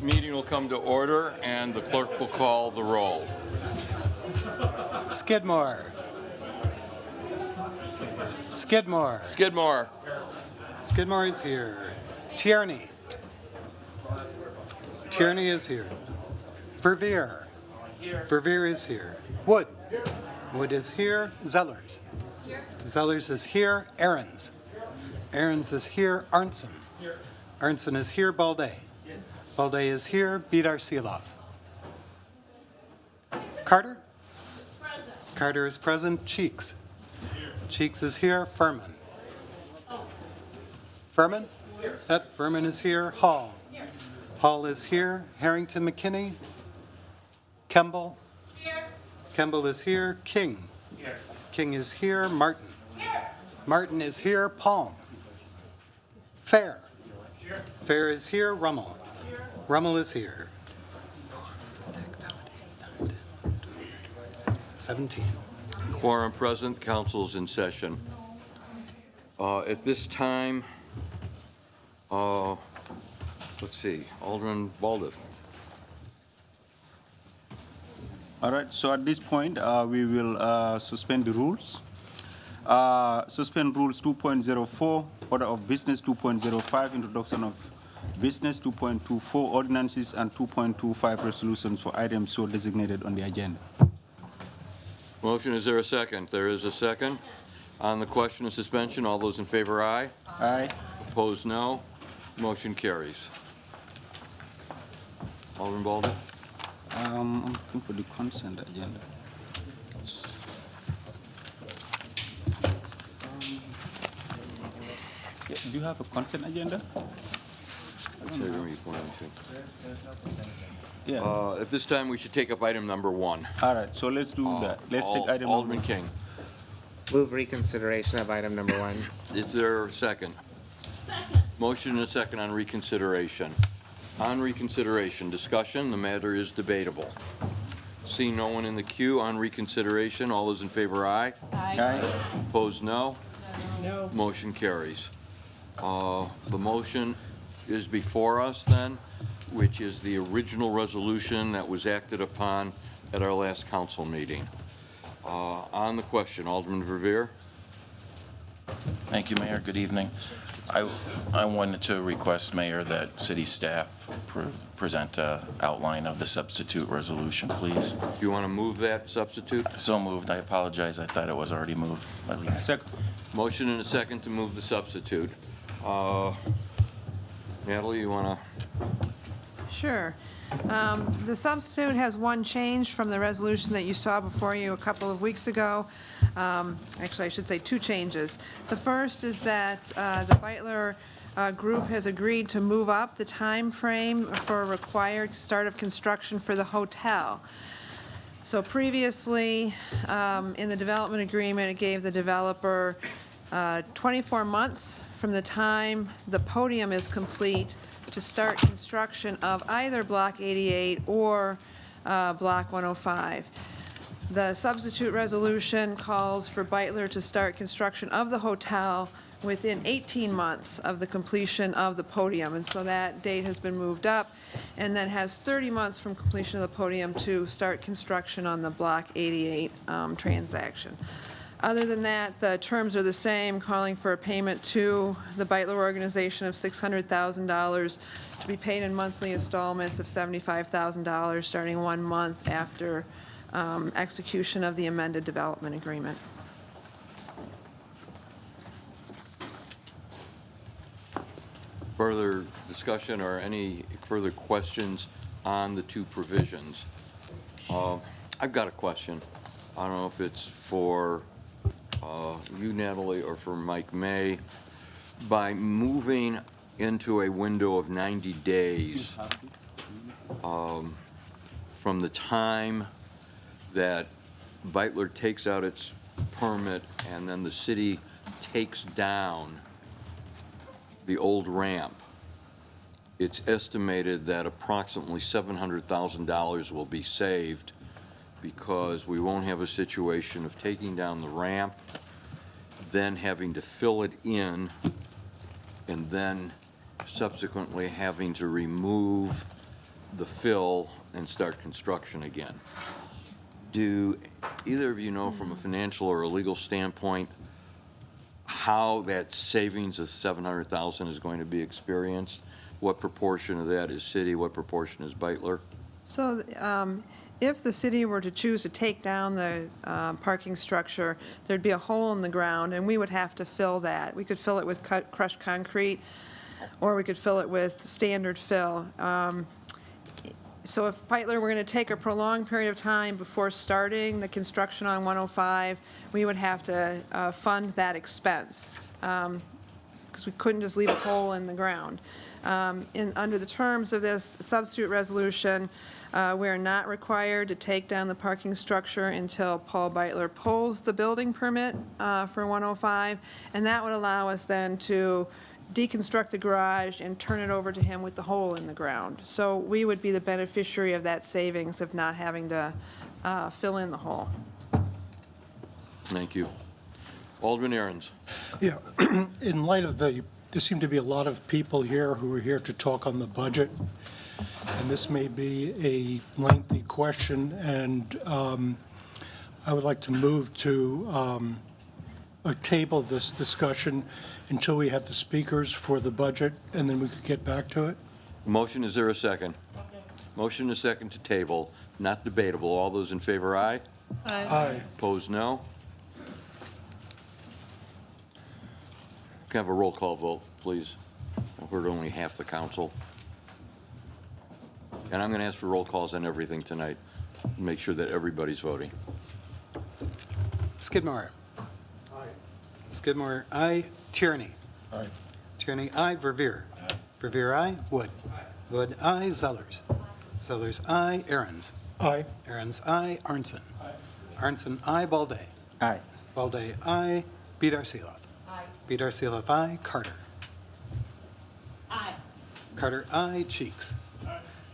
Meeting will come to order, and the clerk will call the roll. Skidmore. Skidmore. Skidmore. Skidmore is here. Tierney. Tierney is here. Verveer. Verveer is here. Wood. Wood is here. Zellers. Zellers is here. Ahrens. Ahrens is here. Arnson. Arnson is here. Balday. Balday is here. Bedar Silov. Carter? Present. Carter is present. Cheeks. Cheeks is here. Furman. Furman? Yep, Furman is here. Hall. Hall is here. Harrington McKinney. Kemble. Here. Kemble is here. King. Here. King is here. Martin. Here. Martin is here. Palm. Fair. Here. Fair is here. Rummel. Here. Rummel is here. 17. Quorum present, council's in session. At this time, let's see, Alderman Baldoff. All right, so at this point, we will suspend the rules. Suspend rules 2.04, order of business 2.05, introduction of business 2.24, ordinances, and 2.25 resolutions for items so designated on the agenda. Motion, is there a second? There is a second. On the question of suspension, all those in favor, aye. Aye. Opposed, no. Motion carries. Alderman Baldoff. I'm looking for the consent agenda. Yeah, do you have a consent agenda? Yeah. At this time, we should take up item number 1. All right, so let's do that. Let's take item Alderman number King. Move reconsideration of item number 1. Is there a second? Second. Motion and a second on reconsideration. On reconsideration, discussion, the matter is debatable. Seeing no one in the queue on reconsideration, all those in favor, aye. Aye. Opposed, no. No. Motion carries. The motion is before us then, which is the original resolution that was acted upon at our last council meeting. On the question, Alderman Verveer. Thank you, Mayor. Good evening. I wanted to request, Mayor, that city staff present an outline of the substitute resolution, please. Do you want to move that substitute? So moved. I apologize. I thought it was already moved by leave. Second. Motion and a second to move the substitute. Natalie, you want to? Sure. The substitute has one change from the resolution that you saw before you a couple of weeks ago. Actually, I should say 2 changes. The first is that the Beitler group has agreed to move up the time frame for required start of construction for the hotel. So previously, in the development agreement, it gave the developer 24 months from the time the podium is complete to start construction of either Block 88 or Block 105. The substitute resolution calls for Beitler to start construction of the hotel within 18 months of the completion of the podium, and so that date has been moved up, and then has 30 months from completion of the podium to start construction on the Block 88 transaction. Other than that, the terms are the same, calling for a payment to the Beitler organization of $600,000 to be paid in monthly installments of $75,000 starting 1 month after execution of the amended development agreement. Further discussion or any further questions on the 2 provisions? I've got a question. I don't know if it's for you, Natalie, or for Mike May. By moving into a window of 90 days from the time that Beitler takes out its permit and then the city takes down the old ramp, it's estimated that approximately $700,000 will be saved because we won't have a situation of taking down the ramp, then having to fill it in, and then subsequently having to remove the fill and start construction again. Do either of you know from a financial or a legal standpoint how that savings of 700,000 is going to be experienced? What proportion of that is city, what proportion is Beitler? So if the city were to choose to take down the parking structure, there'd be a hole in the ground, and we would have to fill that. We could fill it with crushed concrete, or we could fill it with standard fill. So if Beitler were going to take a prolonged period of time before starting the construction on 105, we would have to fund that expense, because we couldn't just leave a hole in the ground. Under the terms of this substitute resolution, we are not required to take down the parking structure until Paul Beitler pulls the building permit for 105, and that would allow us then to deconstruct the garage and turn it over to him with the hole in the ground. So we would be the beneficiary of that savings of not having to fill in the hole. Thank you. Alderman Ahrens. Yeah, in light of there seem to be a lot of people here who are here to talk on the budget, and this may be a lengthy question, and I would like to move to table this discussion until we have the speakers for the budget, and then we could get back to it. Motion, is there a second? Motion is second to table, not debatable. All those in favor, aye? Aye. Opposed, no? Can I have a roll call vote, please? I've heard only half the council. And I'm going to ask for roll calls on everything tonight, make sure that everybody's voting. Skidmore. Aye. Skidmore, aye. Tierney. Aye. Tierney, aye. Verveer. Aye. Verveer, aye. Wood. Wood, aye. Zellers. Zellers, aye. Ahrens. Aye. Ahrens, aye. Arnson. Arnson, aye. Balde. Aye. Balde, aye. Bedarsilov. Aye. Bedarsilov, aye. Carter. Aye. Carter, aye. Cheeks.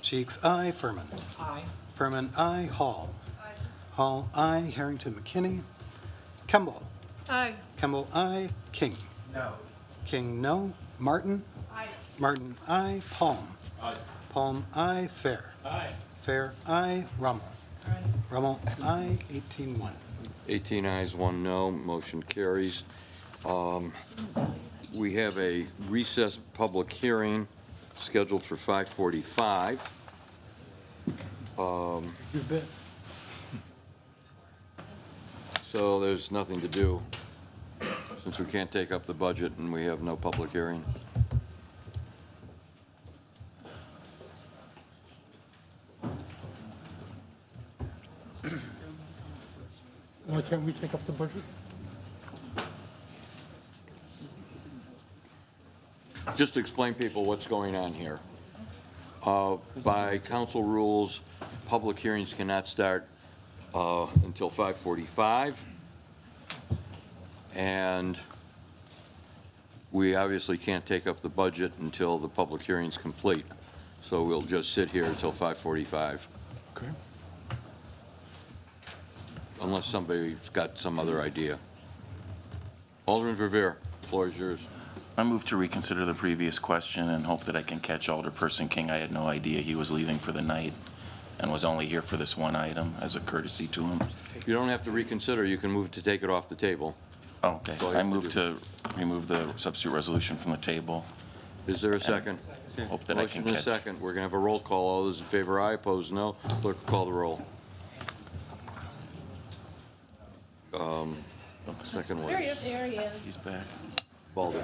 Cheeks, aye. Furman. Aye. Furman, aye. Hall. Hall, aye. Harrington McKinney. Kemble. Aye. Kemble, aye. King. No. King, no. Martin. Aye. Martin, aye. Palm. Aye. Palm, aye. Fair. Aye. Fair, aye. Rummel. Aye. Rummel, aye. 18-1. 18 ayes, 1 no, motion carries. We have a recessed public hearing scheduled for 5:45. You bet. So there's nothing to do, since we can't take up the budget and we have no public hearing. Why can't we take up the budget? Just to explain people what's going on here. By council rules, public hearings cannot start until 5:45. And we obviously can't take up the budget until the public hearing's complete. So we'll just sit here until 5:45, Okay. unless somebody's got some other idea. Alderman Verveer, the floor is yours. I move to reconsider the previous question and hope that I can catch Alderperson King. I had no idea he was leaving for the night and was only here for this one item as a courtesy to him. You don't have to reconsider, you can move to take it off the table. Oh, okay. That's all you I have to move do. to remove the substitute resolution from the table. Is there a second? Hope that I can Motion and a catch. second. We're going to have a roll call. All those in favor, aye. Opposed, no. Clerk, call the roll. Second one. There he is. He's back. Baldy.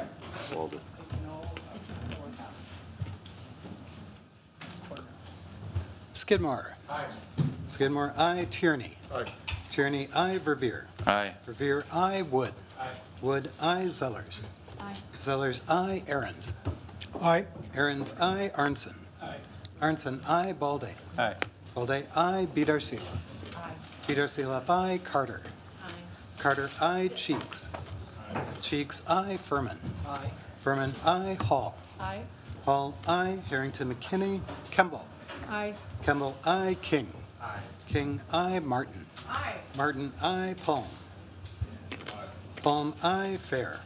Skidmore. Aye. Skidmore, aye. Tierney. Aye. Tierney, aye. Verveer. Aye. Verveer, aye. Wood. Wood, aye. Zellers. Aye. Zellers, aye. Ahrens. Aye. Ahrens, aye. Arnson. Arnson, aye. Balde. Aye. Balde, aye. Bedarsilov. Aye. Bedarsilov, aye. Carter. Aye. Carter, aye. Cheeks. Cheeks, aye. Furman. Aye. Furman, aye. Hall. Aye. Hall, aye. Harrington McKinney. Kemble. Aye. Kemble, aye. King. King, aye. Martin. Aye. Martin, aye. Palm. Palm, aye. Fair.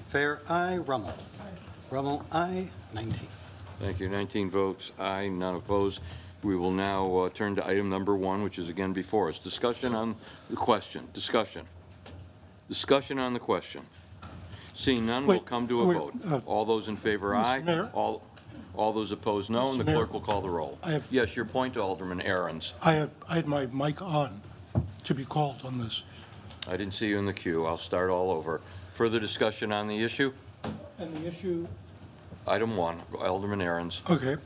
Fair, aye. Rummel. Rummel, aye. 19. Thank you. 19 votes aye, none opposed. We will now turn to item number 1, which is again before us. Discussion on the question. Discussion. Discussion on the question. Seeing none, we'll Wait, come to a wait, vote. All those in favor, aye. Mayor? All those opposed, no, and the Mr. Mayor? clerk will call the roll. I have- Yes, your point, Alderman Aarons. I had my mic on to be called on this. I didn't see you in the queue. I'll start all over. Further discussion on the issue? And the issue, Item 1, Alderman Aarons. okay.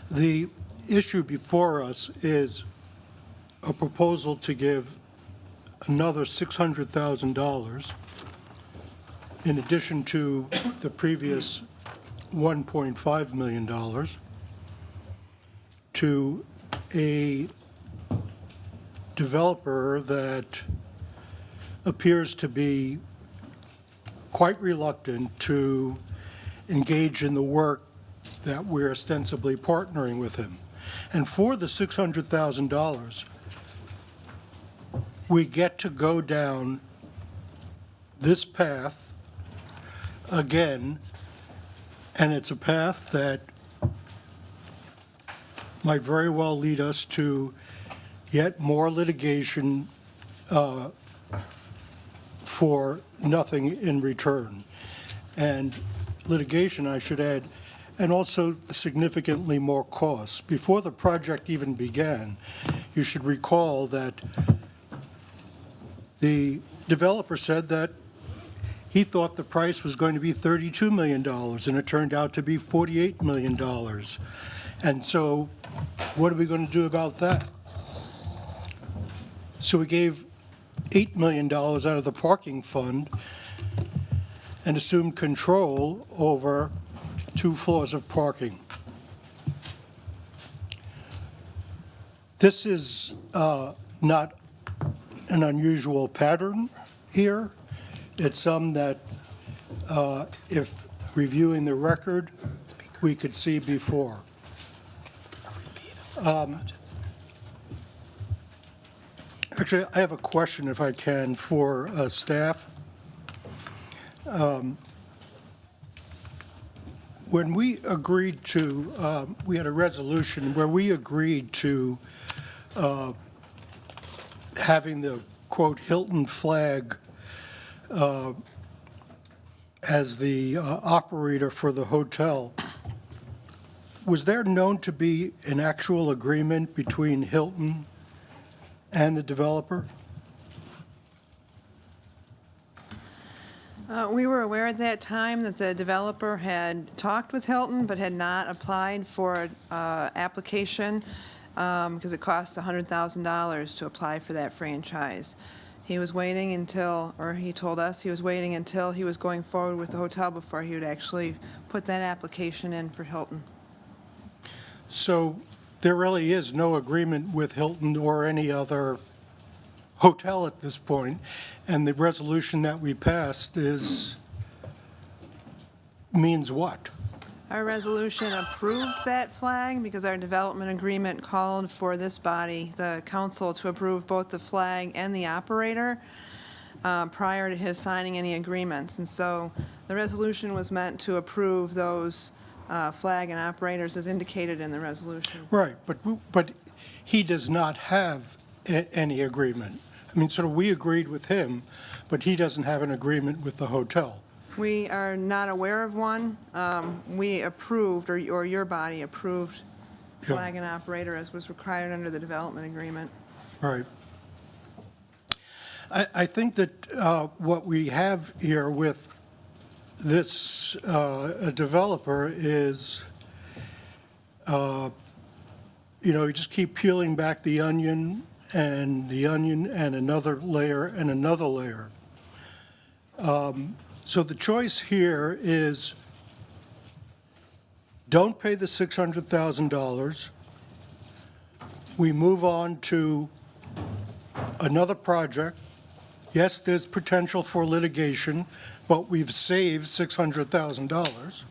The issue before us is a proposal to give another $600,000 in addition to the previous $1.5 million to a developer that appears to be quite reluctant to engage in the work that we're ostensibly partnering with him. And for the $600,000, we get to go down this path again, and it's a path that might very well lead us to yet more litigation for nothing in return. And litigation, I should add, and also significantly more costs. Before the project even began, you should recall that the developer said that he thought the price was going to be $32 million, and it turned out to be $48 million. And so what are we going to do about that? So we gave $8 million out of the parking fund and assumed control over 2 floors of parking. This is not an unusual pattern here. It's some that, if reviewing the record, we could see before. Actually, I have a question, if I can, for staff. When we agreed to, we had a resolution where we agreed to having the, quote, Hilton flag as the operator for the hotel. Was there known to be an actual agreement between Hilton and the developer? We were aware at that time that the developer had talked with Hilton, but had not applied for an application because it costs $100,000 to apply for that franchise. He was waiting until, or he told us he was waiting until he was going forward with the hotel before he would actually put that application in for Hilton. So there really is no agreement with Hilton or any other hotel at this point, and the resolution that we passed means what? Our resolution approved that flag because our development agreement called for this body, the council, to approve both the flag and the operator prior to his signing any agreements. And so the resolution was meant to approve those flag and operators as indicated in the resolution. Right, but he does not have any agreement. I mean, sort of, we agreed with him, but he doesn't have an agreement with the hotel. We are not aware of one. We approved, or your body approved Yeah. flag and operator as was required under the development agreement. Right. I think that what we have here with this developer is, you just keep peeling back the onion and another layer and another layer. So the choice here is don't pay the $600,000. We move on to another project. Yes, there's potential for litigation, but we've saved $600,000.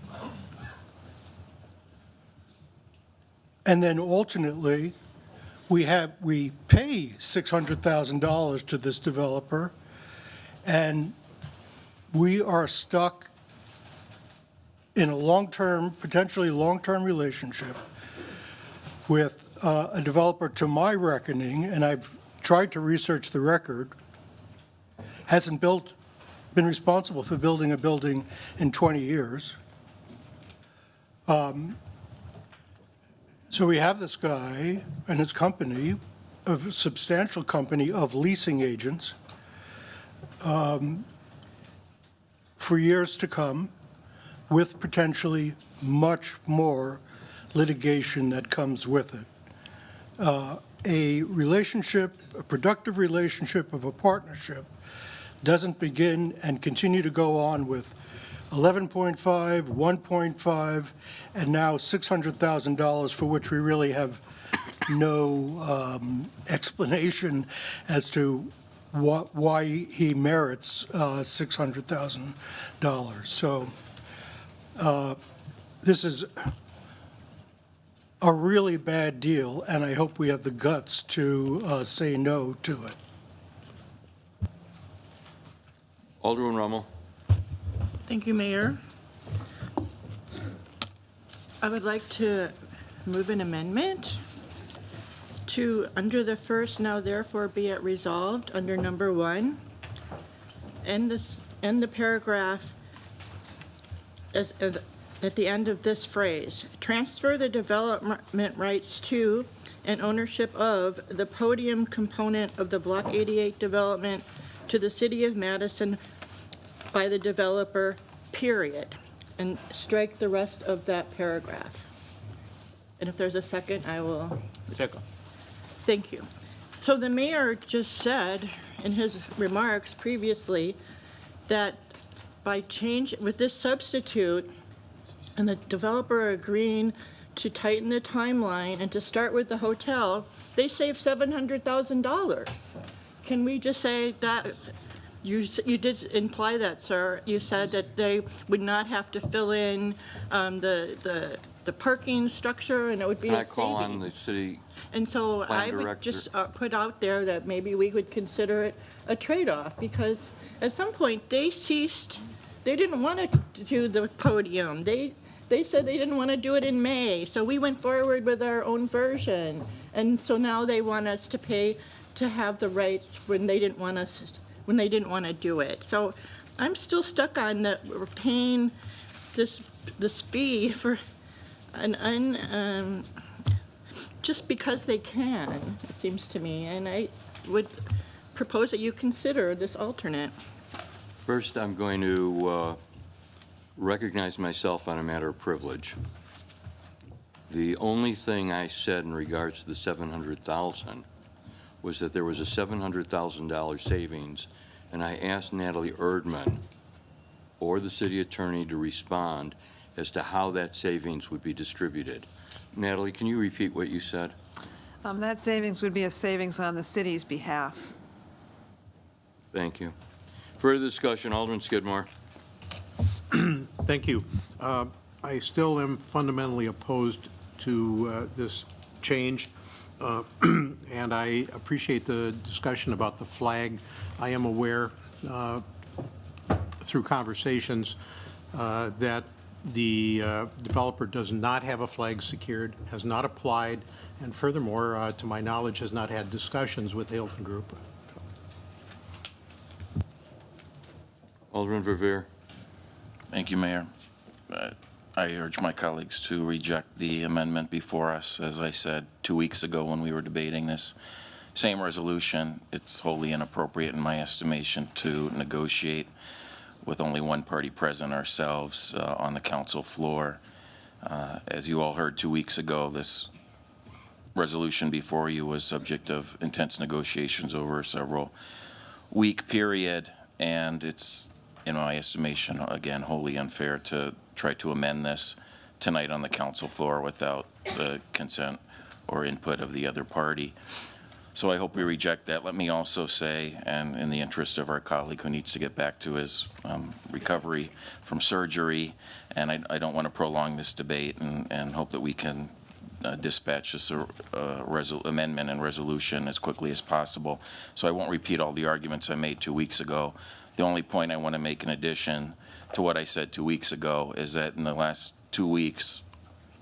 And then alternately, we pay $600,000 to this developer, and we are stuck in a long-term, potentially long-term relationship with a developer, to my reckoning, and I've tried to research the record, hasn't been responsible for building a building in 20 years. So we have this guy and his company, a substantial company of leasing agents, for years to come, with potentially much more litigation that comes with it. A relationship, a productive relationship of a partnership, doesn't begin and continue to go on with 11.5, 1.5, and now $600,000, for which we really have no explanation as to why he merits $600,000. So this is a really bad deal, and I hope we have the guts to say no to it. Alderman Rummel. Thank you, Mayor. I would like to move an amendment to, under the first, now therefore be it resolved, under number 1, end the paragraph as at the end of this phrase, transfer the development rights to and ownership of the podium component of the Block 88 development to the City of Madison by the developer, period, and strike the rest of that paragraph. And if there's a second, I will. Second. Thank you. So the mayor just said in his remarks previously that by with this substitute and the developer agreeing to tighten the timeline and to start with the hotel, they saved $700,000. Can we just say that? You did imply that, sir. You said that they would not have to fill in the parking structure, and it would be a I call on savings. the city And so plan I would director. just put out there that maybe we would consider it a trade-off, because at some point, they didn't want to do the podium. They said they didn't want to do it in May, so we went forward with our own version. And so now they want us to pay to have the rights when they didn't want to do it. So I'm still stuck on that we're paying this fee for just because they can, it seems to me. And I would propose that you consider this alternate. First, I'm going to recognize myself on a matter of privilege. The only thing I said in regards to the $700,000 was that there was a $700,000 savings, and I asked Natalie Erdman or the city attorney to respond as to how that savings would be distributed. Natalie, can you repeat what you said? That savings would be a savings on the city's behalf. Thank you. Further discussion, Alderman Skidmore. Thank you. I still am fundamentally opposed to this change, and I appreciate the discussion about the flag. I am aware through conversations that the developer does not have a flag secured, has not applied, and furthermore, to my knowledge, has not had discussions with the Hilton Group. Alderman Verveer. Thank you, Mayor. I urge my colleagues to reject the amendment before us. As I said 2 weeks ago when we were debating this same resolution, it's wholly inappropriate in my estimation to negotiate with only one party present, ourselves, on the council floor. As you all heard 2 weeks ago, this resolution before you was subject of intense negotiations over a several-week period, and it's, in my estimation, again, wholly unfair to try to amend this tonight on the council floor without the consent or input of the other party. So I hope we reject that. Let me also say, and in the interest of our colleague who needs to get back to his recovery from surgery, and I don't want to prolong this debate, and hope that we can dispatch this amendment and resolution as quickly as possible. So I won't repeat all the arguments I made 2 weeks ago. The only point I want to make in addition to what I said 2 weeks ago, is that in the last 2 weeks,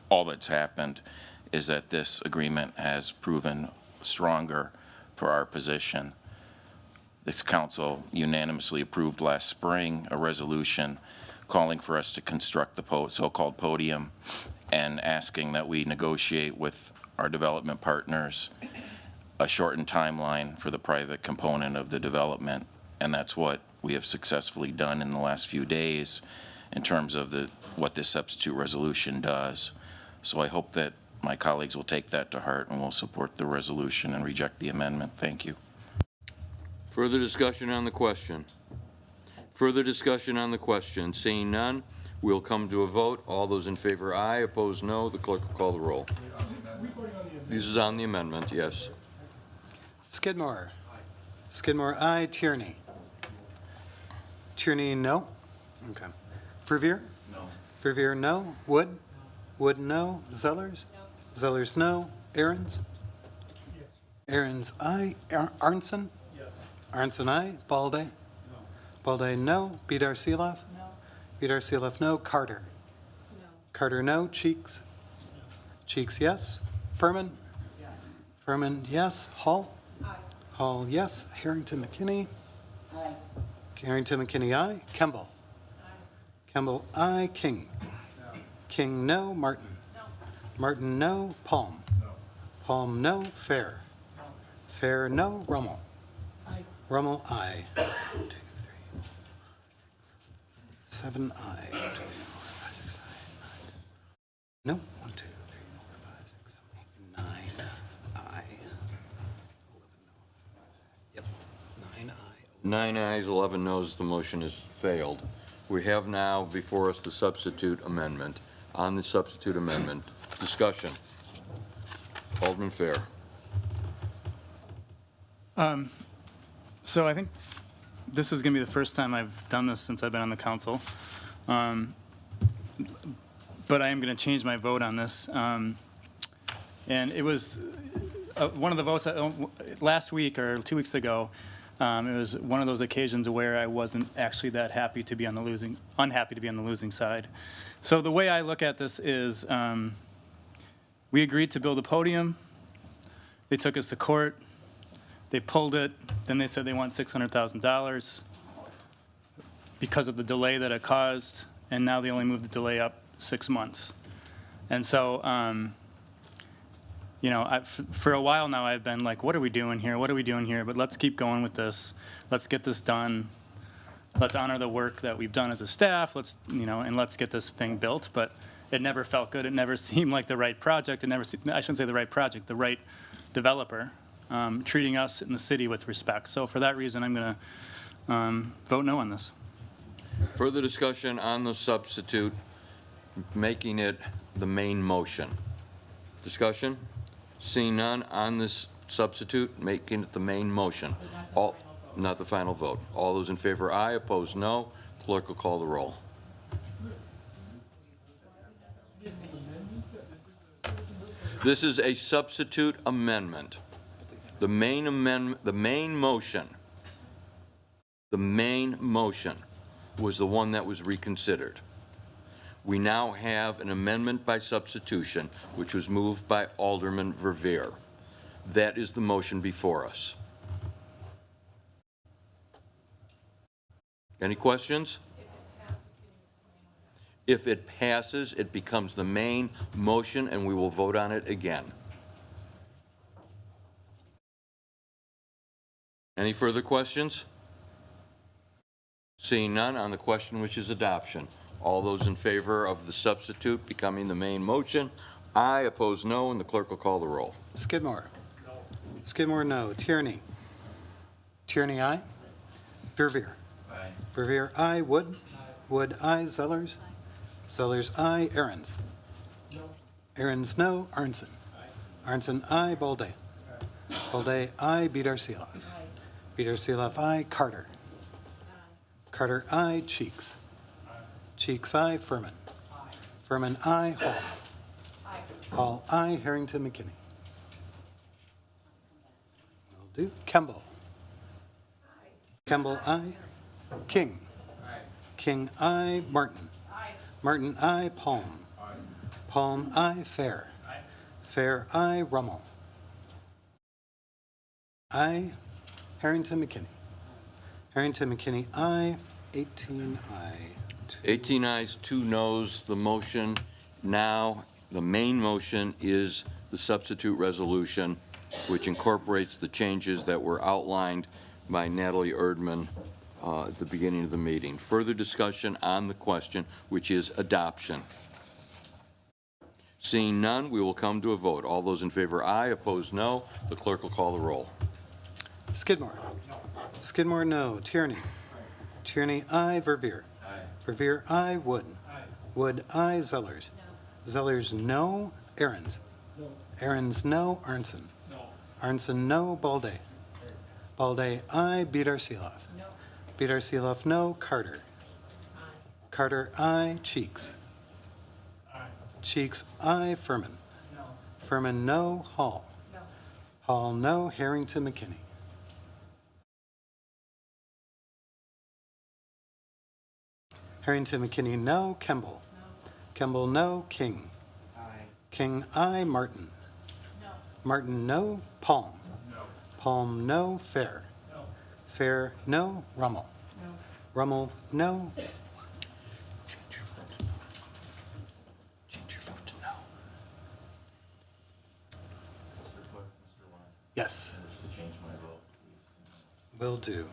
all that's happened is that this agreement has proven stronger for our position. This council unanimously approved last spring a resolution calling for us to construct the so-called podium and asking that we negotiate with our development partners a shortened timeline for the private component of the development. And that's what we have successfully done in the last few days in terms of what this substitute resolution does. So I hope that my colleagues will take that to heart and will support the resolution and reject the amendment. Thank you. Further discussion on the question? Further discussion on the question? Seeing none, we'll come to a vote. All those in favor, aye. Opposed, no. The clerk will call the roll. This is on the amendment, yes. Skidmore. Skidmore, aye. Tierney. Tierney, no. Okay. Verveer? No. Verveer, no. Wood? Wood, no. Zellers? No. Zellers, no. Aaron's? Yes. Aaron's, aye. Arnson? Yes. Arnson, aye. Balde? No. Balde, no. Bedar Seeloff? No. Bedar Seeloff, no. Carter? No. Carter, no. Cheeks? Yes. Cheeks, yes. Furman? Yes. Furman, yes. Hall? Aye. Hall, yes. Harrington McKinney? Aye. Harrington McKinney, aye. Kemble? Aye. Kemble, aye. King? No. King, no. Martin? No. Martin, no. Palm? No. Palm, no. Fair? No. Fair, no. Rummel? Aye. Rummel, aye. 1, 2, 3, 7, aye. 1, 2, 3, 4, 5, 6, 7, 8, 9. No. 1, 2, 3, 4, 5, 6, 7, 8, 9. Aye. 11, no. Yep. 9 aye. 9 ayes, 11 noes, the motion has failed. We have now before us the substitute amendment. On the substitute amendment, discussion. Alderman Fair. So I think this is going to be the first time I've done this since I've been on the council. But I am going to change my vote on this. And it was one of the votes last week or 2 weeks ago. It was one of those occasions where I wasn't actually that unhappy to be on the losing side. So the way I look at this is we agreed to build a podium. They took us to court. They pulled it. Then they said they want $600,000 because of the delay that it caused. And now they only moved the delay up 6 months. And so, you know, for a while now, I've been like, what are we doing here? What are we doing here? But let's keep going with this. Let's get this done. Let's honor the work that we've done as a staff. Let's, you know, and let's get this thing built. But it never felt good. It never seemed like the right project. I shouldn't say the right project, the right developer treating us in the city with respect. So for that reason, I'm going to vote no on this. Further discussion on the substitute, making it the main motion. Discussion? Seeing none on this substitute, making it the main motion. Not the final vote. All those in favor, aye. Opposed, no. Clerk will call the roll. This is a substitute amendment. The main motion was the one that was reconsidered. We now have an amendment by substitution, which was moved by Alderman Verveer. That is the motion before us. Any questions? If it passes, it becomes the main motion, and we will vote on it again. Any further questions? Seeing none on the question, which is adoption. All those in favor of the substitute becoming the main motion, aye. Opposed, no, and the clerk will call the roll. Skidmore? No. Skidmore, no. Tierney? Tierney, aye. Verveer? Aye. Verveer, aye. Wood? Aye. Wood, aye. Zellers? Aye. Zellers, aye. Aaron's? No. Aaron's, no. Arnson? Aye. Arnson, aye. Balde? Aye. Balde, aye. Bedar Seeloff? Aye. Bedar Seeloff, aye. Carter? Aye. Carter, aye. Cheeks? Cheeks, aye. Furman? Aye. Furman, aye. Hall? Aye. Hall, aye. Harrington McKinney? Will do. Kemble? Aye. Kemble, aye. King? Aye. King, I. Martin. Martin, I. Palm. Palm, I. Fair. Fair, I. Rummel. I. Harrington McKinney. Harrington McKinney, I. 18 I. 18 ayes, 2 noes, the motion now, the main motion is the substitute resolution, which incorporates the changes that were outlined by Natalie Erdman at the beginning of the meeting. Further discussion on the question, which is adoption. Seeing none, we will come to a vote. All those in favor, aye. Opposed, no. The clerk will call the roll. Skidmore. Skidmore, no. Tierney. Tierney, I. Verveer. Verveer, I. Wood. Wood, I. Zellers. Zellers, no. Aaron's. Aaron's, no. Arnson. Arnson, no. Balday. Balday, I. Bedar Seeloff. Bedar Seeloff, no. Carter. Carter, I. Cheeks. Cheeks, I. Furman. Furman, no. Hall. Hall, no. Harrington McKinney. Harrington McKinney, no. Kemble. Kemble, no. King. King, I. Martin. Martin, no. Palm. Palm, no. Fair. Fair, no. Rummel. Rummel, no. Change your vote to no. Yes. Will do.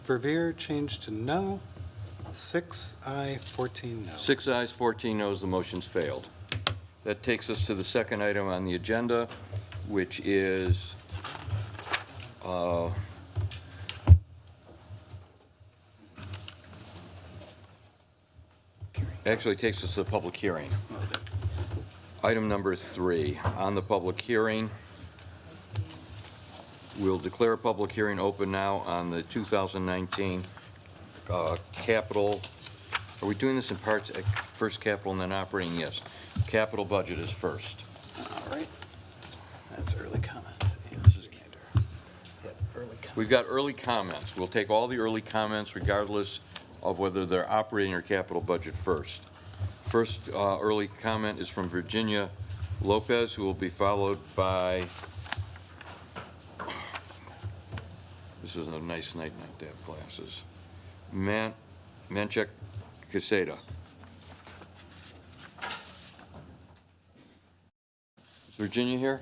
Verveer, change to no. 6 aye, 14 no. 6 ayes, 14 noes, the motion's failed. That takes us to the second item on the agenda, which is actually takes us to the public hearing. Item number 3, on the public hearing, we'll declare a public hearing open now on the 2019 capital. Are we doing this in parts, first capital and then operating? Yes. Capital budget is first. All right. That's early comment. Yep, early comment. We've got early comments. We'll take all the early comments regardless of whether they're operating or capital budget first. First early comment is from Virginia Lopez, who will be followed by, this is a nice night not to have glasses, Manchek Caseta. Is Virginia here?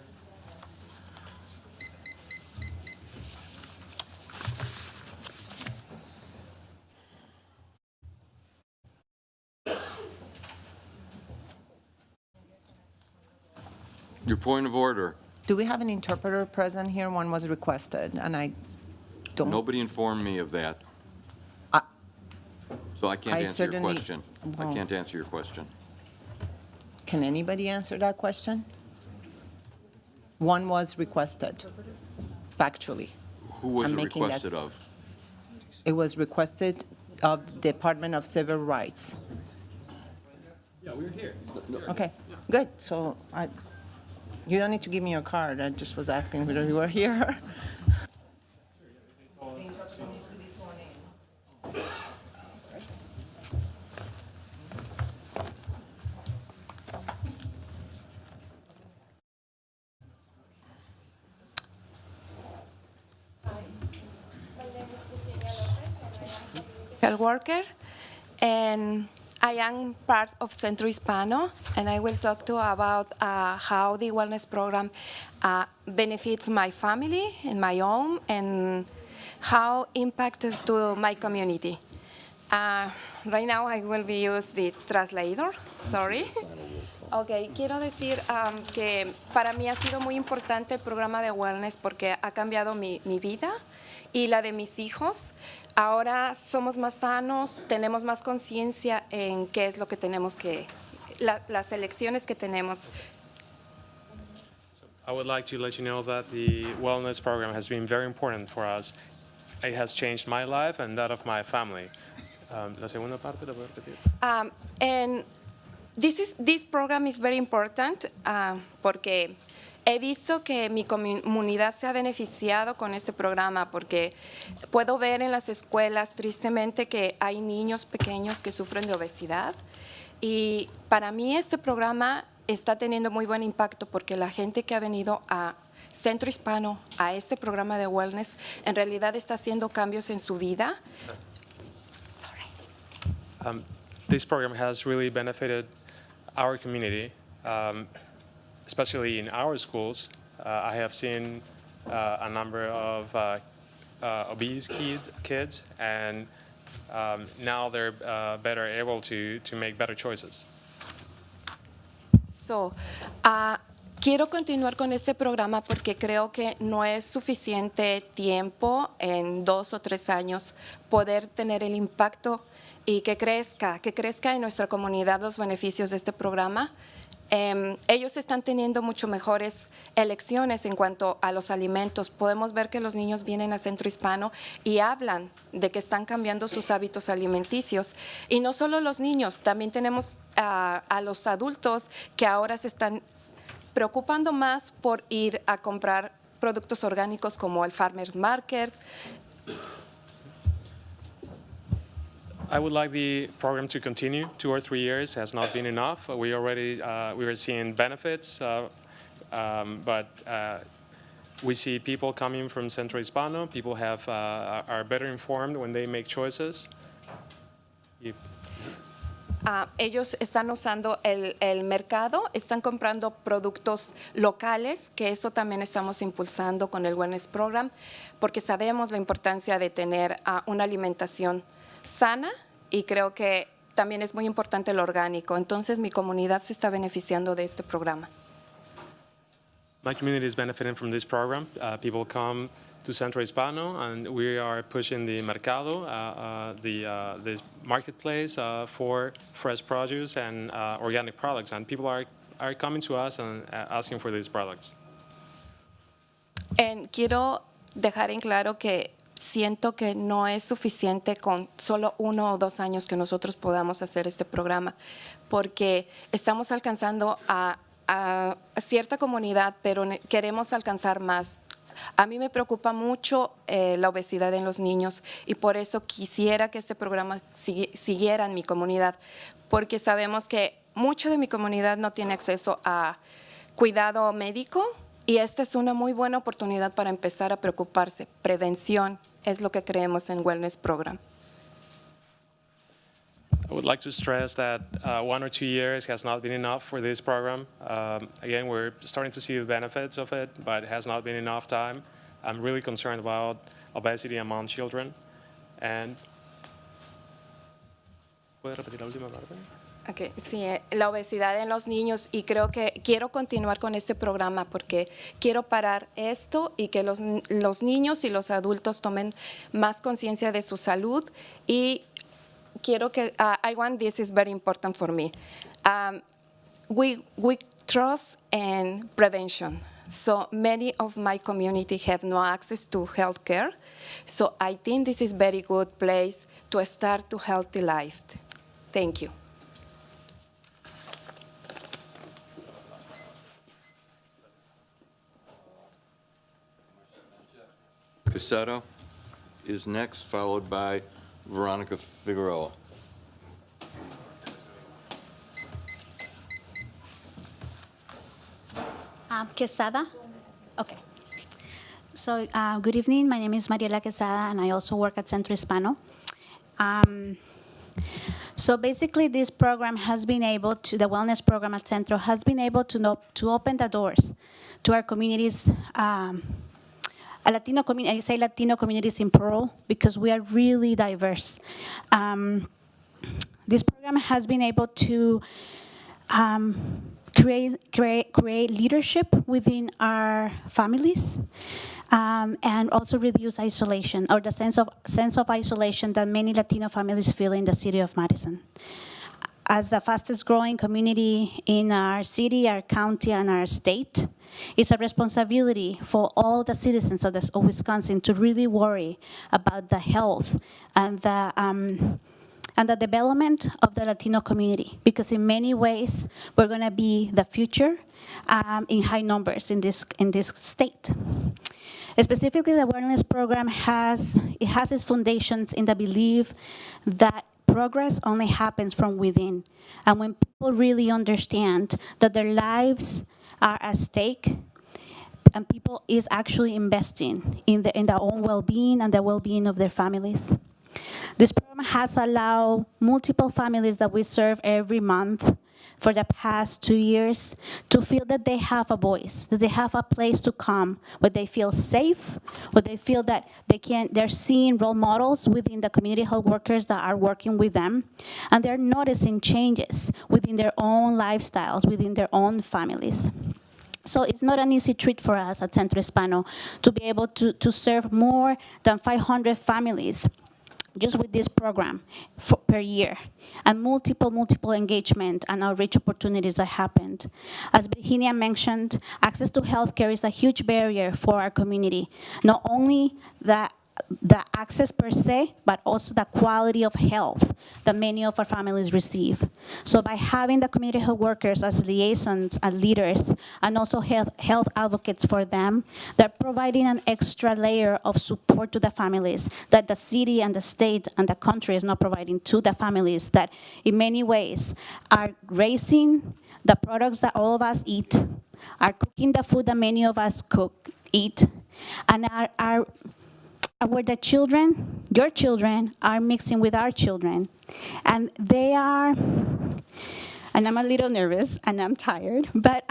Your point of order. Do we have an interpreter present here? One was requested, and I don't. Nobody informed me of that. So I can't I answer your certainly question. I won't. can't answer your question. Can anybody answer that question? One was requested, factually. Who was I'm it making that requested of? It was requested of the Department of Civil Rights. Yeah, we were here. Okay, good. So you don't need to give me your card. I just was asking whether you were here. The instruction needs to be sworn in. Health worker, and I am part of Centro Hispano, and I will talk to you about how the wellness program benefits my family and my home, and how impacted to my community. Right now I will be use the translator, sorry. Ok, quiero decir que para mí ha sido muy importante el programa de wellness porque ha cambiado mi vida y la de mis hijos. Ahora somos más sanos, tenemos más conciencia en qué es lo que tenemos que, las elecciones que tenemos. I would like to let you know that the wellness program has been very important for us. It has changed my life and that of my family. La segunda parte la voy a repetir. And this program is very important porque he visto que mi comunidad se ha beneficiado con este programa porque puedo ver en las escuelas tristemente que hay niños pequeños que sufren de obesidad y para mí este programa está teniendo muy buen impacto porque la gente que ha venido a Centro Hispano, a este programa de wellness, en realidad está haciendo cambios en su vida. This program has really benefited our community, especially in our schools. I have seen a number of obese kids, and now they're better able to make better choices. Quiero continuar con este programa porque creo que no es suficiente tiempo en 2 o 3 años poder tener el impacto y que crezca en nuestra comunidad los beneficios de este programa. Ellos están teniendo mucho mejores elecciones en cuanto a los alimentos. Podemos ver que los niños vienen a Centro Hispano y hablan de que están cambiando sus hábitos alimenticios. Y no solo los niños, también tenemos a los adultos que ahora se están preocupando más por ir a comprar productos orgánicos como el Farmers Market. I would like the program to continue. 2 or 3 years has not been enough. We were seeing benefits, but we see people coming from Centro Hispano. People are better informed when they make choices. Ellos están usando el mercado, están comprando productos locales, que eso también estamos impulsando con el Wellness Program, porque sabemos la importancia de tener una alimentación sana y creo que también es muy importante lo orgánico. Entonces, mi comunidad se está beneficiando de este programa. My community is benefiting from this program. People come to Centro Hispano, and we are pushing the mercado, this marketplace for fresh produce and organic products, and people are coming to us and asking for these products. Quiero dejar en claro que siento que no es suficiente con solo 1 o 2 años que nosotros podamos hacer este programa, porque estamos alcanzando a cierta comunidad, pero queremos alcanzar más. A mí me preocupa mucho la obesidad en los niños y por eso quisiera que este programa siguiera en mi comunidad, porque sabemos que mucha de mi comunidad no tiene acceso a cuidado médico y esta es una muy buena oportunidad para empezar a preocuparse. Prevención es lo que creemos en Wellness Program. I would like to stress that 1 or 2 years has not been enough for this program. Again, we're starting to see the benefits of it, but it has not been enough time. I'm really concerned about obesity among children. And ¿puede repetir la última parte? Okay, sí, la obesidad en los niños y creo que quiero continuar con este programa porque quiero parar esto y que los niños y los adultos tomen más conciencia de su salud y quiero que this is very important for me. We trust in prevention. So many of my community have no access to health care. So I think this is very good place to start to healthy life. Thank you. Cassetto is next, followed by Veronica Figueroa. Quesada? Okay. So, good evening. My name is Mariela Quesada, and I also work at Centro Hispano. So basically, this program has been able to, the wellness program at Centro has been able to open the doors to our communities, a Latino community, I say Latino communities in Pearl, because we are really diverse. This program has been able to create leadership within our families, and also reduce isolation, or the sense of isolation that many Latino families feel in the city of Madison. As the fastest growing community in our city, our county, and our state, it's a responsibility for all the citizens of Wisconsin to really worry about the health and the and the development of the Latino community, because in many ways, we're going to be the future in high numbers in this state. Specifically, the wellness program has its foundations in the belief that progress only happens from within. And when people really understand that their lives are at stake, and people is actually investing in their own well-being and the well-being of their families. This program has allowed multiple families that we serve every month for the past 2 years to feel that they have a voice, that they have a place to come where they feel safe, where they feel that they're seeing role models within the community health workers that are working with them, and they're noticing changes within their own lifestyles, within their own families. So it's not an easy treat for us at Centro Hispano to be able to serve more than 500 families just with this program per year, and multiple engagement and outreach opportunities that happened. As Virginia mentioned, access to healthcare is a huge barrier for our community. Not only the access per se, but also the quality of health that many of our families receive. So by having the community health workers as liaisons and leaders, and also health advocates for them, they're providing an extra layer of support to the families that the city and the state and the country is not providing to the families that in many ways are raising the products that all of us eat, are cooking the food that many of us eat, and are where the children, your children, are mixing with our children. And they are, and I'm a little nervous and I'm tired, but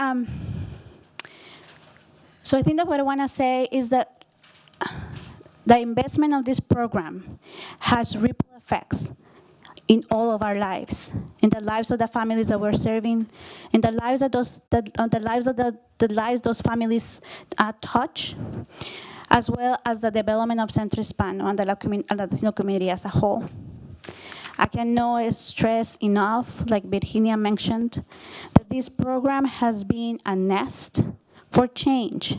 so I think that what I want to say is that the investment of this program has ripple effects in all of our lives, in the lives of the families that we're serving, in the lives of the lives those families touch, as well as the development of Centro Hispano and the Latino community as a whole. I cannot stress enough, like Virginia mentioned, that this program has been a nest for change,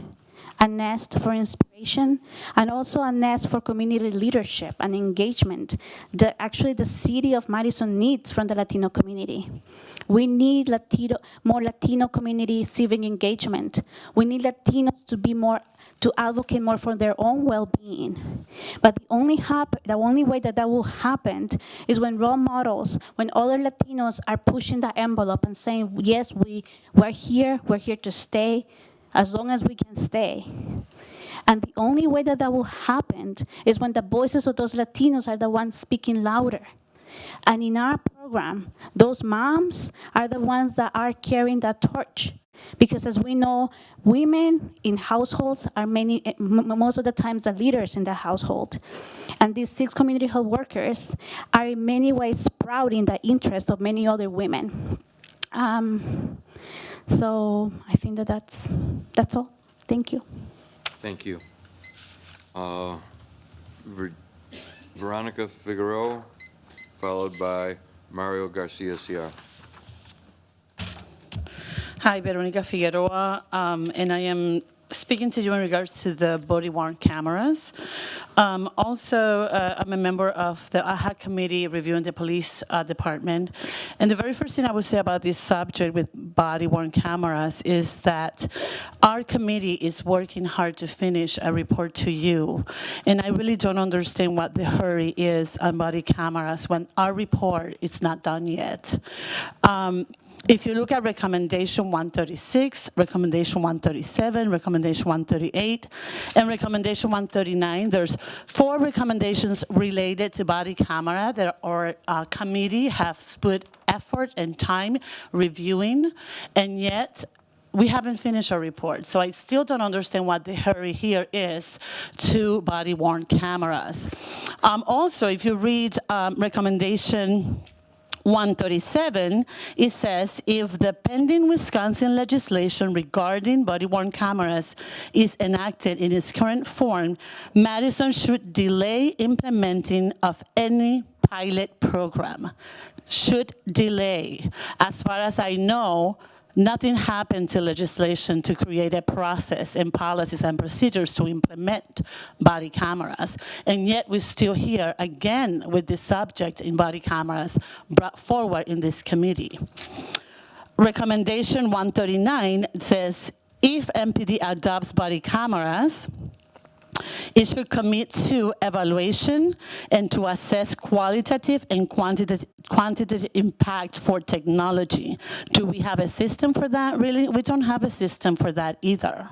a nest for inspiration, and also a nest for community leadership and engagement that actually the city of Madison needs from the Latino community. We need more Latino community civic engagement. We need Latinos to advocate more for their own well-being. But the only way that will happen is when role models, when other Latinos are pushing the envelope and saying, yes, we're here to stay, as long as we can stay. And the only way that will happen is when the voices of those Latinos are the ones speaking louder. And in our program, those moms are the ones that are carrying that torch. Because as we know, women in households are most of the times the leaders in the household. And these 6 community health workers are in many ways sprouting the interest of many other women. So I think that's all. Thank you. Thank you. Veronica Figueroa, followed by Mario Garcia-Ciar. Hi, Veronica Figueroa, and I am speaking to you in regards to the body-worn cameras. Also, I'm a member of the AHA committee reviewing the police department. And the very first thing I would say about this subject with body-worn cameras is that our committee is working hard to finish a report to you. And I really don't understand what the hurry is on body cameras when our report is not done yet. If you look at recommendation 136, recommendation 137, recommendation 138, and recommendation 139, there's 4 recommendations related to body camera that our committee has put effort and time reviewing, and yet we haven't finished our report. So I still don't understand what the hurry here is to body-worn cameras. Also, if you read recommendation 137, it says, if the pending Wisconsin legislation regarding body-worn cameras is enacted in its current form, Madison should delay implementing of any pilot program. Should delay. As far as I know, nothing happened to legislation to create a process and policies and procedures to implement body cameras. And yet we're still here again with this subject in body cameras brought forward in this committee. Recommendation 139 says, if MPD adopts body cameras, it should commit to evaluation and to assess qualitative and quantitative impact for technology. Do we have a system for that, really? We don't have a system for that either.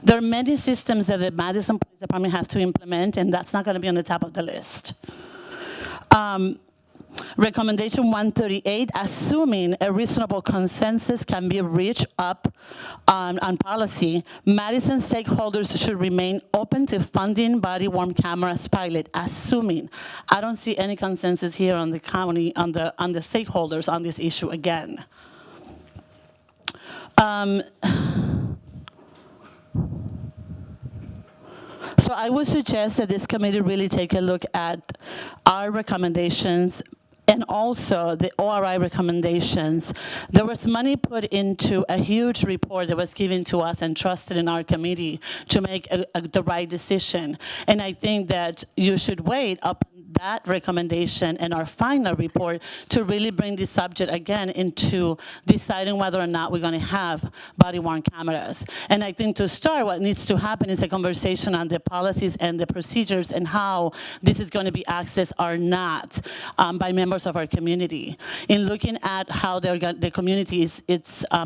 There are many systems that the Madison Police Department have to implement, and that's not going to be on the top of the list. Recommendation 138, assuming a reasonable consensus can be reached up on policy, Madison stakeholders should remain open to funding body-worn cameras pilot, assuming. I don't see any consensus here on the county, on the stakeholders on this issue again. So I would suggest that this committee really take a look at our recommendations and also the ORI recommendations. There was money put into a huge report that was given to us and trusted in our committee to make the right decision. And I think that you should wait up that recommendation and our final report to really bring this subject again into deciding whether or not we're going to have body-worn cameras. And I think to start, what needs to happen is a conversation on the policies and the procedures and how this is going to be accessed or not by members of our community. In looking at how the community is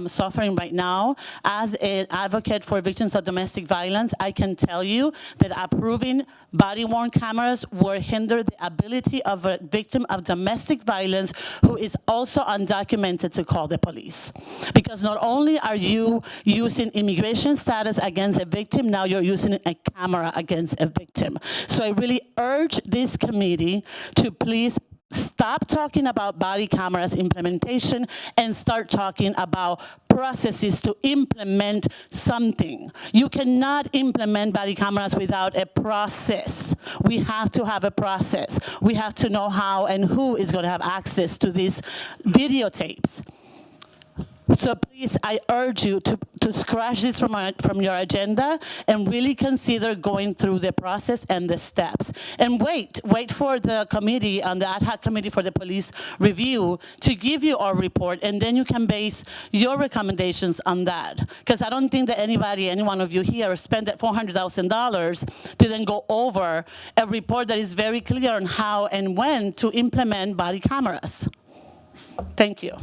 suffering right now, as an advocate for victims of domestic violence, I can tell you that approving body-worn cameras will hinder the ability of a victim of domestic violence who is also undocumented to call the police. Because not only are you using immigration status against a victim, now you're using a camera against a victim. So I really urge this committee to please stop talking about body cameras implementation and start talking about processes to implement something. You cannot implement body cameras without a process. We have to have a process. We have to know how and who is going to have access to these videotapes. So please, I urge you to scratch this from your agenda and really consider going through the process and the steps. And wait for the committee, the ad hoc committee for the police review to give you our report, and then you can base your recommendations on that. Because I don't think that any one of you here spent that $400,000 to then go over a report that is very clear on how and when to implement body cameras. Thank you.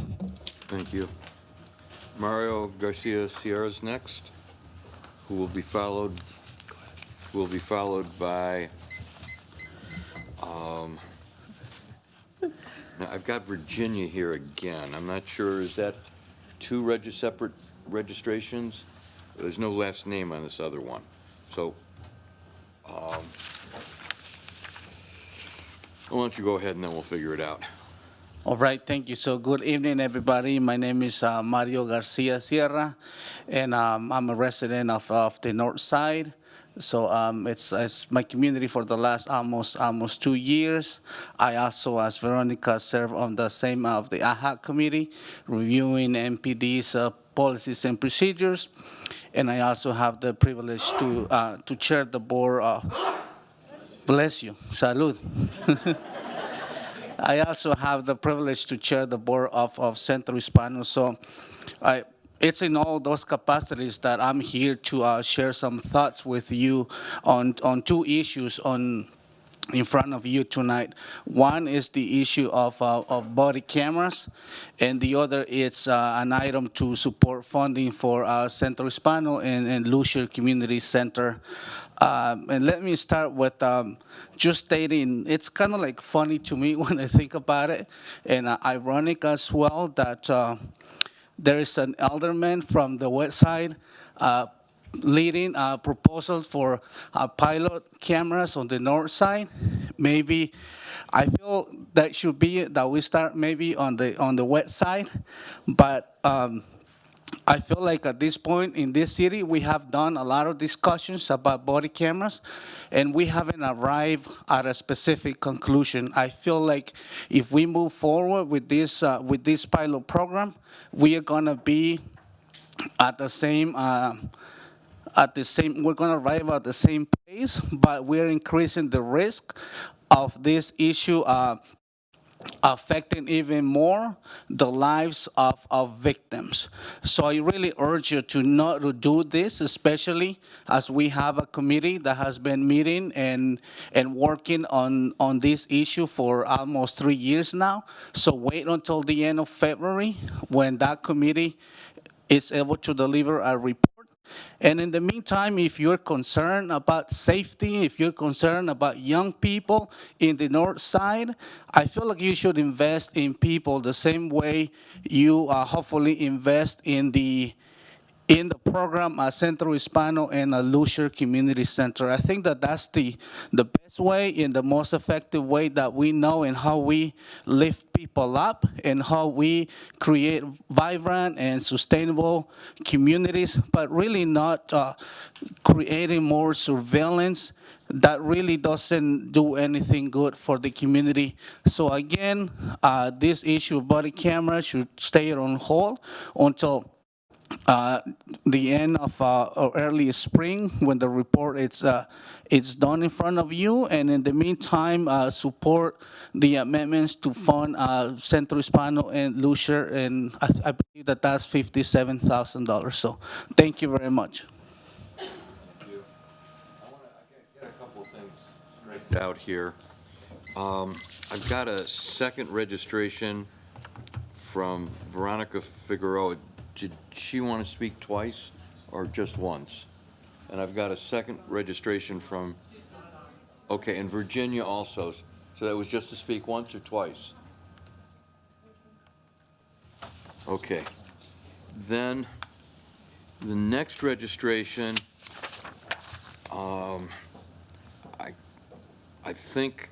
Thank you. Mario Garcia Sierra's next, who will be followed by, now I've got Virginia here again. I'm not sure, is that two separate registrations? There's no last name on this other one. So, why don't you go ahead and then we'll figure it out. All right, thank you. So good evening, everybody. My name is Mario Garcia Sierra, and I'm a resident of the North Side. So it's my community for the last almost 2 years. I also, as Veronica, serve on the same of the AHAC committee, reviewing MPD's policies and procedures, and I also have the privilege to chair the board. Bless you, salud. I also have the privilege to chair the board of Centro Hispano. So it's in all those capacities that I'm here to share some thoughts with you on two issues in front of you tonight. One is the issue of body cameras, and the other is an item to support funding for Centro Hispano and Lucia Community Center. And let me start with just stating, it's kind of like funny to me when I think about it, and ironic as well that there is an alderman from the west side leading a proposal for pilot cameras on the north side. Maybe I feel that should be that we start maybe on the west side, but I feel like at this point in this city, we have done a lot of discussions about body cameras, and we haven't arrived at a specific conclusion. I feel like if we move forward with this pilot program, we are gonna be at the same, we're gonna arrive at the same place, but we're increasing the risk of this issue affecting even more the lives of victims. So I really urge you to not to do this, especially as we have a committee that has been meeting and working on this issue for almost 3 years now. So wait until the end of February when that committee is able to deliver a report. And in the meantime, if you're concerned about safety, if you're concerned about young people in the north side, I feel like you should invest in people the same way you hopefully invest in the program at Centro Hispano and Lucia Community Center. I think that that's the best way and the most effective way that we know and how we lift people up and how we create vibrant and sustainable communities, but really not creating more surveillance that really doesn't do anything good for the community. So again, this issue of body cameras should stay on hold until the end of early spring when the report it's done in front of you, and in the meantime support the amendments to fund Centro Hispano and Lucia, and I believe that that's $57,000. So thank you very much. I get a couple of things straightened out here. I've got a second registration from Veronica Figueroa. Did she want to speak twice or just once? And I've got a second registration from, okay, and Virginia also. So that was just to speak once or twice? Okay. Then the next registration, I think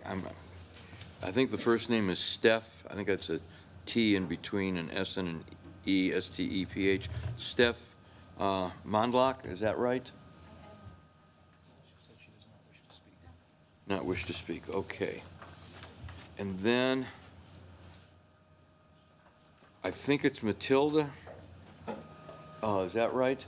the first name is Steph. I think that's a T in between an S and an E, S-T-E-P-H. Steph Mondlock, is that right? Not wish to speak, okay. And then, I think it's Matilda. Is that right?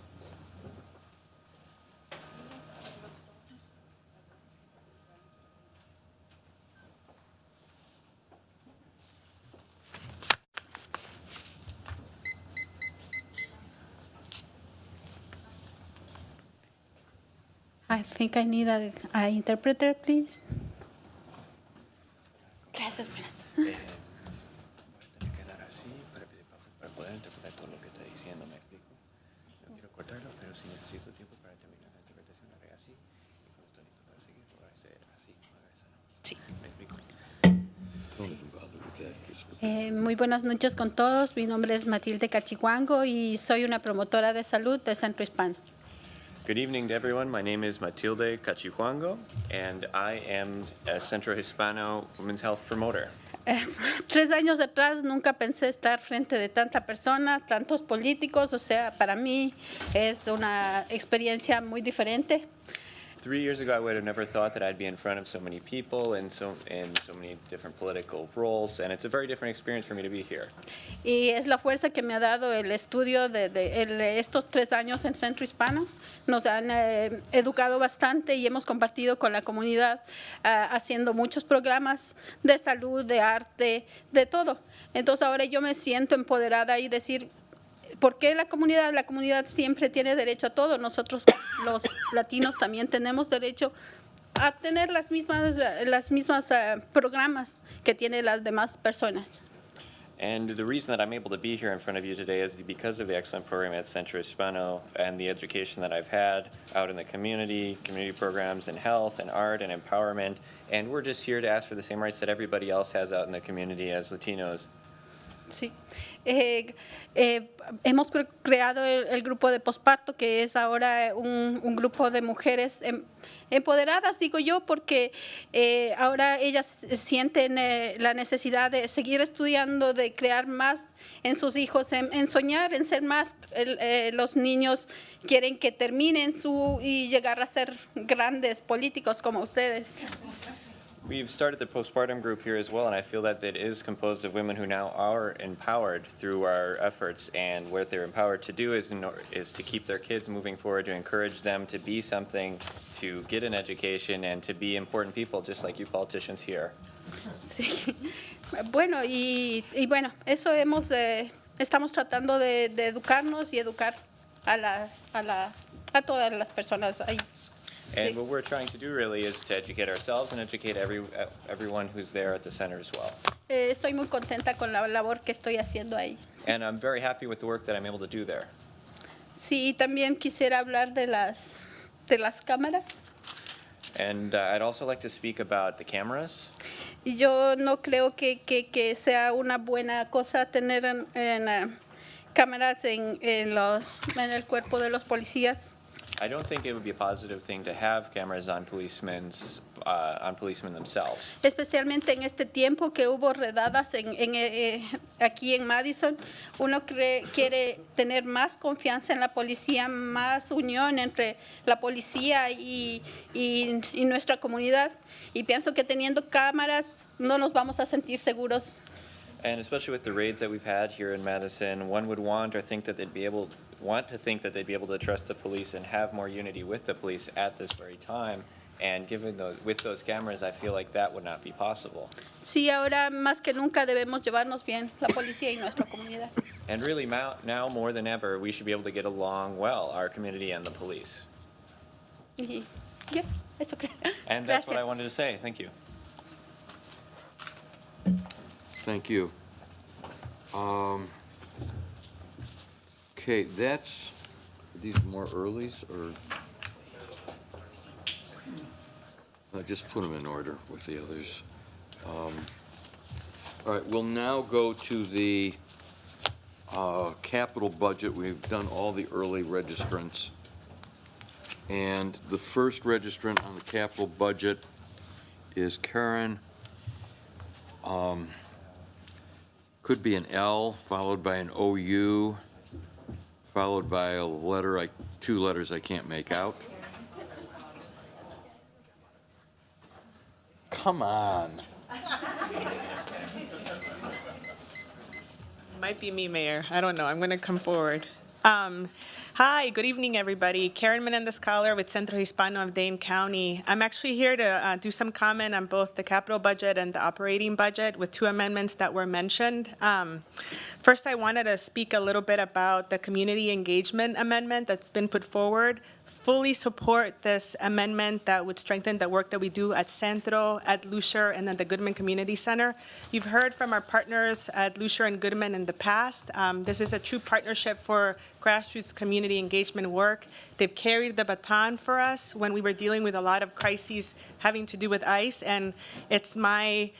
I think I need an interpreter, please. Gracias, buenas. Muy buenas noches con todos. Mi nombre es Matilde Cachihuango y soy una promotora de salud de Centro Hispano. Good evening to everyone. My name is Matilde Cachihuango, and I am a Centro Hispano Women's Health Promoter. 3 años atrás nunca pensé estar frente de tanta persona, tantos políticos, o sea, para mí es una experiencia muy diferente. 3 years ago, I would have never thought that I'd be in front of so many people and so many different political roles, and it's a very different experience for me to be here. Y es la fuerza que me ha dado el estudio de estos 3 años en Centro Hispano. Nos han educado bastante y hemos compartido con la comunidad haciendo muchos programas de salud, de arte, de todo. Entonces ahora yo me siento empoderada y decir, ¿por qué la comunidad? La comunidad siempre tiene derecho a todo. Nosotros, los latinos, también tenemos derecho a tener las mismas programas que tienen las demás personas. And the reason that I'm able to be here in front of you today is because of the excellent program at Centro Hispano and the education that I've had out in the community programs in health and art and empowerment. And we're just here to ask for the same rights that everybody else has out in the community as Latinos. Sí. Hemos creado el grupo de posparto, que es ahora un grupo de mujeres empoderadas, digo yo, porque ahora ellas sienten la necesidad de seguir estudiando, de crear más en sus hijos, en soñar, en ser más. Los niños quieren que terminen y llegar a ser grandes políticos como ustedes. We've started the postpartum group here as well, and I feel that it is composed of women who now are empowered through our efforts, and what they're empowered to do is to keep their kids moving forward, to encourage them to be something, to get an education, and to be important people, just like you politicians here. Sí. Bueno, y bueno, eso estamos tratando de educarnos y educar a todas las personas ahí. And what we're trying to do really is to educate ourselves and educate everyone who's there at the center as well. Estoy muy contenta con la labor que estoy haciendo ahí. And I'm very happy with the work that I'm able to do there. Sí, también quisiera hablar de las cámaras. And I'd also like to speak about the cameras. Y yo no creo que sea una buena cosa tener cámaras en el cuerpo de los policías. I don't think it would be a positive thing to have cameras on policemen themselves. Especialmente en este tiempo que hubo redadas aquí en Madison. Uno quiere tener más confianza en la policía, más unión entre la policía y nuestra comunidad. Y pienso que teniendo cámaras no nos vamos a sentir seguros. And especially with the raids that we've had here in Madison, one would want to think that they'd be able to trust the police and have more unity with the police at this very time. And with those cameras, I feel like that would not be possible. Sí, ahora más que nunca debemos llevarnos bien la policía y nuestra comunidad. And really now more than ever, we should be able to get along well, our community and the police. Yeah, eso creo. And that's what I wanted to say. Thank you. Thank you. Okay, are these more earlies, or? I'll just put them in order with the others. All right, we'll now go to the capital budget. We've done all the early registrants. And the first registrant on the capital budget is Karen. Could be an L, followed by an OU, followed by a letter, two letters I can't make out. Come on. Might be me, Mayor. I don't know. I'm going to come forward. Hi, good evening, everybody. Karen Menendez-Collar with Centro Hispano of Dane County. I'm actually here to do some comment on both the capital budget and the operating budget with two amendments that were mentioned. First, I wanted to speak a little bit about the community engagement amendment that's been put forward. Fully support this amendment that would strengthen the work that we do at Centro, at Lucier, and at the Goodman Community Center. You've heard from our partners at Lucier and Goodman in the past. This is a true partnership for grassroots community engagement work. They've carried the baton for us when we were dealing with a lot of crises having to do with ICE, and it's my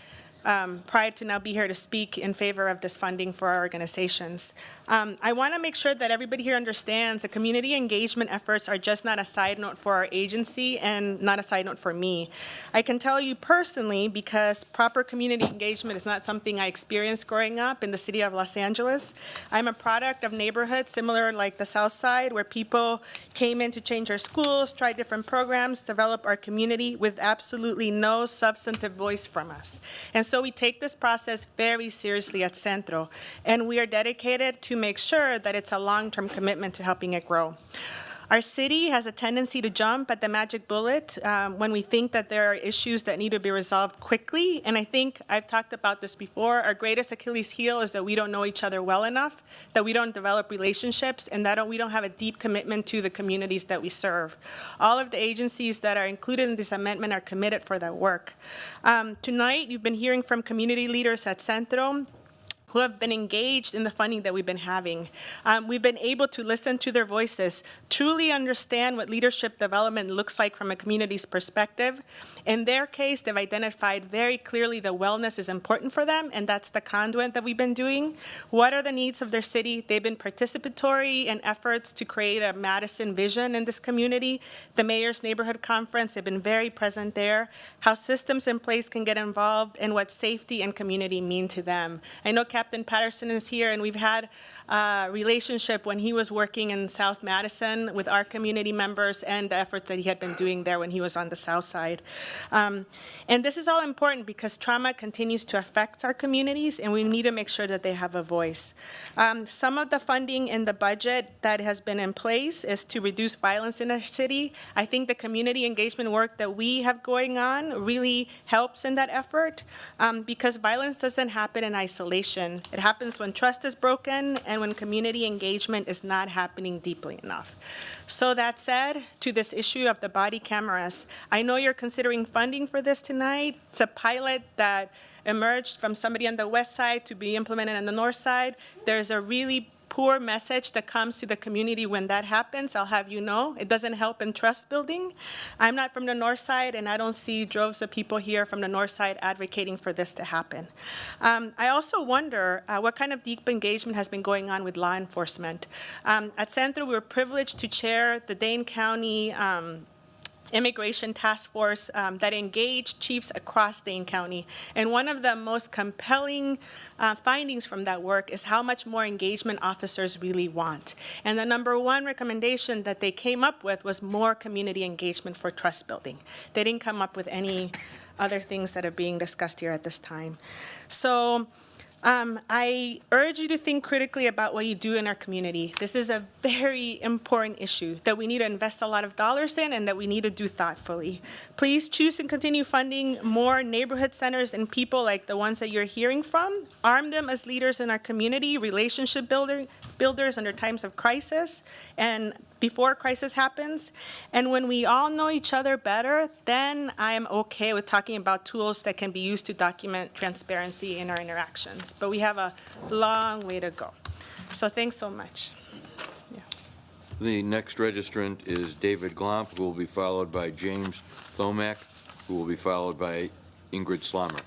pride to now be here to speak in favor of this funding for our organizations. I want to make sure that everybody here understands that community engagement efforts are just not a side note for our agency and not a side note for me. I can tell you personally, because proper community engagement is not something I experienced growing up in the city of Los Angeles. I'm a product of neighborhoods similar like the South Side, where people came in to change our schools, try different programs, develop our community with absolutely no substantive voice from us. And so we take this process very seriously at Centro, and we are dedicated to make sure that it's a long-term commitment to helping it grow. Our city has a tendency to jump at the magic bullet when we think that there are issues that need to be resolved quickly. And I think I've talked about this before. Our greatest Achilles heel is that we don't know each other well enough, that we don't develop relationships, and that we don't have a deep commitment to the communities that we serve. All of the agencies that are included in this amendment are committed for that work. Tonight, you've been hearing from community leaders at Centro. who have been engaged in the funding that we've been having. We've been able to listen to their voices, truly understand what leadership development looks like from a community's perspective. In their case, they've identified very clearly that wellness is important for them, and that's the conduit that we've been doing. What are the needs of their city? They've been participatory in efforts to create a Madison vision in this community. The Mayor's Neighborhood Conference, they've been very present there. How systems in place can get involved and what safety and community mean to them. I know Captain Patterson is here, and we've had a relationship when he was working in South Madison with our community members and the efforts that he had been doing there when he was on the south side. And this is all important because trauma continues to affect our communities, and we need to make sure that they have a voice. Some of the funding in the budget that has been in place is to reduce violence in our city. I think the community engagement work that we have going on really helps in that effort because violence doesn't happen in isolation. It happens when trust is broken and when community engagement is not happening deeply enough. So that said, to this issue of the body cameras, I know you're considering funding for this tonight. It's a pilot that emerged from somebody on the west side to be implemented on the north side. There's a really poor message that comes to the community when that happens. I'll have you know, it doesn't help in trust building. I'm not from the north side, and I don't see droves of people here from the north side advocating for this to happen. I also wonder what kind of deep engagement has been going on with law enforcement. At Centro, we were privileged to chair the Dane County Immigration Task Force that engaged chiefs across Dane County. And one of the most compelling findings from that work is how much more engagement officers really want. And the number one recommendation that they came up with was more community engagement for trust building. They didn't come up with any other things that are being discussed here at this time. So I urge you to think critically about what you do in our community. This is a very important issue that we need to invest a lot of dollars in and that we need to do thoughtfully. Please choose to continue funding more neighborhood centers and people like the ones that you're hearing from. Arm them as leaders in our community, relationship builders under times of crisis and before crisis happens. And when we all know each other better, then I am okay with talking about tools that can be used to document transparency in our interactions. But we have a long way to go. So thanks so much. The next registrant is David Glomp, who will be followed by James Thomack, who will be followed by Ingrid Slommer.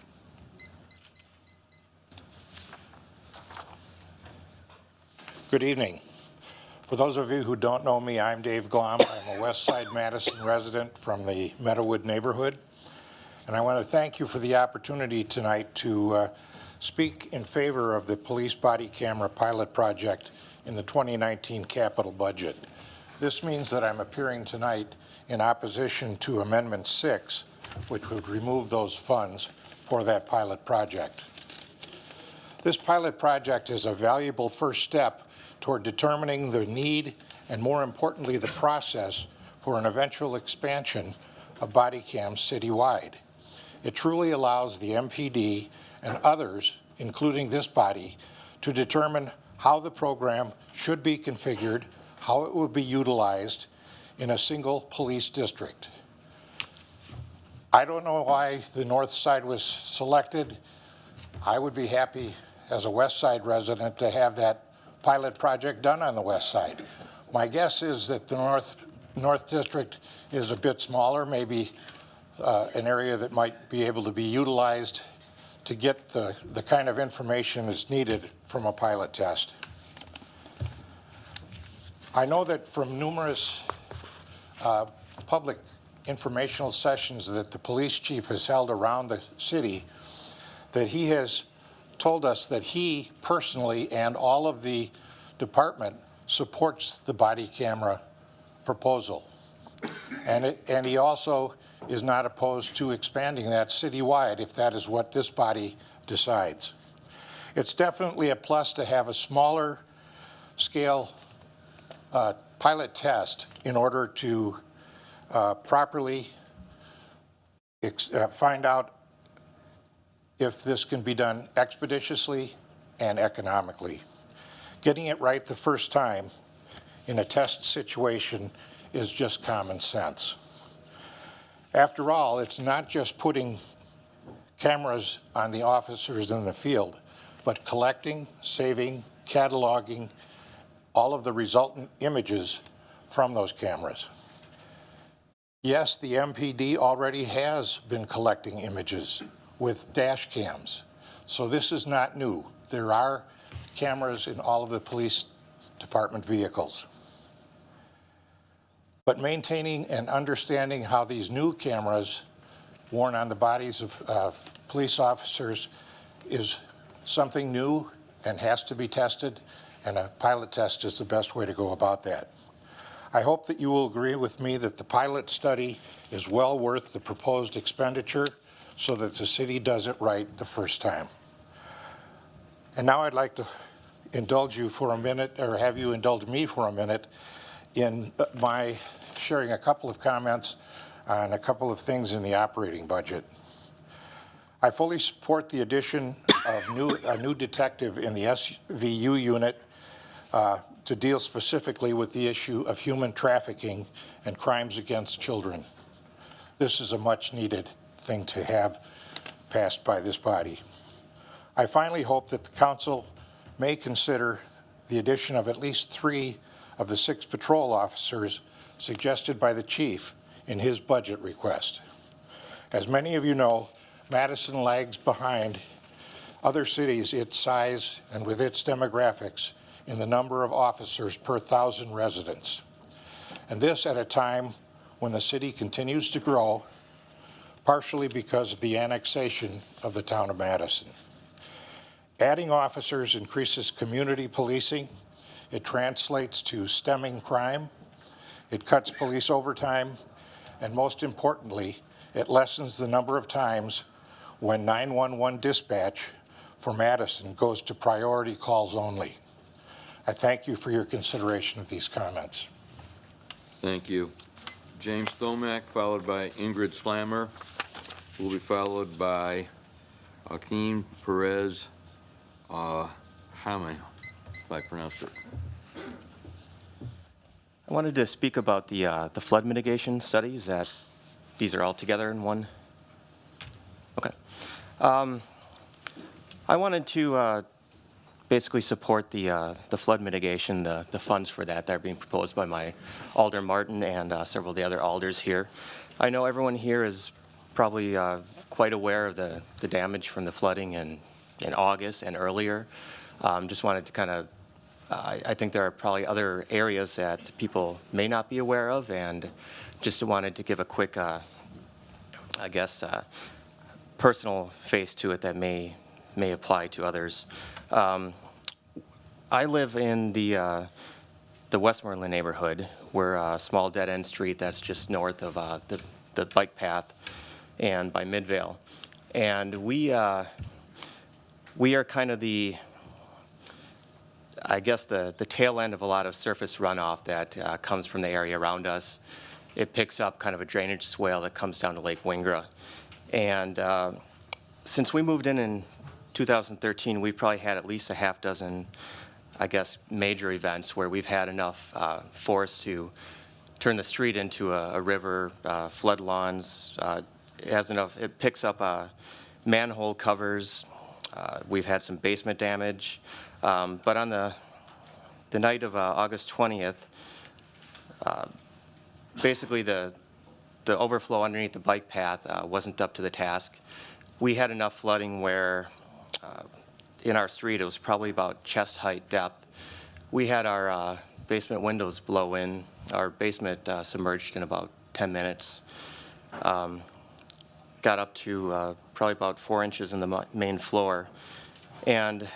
Good evening. For those of you who don't know me, I'm Dave Glomp. I'm a West Side Madison resident from the Meadowood neighborhood. And I want to thank you for the opportunity tonight to speak in favor of the police body camera pilot project in the 2019 capital budget. This means that I'm appearing tonight in opposition to Amendment 6, which would remove those funds for that pilot project. This pilot project is a valuable first step toward determining the need and, more importantly, the process for an eventual expansion of body cams citywide. It truly allows the MPD and others, including this body, to determine how the program should be configured, how it will be utilized in a single police district. I don't know why the north side was selected. I would be happy as a West Side resident to have that pilot project done on the west side. My guess is that the North District is a bit smaller, maybe an area that might be able to be utilized to get the kind of information that's needed from a pilot test. I know that from numerous public informational sessions that the police chief has held around the city, that he has told us that he personally and all of the department supports the body camera proposal. And he also is not opposed to expanding that citywide if that is what this body decides. It's definitely a plus to have a smaller scale pilot test in order to properly find out if this can be done expeditiously and economically. Getting it right the first time in a test situation is just common sense. After all, it's not just putting cameras on the officers in the field. but collecting, saving, cataloging all of the resultant images from those cameras. Yes, the MPD already has been collecting images with dash cams, so this is not new. There are cameras in all of the police department vehicles. But maintaining and understanding how these new cameras worn on the bodies of police officers is something new and has to be tested, and a pilot test is the best way to go about that. I hope that you will agree with me that the pilot study is well worth the proposed expenditure so that the city does it right the first time. And now I'd like to indulge you for a minute, or have you indulge me for a minute, in my sharing a couple of comments on a couple of things in the operating budget. I fully support the addition of a new detective in the SVU unit to deal specifically with the issue of human trafficking and crimes against children. This is a much-needed thing to have passed by this body. I finally hope that the council may consider the addition of at least 3 of the 6 patrol officers suggested by the chief in his budget request. As many of you know, Madison lags behind other cities its size and with its demographics in the number of officers per 1,000 residents. And this at a time when the city continues to grow, partially because of the annexation of the town of Madison. Adding officers increases community policing. It translates to stemming crime. It cuts police overtime. And most importantly, it lessens the number of times when 911 dispatch for Madison goes to priority calls only. I thank you for your consideration of these comments. Thank you. James Thomack, followed by Ingrid Slammer, will be followed by Akeem Perez Hamay, if I pronounced it. I wanted to speak about the flood mitigation studies. That these are all together in one. Okay. I wanted to basically support the flood mitigation, the funds for that are being proposed by my Alder Martin and several of the other alders here. I know everyone here is probably quite aware of the damage from the flooding in August and earlier. Just wanted to kind of, I think there are probably other areas that people may not be aware of, and just wanted to give a quick, I guess, personal face to it that may apply to others. I live in the Westmoreland neighborhood. We're a small dead-end street that's just north of the bike path and by Midvale. And we are kind of I guess the tail end of a lot of surface runoff that comes from the area around us. It picks up kind of a drainage swale that comes down to Lake Wingra. And since we moved in 2013, we've probably had at least a half dozen, I guess, major events where we've had enough force to turn the street into a river, flood lawns. It picks up manhole covers. We've had some basement damage. But on the night of August 20th, basically the overflow underneath the bike path wasn't up to the task. We had enough flooding where in our street it was probably about chest height depth. We had our basement windows blow in. Our basement submerged in about 10 minutes. Got up to probably about 4 inches in the main floor. And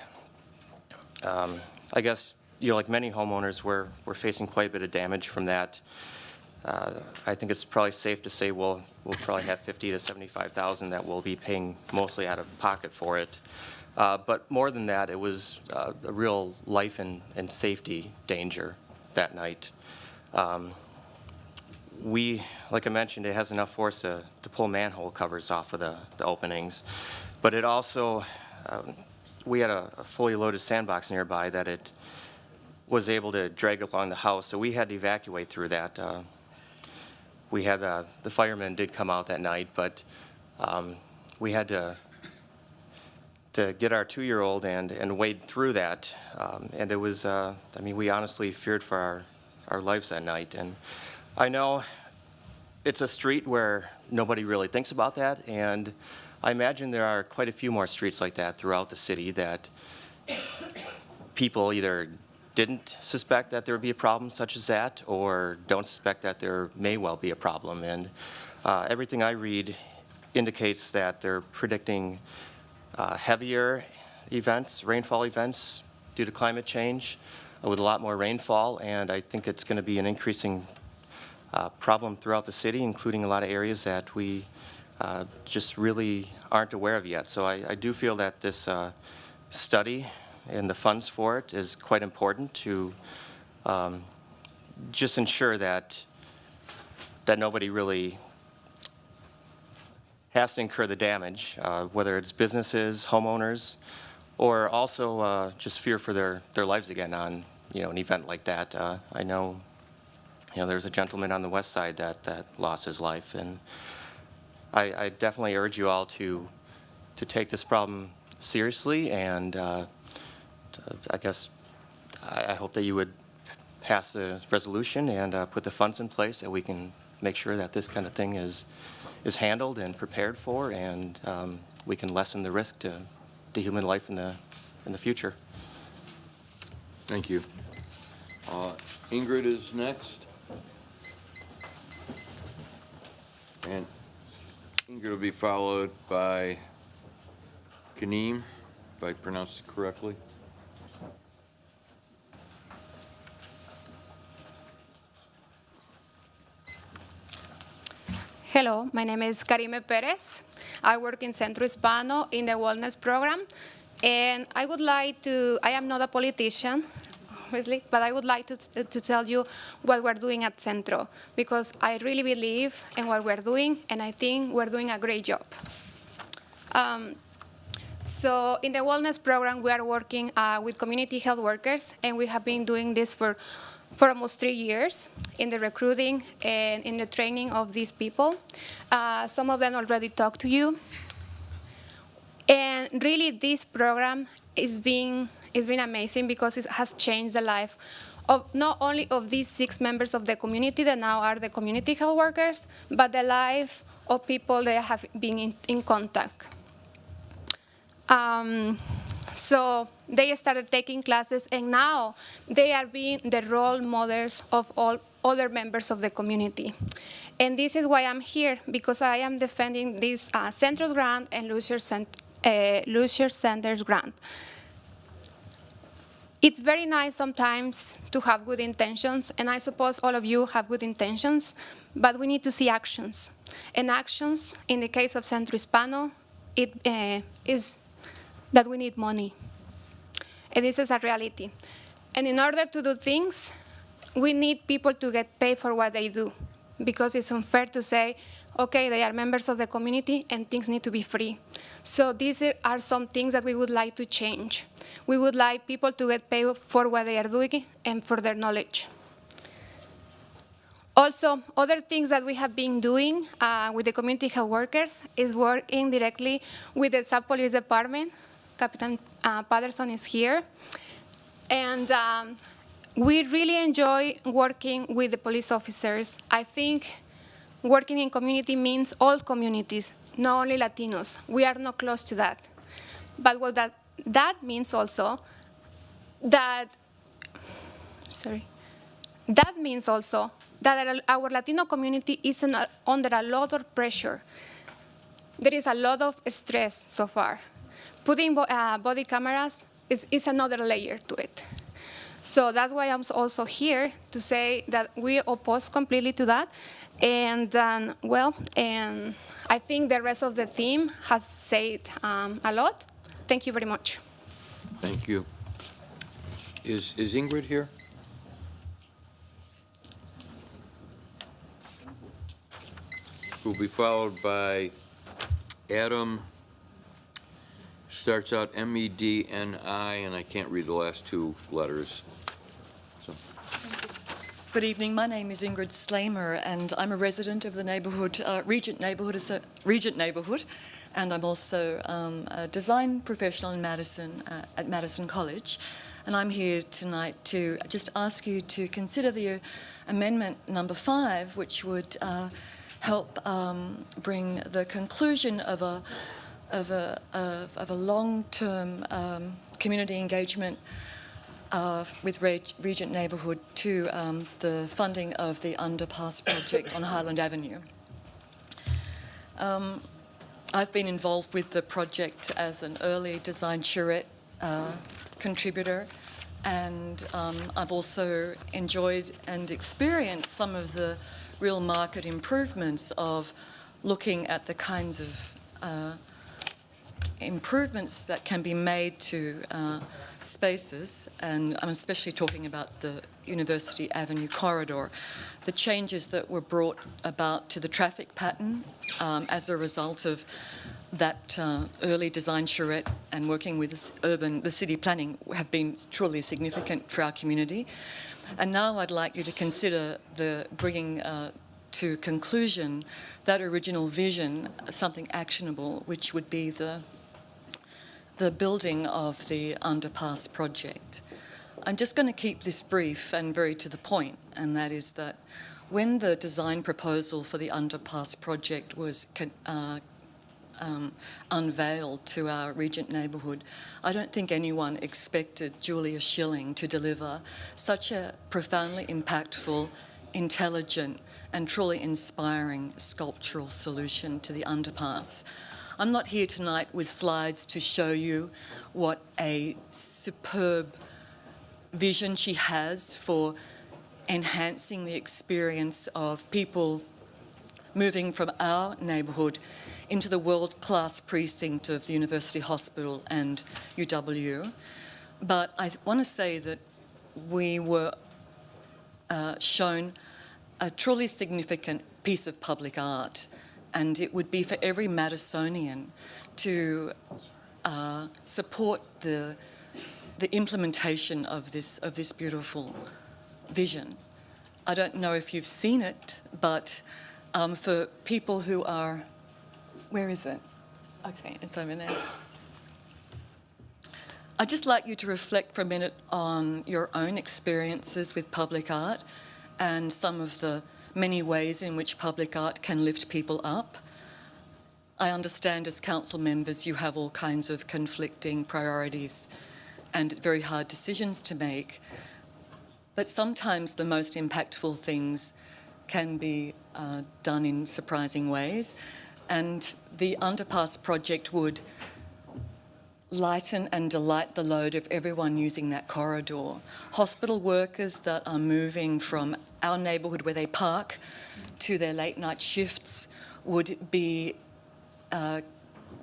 I guess, like many homeowners, we're facing quite a bit of damage from that. I think it's probably safe to say we'll probably have $50,000 to $75,000 that we'll be paying mostly out of pocket for it. But more than that, it was a real life and safety danger that night. Like I mentioned, it has enough force to pull manhole covers off of the openings. But it also, we had a fully loaded sandbox nearby that it was able to drag along the house, so we had to evacuate through that. We had, the firemen did come out that night, but we had to to get our 2-year-old and wade through that. And it was, I mean, we honestly feared for our lives that night. And I know it's a street where nobody really thinks about that, and I imagine there are quite a few more streets like that throughout the city that people either didn't suspect that there would be a problem such as that, or don't suspect that there may well be a problem. And everything I read indicates that they're predicting heavier events, rainfall events, due to climate change, with a lot more rainfall, and I think it's going to be an increasing problem throughout the city, including a lot of areas that we just really aren't aware of yet. So I do feel that this study and the funds for it is quite important to just ensure that nobody really has to incur the damage, whether it's businesses, homeowners, or also just fear for their lives again on an event like that. I know there's a gentleman on the west side that lost his life, and I definitely urge you all to take this problem seriously, and I guess I hope that you would pass the resolution and put the funds in place that we can make sure that this kind of thing is handled and prepared for, and we can lessen the risk to human life in the future. Thank you. Ingrid is next. And Ingrid will be followed by Kaneem, if I pronounced it correctly. Hello, my name is Karime Perez. I work in Centro Hispano in the Wellness Program. And I am not a politician, obviously, but I would like to tell you what we're doing at Centro, because I really believe in what we're doing, and I think we're doing a great job. So in the Wellness Program, we are working with community health workers, and we have been doing this for almost 3 years in the recruiting and in the training of these people. Some of them already talked to you. And really, this program is being amazing because it has changed the life of not only of these 6 members of the community that now are the community health workers, but the life of people that have been in contact. So they started taking classes, and now they are being the role models of all other members of the community. And this is why I'm here, because I am defending this Centro's grant and Lucier Sanders grant. It's very nice sometimes to have good intentions, and I suppose all of you have good intentions, but we need to see actions. And actions, in the case of Centro Hispano, is that we need money. And this is a reality. And in order to do things, we need people to get paid for what they do, because it's unfair to say, okay, they are members of the community and things need to be free. So these are some things that we would like to change. We would like people to get paid for what they are doing and for their knowledge. Also, other things that we have been doing with the community health workers is working directly with the sub-police department. Captain Patterson is here. And we really enjoy working with the police officers. I think working in community means all communities, not only Latinos. We are not close to that. But what that means also that our Latino community is under a lot of pressure. There is a lot of stress so far. Putting body cameras is another layer to it. So that's why I'm also here to say that we oppose completely to that. And and I think the rest of the team has said a lot. Thank you very much. Thank you. Is Ingrid here? Will be followed by Adam. Starts out M-E-D-N-I, and I can't read the last 2 letters. So. Good evening. My name is Ingrid Slamer, and I'm a resident of the neighbourhood, Regent neighbourhood, and I'm also a design professional in Madison, at Madison College. And I'm here tonight to just ask you to consider the amendment number 5, which would help bring the conclusion of a long-term community engagement with Regent Neighbourhood to the funding of the underpass project on Highland Avenue. I've been involved with the project as an early design charrette contributor, and I've also enjoyed and experienced some of the real market improvements of looking at the kinds of improvements that can be made to spaces, and I'm especially talking about the University Avenue corridor. The changes that were brought about to the traffic pattern as a result of that early design charrette and working with the city planning have been truly significant for our community. And now I'd like you to consider the bringing to conclusion that original vision, something actionable, which would be the building of the underpass project. I'm just going to keep this brief and very to the point, and that is that when the design proposal for the underpass project was unveiled to our Regent Neighbourhood, I don't think anyone expected Julia Schilling to deliver such a profoundly impactful, intelligent, and truly inspiring sculptural solution to the underpass. I'm not here tonight with slides to show you what a superb vision she has for enhancing the experience of people moving from our neighbourhood into the world-class precinct of the University Hospital and UW. But I want to say that we were shown a truly significant piece of public art, and it would be for every Madisonian to support the implementation of this beautiful vision. I don't know if you've seen it, but for people who are, where is it? Okay, it's over there. I'd just like you to reflect for a minute on your own experiences with public art and some of the many ways in which public art can lift people up. I understand as council members you have all kinds of conflicting priorities and very hard decisions to make, but sometimes the most impactful things can be done in surprising ways, and the underpass project would lighten and delight the load of everyone using that corridor. Hospital workers that are moving from our neighbourhood where they park to their late night shifts would be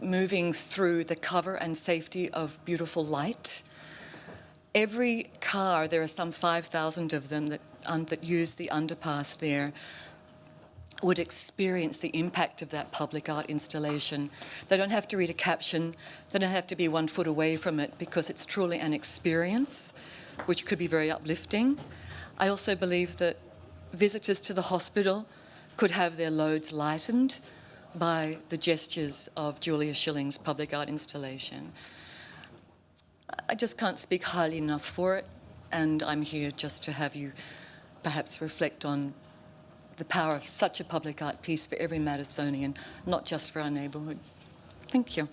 moving through the cover and safety of beautiful light. Every car, there are some 5,000 of them that use the underpass there, would experience the impact of that public art installation. They don't have to read a caption, they don't have to be 1 foot away from it, because it's truly an experience which could be very uplifting. I also believe that visitors to the hospital could have their loads lightened by the gestures of Julia Schilling's public art installation. I just can't speak highly enough for it, and I'm here just to have you perhaps reflect on the power of such a public art piece for every Madisonian, not just for our neighbourhood. Thank you.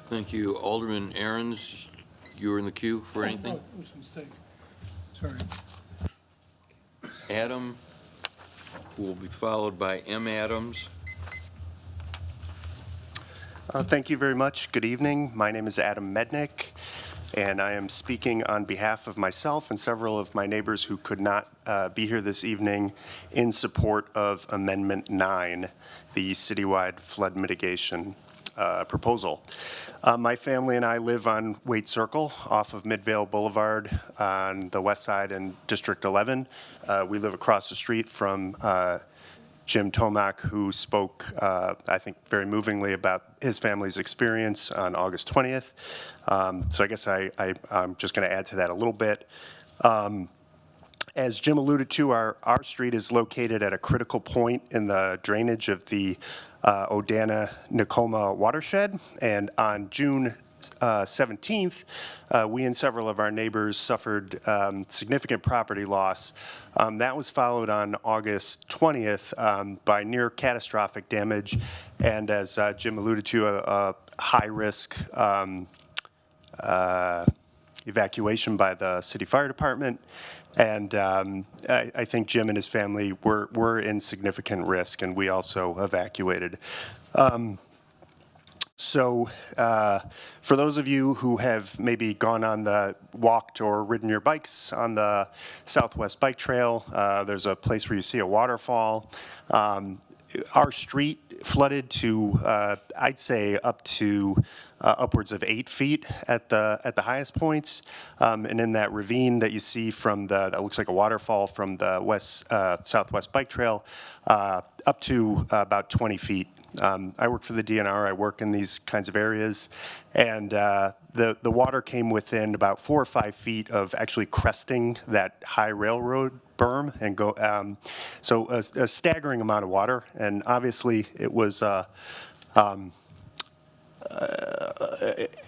Thank you. Alderman Ahrens, you were in the queue for anything? Oh, it was a mistake. Sorry. Adam, who will be followed by M. Adams. Thank you very much. Good evening. My name is Adam Mednick, and I am speaking on behalf of myself and several of my neighbors who could not be here this evening in support of Amendment 9, the citywide flood mitigation proposal. My family and I live on Waite Circle off of Midvale Boulevard on the west side in District 11. We live across the street from Jim Tomac, who spoke, I think, very movingly about his family's experience on August 20th. So I guess I'm just going to add to that a little bit. As Jim alluded to, our street is located at a critical point in the drainage of the Odana-Nakoma watershed, and on June 17th, we and several of our neighbors suffered significant property loss. That was followed on August 20th by near catastrophic damage, and as Jim alluded to, a high-risk evacuation by the city fire department. And I think Jim and his family were in significant risk, and we also evacuated. So for those of you who have maybe gone on walked or ridden your bikes on the Southwest Bike Trail, there's a place where you see a waterfall. Our street flooded to, I'd say, up to upwards of 8 feet at the highest points, and in that ravine that you see from that looks like a waterfall from the Southwest Bike Trail, up to about 20 feet. I work for the DNR. I work in these kinds of areas, and the water came within about 4 or 5 feet of actually cresting that high railroad berm and go. So a staggering amount of water, and obviously it was an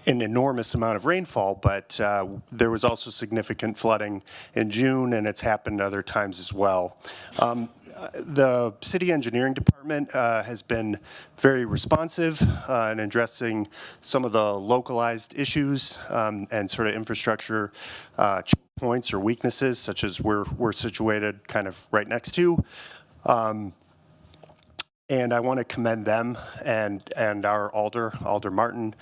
enormous amount of rainfall, but there was also significant flooding in June, and it's happened other times as well. The city engineering department has been very responsive in addressing some of the localized issues and sort of infrastructure points or weaknesses, such as we're situated kind of right next to. And I want to commend them and our Alder Martin,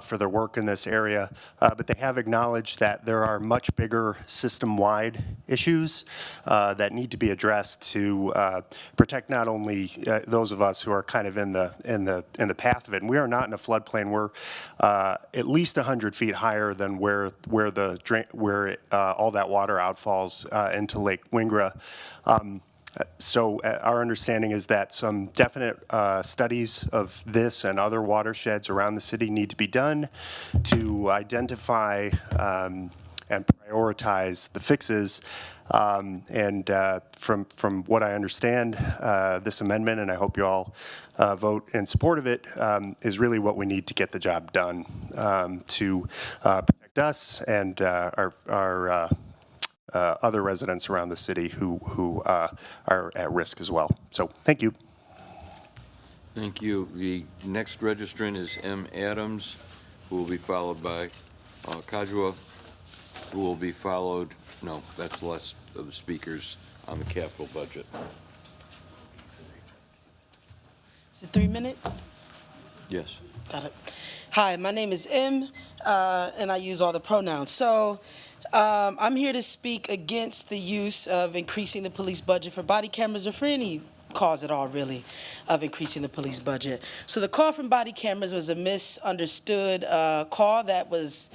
for their work in this area. But they have acknowledged that there are much bigger system-wide issues that need to be addressed to protect not only those of us who are kind of in the path of it. And we are not in a floodplain. We're at least 100 feet higher than where all that water outfalls into Lake Wingra. So our understanding is that some definite studies of this and other watersheds around the city need to be done to identify and prioritize the fixes. And from what I understand, this amendment, and I hope you all vote in support of it, is really what we need to get the job done to protect us and our other residents around the city who are at risk as well. So thank you. Thank you. The next registrant is M. Adams, who will be followed by Kajwa, who will be followed, no, that's less of the speakers on the capital budget. Is it 3 minutes? Yes. Got it. Hi, my name is M, and I use all the pronouns. So I'm here to speak against the use of increasing the police budget for body cameras or for any cause at all, really, of increasing the police budget. So the call from body cameras was a misunderstood call that was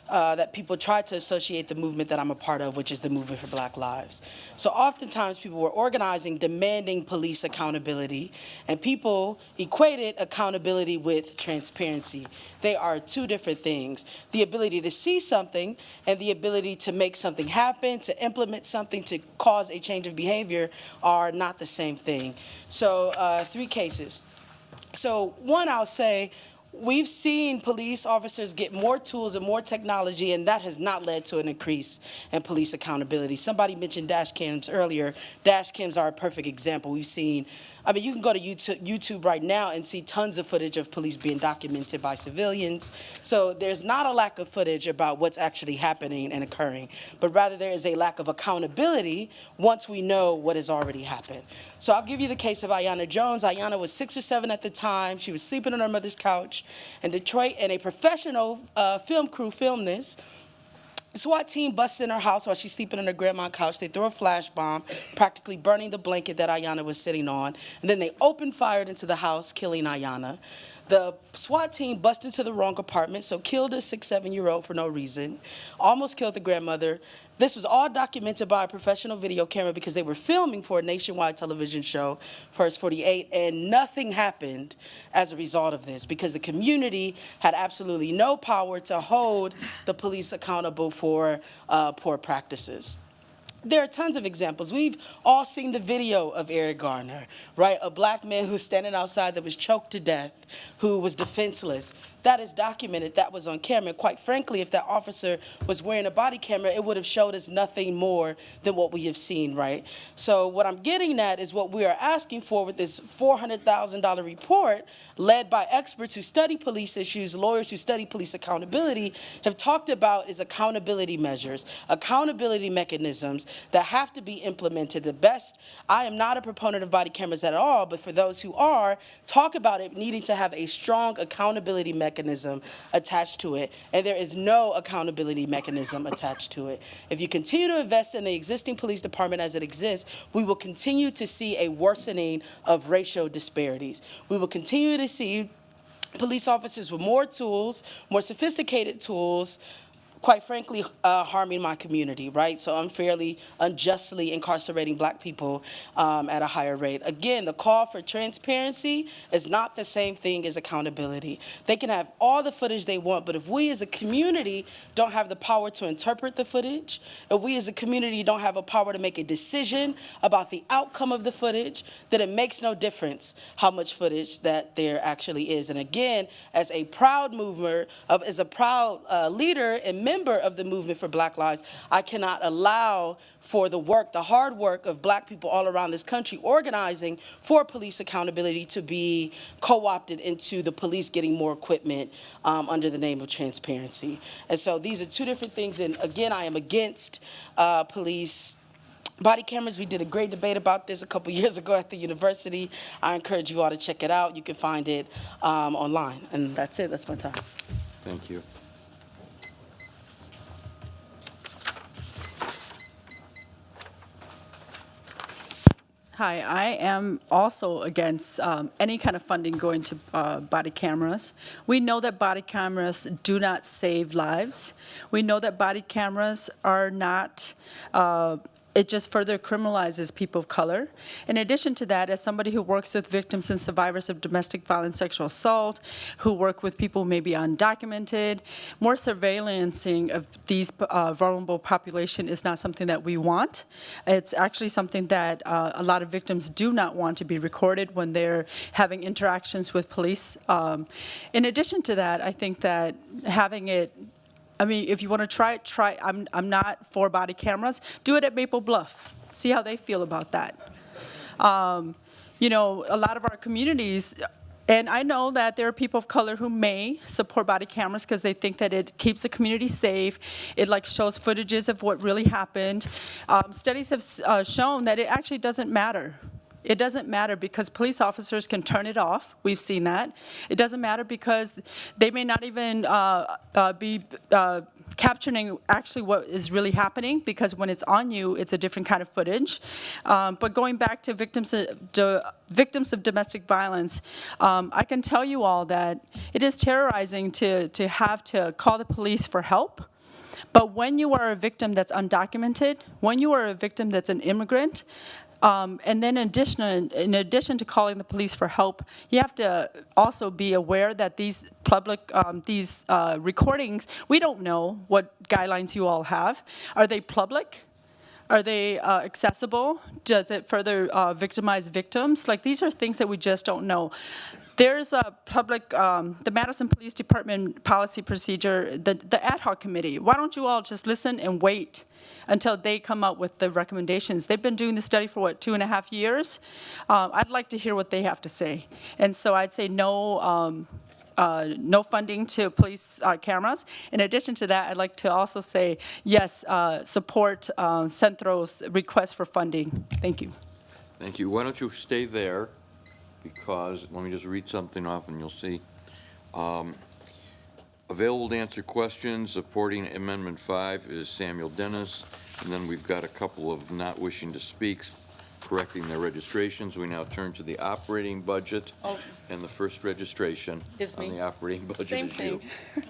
that people tried to associate the movement that I'm a part of, which is the Movement for Black Lives. So oftentimes people were organizing, demanding police accountability, and people equated accountability with transparency. They are two different things. The ability to see something and the ability to make something happen, to implement something, to cause a change of behavior are not the same thing. So 3 cases. So one, I'll say, we've seen police officers get more tools and more technology, and that has not led to an increase in police accountability. Somebody mentioned dash cams earlier. Dash cams are a perfect example. We've seen, I mean, you can go to YouTube right now and see tons of footage of police being documented by civilians. So there's not a lack of footage about what's actually happening and occurring, but rather there is a lack of accountability once we know what has already happened. So I'll give you the case of Ayanna Jones. Ayanna was 6 or 7 at the time. She was sleeping on her mother's couch in Detroit, and a professional film crew filmed this. SWAT team busts in her house while she's sleeping on her grandma's couch. They throw a flash bomb, practically burning the blanket that Ayanna was sitting on. And then they open fire into the house, killing Ayanna. The SWAT team busted into the wrong apartment, so killed a 6, 7-year-old for no reason. Almost killed the grandmother. This was all documented by a professional video camera because they were filming for a nationwide television show, First 48, and nothing happened as a result of this because the community had absolutely no power to hold the police accountable for poor practices. there are tons of examples. We've all seen the video of Eric Garner, right? A black man who's standing outside that was choked to death, who was defenseless. That is documented. That was on camera. And quite frankly, if that officer was wearing a body camera, it would have showed us nothing more than what we have seen, right? So what I'm getting at is what we are asking for with this $400,000 report led by experts who study police issues, lawyers who study police accountability, have talked about is accountability measures, accountability mechanisms that have to be implemented. The best, I am not a proponent of body cameras at all, but for those who are, talk about it needing to have a strong accountability mechanism attached to it, and there is no accountability mechanism attached to it. If you continue to invest in the existing police department as it exists, we will continue to see a worsening of racial disparities. We will continue to see police officers with more tools, more sophisticated tools, quite frankly, harming my community, right? So unfairly, unjustly incarcerating black people at a higher rate. Again, the call for transparency is not the same thing as accountability. They can have all the footage they want, but if we as a community don't have the power to interpret the footage, if we as a community don't have a power to make a decision about the outcome of the footage, then it makes no difference how much footage that there actually is. And again, as a proud mover, as a proud leader and member of the movement for Black Lives, I cannot allow for the work, the hard work of black people all around this country organizing for police accountability to be co-opted into the police getting more equipment under the name of transparency. And so these are two different things. And again, I am against police body cameras. We did a great debate about this a couple years ago at the university. I encourage you all to check it out. You can find it online. And that's it. That's my time. Thank you. Hi, I am also against any kind of funding going to body cameras. We know that body cameras do not save lives. We know that body cameras are not it just further criminalizes people of color. In addition to that, as somebody who works with victims and survivors of domestic violence, sexual assault, who work with people who may be undocumented, more surveillancing of these vulnerable population is not something that we want. It's actually something that a lot of victims do not want to be recorded when they're having interactions with police. In addition to that, I think that having it, I mean, if you want to try it, try. I'm not for body cameras. Do it at Maple Bluff. See how they feel about that. You know, a lot of our communities, and I know that there are people of color who may support body cameras because they think that it keeps the community safe. It like shows footages of what really happened. Studies have shown that it actually doesn't matter. It doesn't matter because police officers can turn it off. We've seen that. It doesn't matter because they may not even be capturing actually what is really happening, because when it's on you, it's a different kind of footage. But going back to victims of domestic violence, I can tell you all that it is terrorizing to have to call the police for help. But when you are a victim that's undocumented, when you are a victim that's an immigrant, and then in addition to calling the police for help, you have to also be aware that these recordings, we don't know what guidelines you all have. Are they public? Are they accessible? Does it further victimize victims? Like, these are things that we just don't know. There's a public, the Madison Police Department policy procedure, the ad hoc committee. Why don't you all just listen and wait until they come up with the recommendations? They've been doing the study for, what, 2.5 years? I'd like to hear what they have to say. And so I'd say no, no funding to police cameras. In addition to that, I'd like to also say, yes, support Centro's request for funding. Thank you. Thank you. Why don't you stay there? Because, let me just read something off and you'll see. Available to answer questions supporting Amendment 5 is Samuel Dennis, and then we've got a couple of not wishing to speak, correcting their registrations. We now turn to the operating budget, and the first registration on the operating budget Same is you. thing.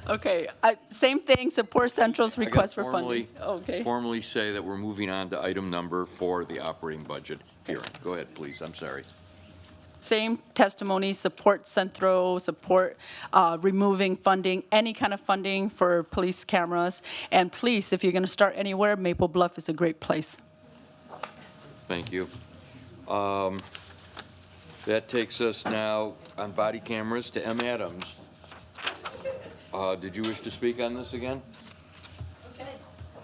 Okay, same thing, support Central's request for funding. Okay. Formally say that we're moving on to item number 4, the operating budget hearing. Go ahead, please, I'm sorry. same testimony, support Centro, support removing funding, any kind of funding for police cameras. And please, if you're going to start anywhere, Maple Bluff is a great place. Thank you. That takes us now on body cameras to M. Adams. Did you wish to speak on this again? Okay,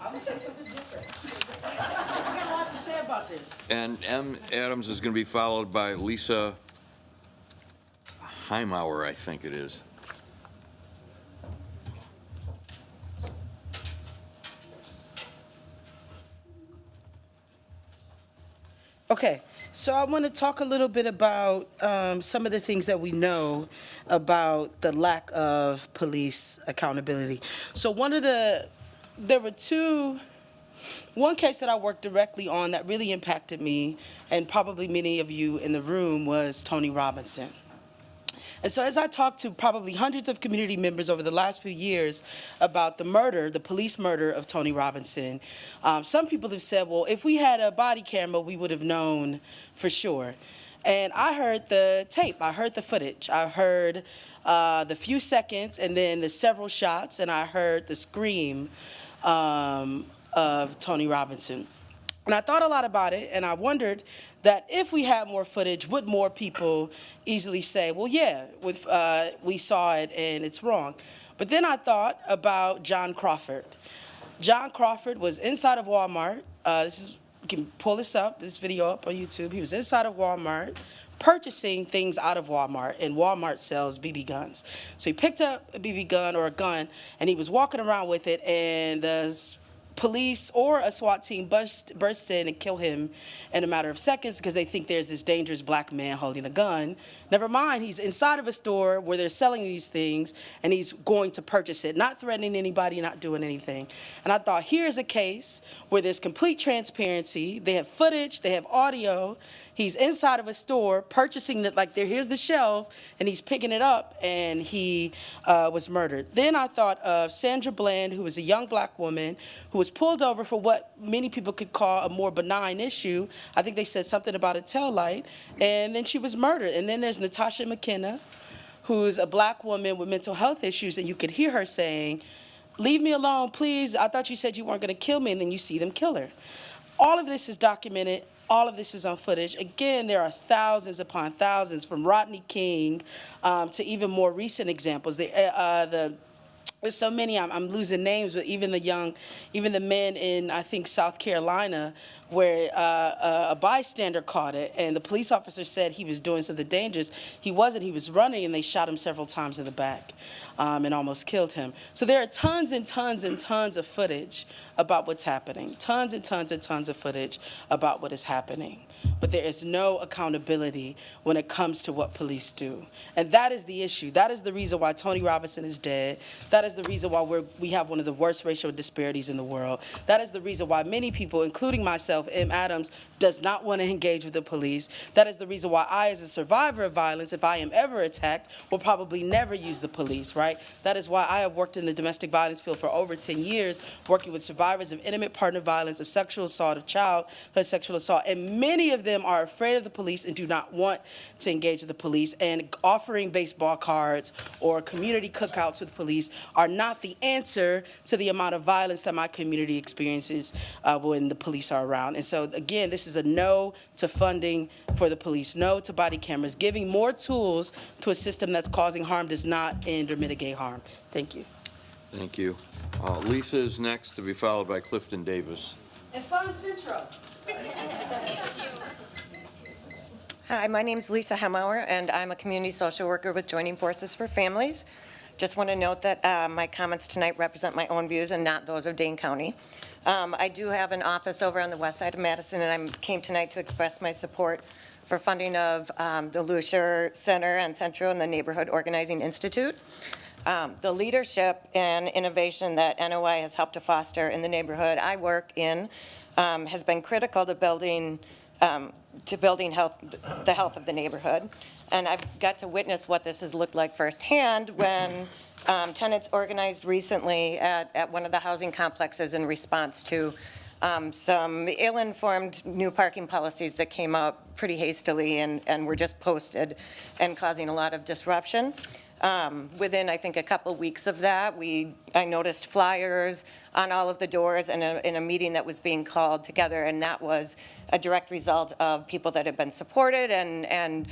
I will say something different. I got a lot to say about this. And M. Adams is going to be followed by Lisa Heimauer, I think it is. Okay, so I want to talk a little bit about some of the things that we know about the lack of police accountability. So there were one case that I worked directly on that really impacted me, and probably many of you in the room, was Tony Robinson. And so as I talked to probably hundreds of community members over the last few years about the police murder of Tony Robinson, some people have said, well, if we had a body camera, we would have known for sure. And I heard the tape, I heard the footage, I heard the few seconds and then the several shots, and I heard the scream of Tony Robinson. And I thought a lot about it, and I wondered that if we had more footage, would more people easily say, well, yeah, we saw it and it's wrong. But then I thought about John Crawford. John Crawford was inside of Walmart. You can pull this video up on YouTube. He was inside of Walmart purchasing things out of Walmart, and Walmart sells BB guns. So he picked up a BB gun or a gun, and he was walking around with it, and the police or a SWAT team burst in and kill him in a matter of seconds because they think there's this dangerous black man holding a gun. Never mind, he's inside of a store where they're selling these things, and he's going to purchase it, not threatening anybody, not doing anything. And I thought, here's a case where there's complete transparency. They have footage, they have audio. He's inside of a store purchasing here's the shelf, and he's picking it up, and he was murdered. Then I thought of Sandra Bland, who was a young black woman who was pulled over for what many people could call a more benign issue. I think they said something about a taillight, and then she was murdered. And then there's Natasha McKenna, who's a black woman with mental health issues, and you could hear her saying, "Leave me alone, please. I thought you said you weren't going to kill me," and then you see them kill her. All of this is documented. All of this is on footage. Again, there are thousands upon thousands, from Rodney King to even more recent examples. There's so many, I'm losing names, but even the men in, I think, South Carolina, where a bystander caught it, and the police officer said he was doing something dangerous. He wasn't, he was running, and they shot him several times in the back and almost killed him. So there are tons and tons and tons of footage about what's happening, tons and tons and tons of footage about what is happening. But there is no accountability when it comes to what police do. And that is the issue. That is the reason why Tony Robinson is dead. That is the reason why we have one of the worst racial disparities in the world. That is the reason why many people, including myself, M. Adams, does not want to engage with the police. That is the reason why I, as a survivor of violence, if I am ever attacked, will probably never use the police, right? That is why I have worked in the domestic violence field for over 10 years, working with survivors of intimate partner violence, of sexual assault, of childhood sexual assault, and many of them are afraid of the police and do not want to engage with the police, and offering baseball cards or community cookouts with police are not the answer to the amount of violence that my community experiences when the police are around. And so, again, this is a no to funding for the police, no to body cameras. Giving more tools to a system that's causing harm does not end or mitigate harm. Thank you. Thank you. Lisa is next, to be followed by Clifton Davis. And Fun Central. Hi, my name is Lisa Hemauer, and I'm a community social worker with Joining Forces for Families. Just want to note that my comments tonight represent my own views and not those of Dane County. I do have an office over on the west side of Madison, and I came tonight to express my support for funding of the Lucier Center and Centro and the Neighborhood Organizing Institute. The leadership and innovation that NOI has helped to foster in the neighborhood I work in has been critical to building the health of the neighborhood. And I've got to witness what this has looked like firsthand when tenants organized recently at one of the housing complexes in response to some ill-informed new parking policies that came up pretty hastily and were just posted and causing a lot of disruption. Within, I think, a couple weeks of that, I noticed flyers on all of the doors in a meeting that was being called together, and that was a direct result of people that had been supported and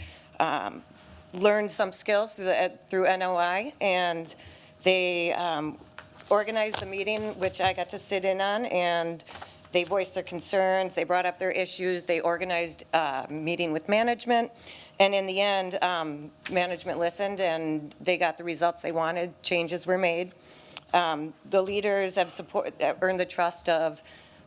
learned some skills through NOI, and they organized the meeting, which I got to sit in on, and they voiced their concerns, they brought up their issues, they organized a meeting with management, and in the end, management listened and they got the results they wanted, changes were made. The leaders have earned the trust of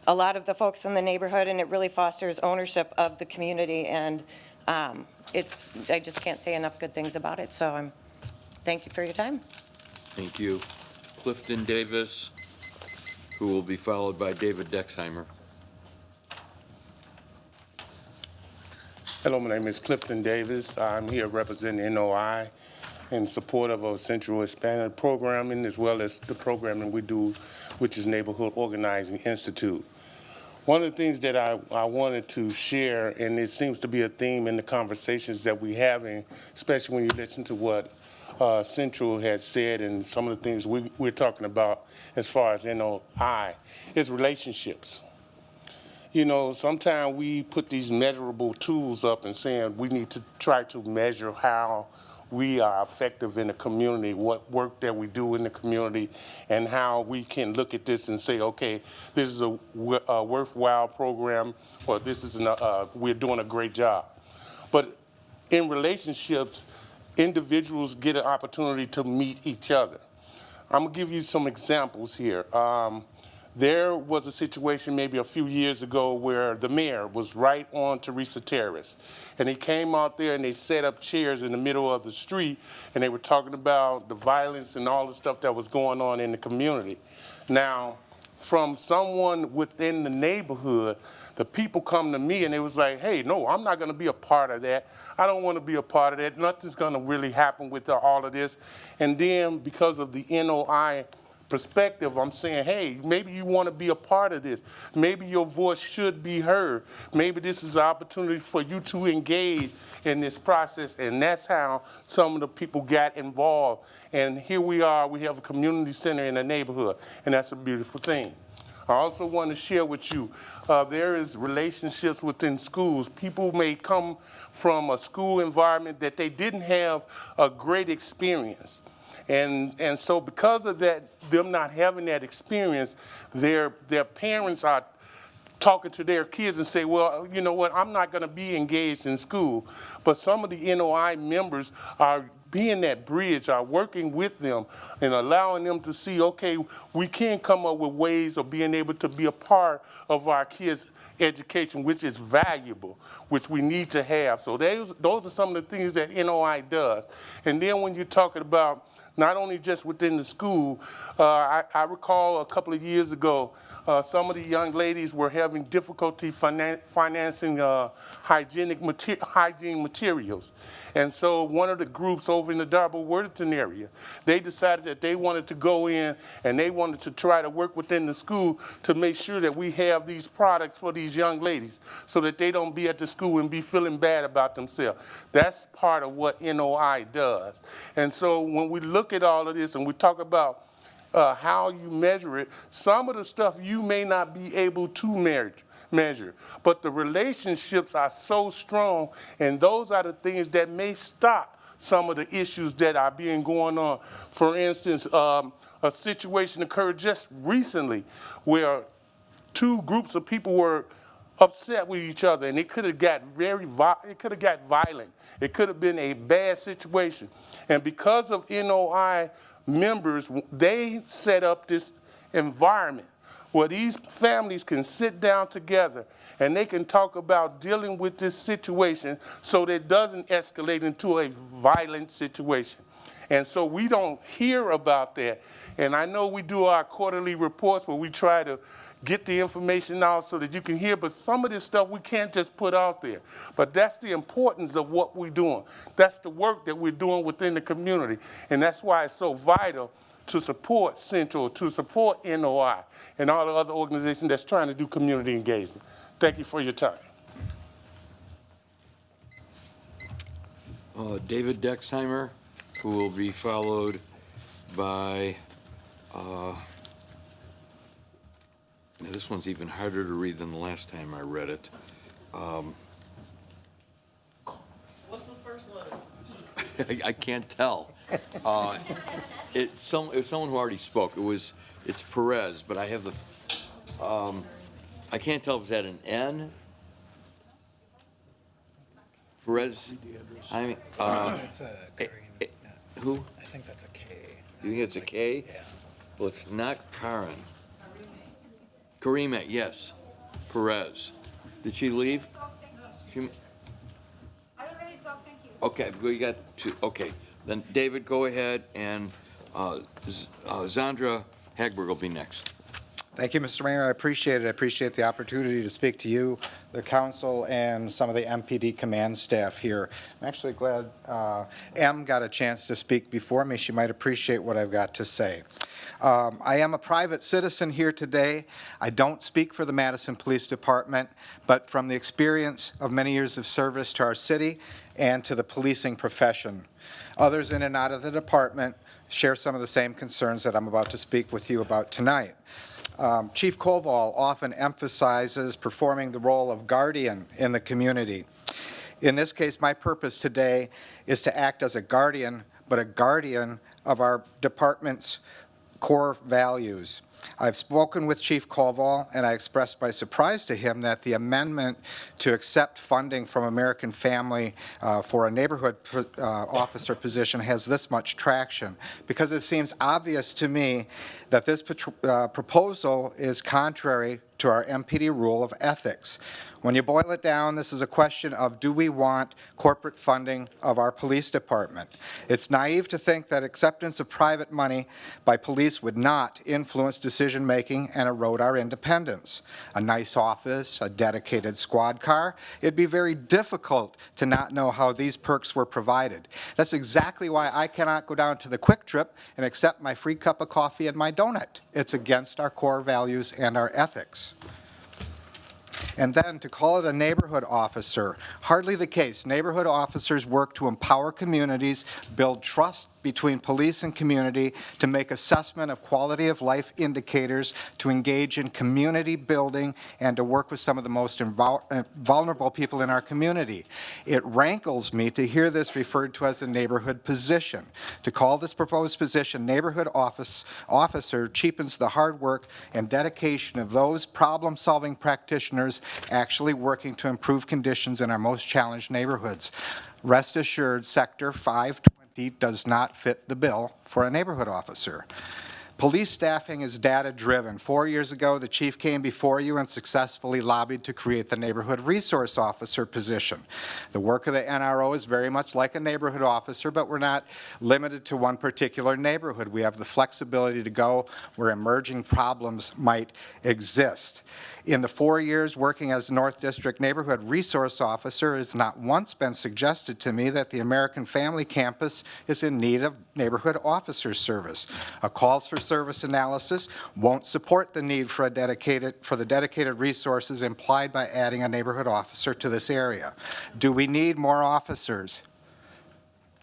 a lot of the folks in the neighborhood, and it really fosters ownership of the community, and I just can't say enough good things about it, so thank you for your time. Thank you. Clifton Davis, who will be followed by David Dexheimer. Hello, my name is Clifton Davis. I'm here representing NOI in support of a Central Hispanic programming, as well as the programming we do, which is Neighborhood Organizing Institute. One of the things that I wanted to share, and it seems to be a theme in the conversations that we're having, especially when you listen to what Central has said and some of the things we're talking about as far as NOI, is relationships. You know, sometimes we put these measurable tools up and saying we need to try to measure how we are effective in the community, what work that we do in the community, and how we can look at this and say, okay, this is a worthwhile program, or this is we're doing a great job. But in relationships, individuals get an opportunity to meet each other. I'm gonna give you some examples here. There was a situation maybe a few years ago where the mayor was right on Teresa Terrace, and he came out there and they set up chairs in the middle of the street, and they were talking about the violence and all the stuff that was going on in the community. Now, from someone within the neighborhood, the people come to me and it was like, hey, no, I'm not gonna be a part of that. I don't wanna be a part of that. Nothing's gonna really happen with all of this. And then because of the NOI perspective, I'm saying, hey, maybe you want to be a part of this. Maybe your voice should be heard. Maybe this is an opportunity for you to engage in this process, and that's how some of the people got involved. And here we are, we have a community center in the neighborhood, and that's a beautiful thing. I also want to share with you, there is relationships within schools. People may come from a school environment that they didn't have a great experience. And so because of that, them not having that experience, their parents are talking to their kids and say, well, you know what, I'm not going to be engaged in school. But some of the NOI members are being that bridge, are working with them and allowing them to see, okay, we can come up with ways of being able to be a part of our kids' education, which is valuable, which we need to have. So those are some of the things that NOI does. And then when you're talking about not only just within the school, I recall a couple of years ago, some of the young ladies were having difficulty financing hygiene materials. And so one of the groups over in the Darby-Worthington area, they decided that they wanted to go in and they wanted to try to work within the school to make sure that we have these products for these young ladies so that they don't be at the school and be feeling bad about themselves. That's part of what NOI does. And so when we look at all of this and we talk about how you measure it, some of the stuff you may not be able to measure, but the relationships are so strong, and those are the things that may stop some of the issues that are being going on. For instance, a situation occurred just recently where two groups of people were upset with each other, and it could have got violent. It could have been a bad situation. And because of NOI members, they set up this environment where these families can sit down together and they can talk about dealing with this situation so that it doesn't escalate into a violent situation. And so we don't hear about that. And I know we do our quarterly reports where we try to get the information out so that you can hear, but some of this stuff we can't just put out there. But that's the importance of what we're doing. That's the work that we're doing within the community. And that's why it's so vital to support Central, to support NOI, and all the other organizations that's trying to do community engagement. Thank you for your time. David Dexheimer, who will be followed by, this one's even harder to read than the last time I read it. What's the first letter? I can't tell. It's someone who already spoke. It's Perez, but I have the, I can't tell if it's at an N. Perez, I mean, It's a who? I think that's a K. You think it's a K? Yeah. Well, it's not Karen. Karime, yes. Perez. Did she leave? She, I already talked, thank you. okay, we got two. Okay, then David, go ahead, and Zandra Hagberg will be next. Thank you, Mr. Mayor. I appreciate it. I appreciate the opportunity to speak to you, the council, and some of the MPD command staff here. I'm actually glad Em got a chance to speak before me. She might appreciate what I've got to say. I am a private citizen here today. I don't speak for the Madison Police Department, but from the experience of many years of service to our city and to the policing profession. Others in and out of the department share some of the same concerns that I'm about to speak with you about tonight. Chief Koval often emphasizes performing the role of guardian in the community. In this case, my purpose today is to act as a guardian, but a guardian of our department's core values. I've spoken with Chief Koval, and I expressed my surprise to him that the amendment to accept funding from American Family for a neighborhood officer position has this much traction, because it seems obvious to me that this proposal is contrary to our MPD rule of ethics. When you boil it down, this is a question of, do we want corporate funding of our police department? It's naive to think that acceptance of private money by police would not influence decision-making and erode our independence. A nice office, a dedicated squad car, it'd be very difficult to not know how these perks were provided. That's exactly why I cannot go down to the Quick Trip and accept my free cup of coffee and my donut. It's against our core values and our ethics. And then to call it a neighborhood officer, hardly the case. Neighborhood officers work to empower communities, build trust between police and community, to make assessment of quality of life indicators, to engage in community building, and to work with some of the most vulnerable people in our community. It rankles me to hear this referred to as a neighborhood position. To call this proposed position neighborhood officer cheapens the hard work and dedication of those problem-solving practitioners actually working to improve conditions in our most challenged neighborhoods. Rest assured, Sector 520 does not fit the bill for a neighborhood officer. Police staffing is data-driven. 4 years ago, the chief came before you and successfully lobbied to create the neighborhood resource officer position. The work of the NRO is very much like a neighborhood officer, but we're not limited to one particular neighborhood. We have the flexibility to go where emerging problems might exist. In the 4 years working as North District Neighborhood Resource Officer, it has not once been suggested to me that the American Family Campus is in need of neighborhood officer service. A calls for service analysis won't support the need for the dedicated resources implied by adding a neighborhood officer to this area. Do we need more officers?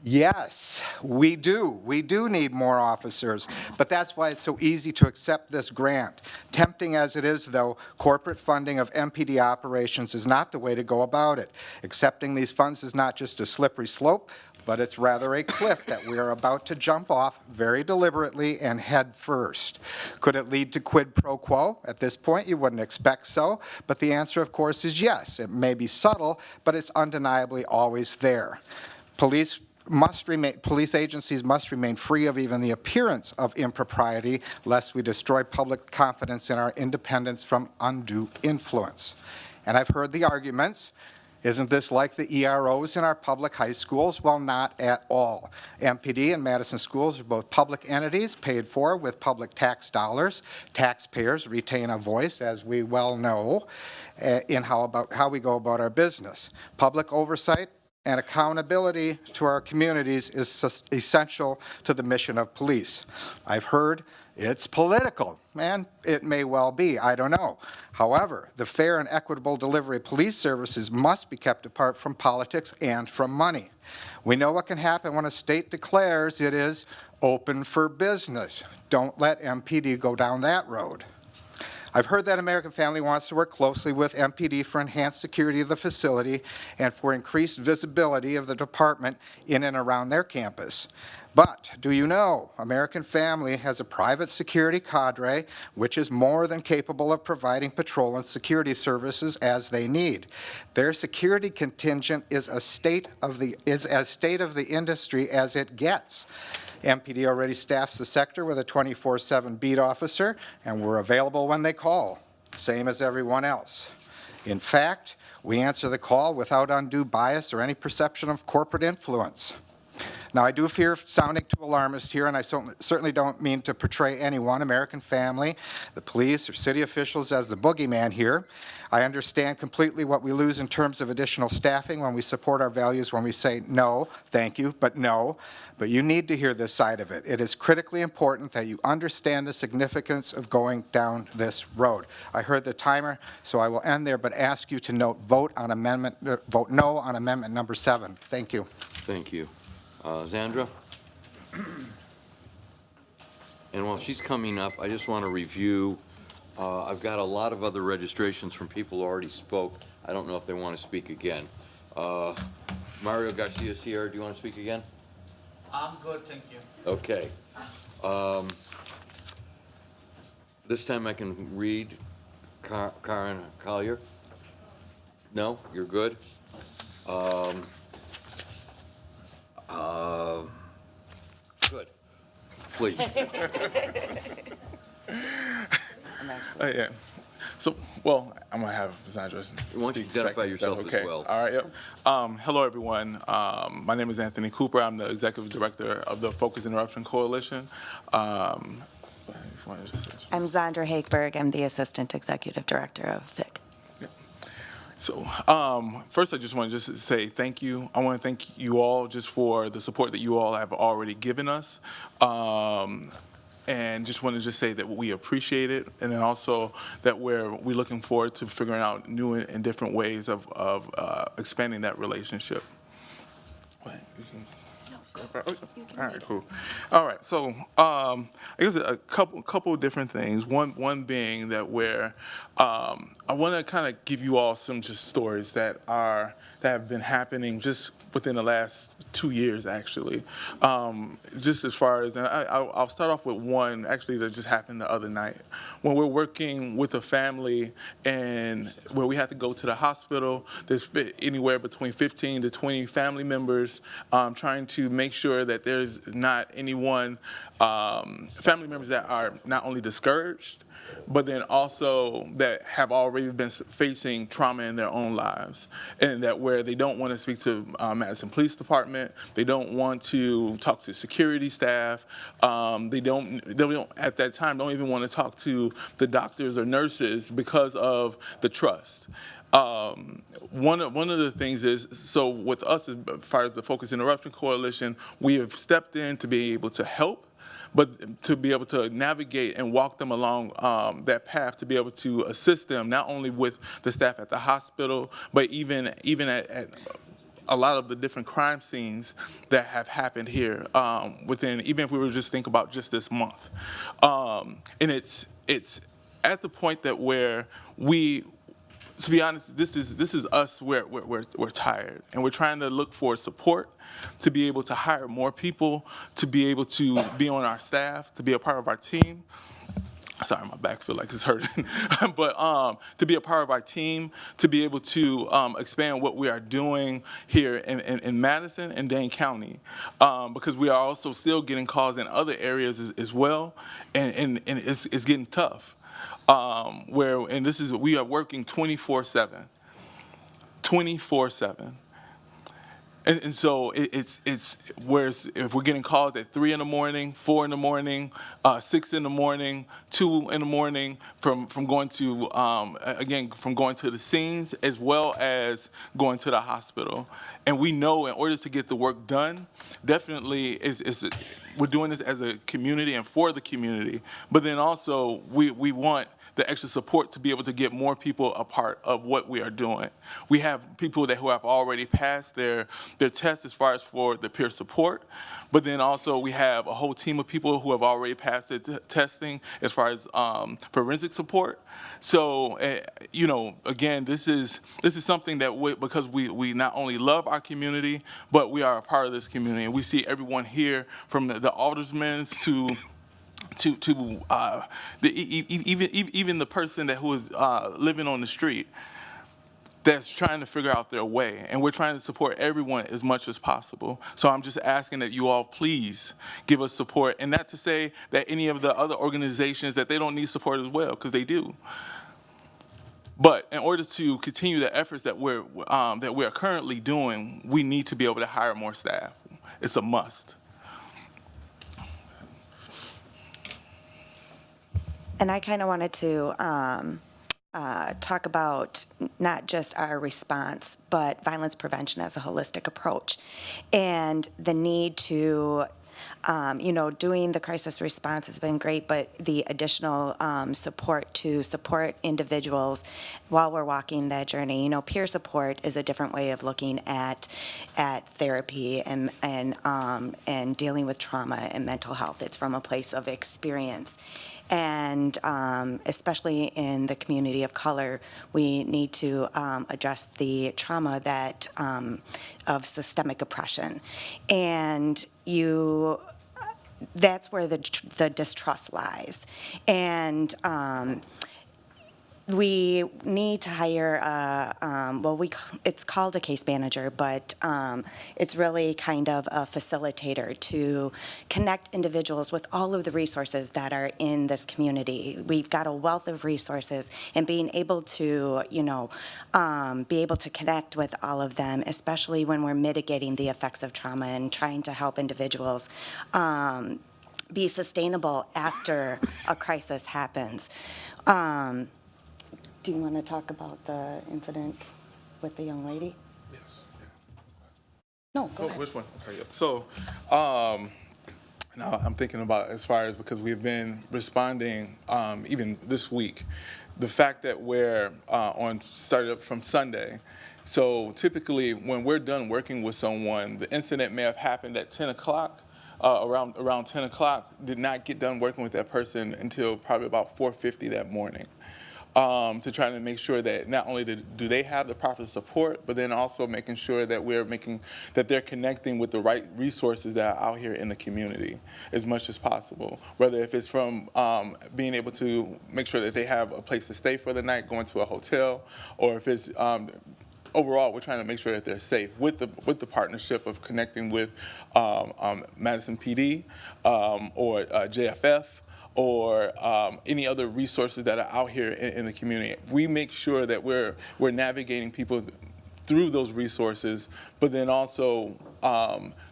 Yes, we do. We do need more officers, but that's why it's so easy to accept this grant. Tempting as it is, though, corporate funding of MPD operations is not the way to go about it. Accepting these funds is not just a slippery slope, but it's rather a cliff that we are about to jump off very deliberately and head first. Could it lead to quid pro quo? At this point, you wouldn't expect so, but the answer, of course, is yes. It may be subtle, but it's undeniably always there. Police agencies must remain free of even the appearance of impropriety, lest we destroy public confidence in our independence from undue influence. And I've heard the arguments, isn't this like the EROs in our public high schools? Well, not at all. MPD and Madison schools are both public entities paid for with public tax dollars. Taxpayers retain a voice, as we well know, in how we go about our business. Public oversight and accountability to our communities is essential to the mission of police. I've heard it's political, and it may well be, I don't know. However, the fair and equitable delivery of police services must be kept apart from politics and from money. We know what can happen when a state declares it is open for business. Don't let MPD go down that road. I've heard that American Family wants to work closely with MPD for enhanced security of the facility and for increased visibility of the department in and around their campus. But do you know, American Family has a private security cadre which is more than capable of providing patrol and security services as they need. Their security contingent is as state of the industry as it gets. MPD already staffs the sector with a 24/7 beat officer, and we're available when they call, same as everyone else. In fact, we answer the call without undue bias or any perception of corporate influence. Now, I do fear sounding too alarmist here, and I certainly don't mean to portray anyone, American Family, the police, or city officials as the boogeyman here. I understand completely what we lose in terms of additional staffing when we support our values, when we say no, thank you, but no. But you need to hear this side of it. It is critically important that you understand the significance of going down this road. I heard the timer, so I will end there, but ask you to vote no on amendment number 7. Thank you. Thank you. Zandra? And while she's coming up, I just want to review, I've got a lot of other registrations from people who already spoke. I don't know if they want to speak again. Mario Garcia Sierra, do you want to speak again? I'm good, thank you. Okay. This time I can read Karen Collier? No? You're good? Good. Please. Yeah. So, well, I'm going to have Sandra. Why don't you identify yourself okay. as well? All right, yep. Hello, everyone. My name is Anthony Cooper. I'm the Executive Director of the Focus Interruption Coalition. I'm Zandra Hakeberg. I'm the Assistant Executive Director of FIC. So, first, I just want to just say thank you. I want to thank you all just for the support that you all have already given us. And just want to just say that we appreciate it, and then also that we're looking forward to figuring out new and different ways of expanding that relationship. All right, cool. All right, so I guess a couple different things. One being that I want to kind of give you all some just stories that have been happening just within the last 2 years, actually. Just as far as, and I'll start off with one actually that just happened the other night when we're working with a family and where we had to go to the hospital. There's anywhere between 15 to 20 family members trying to make sure that there's not anyone, family members that are not only discouraged, but then also that have already been facing trauma in their own lives, and that where they don't want to speak to Madison Police Department, they don't want to talk to security staff, they don't at that time don't even want to talk to the doctors or nurses because of the trust. One of the things is, so with us as far as the Focus Interruption Coalition, we have stepped in to be able to help, but to be able to navigate and walk them along that path, to be able to assist them not only with the staff at the hospital, but even at a lot of the different crime scenes that have happened here within, even if we were just think about just this month. And it's at the point that where we, to be honest, this is us. We're tired, and we're trying to look for support to be able to hire more people, to be able to be on our staff, to be a part of our team. Sorry, my back feel like it's hurting. But to be a part of our team, to be able to expand what we are doing here in Madison and Dane County, because we are also still getting calls in other areas as well, and it's getting tough. We are working 24/7. And so it's whereas if we're getting calls at 3 in the morning, 4 in the morning, 6 in the morning, 2 in the morning from going to from going to the scenes as well as going to the hospital, and we know in order to get the work done, definitely we're doing this as a community and for the community, but then also we want the extra support to be able to get more people a part of what we are doing. We have people who have already passed their tests as far as for the peer support, but then also we have a whole team of people who have already passed their testing as far as forensic support. So, again, this is something that because we not only love our community, but we are a part of this community, and we see everyone here from the aldermen to even the person who is living on the street that's trying to figure out their way, and we're trying to support everyone as much as possible. So I'm just asking that you all please give us support, and not to say that any of the other organizations that they don't need support as well, because they do. But in order to continue the efforts that we're currently doing, we need to be able to hire more staff. It's a must. And I kind of wanted to talk about not just our response, but violence prevention as a holistic approach, and the need to, doing the crisis response has been great, but the additional support to support individuals while we're walking that journey. Peer support is a different way of looking at therapy and dealing with trauma and mental health. It's from a place of experience. And especially in the community of color, we need to address the trauma that of systemic oppression. And that's where the distrust lies. And we need to hire it's called a case manager, but it's really kind of a facilitator to connect individuals with all of the resources that are in this community. We've got a wealth of resources, and being able to, be able to connect with all of them, especially when we're mitigating the effects of trauma and trying to help individuals be sustainable after a crisis happens. Do you want to talk about the incident with the young lady? Yes. No, go ahead. Which one? Okay, yeah. So, now I'm thinking about as far as because we've been responding even this week, the fact that we're started up from Sunday. So typically, when we're done working with someone, the incident may have happened at 10 o'clock. Around 10 o'clock, did not get done working with that person until probably about 4:50 that morning. To try to make sure that not only do they have the proper support, but then also making sure that that they're connecting with the right resources that are out here in the community as much as possible. Whether if it's from being able to make sure that they have a place to stay for the night, going to a hotel, or if it's overall, we're trying to make sure that they're safe with the partnership of connecting with Madison PD or JFF. Or any other resources that are out here in the community. We make sure that we're navigating people through those resources, but then also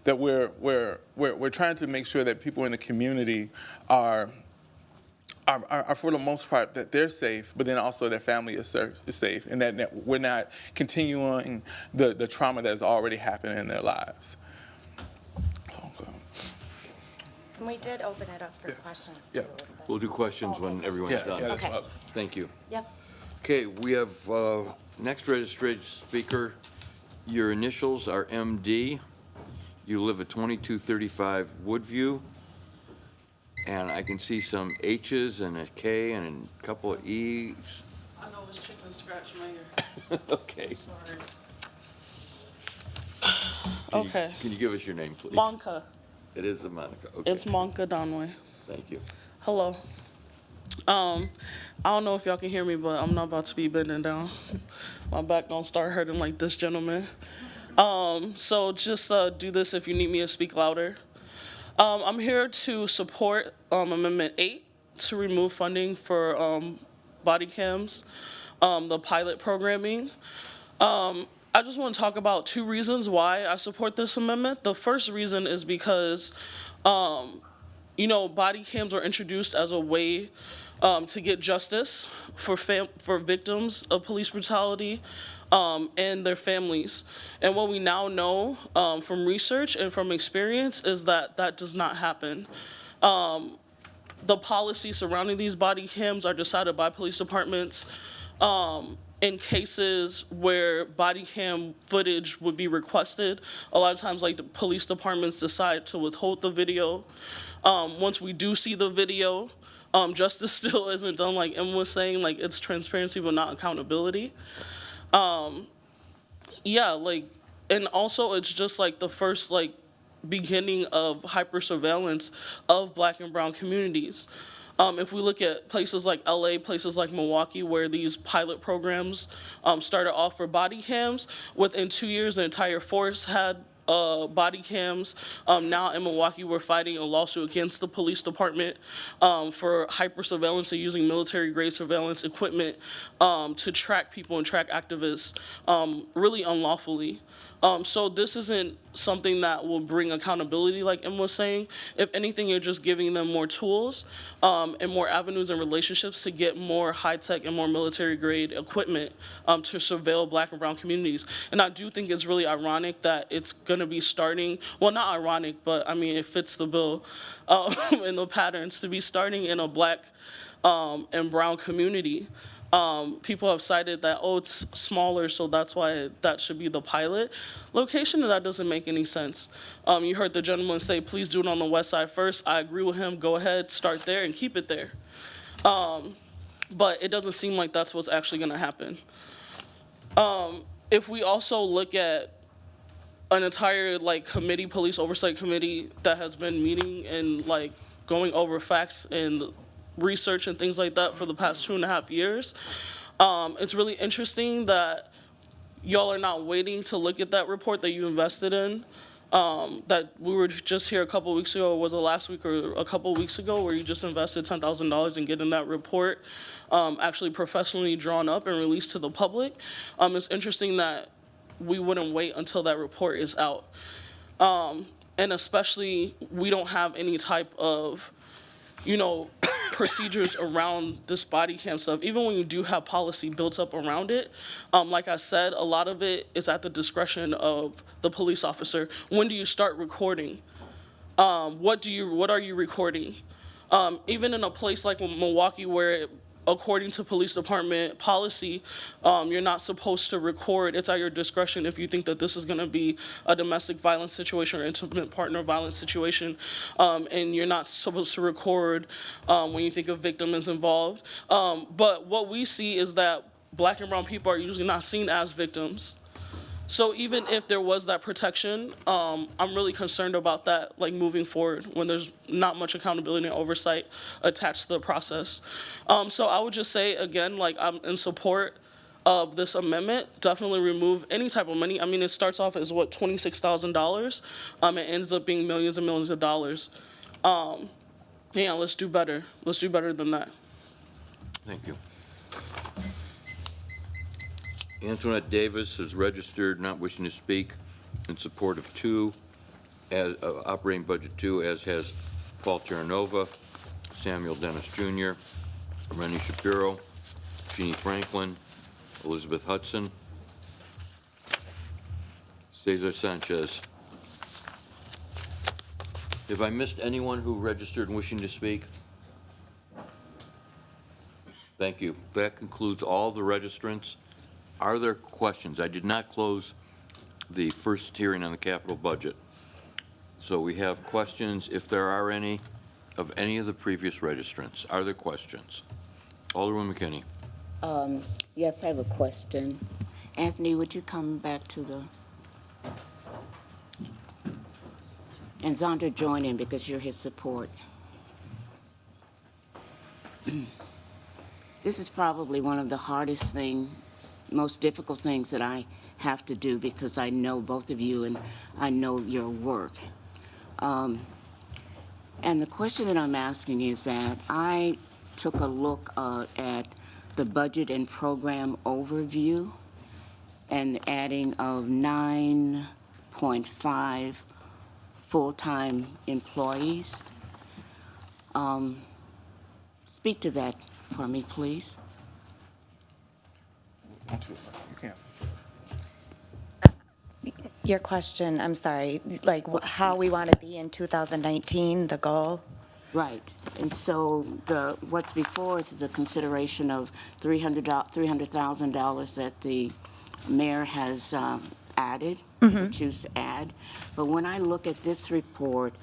that we're trying to make sure that people in the community are for the most part that they're safe, but then also their family is safe, and that we're not continuing the trauma that's already happened in their lives. And we did open it up for questions, too. Yeah. We'll do questions when everyone's done. that's Okay. fine. Thank you. Yep. Okay, we have next registered speaker. Your initials are MD. You live at 2235 Woodview. And I can see some H's and a K and a couple of E's. I know it's chicken scratch my ear. Okay. Sorry. Okay. Can you give us your name, please? Monka. It is a Monica. Okay. It's Monka Donway. Thank you. Hello. I don't know if y'all can hear me, but I'm not about to be bending down. My back gonna start hurting like this gentleman. So just do this if you need me to speak louder. I'm here to support Amendment 8 to remove funding for body cams, the pilot programming. I just want to talk about two reasons why I support this amendment. The first reason is because, body cams are introduced as a way to get justice for victims of police brutality and their families. And what we now know from research and from experience is that that does not happen. The policies surrounding these body cams are decided by police departments. In cases where body cam footage would be requested, a lot of times, like, the police departments decide to withhold the video. Once we do see the video, justice still isn't done, like Em was saying, like, it's transparency but not accountability. And also it's just like the first, like, beginning of hyper-surveillance of Black and brown communities. If we look at places like LA, places like Milwaukee, where these pilot programs started off for body cams, within 2 years, the entire force had body cams. Now in Milwaukee, we're fighting a lawsuit against the police department for hyper-surveillance and using military-grade surveillance equipment to track people and track activists really unlawfully. So this isn't something that will bring accountability, like Em was saying. If anything, you're just giving them more tools and more avenues and relationships to get more high-tech and more military-grade equipment to surveil Black and brown communities. And I do think it's really ironic that it's going to be starting, well, not ironic, but I mean, it fits the bill and the patterns to be starting in a Black and brown community. People have cited that, it's smaller, so that's why that should be the pilot location, and that doesn't make any sense. You heard the gentleman say, please do it on the west side first. I agree with him. Go ahead, start there, and keep it there. But it doesn't seem like that's what's actually going to happen. If we also look at an entire, like, committee, police oversight committee that has been meeting and, like, going over facts and research and things like that for the past 2.5 years. It's really interesting that y'all are not waiting to look at that report that you invested in, that we were just here a couple weeks ago, was it last week or a couple weeks ago, where you just invested $10,000 in getting that report actually professionally drawn up and released to the public. It's interesting that we wouldn't wait until that report is out. And especially, we don't have any type of, procedures around this body cam stuff. Even when you do have policy built up around it, like I said, a lot of it is at the discretion of the police officer. When do you start recording? What are you recording? Even in a place like Milwaukee, where according to police department policy, you're not supposed to record. It's at your discretion if you think that this is going to be a domestic violence situation or intimate partner violence situation, and you're not supposed to record when you think a victim is involved. But what we see is that Black and brown people are usually not seen as victims. So even if there was that protection, I'm really concerned about that, like, moving forward, when there's not much accountability and oversight attached to the process. So I would just say, again, like, I'm in support of this amendment. Definitely remove any type of money. I mean, it starts off as, $26,000. It ends up being millions and millions of dollars. Yeah, let's do better. Let's do better than that. Thank you. Antoinette Davis is registered, not wishing to speak, in support of operating budget 2, as has Paul Terranova, Samuel Dennis Jr., Rennie Shapiro, Jeannie Franklin, Elizabeth Hudson, Cesar Sanchez. Have I missed anyone who registered and wishing to speak? Thank you. That concludes all the registrants. Are there questions? I did not close the first hearing on the capital budget. So we have questions, if there are any, of any of the previous registrants. Are there questions? Alderman McKinney. Yes, I have a question. Anthony, would you come back to the... And Zondra, join in because you're his support. This is probably one of the hardest most difficult things that I have to do, because I know both of you and I know your work. And the question that I'm asking is that I took a look at the budget and program overview, and the adding of 9.5 full-time employees. Speak to that for me, please. You can't. Your question, I'm sorry, like how we want to be in 2019, the goal? Right. And so what's before us is a consideration of $300,000 that the mayor has added, choose to add. But when I look at this report,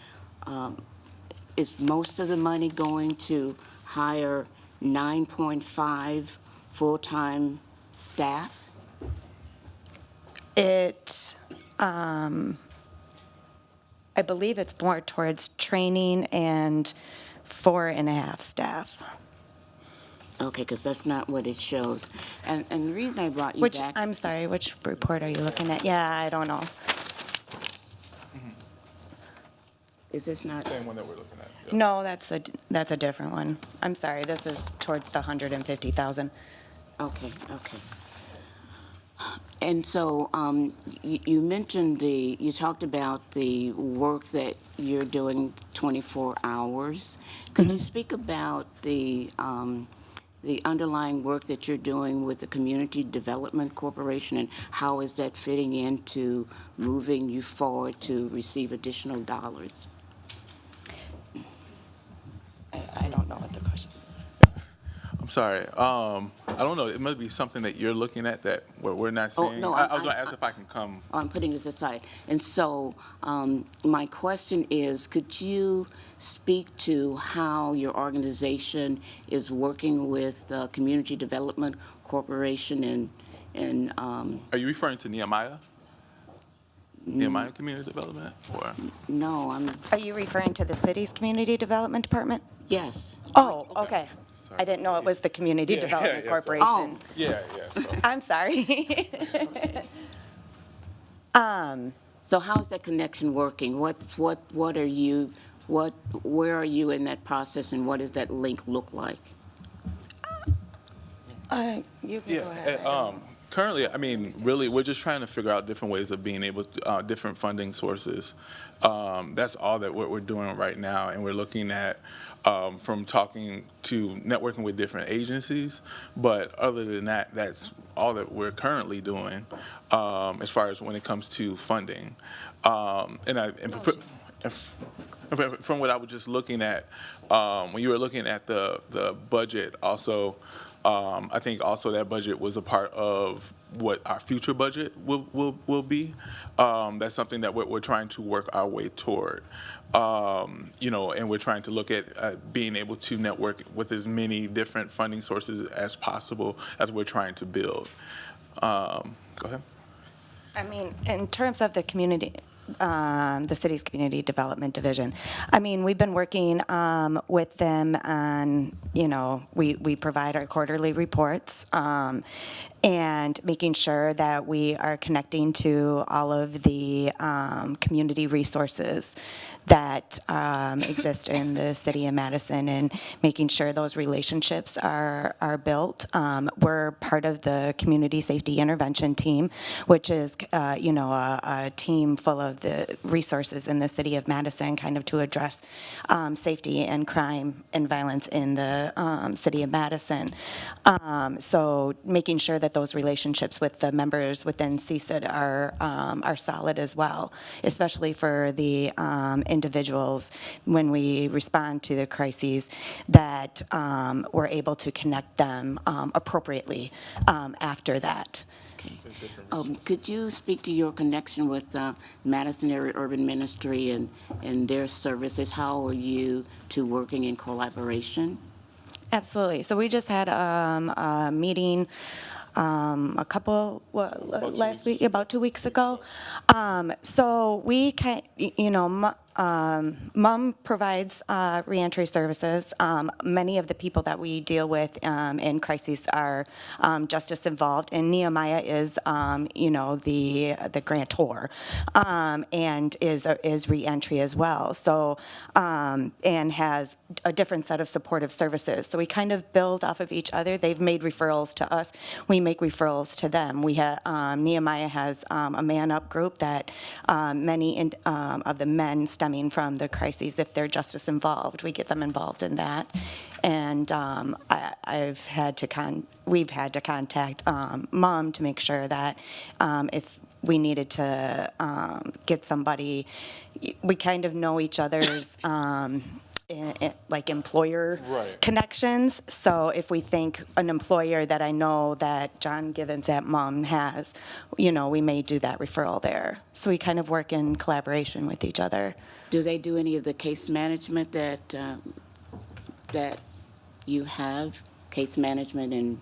is most of the money going to hire 9.5 full-time staff? I believe it's more towards training and 4.5 staff. Okay, because that's not what it shows. And the reason I brought you Which, back... I'm sorry, which report are you looking at? Yeah, I don't know. Is this not... Same one that we're looking at. Yeah. No, that's a different one. I'm sorry, this is towards the 150,000. Okay. And so you mentioned you talked about the work that you're doing 24 hours. Could you speak about the underlying work that you're doing with the Community Development Corporation, and how is that fitting into moving you forward to receive additional dollars? I don't know what the question is. I'm sorry. I don't know. It must be something that you're looking at that we're not seeing. no, I was going to ask if I can come. I'm putting this aside. And so my question is, could you speak to how your organization is working with the Community Development Corporation and Are you referring to Nehemiah? Nehemiah Community Development? Or? no, Are you referring to the city's Community Development Department? yes. Oh, okay. Sorry. I didn't know it was the Community Yeah, Development yeah, Corporation. Oh. Yeah. So. I'm sorry. So how is that connection working? Where are you in that process, and what does that link look like? You can go ahead. Currently, I mean, really, we're just trying to figure out different ways of being able to, different funding sources. That's all that we're doing right now, and we're looking at from talking to networking with different agencies. But other than that, that's all that we're currently doing as far as when it comes to funding. From what I was just looking at, when you were looking at the budget, also. I think also that budget was a part of what our future budget will be. That's something that we're trying to work our way toward. And we're trying to look at being able to network with as many different funding sources as possible as we're trying to build. Go ahead. I mean, in terms of the community, the city's Community Development Division, I mean, we've been working with them on, we provide our quarterly reports and making sure that we are connecting to all of the community resources that exist in the city of Madison, and making sure those relationships are built. We're part of the Community Safety Intervention Team, which is, a team full of the resources in the city of Madison kind of to address safety and crime and violence in the city of Madison. So making sure that those relationships with the members within CSID are solid as well, especially for the individuals when we respond to the crises, that we're able to connect them appropriately after that. Okay. Could you speak to your connection with Madison Area Urban Ministry and their services? How are you two working in collaboration? Absolutely. So we just had a meeting last week, about 2 weeks ago. So we Mom provides reentry services. Many of the people that we deal with in crises are justice involved, and Nehemiah is, the grantor, and is reentry as well. So, and has a different set of supportive services. So we kind of build off of each other. They've made referrals to us. We make referrals to them. We have Nehemiah has a man up group that many of the men stemming from the crises, if they're justice involved, we get them involved in that. And we've had to contact Mom to make sure that if we needed to get somebody, we kind of know each other's like employer connections. So if we think an employer that I know that John Givens at Mom has, we may do that referral there. So we kind of work in collaboration with each other. Do they do any of the case management that you have? Case management in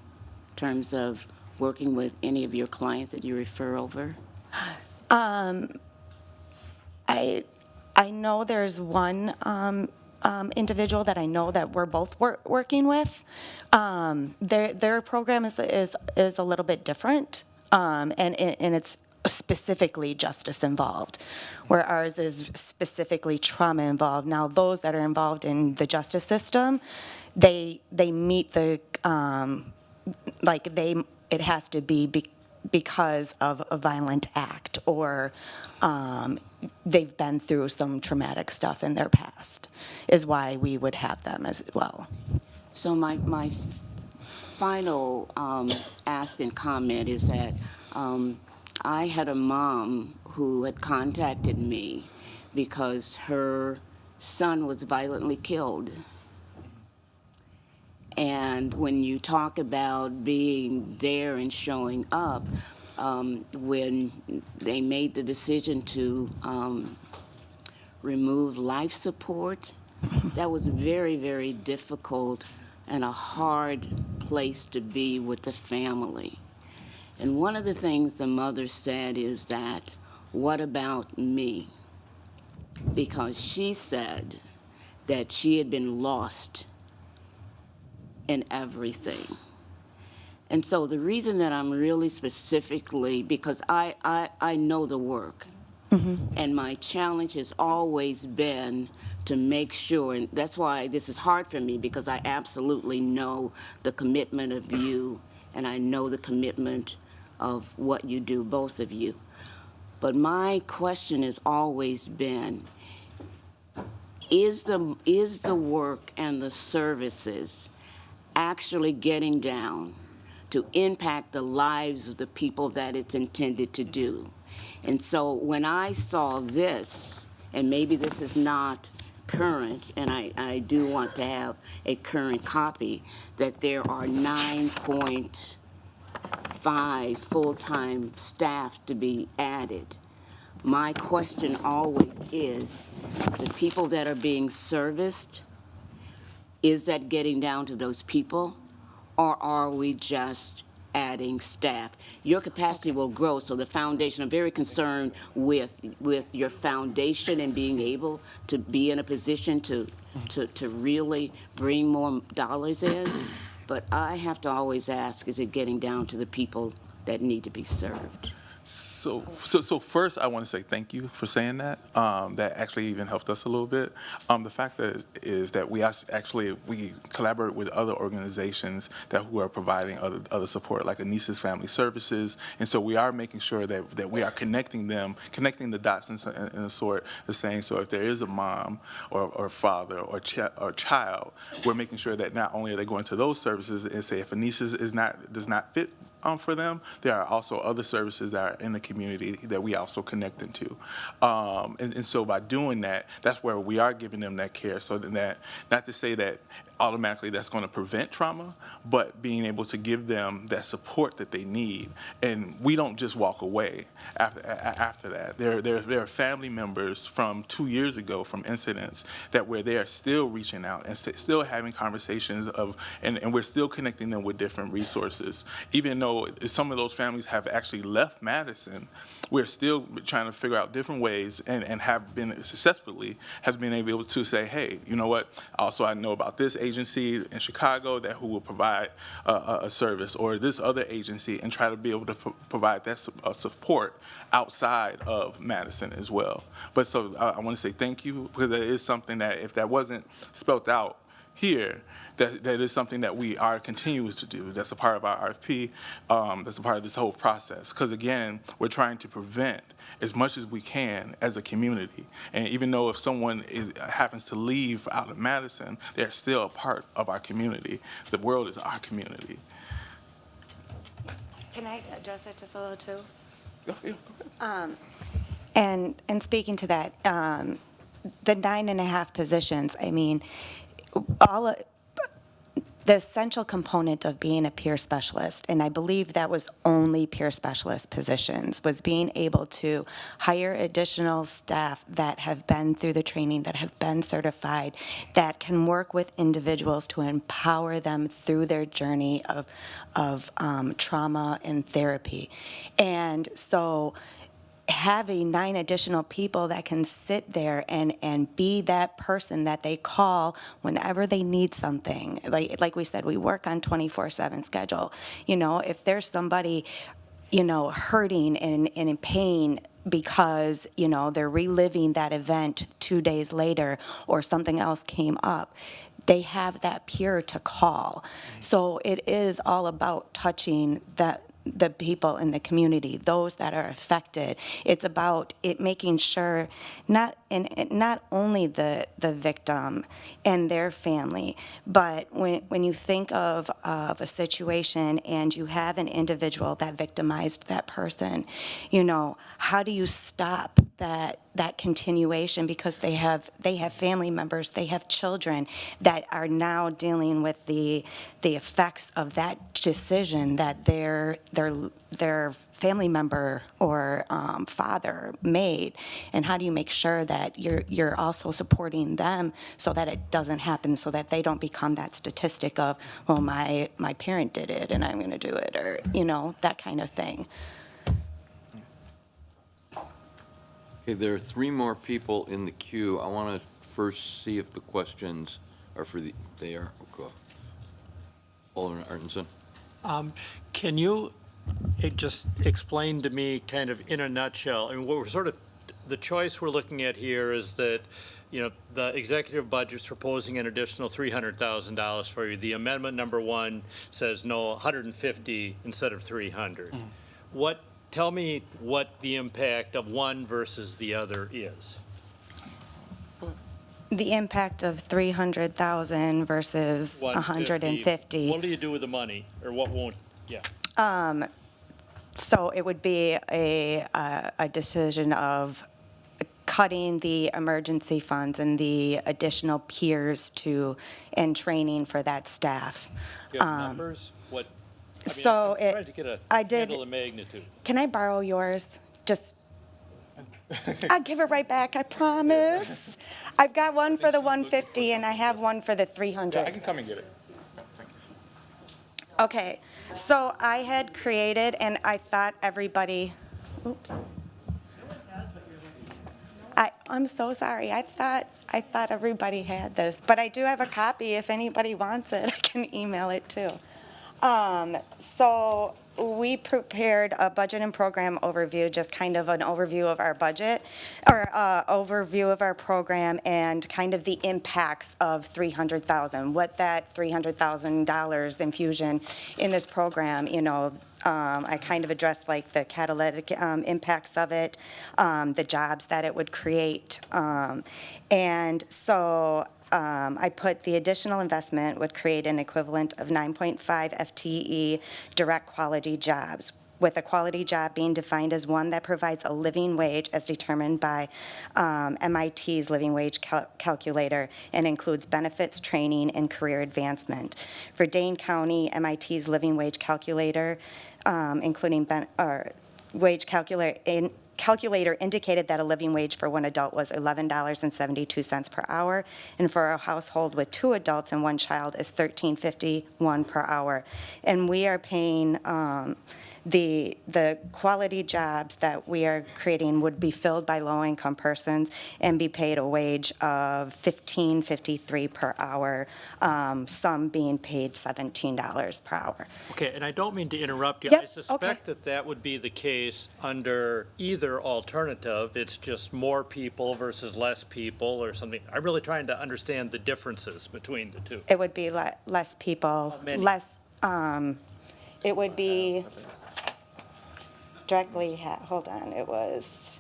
terms of working with any of your clients that you refer over? I know there's one individual that I know that we're both working with. Their program is a little bit different, and it's specifically justice involved, where ours is specifically trauma involved. Now, those that are involved in the justice system, they meet the it has to be because of a violent act, or they've been through some traumatic stuff in their past, is why we would have them as well. So my final ask and comment is that I had a mom who had contacted me because her son was violently killed. And when you talk about being there and showing up, when they made the decision to remove life support, that was very, very difficult and a hard place to be with the family. And one of the things the mother said is that, what about me? Because she said that she had been lost in everything. And so the reason that I'm really specifically, because I know the work, and my challenge has always been to make sure, and that's why this is hard for me, because I absolutely know the commitment of you, and I know the commitment of what you do, both of you. But my question has always been, is the work and the services actually getting down to impact the lives of the people that it's intended to do? And so when I saw this, and maybe this is not current, and I do want to have a current copy, that there are 9.5 full-time staff to be added. My question always is, the people that are being serviced, is that getting down to those people, or are we just adding staff? Your capacity will grow, so the foundation, I'm very concerned with your foundation and being able to be in a position to really bring more dollars in. But I have to always ask, is it getting down to the people that need to be served? So first, I want to say thank you for saying that. That actually even helped us a little bit. The fact is that we collaborate with other organizations who are providing other support, like Anissa's Family Services, and so we are making sure that we are connecting the dots in a sort of saying. So if there is a mom or father or child, we're making sure that not only are they going to those services, and say if Anissa's does not fit for them, there are also other services that are in the community that we also connect them to. And so by doing that, that's where we are giving them that care, so that, not to say that automatically that's going to prevent trauma, but being able to give them that support that they need. And we don't just walk away after that. There are family members from 2 years ago from incidents that where they are still reaching out and still having conversations and we're still connecting them with different resources. Even though some of those families have actually left Madison, we're still trying to figure out different ways and have been successfully has been able to say, hey, you know what, also I know about this agency in Chicago that who will provide a service, or this other agency, and try to be able to provide that support outside of Madison as well. But so I want to say thank you, because that is something that if that wasn't spelled out here, that is something that we are continuing to do. That's a part of our RFP. That's a part of this whole process. Because again, we're trying to prevent as much as we can as a community. And even though if someone happens to leave out of Madison, they're still a part of our community. The world is our community. Can I address that just a little too? Yeah, go ahead. And speaking to that, the 9.5 positions, I mean, the essential component of being a peer specialist, and I believe that was only peer specialist positions, was being able to hire additional staff that have been through the training, that have been certified, that can work with individuals to empower them through their journey of trauma and therapy. And so having 9 additional people that can sit there and be that person that they call whenever they need something. Like we said, we work on 24/7 schedule. You know, if there's somebody, you know, hurting and in pain because, you know, they're reliving that event 2 days later or something else came up, they have that peer to call. So it is all about touching the people in the community, those that are affected. It's about it making sure not only the victim and their family, but when you think of a situation and you have an individual that victimized that person, you know, how do you stop that continuation, because they have family members, they have children that are now dealing with the effects of that decision that their family member or father made, and how do you make sure that you're also supporting them so that it doesn't happen, so that they don't become that statistic of, well, my parent did it and I'm going to do it, or, you know, that kind of thing. Okay, there are 3 more people in the queue. I want to first see if the questions are for they are. Okay. Alderman Artenson. Can you just explain to me kind of in a nutshell, I mean, what we're sort of, the choice we're looking at here is that, you know, the executive budget's proposing an additional $300,000 for you. The amendment number 1 says no, 150 instead of 300. Tell me what the impact of one versus the other is. The impact of 300,000 versus 150. What do you do with the money, or what won't? Yeah. So it would be a decision of cutting the emergency funds and the additional peers and training for that staff. Do you have numbers? What? I mean, So I'm trying to get a handle of magnitude. Can I borrow yours? Just, I'll give it right back, I promise. I've got one for the 150 and I have one for the 300. Yeah, I can come and get it. Okay, so I had created, and I thought everybody, oops. I'm so sorry. I thought everybody had this, but I do have a copy. If anybody wants it, I can email it too. So we prepared a budget and program overview, just kind of an overview of our budget, or overview of our program, and kind of the impacts of $300,000, what that $300,000 infusion in this program, you know, I kind of addressed like the catalytic impacts of it, the jobs that it would create. And so I put the additional investment would create an equivalent of 9.5 FTE direct quality jobs. with a quality job being defined as one that provides a living wage as determined by MIT's living wage calculator and includes benefits, training, and career advancement. For Dane County, MIT's living wage calculator, including wage calculator indicated that a living wage for one adult was $11.72 per hour, and for a household with 2 adults and 1 child is $13.51 per hour. And we are paying the quality jobs that we are creating would be filled by low-income persons and be paid a wage of $15.53 per hour, some being paid $17 per hour. Okay, and I don't mean to interrupt you. Yep, I suspect that that would be the case under either alternative. It's just more people versus less people or something. I'm really trying to understand the differences between the two. It would be less people, less, it would be directly, hold on, it was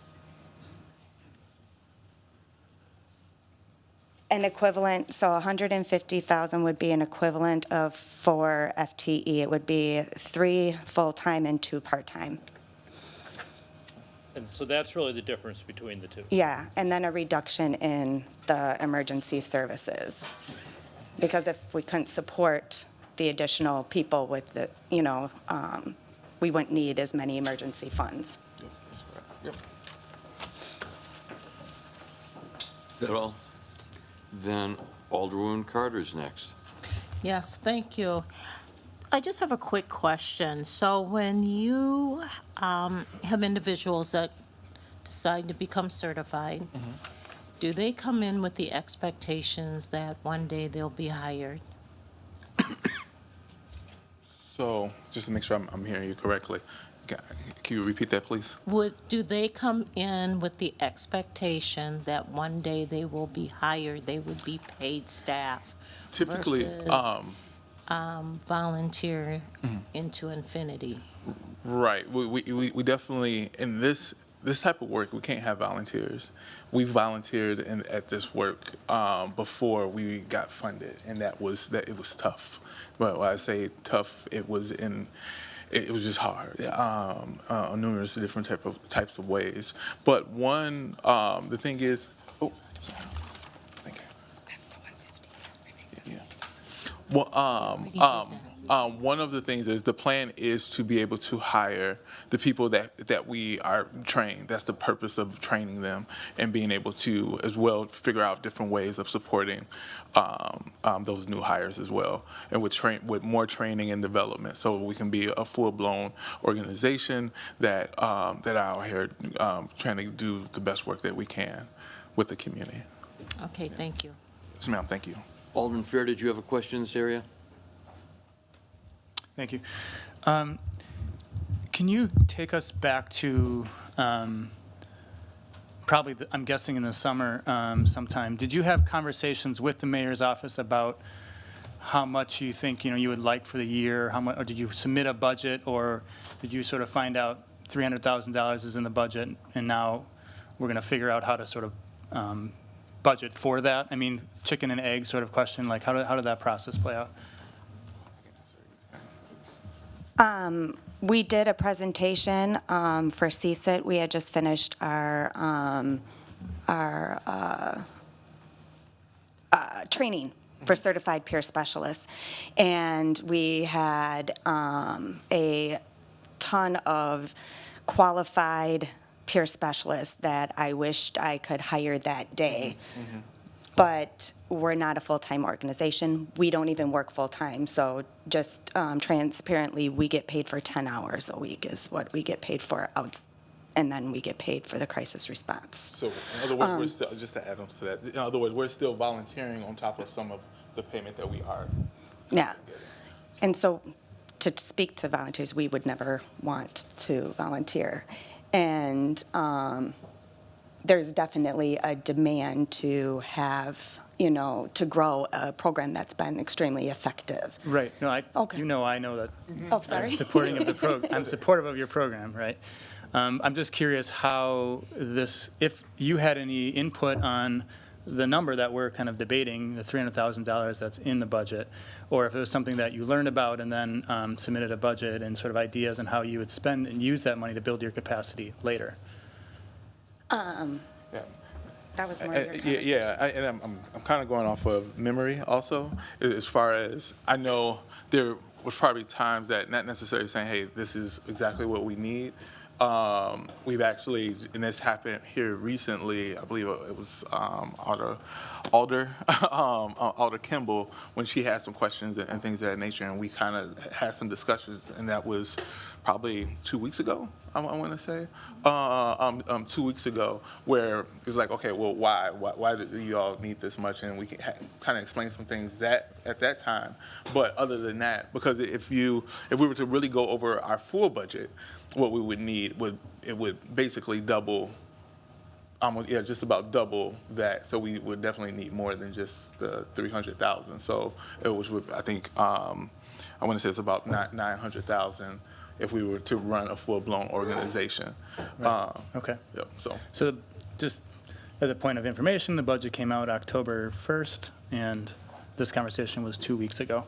an equivalent, so 150,000 would be an equivalent of 4 FTE. It would be 3 full-time and 2 part-time. And so that's really the difference between the two. Yeah, and then a reduction in the emergency services. Because if we couldn't support the additional people with the, we wouldn't need as many emergency funds. Is that all? Then Alderwoman Carter's next. Yes, thank you. I just have a quick question. So when you have individuals that decide to become certified, do they come in with the expectations that one day they'll be hired? So, just to make sure I'm hearing you correctly, can you repeat that, please? Do they come in with the expectation that one day they will be hired, they would be paid staff? Typically, versus, volunteer into infinity? Right. We definitely, in this type of work, we can't have volunteers. We volunteered at this work before we got funded, and it was tough. But when I say tough, it was just hard on numerous different types of ways. But one, the thing is, thank you. That's the 150. Yeah. One of the things is the plan is to be able to hire the people that we are trained. That's the purpose of training them and being able to as well figure out different ways of supporting those new hires as well, and with more training and development, so we can be a full-blown organization that are out here trying to do the best work that we can with the community. Okay, thank you. Yes, ma'am. Thank you. Alderman Fair, did you have a question in this area? Thank you. Can you take us back to probably, I'm guessing in the summer sometime, did you have conversations with the mayor's office about how much you think you would like for the year? How much, or did you submit a budget, or did you sort of find out $300,000 is in the budget and now we're going to figure out how to sort of budget for that? I mean, chicken and egg sort of question, like how did that process play out? We did a presentation for CSIT. We had just finished our training for certified peer specialists, and we had a ton of qualified peer specialists that I wished I could hire that day. But we're not a full-time organization. We don't even work full-time. So just transparently, we get paid for 10 hours a week is what we get paid for and then we get paid for the crisis response. So in other words, we're still, just to add on to that, in other words, we're still volunteering on top of some of the payment that we are. Yeah. And so to speak to volunteers, we would never want to volunteer. And there's definitely a demand to have, to grow a program that's been extremely effective. Right. No, I Okay. I know that. Oh, sorry. I'm supportive of your program, right? I'm just curious how if you had any input on the number that we're kind of debating, the $300,000 that's in the budget, or if it was something that you learned about and then submitted a budget and sort of ideas on how you would spend and use that money to build your capacity later. That was more your conversation. And I'm kind of going off of memory also, as far as I know there was probably times that not necessarily saying, hey, this is exactly what we need. We've actually, and this happened here recently, I believe it was Alder Kimball, when she had some questions and things of that nature, and we kind of had some discussions, and that was probably 2 weeks ago, I want to say, 2 weeks ago, where it's like, okay, well, why do you all need this much? And we can kind of explain some things that at that time. But other than that, because if we were to really go over our full budget, what we would need would basically double, just about double that. So we would definitely need more than just the 300,000. So it was, I think, I want to say it's about 900,000 if we were to run a full-blown organization. Right. Okay. Yep. So just as a point of information, the budget came out October 1st, and this conversation was 2 weeks ago.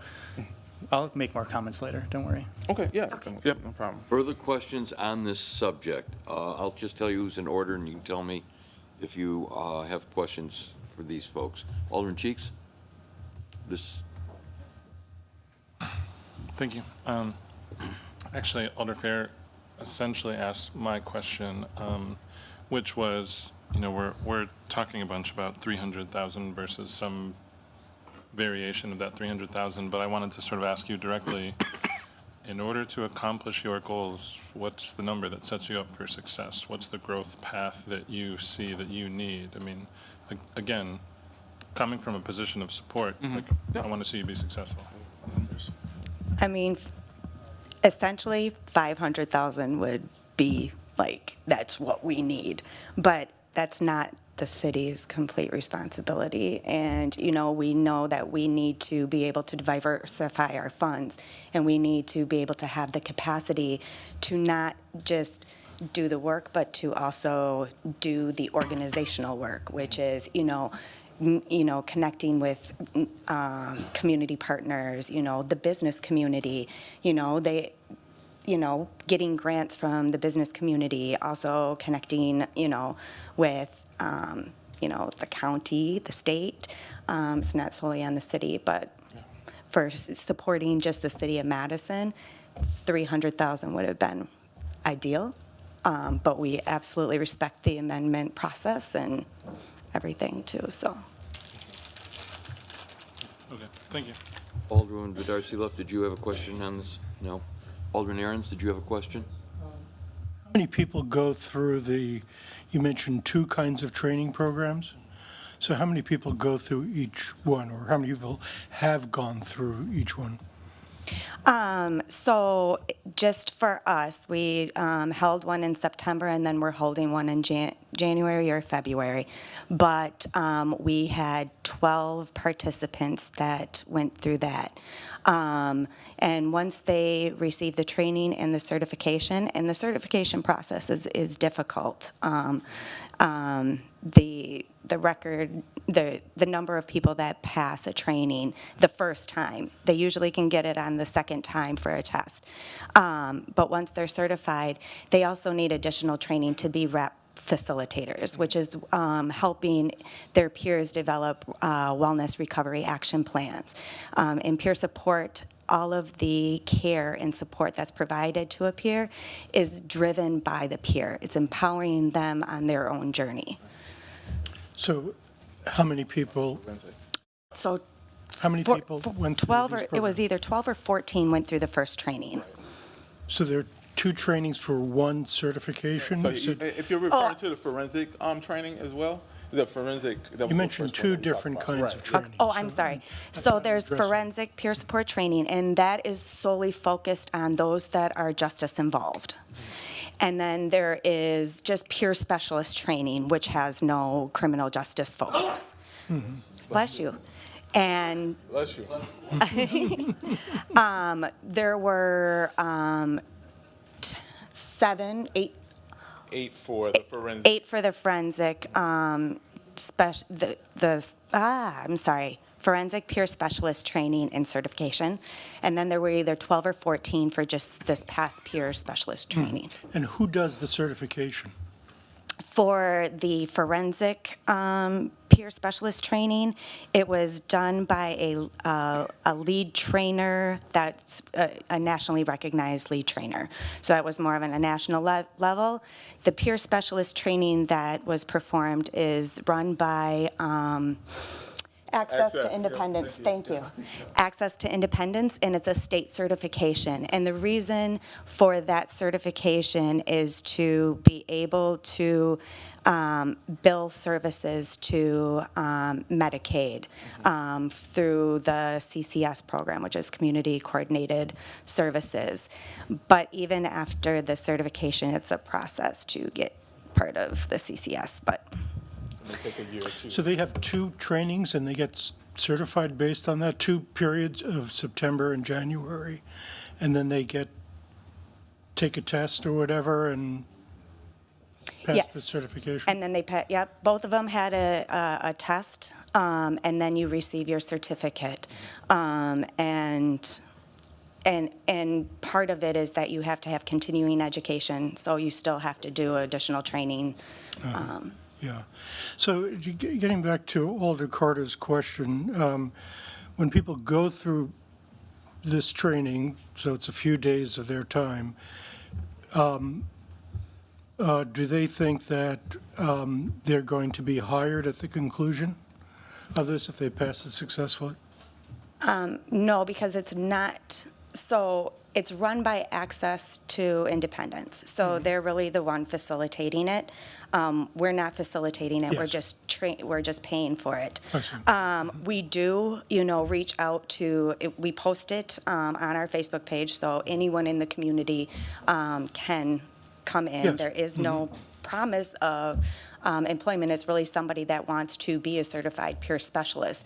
I'll make more comments later, don't worry. Okay, yeah. Okay. Yep, no problem. Further questions on this subject? I'll just tell you who's in order, and you can tell me if you have questions for these folks. Alderman Cheeks? Thank you. Actually, Alder Fair essentially asked my question, which was, we're talking a bunch about 300,000 versus some variation of that 300,000, but I wanted to sort of ask you directly, in order to accomplish your goals, what's the number that sets you up for success? What's the growth path that you see that you need? I mean, again, coming from a position of support, I want to see you be successful. I mean, essentially, 500,000 would be like, that's what we need. But that's not the city's complete responsibility. And, we know that we need to be able to diversify our funds, and we need to be able to have the capacity to not just do the work, but to also do the organizational work, which is, connecting with community partners, the business community, getting grants from the business community, also connecting, with, the county, the state. It's not solely on the city, but for supporting just the city of Madison, 300,000 would have been ideal. But we absolutely respect the amendment process and everything too, so. Okay, thank you. Alderman Vidarcy-Luff, did you have a question on this? No? Alderman Ahrens, did you have a question? How many people go through you mentioned 2 kinds of training programs? So how many people go through each one, or how many people have gone through each one? So just for us, we held one in September, and then we're holding one in January or February. But we had 12 participants that went through that. And once they receive the training and the certification process is difficult. The record, the number of people that pass a training the first time, they usually can get it on the second time for a test. But once they're certified, they also need additional training to be rep facilitators, which is helping their peers develop wellness recovery action plans. In peer support, all of the care and support that's provided to a peer is driven by the peer. It's empowering them on their own journey. So how many people? So how many people went through 12 these or it was programs? either 12 or 14 went through the first training. So there are 2 trainings for 1 certification? So You said- if you're referring to the forensic training as well, the forensic. You mentioned 2 different kinds of training. Oh, I'm sorry. So there's addressing. forensic peer support training, and that is solely focused on those that are justice involved. And then there is just peer specialist training, which has no criminal justice focus. Bless you. And Bless you. there were 8 8 for the forensic. 8 for the forensic, forensic peer specialist training and certification. And then there were either 12 or 14 for just this past peer specialist training. And who does the certification? For the forensic peer specialist training, it was done by a lead trainer that's a nationally recognized lead trainer. So that was more of a national level. The peer specialist training that was performed is run by Access to Independence, thank you. Access to Independence, and it's a state certification. And the reason for that certification is to be able to bill services to Medicaid through the CCS program, which is Community Coordinated Services. But even after the certification, it's a process to get part of the CCS, but. Take a year or two. So they have 2 trainings and they get certified based on that, 2 periods of September and January, and then they take a test or whatever and pass the Yes. certification? And then both of them had a test, and then you receive your certificate. And part of it is that you have to have continuing education, so you still have to do additional training. Yeah. So getting back to Alder Carter's question, when people go through this training, so it's a few days of their time, do they think that they're going to be hired at the conclusion of this if they pass it successfully? No, because it's not, so it's run by Access to Independence. So they're really the one facilitating it. We're not facilitating it, Yes. we're just paying for it. I see. We do, reach out to, we post it on our Facebook page, so anyone in the community can come in. Yes. There is no promise of employment. It's really somebody that wants to be a certified peer specialist.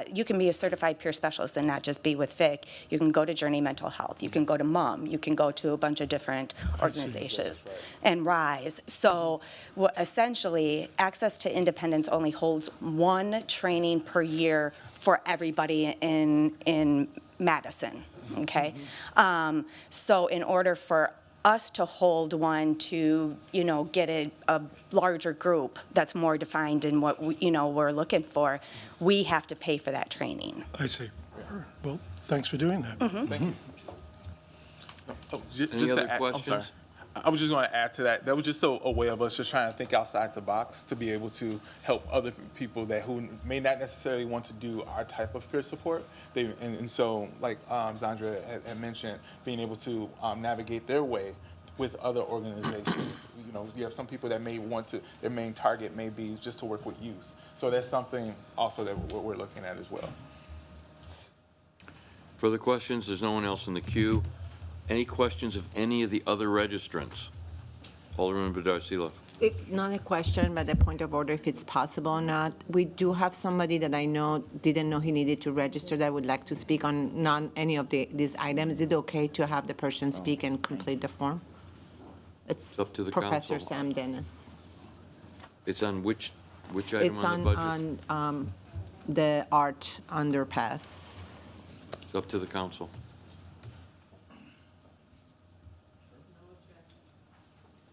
You can be a certified peer specialist and not just be with FIC. You can go to Journey Mental Health. You can go to MUM. You can go to a bunch of different organizations and RISE. So essentially, Access to Independence only holds 1 training per year for everybody in Madison, okay? So in order for us to hold one to, get a larger group that's more defined in what, we're looking for, we have to pay for that training. I see. Well, thanks for doing that. Thank you. Oh, Any other to add- I'm sorry. questions? I was just going to add to that. That was just a way of us just trying to think outside the box to be able to help other people who may not necessarily want to do our type of peer support. And so, like Zandra had mentioned, being able to navigate their way with other organizations. You have some people that may want to, their main target may be just to work with youth. So that's something also that we're looking at as well. Further questions? There's no one else in the queue. Any questions of any of the other registrants? Alderman Bedard-Seeloff. Not a question, but a point of order, if it's possible or not. We do have somebody that I know didn't know he needed to register that would like to speak on any of these items. Is it okay to have the person speak and complete the form? It's up to the Professor council. Sam Dennis. It's on which item It's on the budget? on the art underpass. It's up to the council.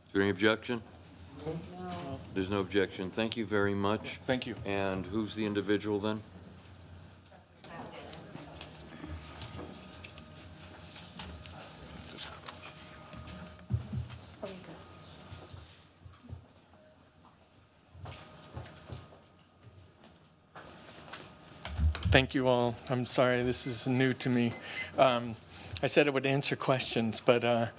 Is there any objection? No. There's no objection. Thank you very much. Thank you. And who's the individual then? Thank you all. I'm sorry, this is new to me. I said I would answer questions, but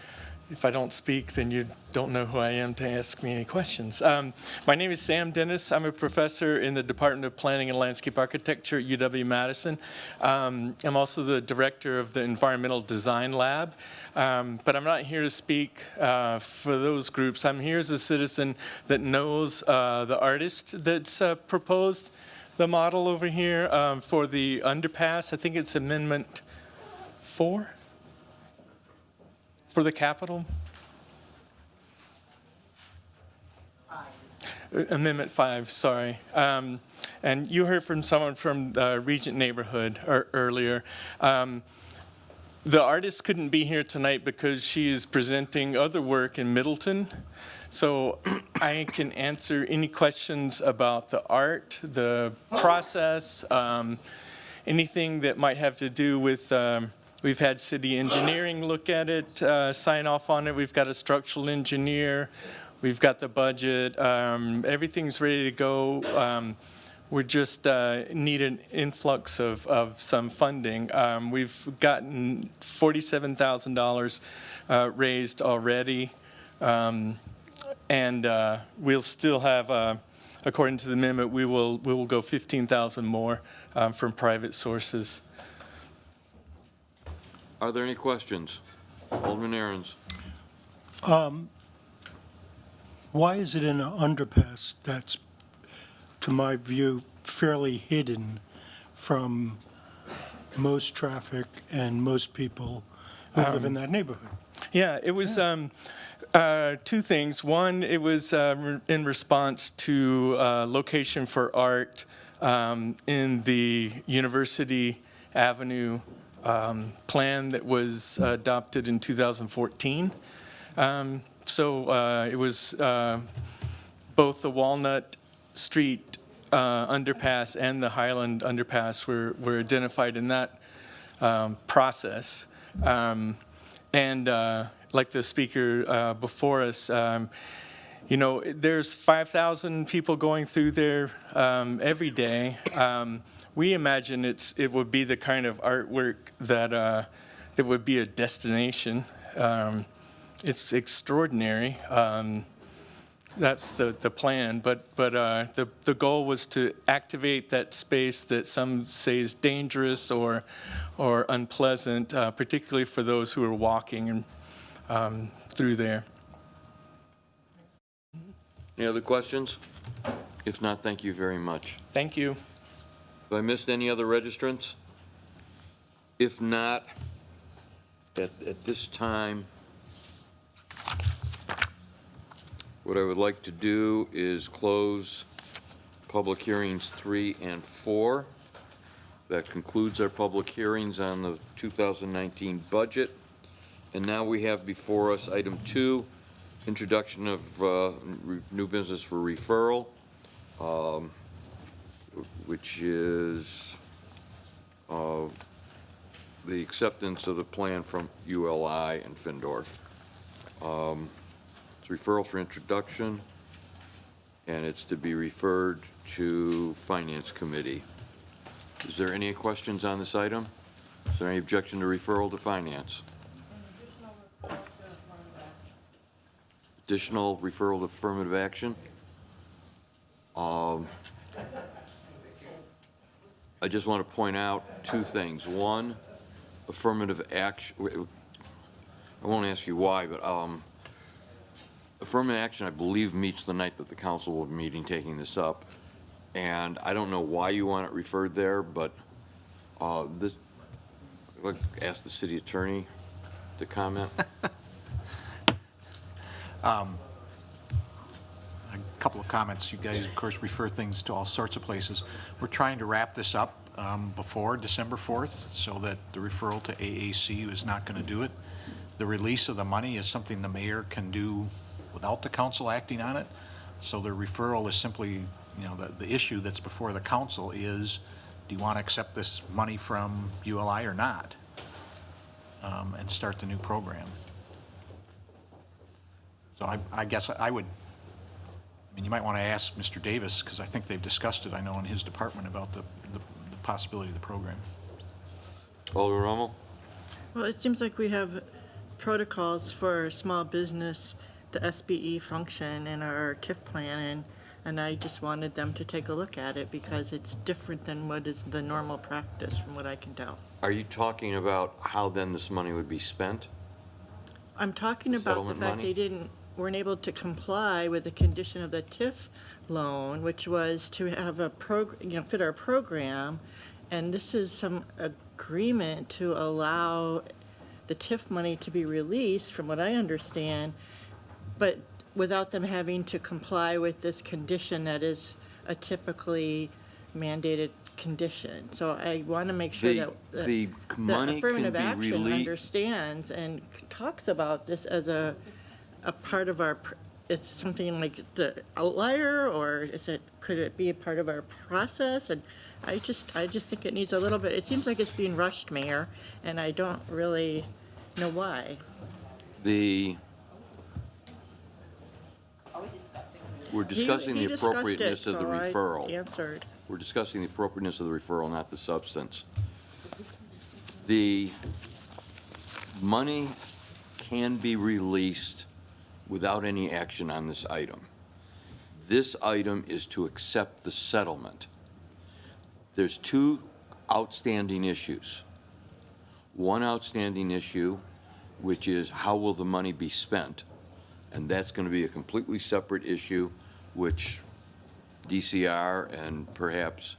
if I don't speak, then you don't know who I am to ask me any questions. My name is Sam Dennis. I'm a professor in the Department of Planning and Landscape Architecture at UW-Madison. I'm also the director of the Environmental Design Lab. But I'm not here to speak for those groups. I'm here as a citizen that knows the artist that's proposed the model over here for the underpass. I think it's Amendment 4 for the Capitol. Amendment 5, sorry. And you heard from someone from the Regent neighborhood earlier. The artist couldn't be here tonight because she is presenting other work in Middleton. So I can answer any questions about the art, the process, anything that might have to do with, we've had city engineering look at it, sign off on it. We've got a structural engineer. We've got the budget. Everything's ready to go. We just need an influx of some funding. We've gotten $47,000 raised already. And we'll still have, according to the amendment, we will go 15,000 more from private sources. Are there any questions? Alderman Ahrens. Why is it in an underpass that's, to my view, fairly hidden from most traffic and most people who live in that neighborhood? Yeah, it was two things. One, it was in response to location for art in the University Avenue plan that was adopted in 2014. So it was both the Walnut Street underpass and the Highland underpass were identified in that process. And like the speaker before us, you know, there's 5,000 people going through there every day. We imagine it would be the kind of artwork that would be a destination. It's extraordinary. That's the plan, but the goal was to activate that space that some say is dangerous or unpleasant, particularly for those who are walking through there. Any other questions? If not, thank you very much. Thank you. Have I missed any other registrants? If not, at this time, what I would like to do is close public hearings 3 and 4. That concludes our public hearings on the 2019 budget. And now we have before us item 2, introduction of new business for referral, which is the acceptance of the plan from ULI and Findorff. It's referral for introduction, and it's to be referred to Finance Committee. Is there any questions on this item? Is there any objection to referral to Finance? Additional referral to affirmative action? I just want to point out 2 things. One, affirmative action, I won't ask you why, but affirmative action, I believe, meets the night that the council will be meeting, taking this up. And I don't know why you want it referred there, but this, I'd ask the city attorney to comment. A couple of comments. You guys, of course, refer things to all sorts of places. We're trying to wrap this up before December 4th so that the referral to AAC is not going to do it. The release of the money is something the mayor can do without the council acting on it. So the referral is simply, you know, the issue that's before the council is, do you want to accept this money from ULI or not? And start the new program. So I guess I would, I mean, you might want to ask Mr. Davis, because I think they've discussed it, I know, in his department about the possibility of the program. Alderman Rommel? Well, it seems like we have protocols for small business, the SBE function in our TIF plan, and I just wanted them to take a look at it because it's different than what is the normal practice from what I can tell. Are you talking about how then this money would be spent? I'm talking about the Settlement fact money? they weren't able to comply with the condition of the TIF loan, which was to have a fit our program, and this is some agreement to allow the TIF money to be released, from what I understand, but without them having to comply with this condition that is a typically mandated condition. So I want to make sure that The money can affirmative be action released. understands and talks about this as a part of our, is something like the outlier, or could it be a part of our process? And I just think it needs a little bit, it seems like it's being rushed, Mayor, and I don't really know why. We're discussing the He discussed it, appropriateness of the so I referral. answered. We're discussing the appropriateness of the referral, not the substance. The money can be released without any action on this item. This item is to accept the settlement. There's two outstanding issues. One outstanding issue, which is how will the money be spent? And that's going to be a completely separate issue, which DCR and perhaps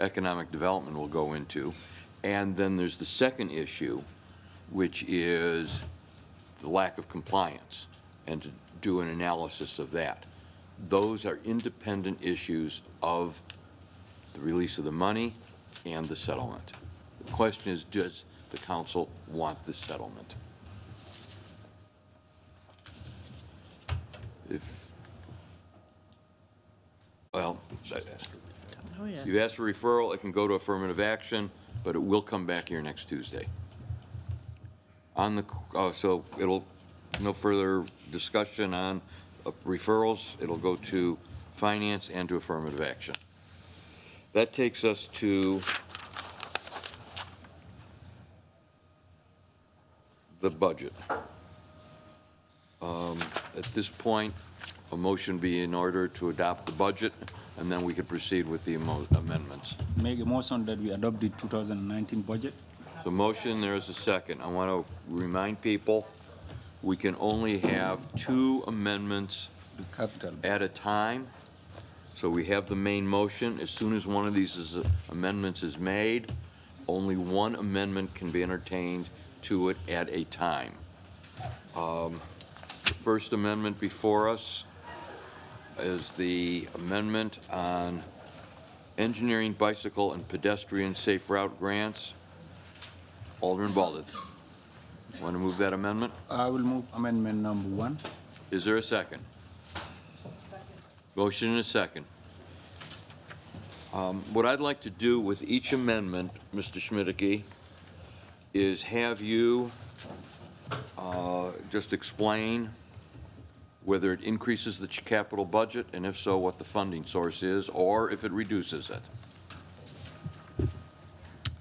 economic development will go into. And then there's the second issue, which is the lack of compliance, and to do an analysis of that. Those are independent issues of the release of the money and the settlement. The question is, does the council want this settlement? Oh, yeah. You ask for referral, it can go to affirmative action, but it will come back here next Tuesday. So no further discussion on referrals. It'll go to finance and to affirmative action. That takes us to the budget. At this point, a motion be in order to adopt the budget, and then we could proceed with the amendments. Make a motion that we adopt the 2019 budget. So motion, there is a second. I want to remind people, we can only have 2 amendments Capital. at a time. So we have the main motion. As soon as one of these amendments is made, only one amendment can be entertained to it at a time. The first amendment before us is the amendment on engineering, bicycle, and pedestrian safe route grants. Alderman Baldwin, want to move that amendment? I will move amendment number 1. Is there a second? Motion and a second. What I'd like to do with each amendment, Mr. Schmidtke, is have you just explain whether it increases the capital budget, and if so, what the funding source is, or if it reduces it.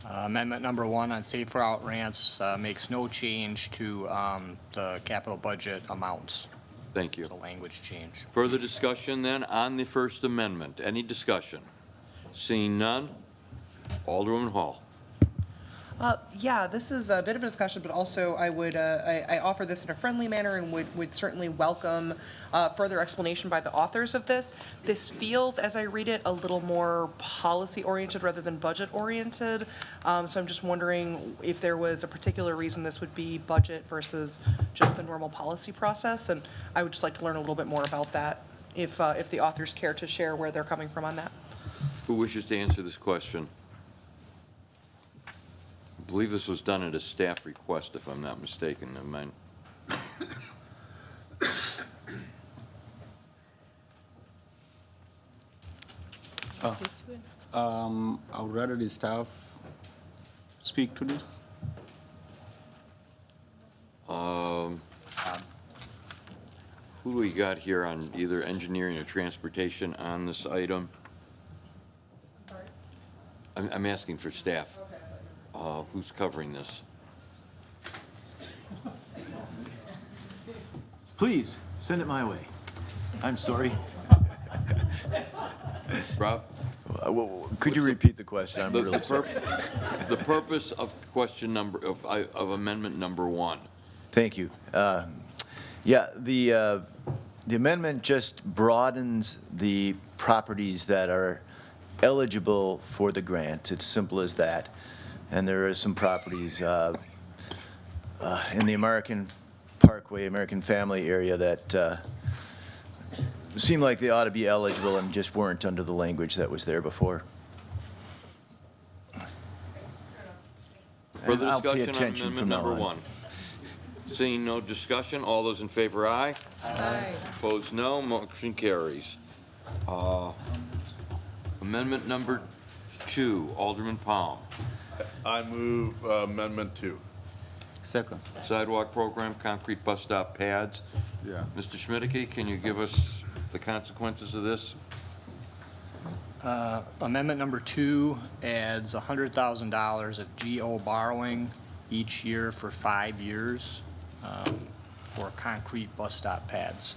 Amendment number 1 on safe route grants makes no change to the capital budget amounts. Thank you. It's a language change. Further discussion then on the First Amendment. Any discussion? Seeing none, Alderwoman Hall. Yeah, this is a bit of a discussion, but also I offer this in a friendly manner and would certainly welcome further explanation by the authors of this. This feels, as I read it, a little more policy-oriented rather than budget-oriented. So I'm just wondering if there was a particular reason this would be budget versus just the normal policy process. And I would just like to learn a little bit more about that, if the authors care to share where they're coming from on that. Who wishes to answer this question? I believe this was done at a staff request, if I'm not mistaken. I would rather the staff speak to this. Who do we got here on either engineering or transportation on this item? I'm asking for staff. Who's covering this? Please, send it my way. I'm sorry. Rob? Could you repeat the question? I'm really sorry. The purpose of question of amendment number 1. Thank you. Yeah, the amendment just broadens the properties that are eligible for the grant. It's simple as that. And there are some properties in the American Parkway, American Family area that seemed like they ought to be eligible and just weren't under the language that was there before. Further I'll pay discussion on attention amendment from now number on. 1? Seeing no discussion, all those in favor, aye. Aye. Opposed, no. Motion carries. Amendment number 2, Alderman Palm. I move Amendment 2. Second. Sidewalk program, concrete bus stop pads. Yeah. Mr. Schmidtke, can you give us the consequences of this? Amendment number 2 adds $100,000 of GO borrowing each year for 5 years for concrete bus stop pads.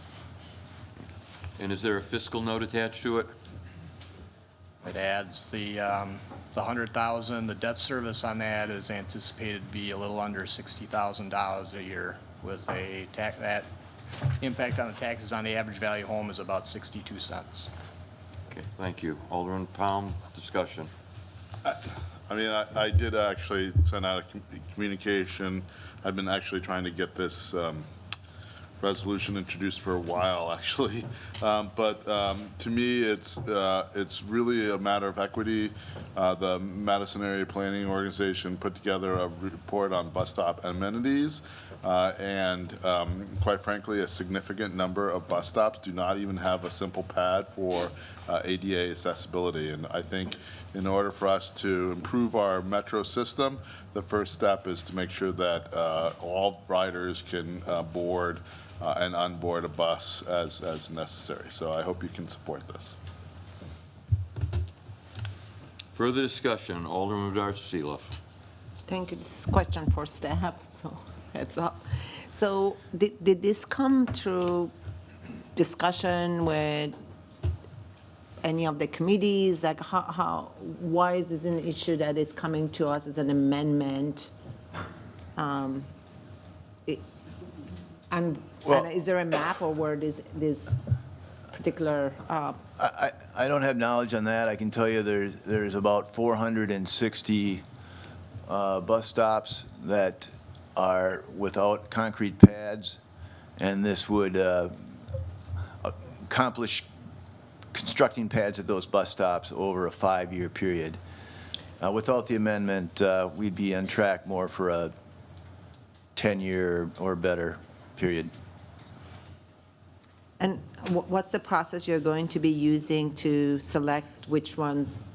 And is there a fiscal note attached to it? It adds the 100,000, the debt service on that is anticipated to be a little under $60,000 a year with that impact on the taxes on the average value home is about 62 cents. Okay, thank you. Alderman Palm, discussion. I mean, I did actually send out a communication. I've been actually trying to get this resolution introduced for a while, actually. But to me, it's really a matter of equity. The Madison Area Planning Organization put together a report on bus stop amenities. And quite frankly, a significant number of bus stops do not even have a simple pad for ADA accessibility. And I think in order for us to improve our metro system, the first step is to make sure that all riders can board and onboard a bus as necessary. So I hope you can support this. Further discussion, Alderman Darcy-Seeloff. Thank you. This is a question for staff, so heads up. So did this come through discussion with any of the committees? Like why is this an issue that it's coming to us as an amendment? And is there a map or where this particular? I don't have knowledge on that. I can tell you there's about 460 bus stops that are without concrete pads, and this would accomplish constructing pads at those bus stops over a 5-year period. Without the amendment, we'd be on track more for a 10-year or better period. And what's the process you're going to be using to select which ones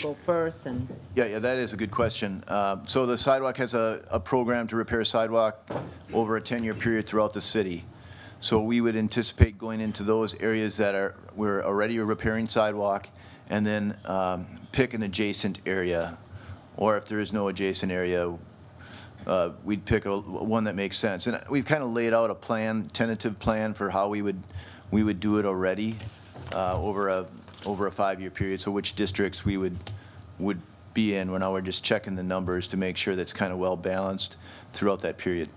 go first? And Yeah, that is a good question. So the Sidewalk has a program to repair sidewalk over a 10-year period throughout the city. So we would anticipate going into those areas that we're already repairing sidewalk, and then pick an adjacent area. Or if there is no adjacent area, we'd pick one that makes sense. And we've kind of laid out a plan, tentative plan for how we would do it already over a 5-year period. So which districts we would be in. Now we're just checking the numbers to make sure that's kind of well balanced throughout that period.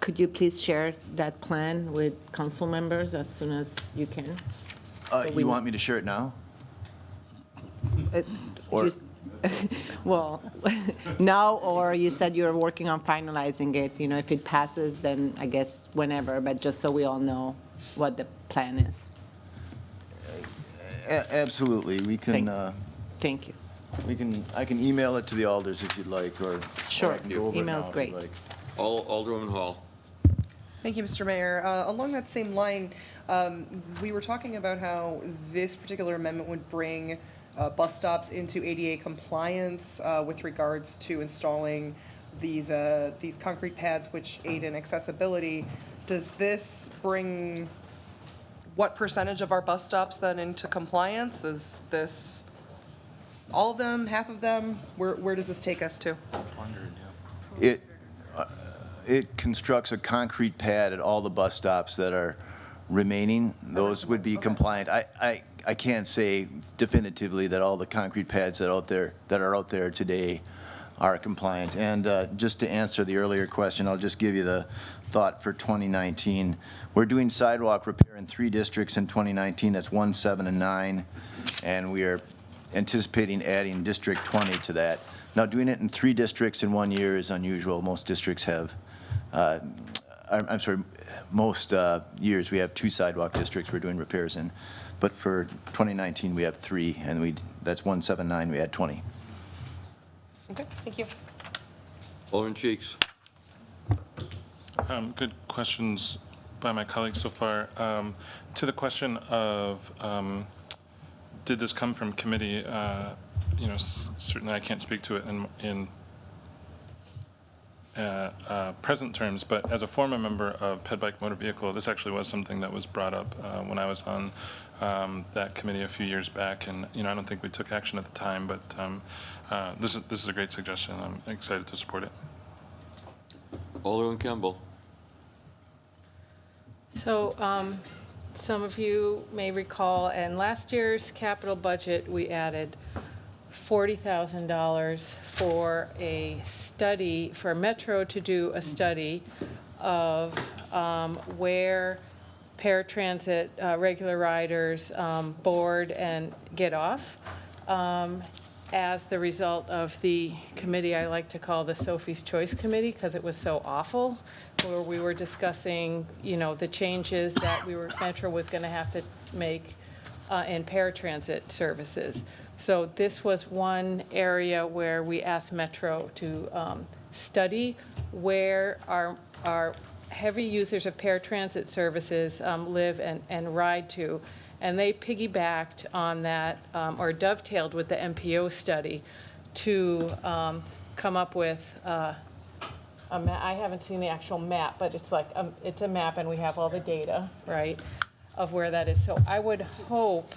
could you please share that plan with council members as soon as you can? You want me to share it now? Or- Well, now, or you said you're working on finalizing it, if it passes, then I guess whenever, but just so we all know what the plan is. Absolutely, we can, Thank you. I can email it to the alders if you'd like, or Sure. I can go over it Email's now if great. you'd like. Alderwoman Hall. Thank you, Mr. Mayor. Along that same line, we were talking about how this particular amendment would bring bus stops into ADA compliance with regards to installing these concrete pads which aid in accessibility. Does this bring what percentage of our bus stops then into compliance? Is this all of them, half of them? Where does this take us to? It constructs a concrete pad at all the bus stops that are remaining. Those would be compliant. I can't say definitively that all the concrete pads that are out there today are compliant. And just to answer the earlier question, I'll just give you the thought for 2019. We're doing sidewalk repair in 3 districts in 2019. That's 1, 7, and 9. And we are anticipating adding District 20 to that. Now, doing it in 3 districts in 1 year is unusual. Most districts have, I'm sorry, most years we have 2 sidewalk districts we're doing repairs in. But for 2019, we have 3, and that's 179, we had 20. Okay, thank you. Alderman Cheeks. Good questions by my colleagues so far. To the question of, did this come from committee? Certainly I can't speak to it in present terms, but as a former member of Ped Bike Motor Vehicle, this actually was something that was brought up when I was on that committee a few years back, and I don't think we took action at the time, but this is a great suggestion. I'm excited to support it. Alderman Kimball. So some of you may recall, in last year's capital budget, we added $40,000 for a study, for Metro to do a study of where paratransit regular riders board and get off as the result of the committee I like to call the Sophie's Choice Committee, because it was so awful, where we were discussing, the changes that Metro was going to have to make in paratransit services. So this was one area where we asked Metro to study where our heavy users of paratransit services live and ride to. And they piggybacked on that, or dovetailed with the MPO study to come up with a map. I haven't seen the actual map, but it's like, it's a map and we have all the data, right, of where that is. So I would hope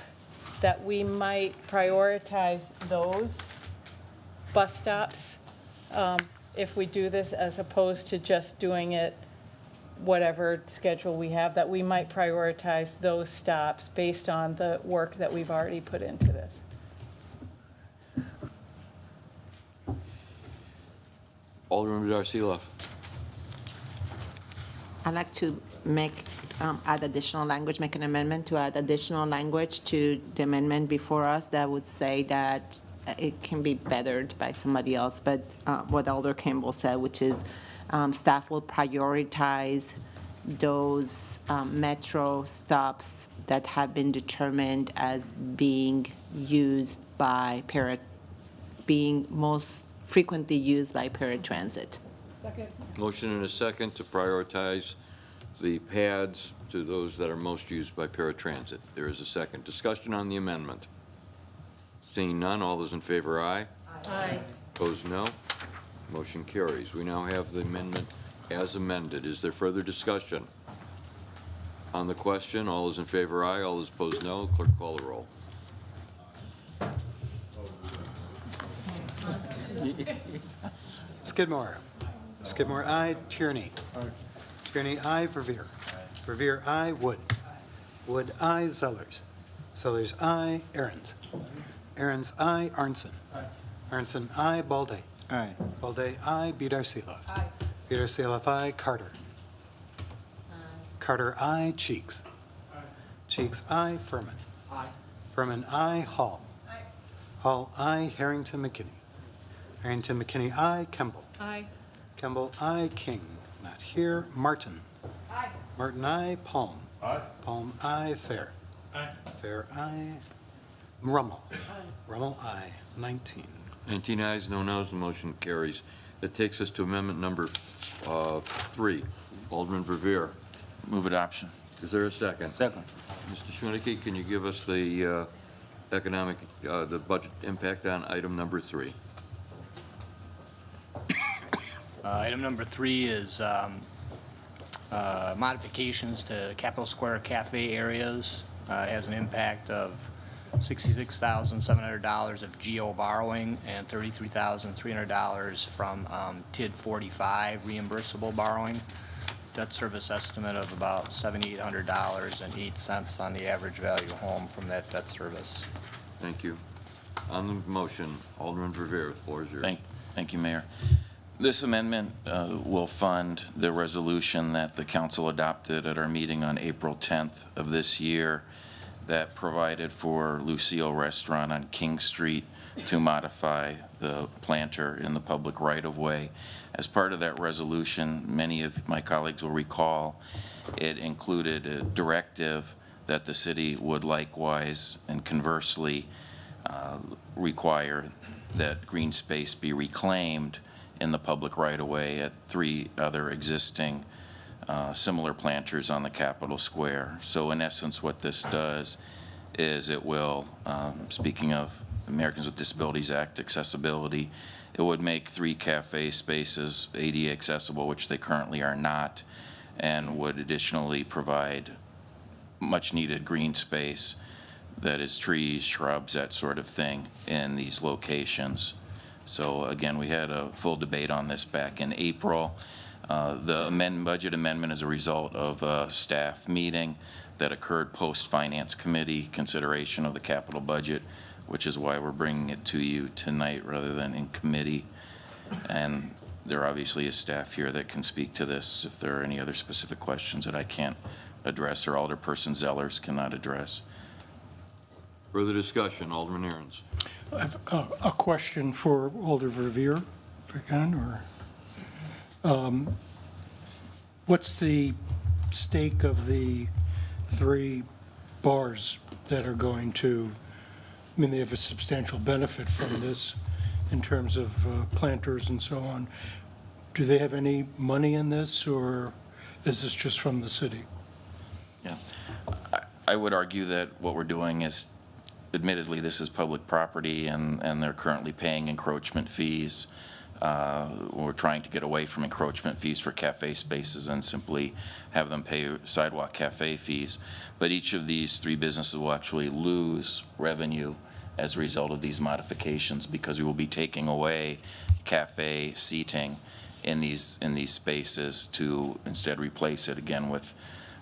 that we might prioritize those bus stops if we do this, as opposed to just doing it whatever schedule we have, that we might prioritize those stops based on the work that we've already put into this. Alderman Darcilov. I'd like to add additional language, make an amendment to add additional language to the amendment before us that would say that it can be bettered by somebody else, but what Alder Campbell said, which is staff will prioritize those Metro stops that have been determined as being used by being most frequently used by paratransit. Second. Motion and a second to prioritize the pads to those that are most used by paratransit. There is a second. Discussion on the amendment. Seeing none, all those in favor, aye. Aye. Opposed, no. Motion carries. We now have the amendment as amended. Is there further discussion on the question? All those in favor, aye. All those opposed, no. Clerk, call the roll. Skidmore. Skidmore, aye. Tierney. Tierney, aye. Verveer. Verveer, aye. Wood. Wood, aye. Zellers. Zellers, aye. Aaron's. Aaron's, aye. Arnson. Arnson, aye. Balday. Aye. Balday, aye. Bedarcilov. Aye. Bedarcilov, aye. Carter. Carter, aye. Cheeks. Cheeks, aye. Furman. Furman, aye. Hall. Hall, aye. Harrington McKinney. Harrington McKinney, aye. Kemble. Aye. Kemble, aye. King, not here. Martin. Aye. Martin, aye. Palm. Palm, aye. Fair. Fair, aye. Rummel. Rummel, aye. 19. 19 ayes, no noes, the motion carries. That takes us to amendment number 3. Alderman Verveer. Move adoption. Is there a second? Second. Mr. Schmidt, can you give us the the budget impact on item number 3? Item number 3 is modifications to Capitol Square Cafe areas. It has an impact of $66,700 of GO borrowing and $33,300 from TID 45 reimbursable borrowing. Debt service estimate of about $7,800.08 on the average value home from that debt service. Thank you. On the motion, Alderman Verveer, the floor is yours. Thank you, Mayor. This amendment will fund the resolution that the council adopted at our meeting on April 10th of this year that provided for Lucille Restaurant on King Street to modify the planter in the public right-of-way. As part of that resolution, many of my colleagues will recall, it included a directive that the city would likewise and conversely require that green space be reclaimed in the public right-of-way at 3 other existing similar planters on the Capitol Square. So in essence, what this does is it will, speaking of Americans with Disabilities Act accessibility, it would make 3 cafe spaces ADA accessible, which they currently are not, and would additionally provide much-needed green space that is trees, shrubs, that sort of thing in these locations. So again, we had a full debate on this back in April. The budget amendment is a result of a staff meeting that occurred post-Finance Committee consideration of the capital budget, which is why we're bringing it to you tonight rather than in committee. And there obviously is staff here that can speak to this if there are any other specific questions that I can't address or Alderperson Zellers cannot address. Further discussion, Alderman Ahrens. I have a question for Alder Verveer, if I can, or, what's the stake of the 3 bars that are going to, I mean, they have a substantial benefit from this in terms of planters and so on. Do they have any money in this, or is this just from the city? Yeah, I would argue that what we're doing is, admittedly, this is public property and they're currently paying encroachment fees. We're trying to get away from encroachment fees for cafe spaces and simply have them pay sidewalk cafe fees. But each of these 3 businesses will actually lose revenue as a result of these modifications because we will be taking away cafe seating in these spaces to instead replace it again with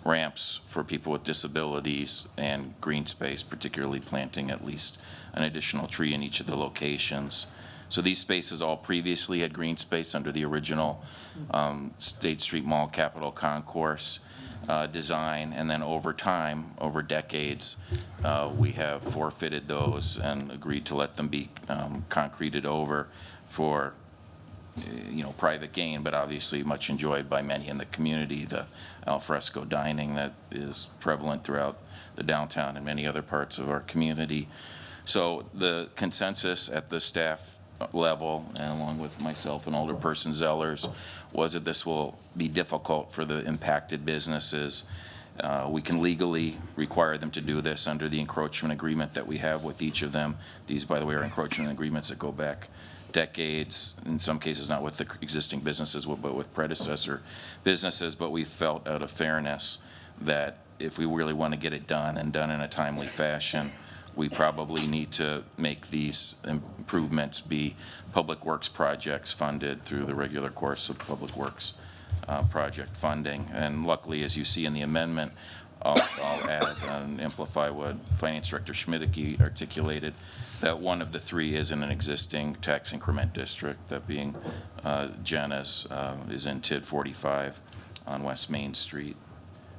ramps for people with disabilities and green space, particularly planting at least an additional tree in each of the locations. So these spaces all previously had green space under the original State Street Mall Capitol Concourse design, and then over time, over decades, we have forfeited those and agreed to let them be concreted over for private gain, but obviously much enjoyed by many in the community, the al fresco dining that is prevalent throughout the downtown and many other parts of our community. So the consensus at the staff level, and along with myself and Alderperson Zellers, was that this will be difficult for the impacted businesses. We can legally require them to do this under the encroachment agreement that we have with each of them. These, by the way, are encroachment agreements that go back decades, in some cases not with the existing businesses, but with predecessor businesses. But we felt out of fairness that if we really want to get it done and done in a timely fashion, we probably need to make these improvements be public works projects funded through the regular course of public works project funding. And luckily, as you see in the amendment, I'll add and amplify what Finance Director Schmidtke articulated, that one of the 3 is in an existing tax increment district, that being Jenna's is in TID 45 on West Main Street.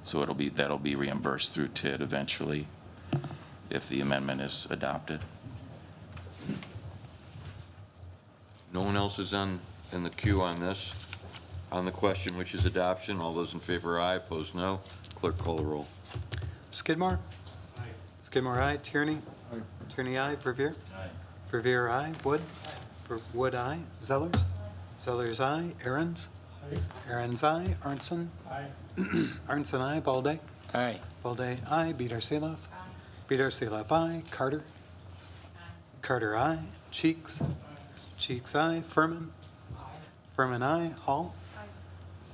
So that'll be reimbursed through TID eventually if the amendment is adopted. No one else is in the queue on this. On the question, which is adoption, all those in favor, aye. Opposed, no. Clerk, call the roll. Skidmore? Aye. Skidmore, aye. Tierney? Aye. Tierney, aye. Verveer? Aye. Verveer, aye. Wood? Wood, aye. Zellers? Zellers, aye. Ahrens? Aye. Ahrens, aye. Arnson? Aye. Arnson, aye. Balday? Aye. Balday, aye. Beater Seeloff? Beater Seeloff, aye. Carter? Carter, aye. Cheeks? Cheeks, aye. Furman? Furman, aye. Hall?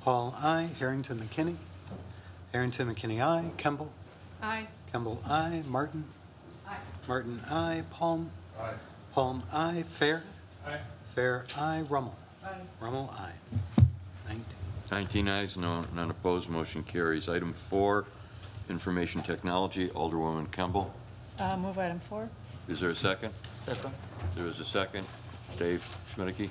Hall, aye. Harrington McKinney? Harrington McKinney, aye. Kemble? Aye. Kemble, aye. Martin? Aye. Martin, aye. Palm? Aye. Palm, aye. Fair? Aye. Fair, aye. Rummel? Aye. Rummel, aye. 19 ayes, none opposed, motion carries. Item 4, Information Technology, Alderwoman Kemble. Move item 4. Is there a second? Second. There is a second. Dave Schmidtke.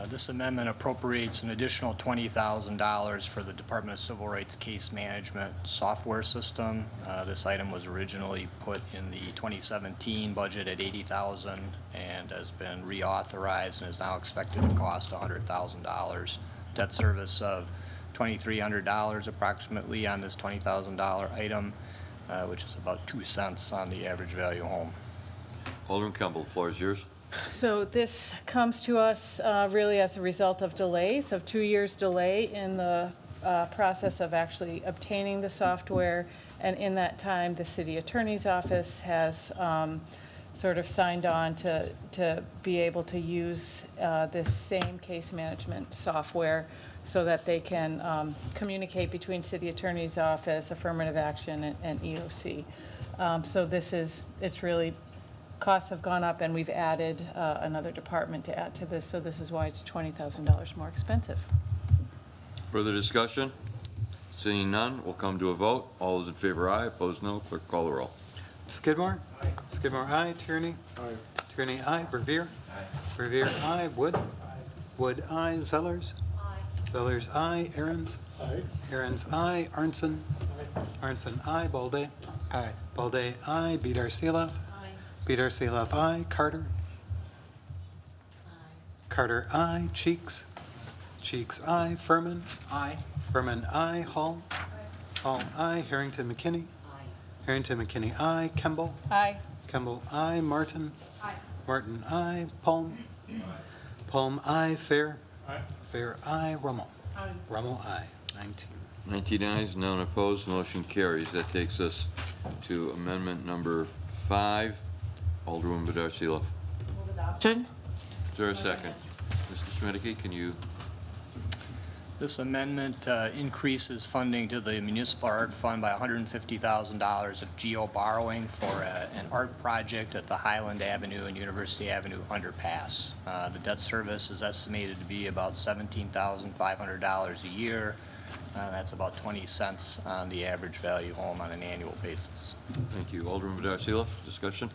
This amendment appropriates an additional $20,000 for the Department of Civil Rights Case Management software system. This item was originally put in the 2017 budget at $80,000 and has been reauthorized and is now expected to cost $100,000. Debt service of $2,300 approximately on this $20,000 item, which is about 2 cents on the average value home. Alderman Campbell, the floor is yours. So this comes to us really as a result of delays, of 2 years delay in the process of actually obtaining the software. And in that time, the city attorney's office has sort of signed on to be able to use this same case management software so that they can communicate between city attorney's office, affirmative action, and EOC. So it's really, costs have gone up, and we've added another department to add to this, so this is why it's $20,000 more expensive. Further discussion? Seeing none, we'll come to a vote. All those in favor, aye. Opposed, no. Clerk, call the roll. Skidmore? Aye. Skidmore, aye. Tierney? Aye. Tierney, aye. Verveer? Aye. Verveer, aye. Wood? Wood, aye. Zellers? Aye. Zellers, aye. Aaron's? Aye. Aaron's, aye. Arnson? Aye. Arnson, aye. Balde? Aye. Balde, aye. Bedar Seeloff? Bedar Seeloff, aye. Carter? Aye. Carter, aye. Cheeks? Cheeks, aye. Furman? Aye. Furman, aye. Hall? Hall, aye. Harrington McKinney? Aye. Harrington McKinney, aye. Kemble? Aye. Kemble, aye. Martin? Aye. Martin, aye. Palm? Palm, aye. Fair? Aye. Fair, aye. Rummel? Aye. Rummel, aye. 19. 19 ayes, none opposed, motion carries. That takes us to amendment number 5. Alderwoman Bedar Seeloff. Adoption? Is there a second? Mr. Schmidtke, can you? This amendment increases funding to the Municipal Art Fund by $150,000 of GO borrowing for an art project at the Highland Avenue and University Avenue underpass. The debt service is estimated to be about $17,500 a year. That's about 20 cents on the average value home on an annual basis. Thank you. Alderman Bedar Seeloff, discussion?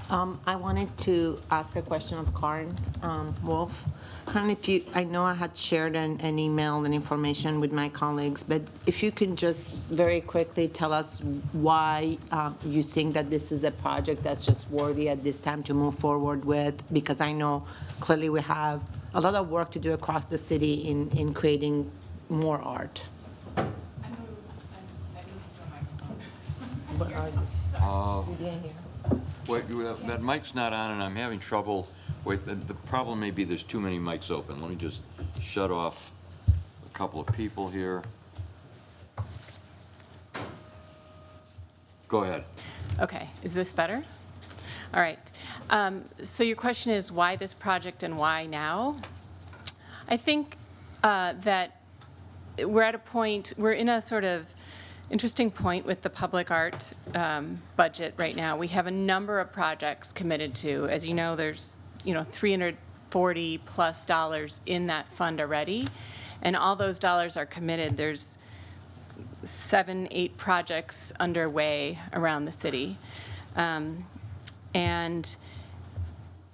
I wanted to ask a question of Karen Wolf. Karen, I know I had shared an email and information with my colleagues, but if you can just very quickly tell us why you think that this is a project that's just worthy at this time to move forward with, because I know clearly we have a lot of work to do across the city in creating more art. Wait, that mic's not on, and I'm having trouble. Wait, the problem may be there's too many mics open. Let me just shut off a couple of people here. Go ahead. Okay, is this better? All right. So your question is why this project and why now? I think that we're at a point, we're in a sort of interesting point with the public art budget right now. We have a number of projects committed to. As you know, there's $340+ in that fund already, and all those dollars are committed. There's 7, 8 projects underway around the city, and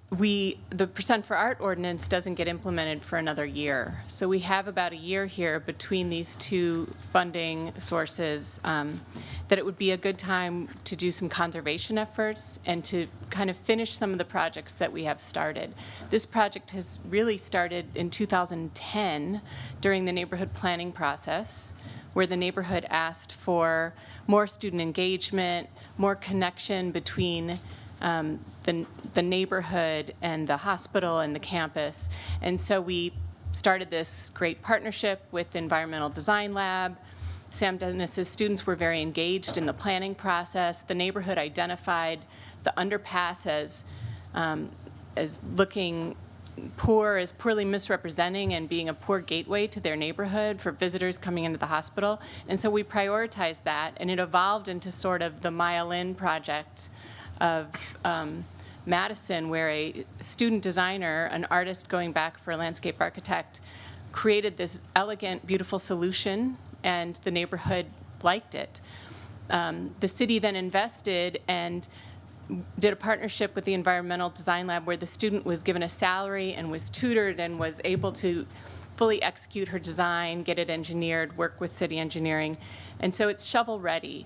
the Percent for Art ordinance doesn't get implemented for another year. So we have about a year here between these two funding sources that it would be a good time to do some conservation efforts and to kind of finish some of the projects that we have started. This project has really started in 2010 during the neighborhood planning process, where the neighborhood asked for more student engagement, more connection between the neighborhood and the hospital and the campus. And so we started this great partnership with the Environmental Design Lab. Sam Dennis's students were very engaged in the planning process. The neighborhood identified the underpass as looking poor, as poorly misrepresenting and being a poor gateway to their neighborhood for visitors coming into the hospital. And so we prioritized that, and it evolved into sort of the Mile In project of Madison, where a student designer, an artist going back for a landscape architect, created this elegant, beautiful solution, and the neighborhood liked it. The city then invested and did a partnership with the Environmental Design Lab where the student was given a salary and was tutored and was able to fully execute her design, get it engineered, work with city engineering. And so it's shovel-ready.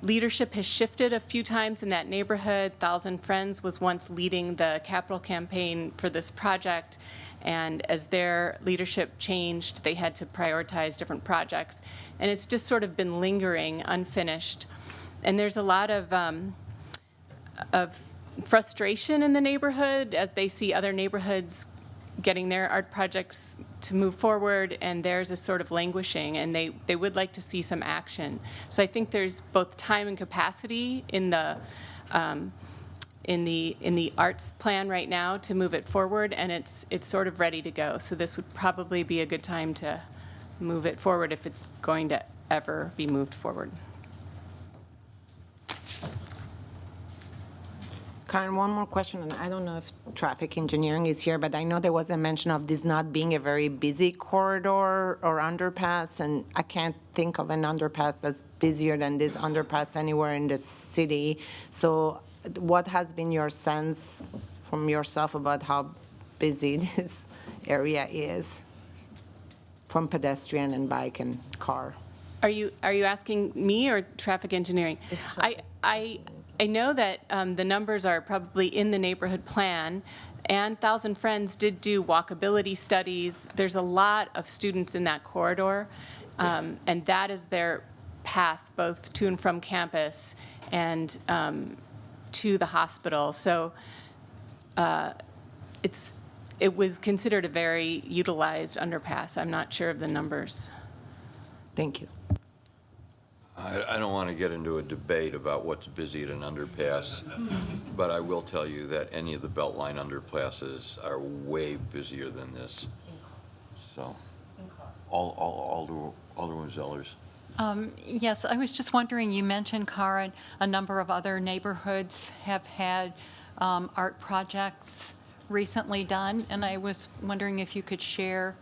Leadership has shifted a few times in that neighborhood. Thousand Friends was once leading the capital campaign for this project, and as their leadership changed, they had to prioritize different projects. And it's just sort of been lingering, unfinished. And there's a lot of frustration in the neighborhood as they see other neighborhoods getting their art projects to move forward, and theirs is sort of languishing, and they would like to see some action. So I think there's both time and capacity in the arts plan right now to move it forward, and it's sort of ready to go. So this would probably be a good time to move it forward if it's going to ever be moved forward. Karen, one more question, and I don't know if traffic engineering is here, but I know there was a mention of this not being a very busy corridor or underpass, and I can't think of an underpass that's busier than this underpass anywhere in the city. So what has been your sense from yourself about how busy this area is from pedestrian and bike and car? Are you asking me or traffic engineering? I know that the numbers are probably in the neighborhood plan, and Thousand Friends did do walkability studies. There's a lot of students in that corridor, and that is their path both to and from campus and to the hospital. So it was considered a very utilized underpass. I'm not sure of the numbers. Thank you. I don't want to get into a debate about what's busy at an underpass, but I will tell you that any of the Beltline underpasses are way busier than this. So, Alderwoman Zellers. Yes, I was just wondering, you mentioned, Karen, a number of other neighborhoods have had art projects recently done, and I was wondering if you could share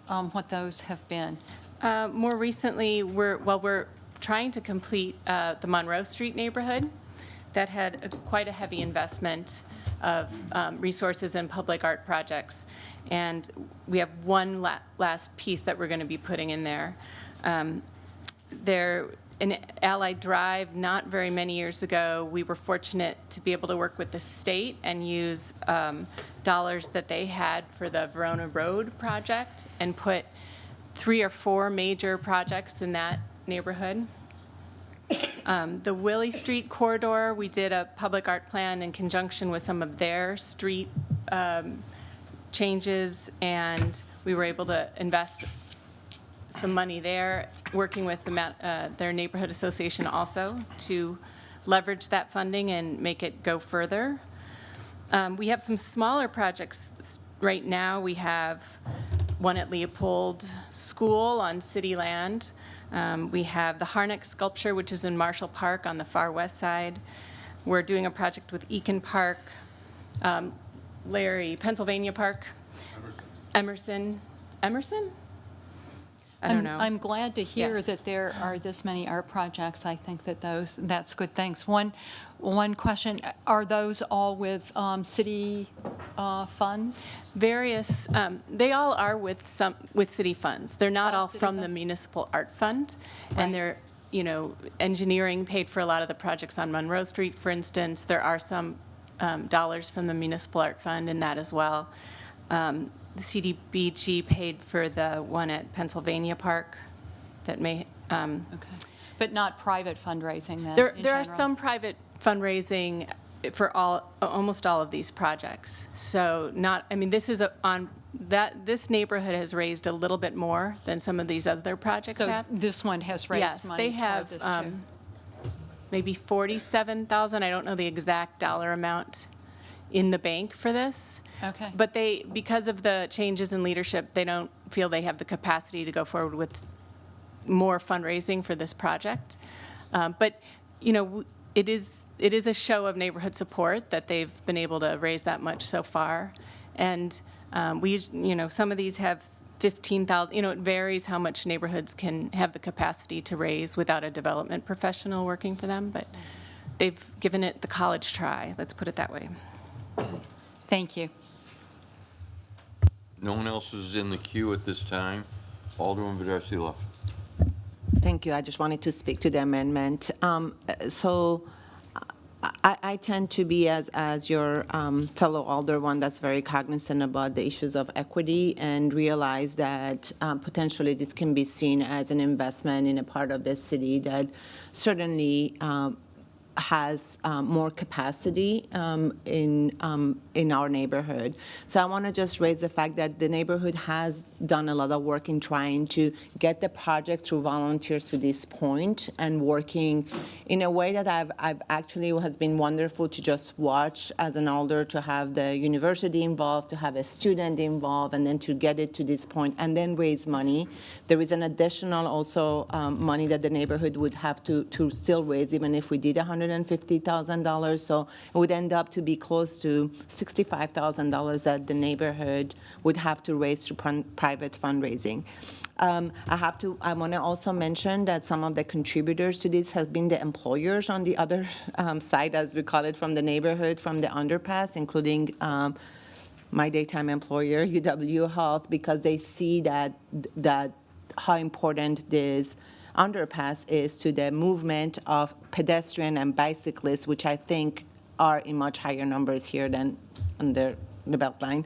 what those have been. More recently, we're trying to complete the Monroe Street neighborhood. That had quite a heavy investment of resources and public art projects. And we have one last piece that we're going to be putting in there. In Allied Drive, not very many years ago, we were fortunate to be able to work with the state and use dollars that they had for the Verona Road project and put 3 or 4 major projects in that neighborhood. The Willie Street corridor, we did a public art plan in conjunction with some of their street changes, and we were able to invest some money there, working with their neighborhood association also to leverage that funding and make it go further. We have some smaller projects right now. We have one at Leopold School on city land. We have the Harnack sculpture, which is in Marshall Park on the far west side. We're doing a project with Eakin Park, Pennsylvania Park. Emerson? I don't know. I'm glad to hear Yes. that there are this many art projects. I think that that's good. Thanks. One question, are those all with city funds? Various, they all are with city funds. They're not all city from the funds? municipal art fund. Right. And they're, engineering paid for a lot of the projects on Monroe Street, for instance. There are some dollars from the municipal art fund in that as well. The CDBG paid for the one at Pennsylvania Park that may, Okay. But not private fundraising then? in there are general? some private fundraising for almost all of these projects. So this is this neighborhood has raised a little bit more than some of these other projects So have. this one has raised Yes, money they toward have this too? maybe 47,000. I don't know the exact dollar amount in the bank for this. Okay. But because of the changes in leadership, they don't feel they have the capacity to go forward with more fundraising for this project. But, it is a show of neighborhood support that they've been able to raise that much so far. And some of these have 15,000, it varies how much neighborhoods can have the capacity to raise without a development professional working for them. But they've given it the college try, let's put it that way. Thank you. No one else is in the queue at this time. Alderman Pedestrian. Thank you. I just wanted to speak to the amendment. So I tend to be, as your fellow alder, one that's very cognizant about the issues of equity and realize that potentially this can be seen as an investment in a part of the city that certainly has more capacity in our neighborhood. So I want to just raise the fact that the neighborhood has done a lot of work in trying to get the project through volunteers to this point and working in a way that I've actually has been wonderful to just watch as an alder, to have the university involved, to have a student involved, and then to get it to this point and then raise money. There is an additional also money that the neighborhood would have to still raise even if we did $150,000. So it would end up to be close to $65,000 that the neighborhood would have to raise through private fundraising. I want to also mention that some of the contributors to this have been the employers on the other side, as we call it, from the neighborhood, from the underpass, including my daytime employer, UW Health, because they see that how important this underpass is to the movement of pedestrian and bicyclists, which I think are in much higher numbers here than under the Beltline,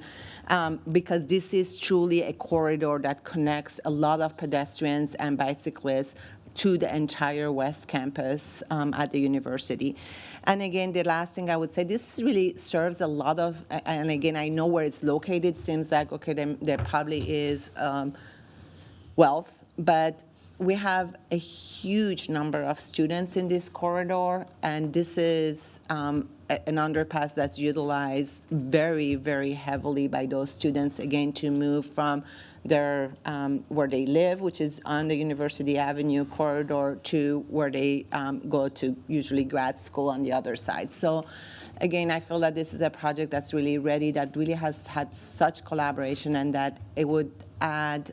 because this is truly a corridor that connects a lot of pedestrians and bicyclists to the entire West Campus at the university. And again, the last thing I would say, this really serves a lot of, and again, I know where it's located, seems like, okay, there probably is wealth, but we have a huge number of students in this corridor, and this is an underpass that's utilized very, very heavily by those students, again, to move from their where they live, which is on the University Avenue corridor, to where they go to usually grad school on the other side. So again, I feel that this is a project that's really ready, that really has had such collaboration, and that it would add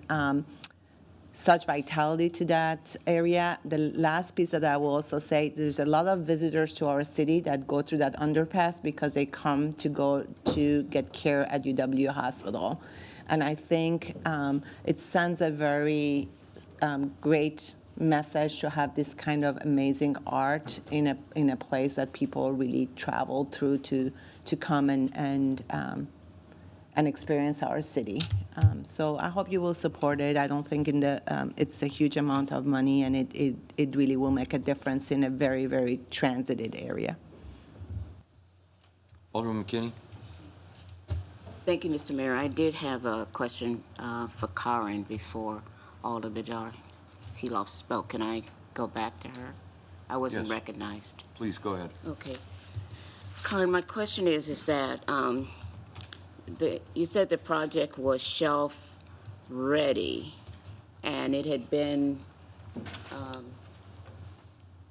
such vitality to that area. The last piece that I will also say, there's a lot of visitors to our city that go through that underpass because they come to go to get care at UW Hospital. And I think it sends a very great message to have this kind of amazing art in a place that people really travel through to come and experience our city. So I hope you will support it. I don't think it's a huge amount of money, and it really will make a difference in a very, very transited area. Alderman McKinney? Thank you, Mr. Mayor. I did have a question for Karen before Alderman Seeloff spoke. Can I go back to her? I wasn't Yes. recognized. Please go ahead. Okay. Karen, my question is that you said the project was shelf-ready, and it had been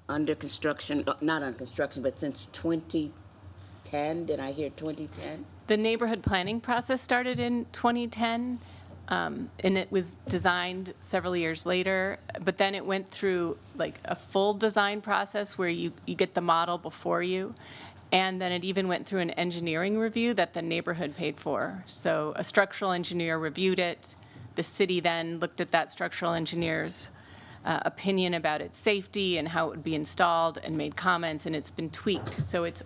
under construction, not under construction, but since 2010. Did I hear 2010? The neighborhood planning process started in 2010, and it was designed several years later, but then it went through like a full design process where you get the model before you, and then it even went through an engineering review that the neighborhood paid for. So a structural engineer reviewed it. The city then looked at that structural engineer's opinion about its safety and how it would be installed and made comments, and it's been tweaked. So it's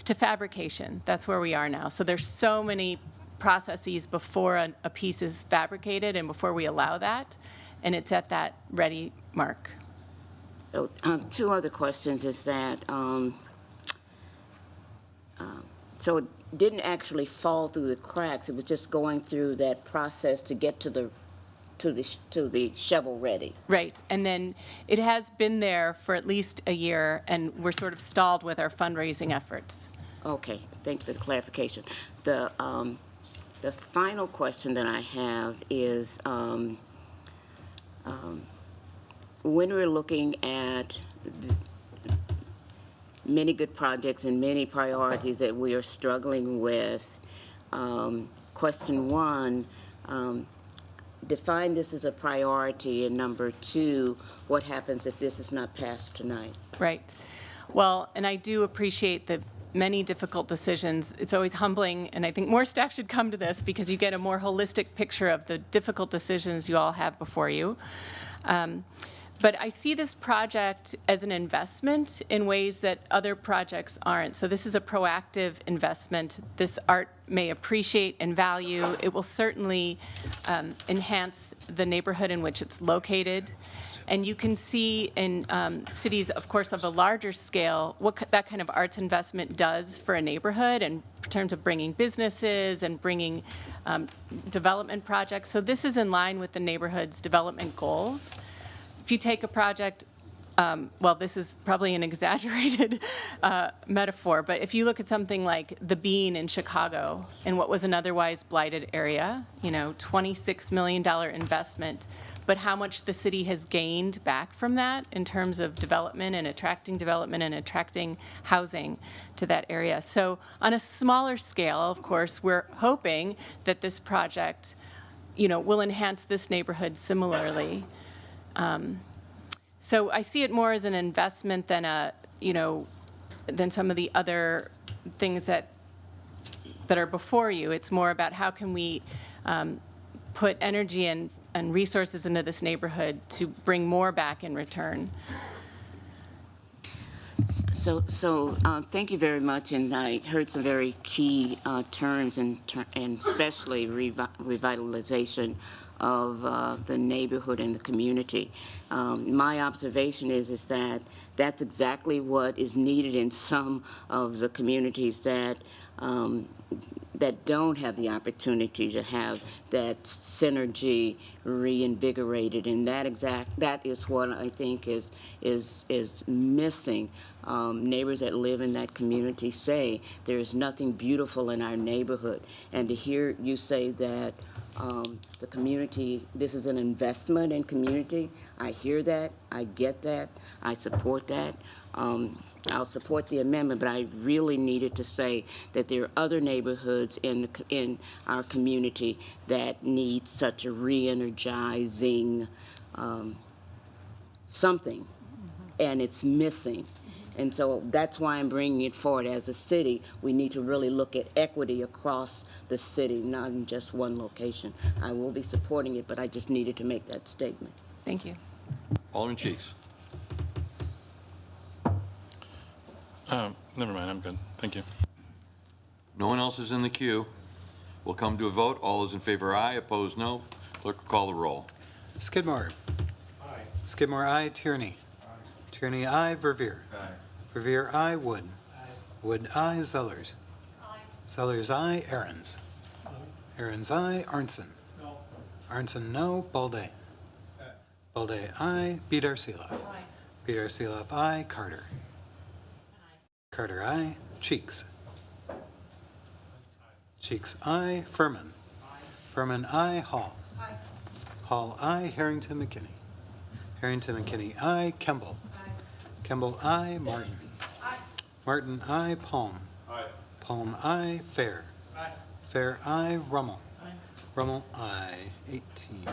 to fabrication. That's where we are now. So there's so many processes before a piece is fabricated and before we allow that, and it's at that ready mark. So two other questions is that, so it didn't actually fall through the cracks. It was just going through that process to get to the shovel ready. Right, and then it has been there for at least a year, and we're sort of stalled with our fundraising efforts. Okay, thanks for the clarification. The final question that I have is, when we're looking at many good projects and many priorities that we are struggling with, question one, define this as a priority, and number two, what happens if this is not passed tonight? Right. Well, and I do appreciate the many difficult decisions. It's always humbling, and I think more staff should come to this because you get a more holistic picture of the difficult decisions you all have before you. But I see this project as an investment in ways that other projects aren't. So this is a proactive investment. This art may appreciate and value. It will certainly enhance the neighborhood in which it's located. And you can see in cities, of course, of a larger scale, what that kind of arts investment does for a neighborhood in terms of bringing businesses and bringing development projects. So this is in line with the neighborhood's development goals. If you take a project, well, this is probably an exaggerated metaphor, but if you look at something like the Bean in Chicago, in what was an otherwise blighted area, $26 million investment, but how much the city has gained back from that in terms of development and attracting housing to that area. So on a smaller scale, of course, we're hoping that this project, will enhance this neighborhood similarly. So I see it more as an investment than than some of the other things that are before you. It's more about how can we put energy and resources into this neighborhood to bring more back in return. So thank you very much, and I heard some very key terms, and especially revitalization of the neighborhood and the community. My observation is that that's exactly what is needed in some of the communities that don't have the opportunity to have that synergy reinvigorated, and that is what I think is missing. Neighbors that live in that community say there is nothing beautiful in our neighborhood, and to hear you say that the community, this is an investment in community, I hear that, I get that, I support that. I'll support the amendment, but I really needed to say that there are other neighborhoods in our community that need such a re-energizing something, and it's missing. And so that's why I'm bringing it forward. As a city, we need to really look at equity across the city, not in just one location. I will be supporting it, but I just needed to make that statement. Thank you. Alderman Cheeks. Never mind, I'm good. Thank you. No one else is in the queue. We'll come to a vote. All those in favor, aye. Opposed, no. Clerk will call the roll. Skidmore. Aye. Skidmore, aye. Tierney. Aye. Tierney, aye. Verveer. Aye. Verveer, aye. Wood. Aye. Wood, aye. Zellers. Aye. Zellers, aye. Aaron's. Aye. Aaron's, aye. Arnson. No. Arnson, no. Balde. Aye. Balde, aye. Bedar Seeloff. Aye. Bedar Seeloff, aye. Carter. Carter, aye. Cheeks. Cheeks, aye. Furman. Furman, aye. Hall. Hall, aye. Harrington McKinney. Harrington McKinney, aye. Kemble. Kemble, aye. Martin. Martin, aye. Palm. Palm, aye. Fair. Fair, aye. Rummel. Rummel, aye. 18.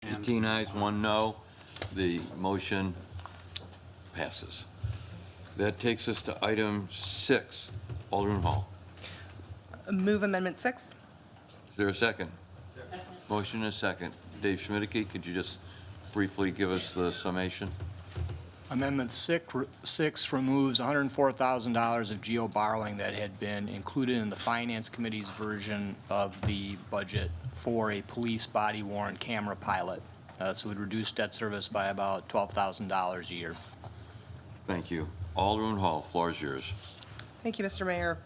18 ayes, 1 no. The motion passes. That takes us to item 6. Alderman Hall. Move Amendment 6. Is there a second? Second. Motion is second. Dave Schmidtke, could you just briefly give us the summation? Amendment 6 removes $104,000 of geo borrowing that had been included in the Finance Committee's version of the budget for a police body-worn camera pilot. So it would reduce debt service by about $12,000 a year. Thank you. Alderman Hall, floor is yours. Thank you, Mr. Mayor.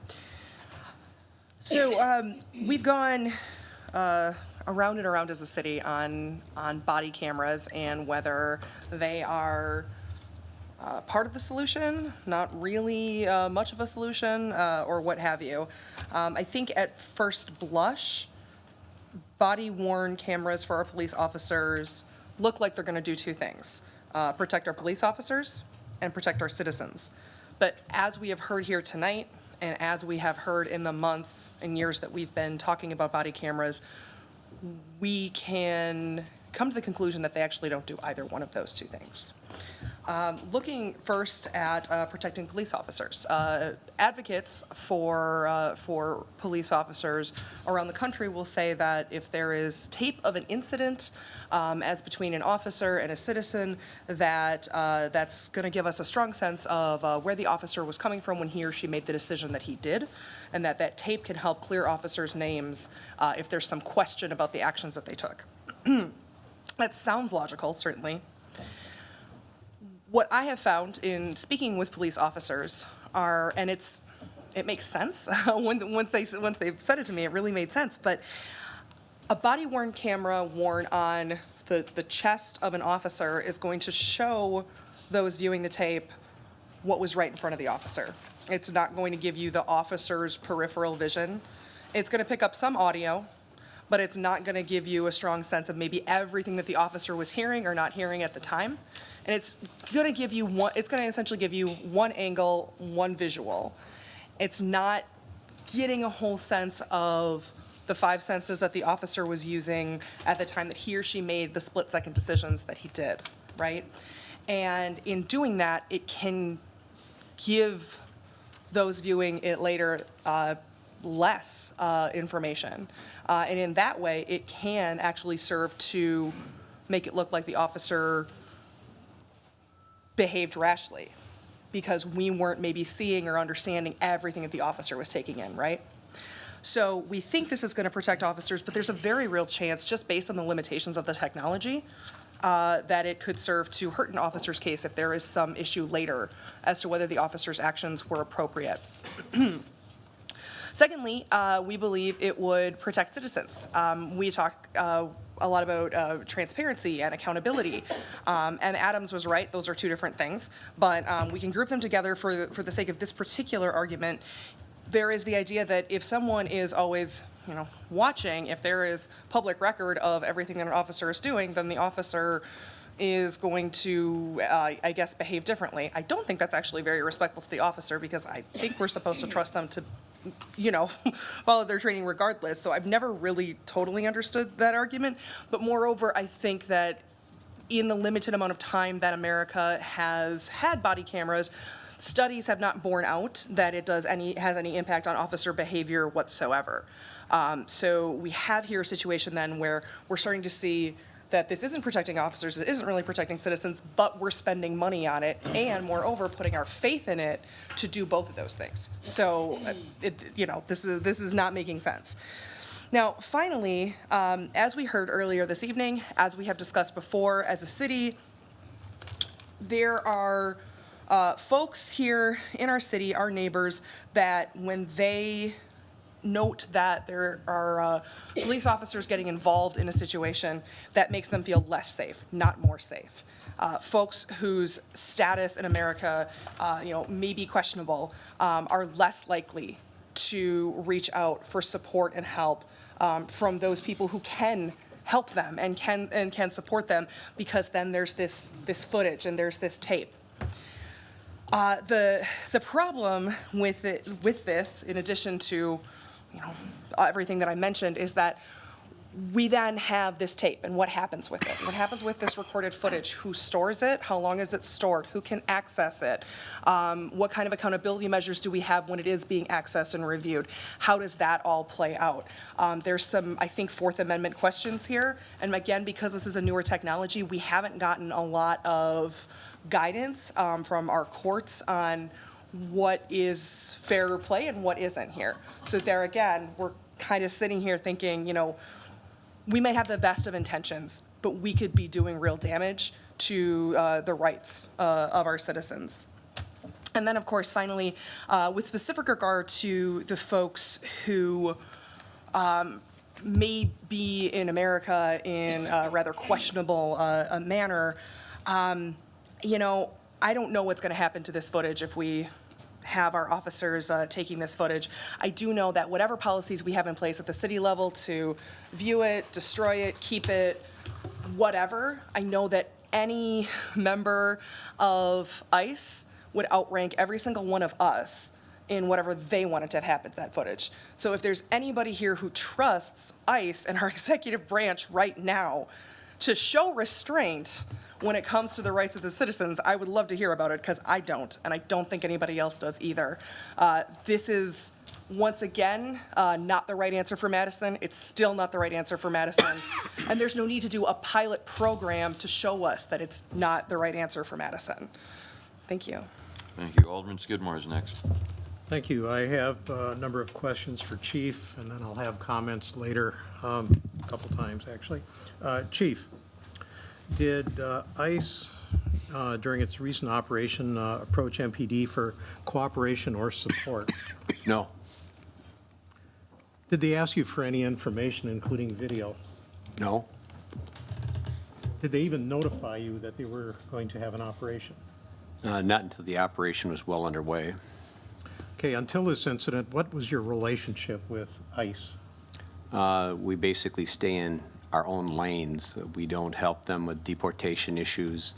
So we've gone around and around as a city on body cameras and whether they are part of the solution, not really much of a solution, or what have you. I think at first blush, body-worn cameras for our police officers look like they're going to do two things, protect our police officers and protect our citizens. But as we have heard here tonight, and as we have heard in the months and years that we've been talking about body cameras, we can come to the conclusion that they actually don't do either one of those two things. Looking first at protecting police officers. Advocates for police officers around the country will say that if there is tape of an incident as between an officer and a citizen, that that's going to give us a strong sense of where the officer was coming from when he or she made the decision that he did, and that tape can help clear officers' names if there's some question about the actions that they took. That sounds logical, certainly. What I have found in speaking with police officers are, and it makes sense, once they've said it to me, it really made sense, but a body-worn camera worn on the chest of an officer is going to show those viewing the tape what was right in front of the officer. It's not going to give you the officer's peripheral vision. It's going to pick up some audio, but it's not going to give you a strong sense of maybe everything that the officer was hearing or not hearing at the time. And it's going to give you it's going to essentially give you one angle, one visual. It's not getting a whole sense of the five senses that the officer was using at the time that he or she made the split-second decisions that he did, right? And in doing that, it can give those viewing it later less information. And in that way, it can actually serve to make it look like the officer behaved rashly because we weren't maybe seeing or understanding everything that the officer was taking in, right? So we think this is going to protect officers, but there's a very real chance, just based on the limitations of the technology, that it could serve to hurt an officer's case if there is some issue later as to whether the officer's actions were appropriate. Secondly, we believe it would protect citizens. We talk a lot about transparency and accountability. And Adams was right, those are two different things. But we can group them together for the sake of this particular argument. There is the idea that if someone is always, watching, if there is public record of everything that an officer is doing, then the officer is going to, I guess, behave differently. I don't think that's actually very respectful to the officer because I think we're supposed to trust them to follow their training regardless. So I've never really totally understood that argument. But moreover, I think that in the limited amount of time that America has had body cameras, studies have not borne out that it has any impact on officer behavior whatsoever. So we have here a situation then where we're starting to see that this isn't protecting officers, it isn't really protecting citizens, but we're spending money on it, and moreover, putting our faith in it to do both of those things. So, this is not making sense. Now, finally, as we heard earlier this evening, as we have discussed before, as a city, there are folks here in our city, our neighbors, that when they note that there are police officers getting involved in a situation that makes them feel less safe, not more safe. Folks whose status in America, may be questionable, are less likely to reach out for support and help from those people who can help them and can support them, because then there's this footage and there's this tape. The problem with this, in addition to everything that I mentioned, is that we then have this tape, and what happens with it? What happens with this recorded footage? Who stores it? How long is it stored? Who can access it? What kind of accountability measures do we have when it is being accessed and reviewed? How does that all play out? There's some, I think, Fourth Amendment questions here, and again, because this is a newer technology, we haven't gotten a lot of guidance from our courts on what is fair play and what isn't here. So there again, we're kind of sitting here thinking, we might have the best of intentions, but we could be doing real damage to the rights of our citizens. And then, of course, finally, with specific regard to the folks who may be in America in a rather questionable manner, I don't know what's going to happen to this footage if we have our officers taking this footage. I do know that whatever policies we have in place at the city level to view it, destroy it, keep it, whatever, I know that any member of ICE would outrank every single one of us in whatever they wanted to have happen to that footage. So if there's anybody here who trusts ICE and our executive branch right now to show restraint when it comes to the rights of the citizens, I would love to hear about it, because I don't, and I don't think anybody else does either. This is, once again, not the right answer for Madison. It's still not the right answer for Madison. And there's no need to do a pilot program to show us that it's not the right answer for Madison. Thank you. Thank you. Alderman Skidmore is next. Thank you. I have a number of questions for Chief, and then I'll have comments later, a couple times, actually. Chief, did ICE, during its recent operation, approach MPD for cooperation or support? No. Did they ask you for any information, including video? No. Did they even notify you that they were going to have an operation? Not until the operation was well underway. Okay, until this incident, what was your relationship with ICE? We basically stay in our own lanes. We don't help them with deportation issues,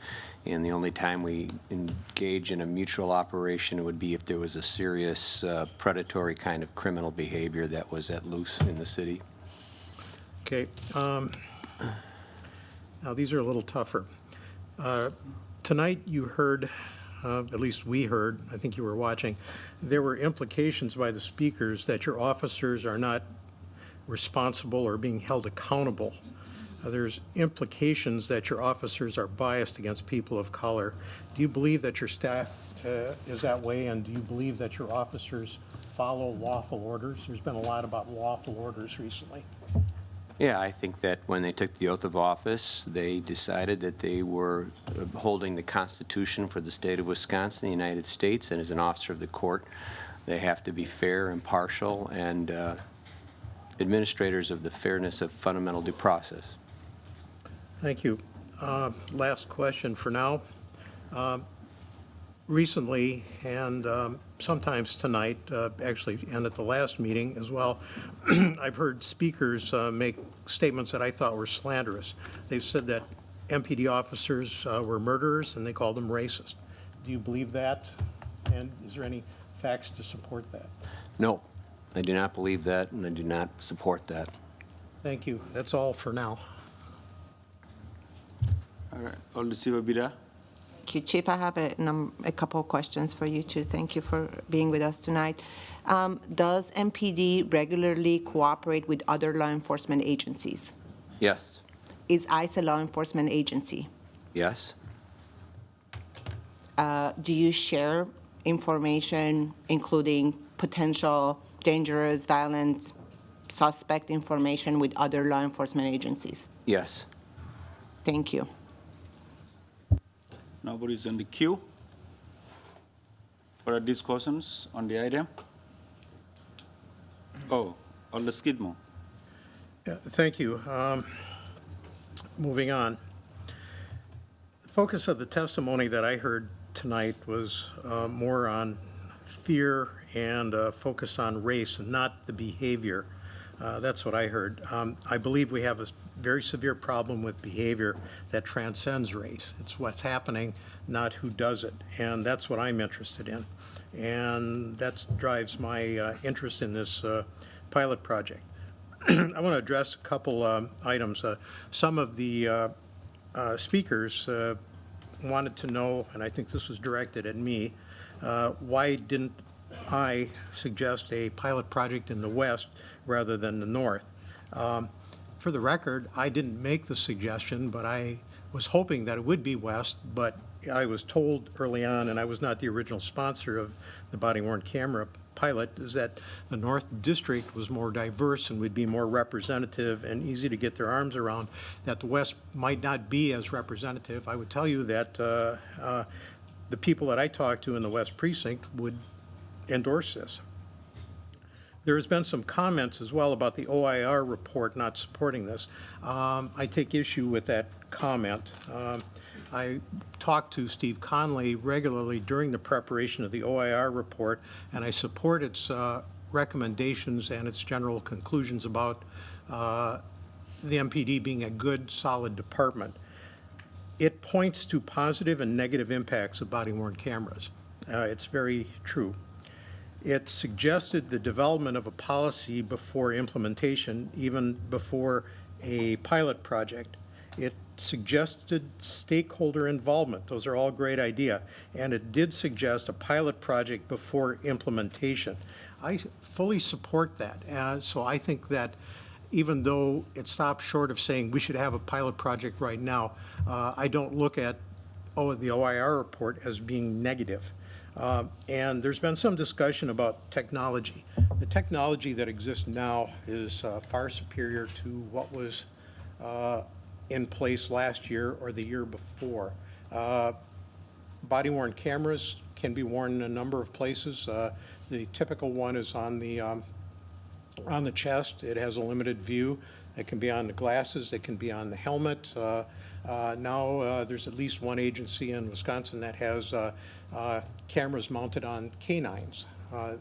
and the only time we engage in a mutual operation would be if there was a serious predatory kind of criminal behavior that was at loose in the city. Okay. Now, these are a little tougher. Tonight, you heard, at least we heard, I think you were watching, there were implications by the speakers that your officers are not responsible or being held accountable. There's implications that your officers are biased against people of color. Do you believe that your staff is that way, and do you believe that your officers follow lawful orders? There's been a lot about lawful orders recently. Yeah, I think that when they took the oath of office, they decided that they were holding the Constitution for the state of Wisconsin, the United States, and as an officer of the court, they have to be fair, impartial, and administrators of the fairness of fundamental due process. Thank you. Last question for now. Recently, and sometimes tonight, actually, and at the last meeting as well, I've heard speakers make statements that I thought were slanderous. They've said that MPD officers were murderers, and they called them racist. Do you believe that? And is there any facts to support that? No, I do not believe that, and I do not support that. Thank you. That's all for now. All right, Alderman Bida. Thank you, Chief. I have a couple of questions for you, too. Thank you for being with us tonight. Does MPD regularly cooperate with other law enforcement agencies? Yes. Is ICE a law enforcement agency? Yes. Do you share information, including potential dangerous, violent, suspect information with other law enforcement agencies? Yes. Thank you. Nobody's in the queue for discussions on the item. Oh, Alderman Skidmore. Yeah, thank you. Moving on. The focus of the testimony that I heard tonight was more on fear and focus on race and not the behavior. That's what I heard. I believe we have a very severe problem with behavior that transcends race. It's what's happening, not who does it. And that's what I'm interested in. And that drives my interest in this pilot project. I want to address a couple items. Some of the speakers wanted to know, and I think this was directed at me, why didn't I suggest a pilot project in the west rather than the north? For the record, I didn't make the suggestion, but I was hoping that it would be west, but I was told early on, and I was not the original sponsor of the body-worn camera pilot, is that the North District was more diverse and would be more representative and easy to get their arms around, that the West might not be as representative. I would tell you that the people that I talked to in the West Precinct would endorse this. There has been some comments as well about the OIR report not supporting this. I take issue with that comment. I talked to Steve Conley regularly during the preparation of the OIR report, and I support its recommendations and its general conclusions about the MPD being a good, solid department. It points to positive and negative impacts of body-worn cameras. It's very true. It suggested the development of a policy before implementation, even before a pilot project. It suggested stakeholder involvement. Those are all great ideas. And it did suggest a pilot project before implementation. I fully support that. So I think that even though it stops short of saying we should have a pilot project right now, I don't look at the OIR report as being negative. And there's been some discussion about technology. The technology that exists now is far superior to what was in place last year or the year before. Body-worn cameras can be worn in a number of places. The typical one is on the chest. It has a limited view. It can be on the glasses. It can be on the helmet. Now there's at least one agency in Wisconsin that has cameras mounted on canines.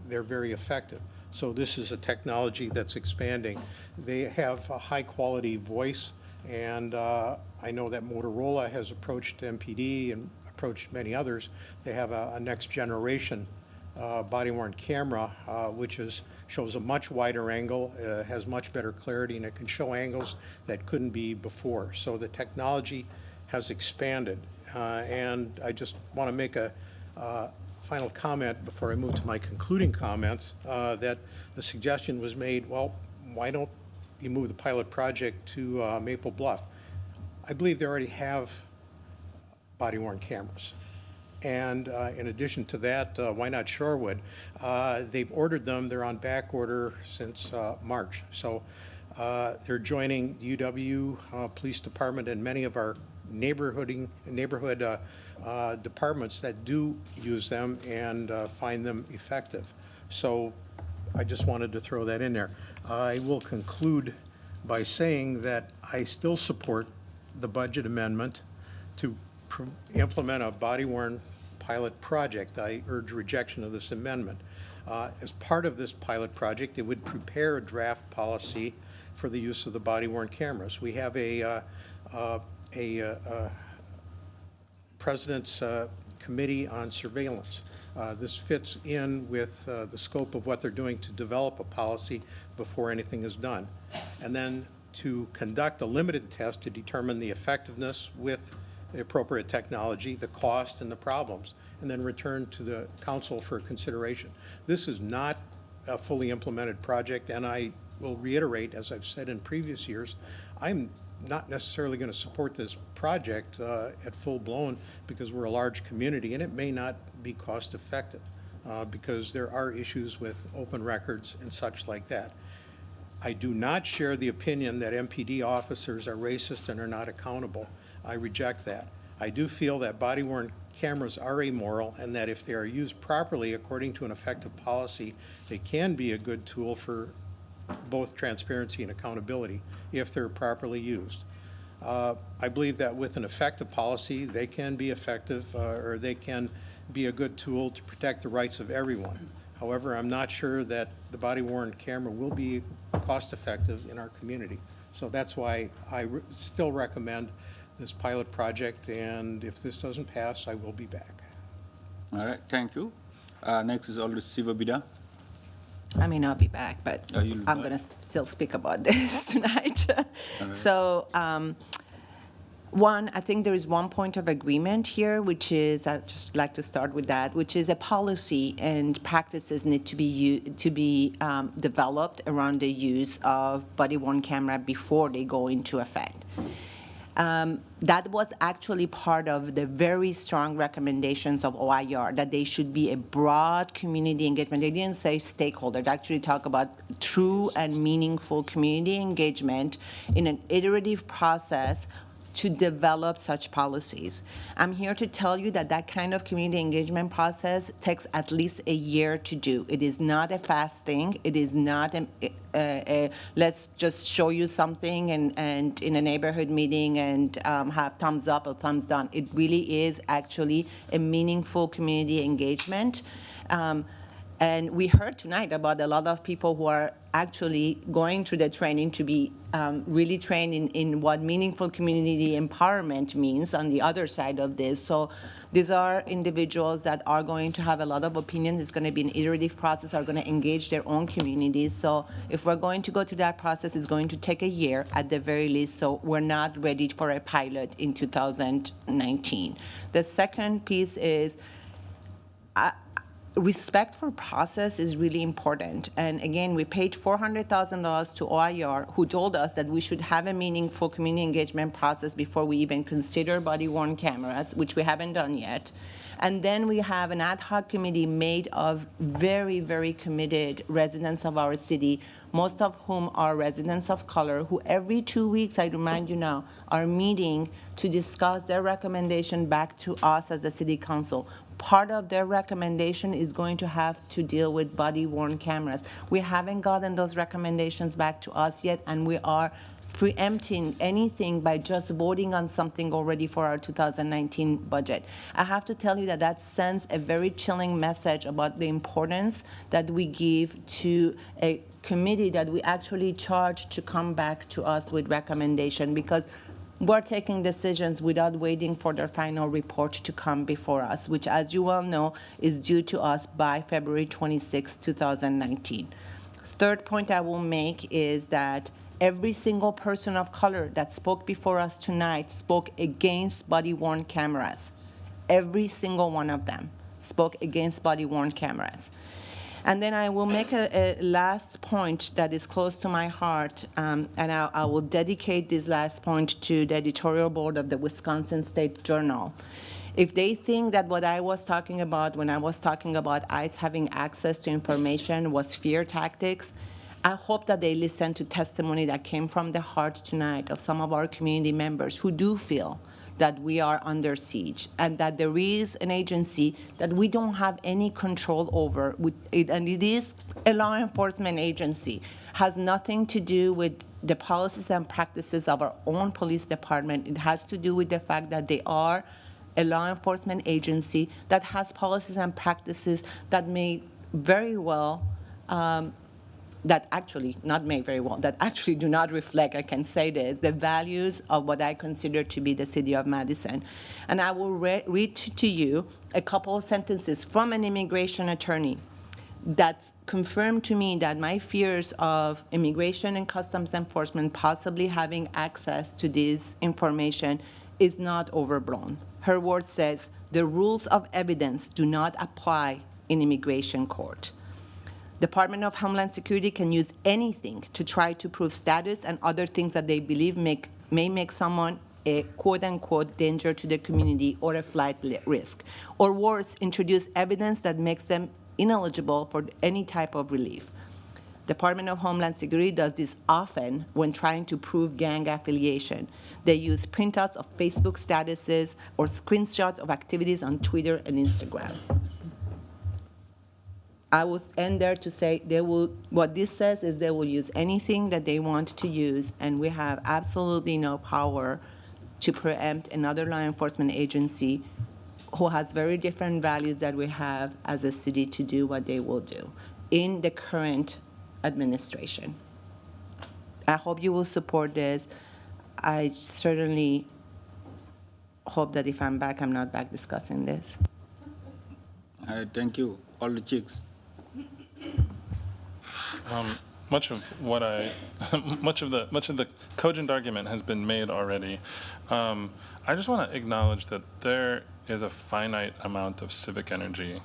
They're very effective. So this is a technology that's expanding. They have a high-quality voice, and I know that Motorola has approached MPD and approached many others. They have a next-generation body-worn camera, which shows a much wider angle, has much better clarity, and it can show angles that couldn't be before. So the technology has expanded. And I just want to make a final comment before I move to my concluding comments, that the suggestion was made, well, why don't you move the pilot project to Maple Bluff? I believe they already have body-worn cameras. And in addition to that, why not Shorewood? They've ordered them. They're on back order since March. So they're joining UW Police Department and many of our neighborhood departments that do use them and find them effective. So I just wanted to throw that in there. I will conclude by saying that I still support the budget amendment to implement a body-worn pilot project. I urge rejection of this amendment. As part of this pilot project, it would prepare a draft policy for the use of the body-worn cameras. We have a President's Committee on Surveillance. This fits in with the scope of what they're doing to develop a policy before anything is done. And then to conduct a limited test to determine the effectiveness with the appropriate technology, the cost, and the problems, and then return to the council for consideration. This is not a fully implemented project, and I will reiterate, as I've said in previous years, I'm not necessarily going to support this project at full-blown because we're a large community, and it may not be cost-effective because there are issues with open records and such like that. I do not share the opinion that MPD officers are racist and are not accountable. I reject that. I do feel that body-worn cameras are amoral and that if they are used properly according to an effective policy, they can be a good tool for both transparency and accountability if they're properly used. I believe that with an effective policy, they can be effective or they can be a good tool to protect the rights of everyone. However, I'm not sure that the body-worn camera will be cost-effective in our community. So that's why I still recommend this pilot project, and if this doesn't pass, I will be back. All right, thank you. Next is Alder Sivabida. I may not be back, but Oh, you'll be I'm back. going to still speak about this tonight. So, one, I think there is one point of agreement here, which is, I'd just like to start with that, which is a policy and practices need to be developed around the use of body-worn camera before they go into effect. That was actually part of the very strong recommendations of OIR, that they should be a broad community engagement. They didn't say stakeholder. They actually talk about true and meaningful community engagement in an iterative process to develop such policies. I'm here to tell you that that kind of community engagement process takes at least a year to do. It is not a fast thing. It is not let's just show you something and in a neighborhood meeting and have thumbs up or thumbs down. It really is actually a meaningful community engagement. And we heard tonight about a lot of people who are actually going through the training to be really trained in what meaningful community empowerment means on the other side of this. So these are individuals that are going to have a lot of opinions. It's going to be an iterative process, are going to engage their own communities. So if we're going to go through that process, it's going to take a year at the very least. So we're not ready for a pilot in 2019. The second piece is respect for process is really important. And again, we paid $400,000 to OIR, who told us that we should have a meaningful community engagement process before we even consider body-worn cameras, which we haven't done yet. And then we have an ad hoc committee made of very, very committed residents of our city, most of whom are residents of color, who every 2 weeks, I remind you now, are meeting to discuss their recommendation back to us as a city council. Part of their recommendation is going to have to deal with body-worn cameras. We haven't gotten those recommendations back to us yet, and we are preempting anything by just voting on something already for our 2019 budget. I have to tell you that that sends a very chilling message about the importance that we give to a committee that we actually charge to come back to us with recommendation, because we're taking decisions without waiting for their final report to come before us, which, as you well know, is due to us by February 26, 2019. Third point I will make is that every single person of color that spoke before us tonight spoke against body-worn cameras. Every single one of them spoke against body-worn cameras. And then I will make a last point that is close to my heart, and I will dedicate this last point to the editorial board of the Wisconsin State Journal. If they think that what I was talking about when I was talking about ICE having access to information was fear tactics, I hope that they listen to testimony that came from the heart tonight of some of our community members who do feel that we are under siege, and that there is an agency that we don't have any control over, and it is a law enforcement agency. Has nothing to do with the policies and practices of our own police department. It has to do with the fact that they are a law enforcement agency that has policies and practices that may very well that actually do not reflect, I can say this, the values of what I consider to be the city of Madison. And I will read to you a couple of sentences from an immigration attorney that confirmed to me that my fears of immigration and customs enforcement possibly having access to this information is not overblown. Her word says, "The rules of evidence do not apply in immigration court. Department of Homeland Security can use anything to try to prove status and other things that they believe may make someone a quote-unquote danger to the community or a flight risk, or worse, introduce evidence that makes them ineligible for any type of relief. Department of Homeland Security does this often when trying to prove gang affiliation. They use printouts of Facebook statuses or screenshots of activities on Twitter and Instagram." I will end there to say what this says is they will use anything that they want to use, and we have absolutely no power to preempt another law enforcement agency who has very different values that we have as a city to do what they will do in the current administration. I hope you will support this. I certainly hope that if I'm back, I'm not back discussing this. All right, thank you. All the chicks. Much of the cogent argument has been made already. I just want to acknowledge that there is a finite amount of civic energy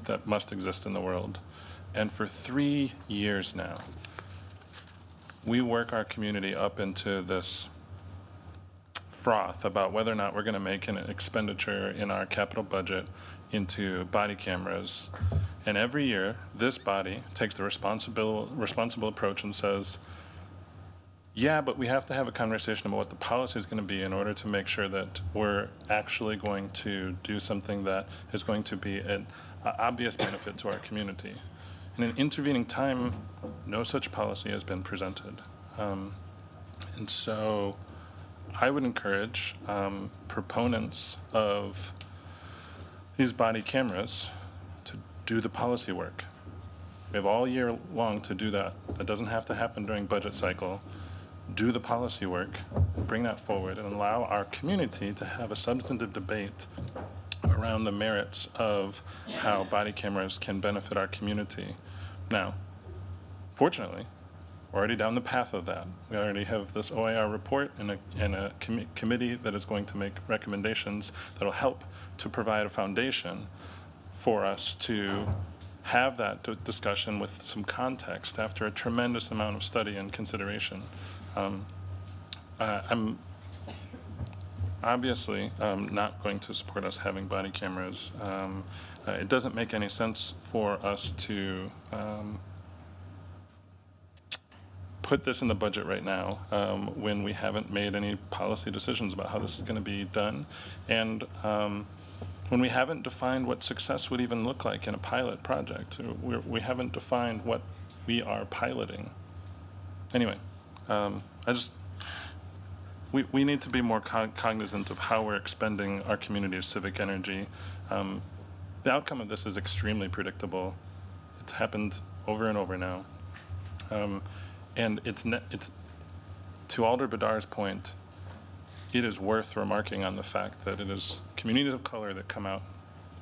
that must exist in the world. And for 3 years now, we work our community up into this froth about whether or not we're going to make an expenditure in our capital budget into body cameras. And every year, this body takes the responsible approach and says, yeah, but we have to have a conversation about what the policy is going to be in order to make sure that we're actually going to do something that is going to be an obvious benefit to our community. In an intervening time, no such policy has been presented. And so I would encourage proponents of these body cameras to do the policy work. We have all year long to do that. That doesn't have to happen during budget cycle. Do the policy work, bring that forward, and allow our community to have a substantive debate around the merits of how body cameras can benefit our community. Now, fortunately, we're already down the path of that. We already have this OIR report and a committee that is going to make recommendations that will help to provide a foundation for us to have that discussion with some context after a tremendous amount of study and consideration. I'm obviously not going to support us having body cameras. It doesn't make any sense for us to put this in the budget right now when we haven't made any policy decisions about how this is going to be done, and when we haven't defined what success would even look like in a pilot project. We haven't defined what we are piloting. Anyway, we need to be more cognizant of how we're expending our community's civic energy. The outcome of this is extremely predictable. It's happened over and over now. And it's to Alder Badar's point, it is worth remarking on the fact that it is communities of color that come out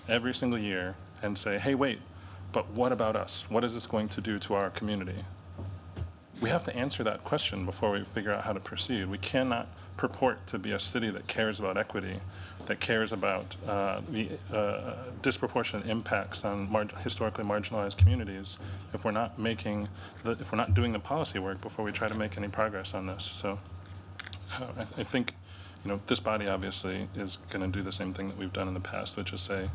every single year and say, hey, wait, but what about us? What is this going to do to our community? We have to answer that question before we figure out how to proceed. We cannot purport to be a city that cares about equity, that cares about the disproportionate impacts on historically marginalized communities if we're not doing the policy work before we try to make any progress on this. So I think, this body obviously is going to do the same thing that we've done in the past, which is say,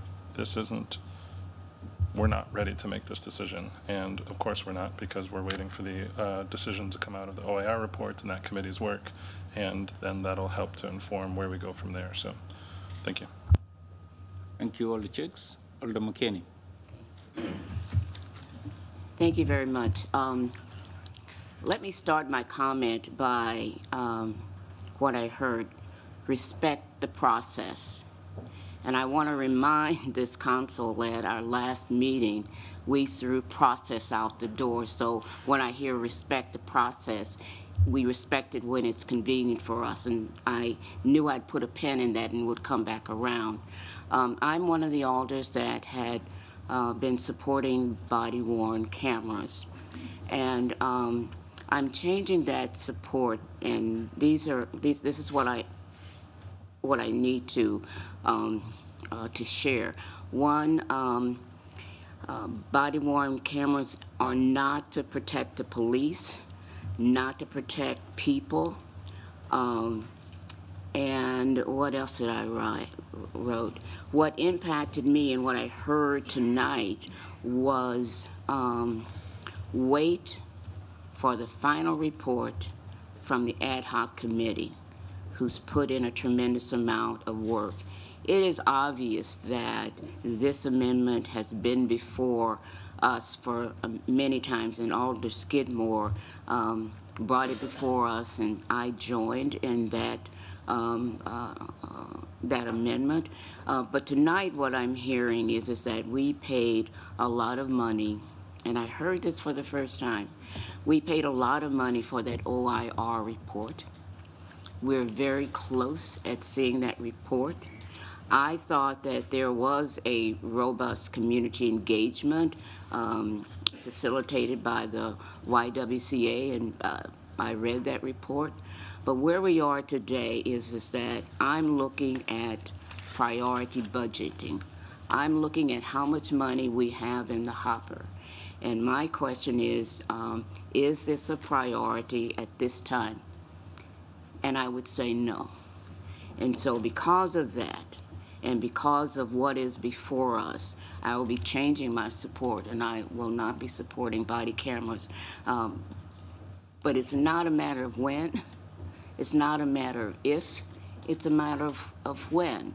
we're not ready to make this decision. And of course we're not, because we're waiting for the decision to come out of the OIR report and that committee's work, and then that'll help to inform where we go from there. So, thank you. Thank you, Alder Chicks. Alder McKinney. Thank you very much. Let me start my comment by what I heard, respect the process. And I want to remind this council that at our last meeting, we threw process out the door. So when I hear respect the process, we respect it when it's convenient for us. And I knew I'd put a pin in that and would come back around. I'm one of the alders that had been supporting body-worn cameras. And I'm changing that support, and this is what I need to share. One, body-worn cameras are not to protect the police, not to protect people, and what else did I wrote? What impacted me and what I heard tonight was wait for the final report from the ad hoc committee, who's put in a tremendous amount of work. It is obvious that this amendment has been before us for many times, and Alder Skidmore brought it before us, and I joined in that amendment. But tonight what I'm hearing is that we paid a lot of money, and I heard this for the first time. We paid a lot of money for that OIR report. We're very close at seeing that report. I thought that there was a robust community engagement facilitated by the YWCA, and I read that report. But where we are today is that I'm looking at priority budgeting. I'm looking at how much money we have in the hopper. And my question is this a priority at this time? And I would say no. And so because of that, and because of what is before us, I will be changing my support, and I will not be supporting body cameras. But it's not a matter of when, it's not a matter of if, it's a matter of when.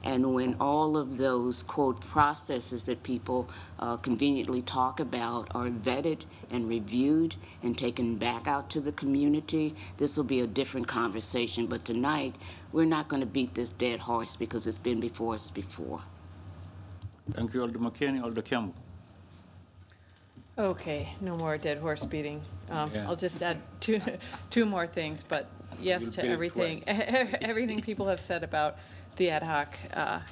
And when all of those, quote, processes that people conveniently talk about are vetted and reviewed and taken back out to the community, this will be a different conversation. But tonight, we're not going to beat this dead horse because it's been before us before. Thank you, Alder McKinney. Alder Campbell. Okay, no more dead horse beating. Yeah. I'll just add two more things, but yes You'll to beat it everything, twice. everything people have said about the ad hoc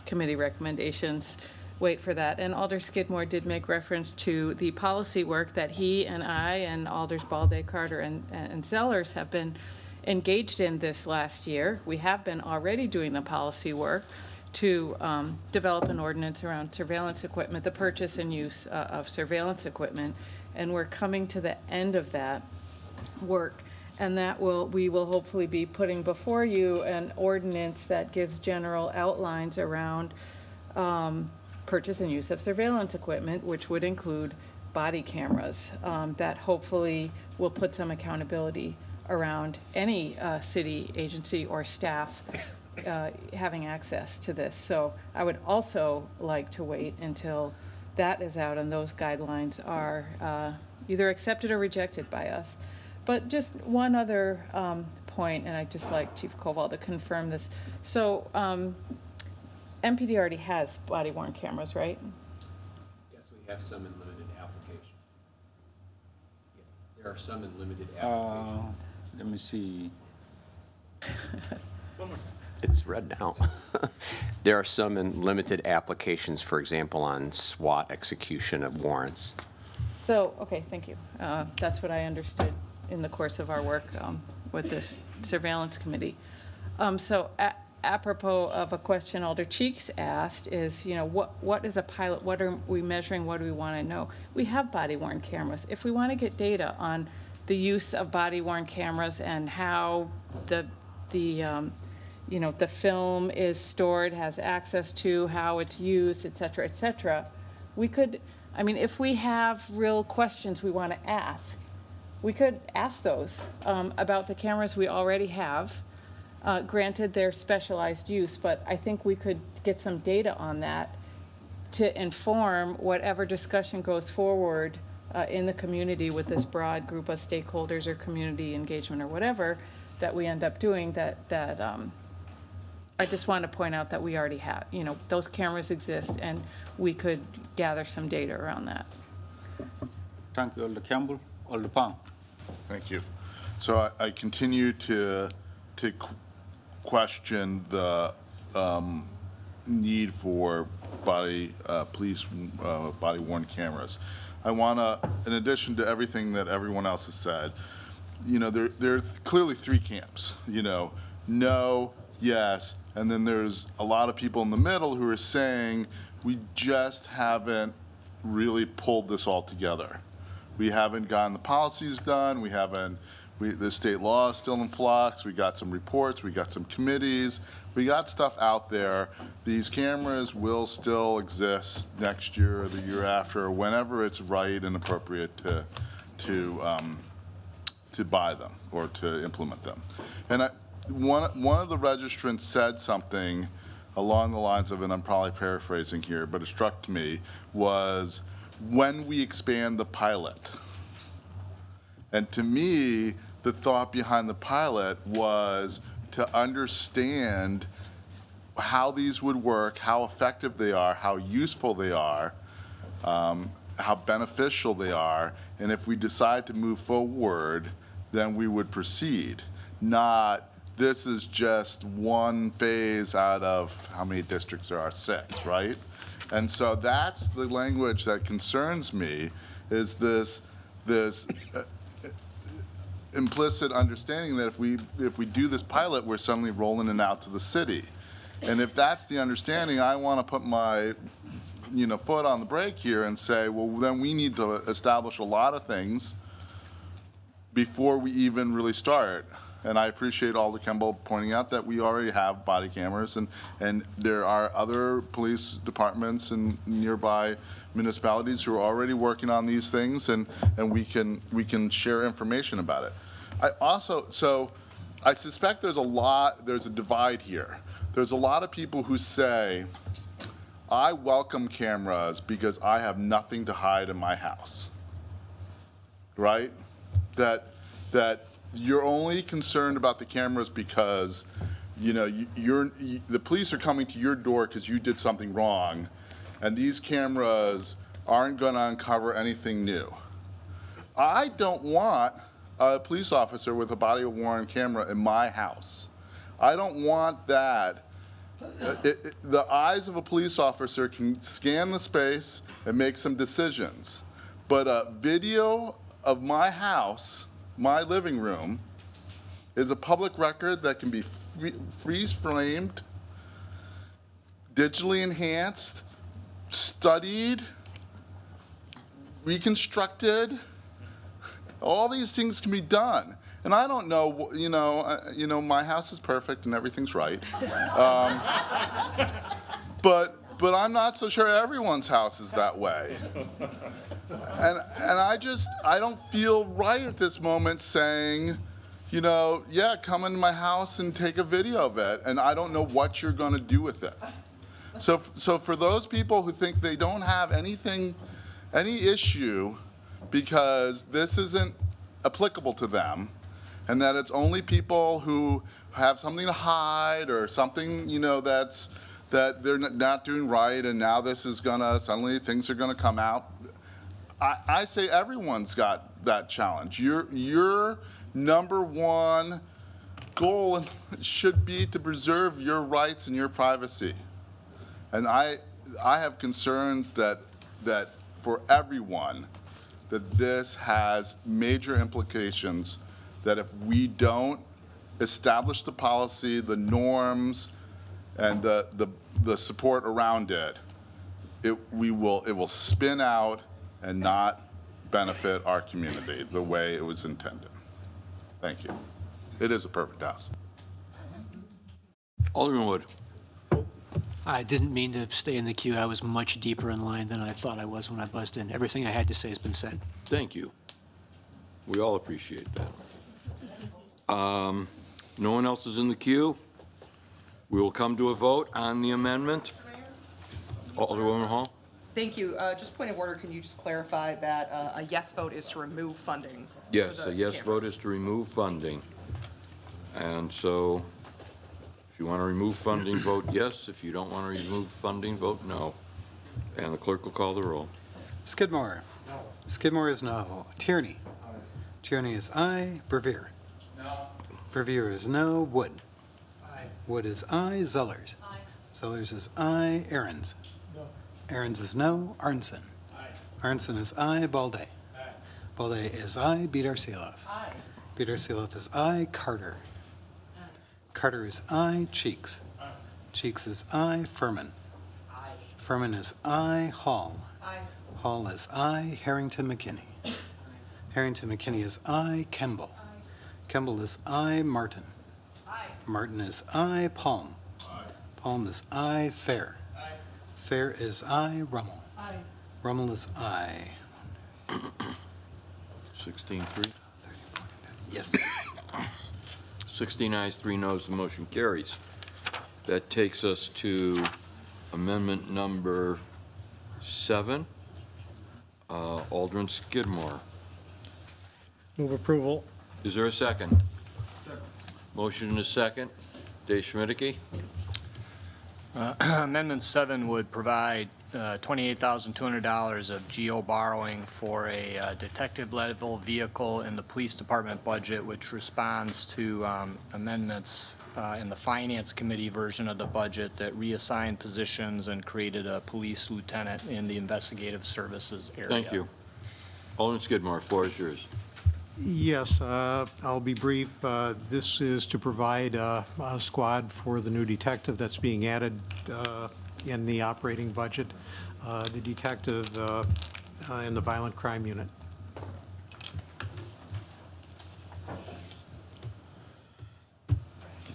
committee recommendations. Wait for that. And Alder Skidmore did make reference to the policy work that he and I and Alders Balde, Carter, and Zellers have been engaged in this last year. We have been already doing the policy work to develop an ordinance around surveillance equipment, the purchase and use of surveillance equipment, and we're coming to the end of that work. And we will hopefully be putting before you an ordinance that gives general outlines around purchase and use of surveillance equipment, which would include body cameras, that hopefully will put some accountability around any city agency or staff having access to this. So I would also like to wait until that is out and those guidelines are either accepted or rejected by us. But just one other point, and I'd just like Chief Koval to confirm this. So MPD already has body-worn cameras, right? Yes, we have some in limited application. There are some in limited application. Let me see. It's red now. There are some in limited applications, for example, on SWAT execution of warrants. So, okay, thank you. That's what I understood in the course of our work with this surveillance committee. So apropos of a question Alder Cheeks asked is, what is a pilot? What are we measuring? What do we want to know? We have body-worn cameras. If we want to get data on the use of body-worn cameras and how the film is stored, has access to, how it's used, et cetera, we could, if we have real questions we want to ask, we could ask those about the cameras we already have, granted their specialized use, but I think we could get some data on that to inform whatever discussion goes forward in the community with this broad group of stakeholders or community engagement or whatever that we end up doing that I just want to point out that we already have, those cameras exist and we could gather some data around that. Thank you, Alder Campbell. Alder Pang. Thank you. So I continue to question the need for police body-worn cameras. I want to, in addition to everything that everyone else has said, there are clearly three camps. No, yes, and then there's a lot of people in the middle who are saying we just haven't really pulled this all together. We haven't gotten the policies done. The state law is still in flux. We got some reports. We got some committees. We got stuff out there. These cameras will still exist next year or the year after, or whenever it's right and appropriate to buy them or to implement them. And one of the registrants said something along the lines of, and I'm probably paraphrasing here, but it struck me, was when we expand the pilot. And to me, the thought behind the pilot was to understand how these would work, how effective they are, how useful they are, how beneficial they are, and if we decide to move forward, then we would proceed. Not, this is just one phase out of how many districts there are, 6, right? And so that's the language that concerns me, is this implicit understanding that if we do this pilot, we're suddenly rolling it out to the city. And if that's the understanding, I want to put my foot on the brake here and say, well, then we need to establish a lot of things before we even really start. And I appreciate Alder Campbell pointing out that we already have body cameras, and there are other police departments in nearby municipalities who are already working on these things, and we can share information about it. I suspect there's a divide here. There's a lot of people who say, I welcome cameras because I have nothing to hide in my house, right? That you're only concerned about the cameras because, the police are coming to your door because you did something wrong, and these cameras aren't going to uncover anything new. I don't want a police officer with a body-worn camera in my house. I don't want that. The eyes of a police officer can scan the space and make some decisions. But a video of my house, my living room, is a public record that can be freeze-framed, digitally enhanced, studied, reconstructed. All these things can be done. And I don't know, my house is perfect and everything's right. But I'm not so sure everyone's house is that way. And I don't feel right at this moment saying, yeah, come into my house and take a video of it, and I don't know what you're going to do with it. So for those people who think they don't have any issue because this isn't applicable to them, and that it's only people who have something to hide or something, that they're not doing right, and now this is suddenly things are gonna come out. I say everyone's got that challenge. Your number one goal should be to preserve your rights and your privacy. And I have concerns that for everyone, that this has major implications, that if we don't establish the policy, the norms, and the support around it, it will spin out and not benefit our community the way it was intended. Thank you. It is a perfect house. Alderman Wood. I didn't mean to stay in the queue. I was much deeper in line than I thought I was when I buzzed in. Everything I had to say has been said. Thank you. We all appreciate that. No one else is in the queue. We will come to a vote on the amendment. Alderwoman Hall? Thank you. Just point of order, can you just clarify that a yes vote is to remove funding? Yes, for the a yes vote cameras? is to remove funding. And so if you want to remove funding, vote yes. If you don't want to remove funding, vote no. And the clerk will call the roll. Skidmore. No. Skidmore is no. Tierney. Tierney is aye. Verveer. No. Verveer is no. Wood. Aye. Wood is aye. Zellers. Aye. Zellers is aye. Aaron's. No. Aaron's is no. Arnson. Aye. Arnson is aye. Balday. Aye. Balday is aye. Beitler. Aye. Beitler is aye. Carter. Aye. Carter is aye. Cheeks. Aye. Cheeks is aye. Furman. Aye. Furman is aye. Hall. Aye. Hall is aye. Harrington McKinney. Harrington McKinney is aye. Kemble. Aye. Kemble is aye. Martin. Aye. Martin is aye. Palm. Aye. Palm is aye. Fair. Aye. Fair is aye. Rummel. Aye. Rummel is aye. 16-3. Yes. 16 ayes, 3 noes, the motion carries. That takes us to amendment number 7. Alderman Skidmore. Move approval. Is there a second? Second. Motion and a second. Dave Schmidtke. Amendment 7 would provide $28,200 of GO borrowing for a detective-level vehicle in the police department budget, which responds to amendments in the Finance Committee version of the budget that reassigned positions and created a police lieutenant in the investigative services area. Thank you. Alderman Skidmore, floor is yours. Yes, I'll be brief. This is to provide a squad for the new detective that's being added in the operating budget, the detective in the violent crime unit.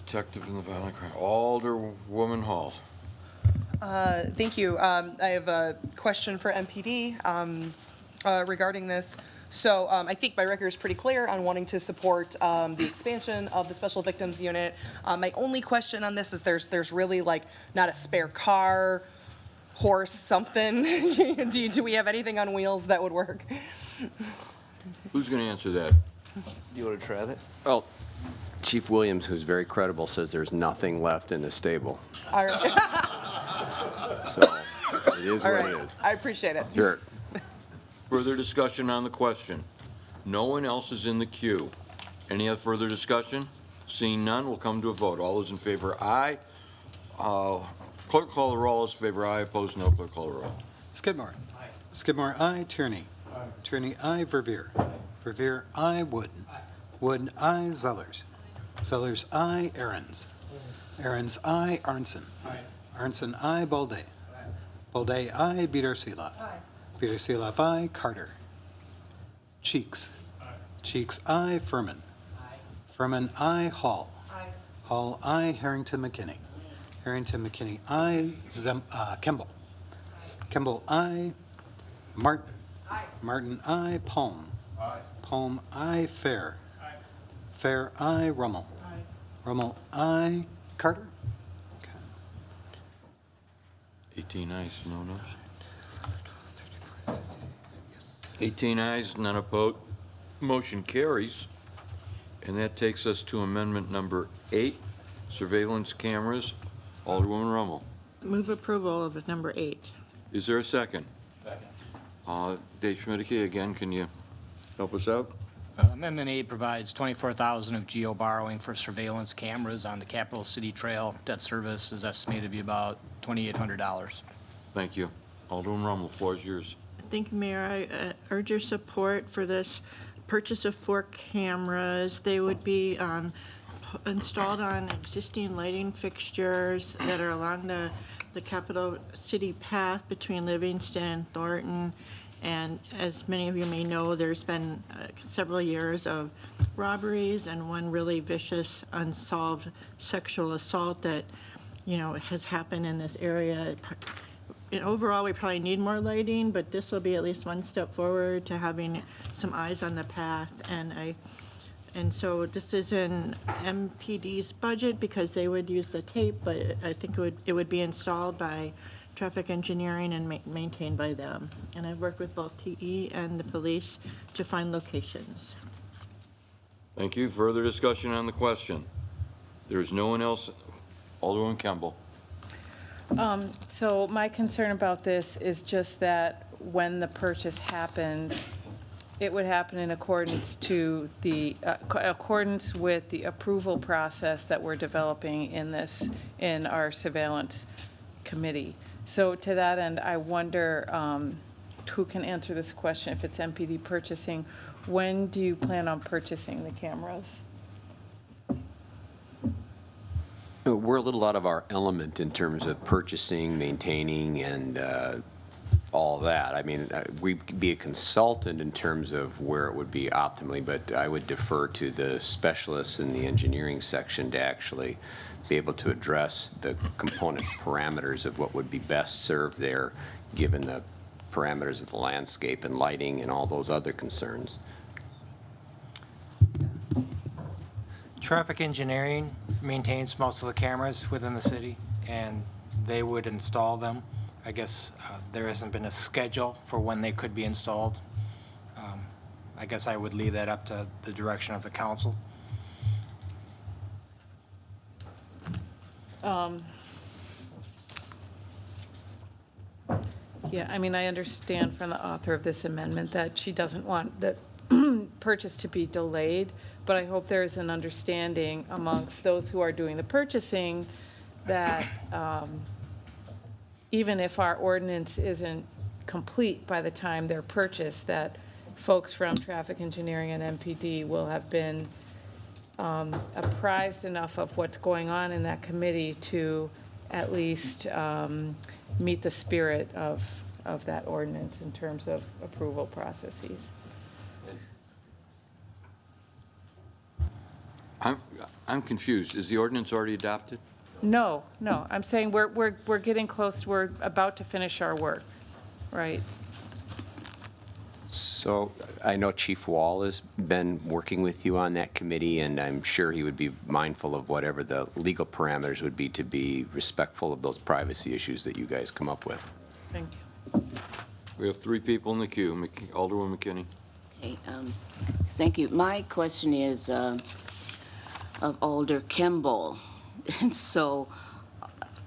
Detective in the violent crime. Alderwoman Hall. Thank you. I have a question for MPD regarding this. So I think my record is pretty clear on wanting to support the expansion of the Special Victims Unit. My only question on this is there's really like not a spare car, horse, something. Do we have anything on wheels that would work? Who's going to answer that? Do you want to try that? Well, Chief Williams, who's very credible, says there's nothing left in the stable. All right. So it is All what right. it is. I appreciate it. Sure. Further discussion on the question? No one else is in the queue. Any other further discussion? Seeing none, we'll come to a vote. All those in favor, aye. Clerk call the roll. All those in favor, aye. Opposed, no. Clerk call the roll. Skidmore. Skidmore, aye. Tierney. Tierney, aye. Verveer. Verveer, aye. Wood. Wood, aye. Zellers. Zellers, aye. Aaron's. Aaron's, aye. Arnson. Arnson, aye. Bolday. Bolday, aye. Peter Seeloff. Peter Seeloff, aye. Carter. Cheeks. Cheeks, aye. Furman. Furman, aye. Hall. Hall, aye. Harrington McKinney. Harrington McKinney, aye. Kimball. Kimball, aye. Martin. Martin, aye. Palm. Palm, aye. Fair. Fair, aye. Rummel. Rummel, aye. Carter. 18 ayes, no noes. 18 ayes, none opposed. Motion carries. And that takes us to amendment number 8, surveillance cameras. Alderwoman Rummel. Move approval of number 8. Is there a second? Second. Dave Schmidtke, again, can you help us out? Amendment 8 provides $24,000 of geo borrowing for surveillance cameras on the Capital City Trail. Debt service is estimated to be about $2,800. Thank you. Alderwoman Rummel, the floor is yours. Thank you, Mayor. I urge your support for this purchase of 4 cameras. They would be installed on existing lighting fixtures that are along the Capital City path between Livingston and Thornton. And as many of you may know, there's been several years of robberies and one really vicious unsolved sexual assault that, has happened in this area. Overall, we probably need more lighting, but this will be at least one step forward to having some eyes on the path. And so this is in MPD's budget because they would use the tape, but I think it would be installed by traffic engineering and maintained by them. And I've worked with both TE and the police to find locations. Thank you. Further discussion on the question? There is no one else. Alderwoman Campbell. So my concern about this is just that when the purchase happens, it would happen in accordance to the, accordance with the approval process that we're developing in our surveillance committee. So to that end, I wonder who can answer this question, if it's MPD purchasing. When do you plan on purchasing the cameras? We're a little out of our element in terms of purchasing, maintaining, and all that. I mean, we'd be a consultant in terms of where it would be optimally, but I would defer to the specialists in the engineering section to actually be able to address the component parameters of what would be best served there, given the parameters of the landscape and lighting and all those other concerns. Traffic engineering maintains most of the cameras within the city, and they would install them. I guess there hasn't been a schedule for when they could be installed. I guess I would leave that up to the direction of the council. Yeah, I mean, I understand from the author of this amendment that she doesn't want the purchase to be delayed, but I hope there is an understanding amongst those who are doing the purchasing that even if our ordinance isn't complete by the time they're purchased, that folks from traffic engineering and MPD will have been apprised enough of what's going on in that committee to at least meet the spirit of that ordinance in terms of approval processes. I'm confused. Is the ordinance already adopted? No, I'm saying we're getting close, we're about to finish our work, right? So I know Chief Wall has been working with you on that committee, and I'm sure he would be mindful of whatever the legal parameters would be to be respectful of those privacy issues that you guys come up with. Thank you. We have 3 people in the queue. Alderwoman McKinney. Okay, thank you. My question is of Alder Kimball. And so,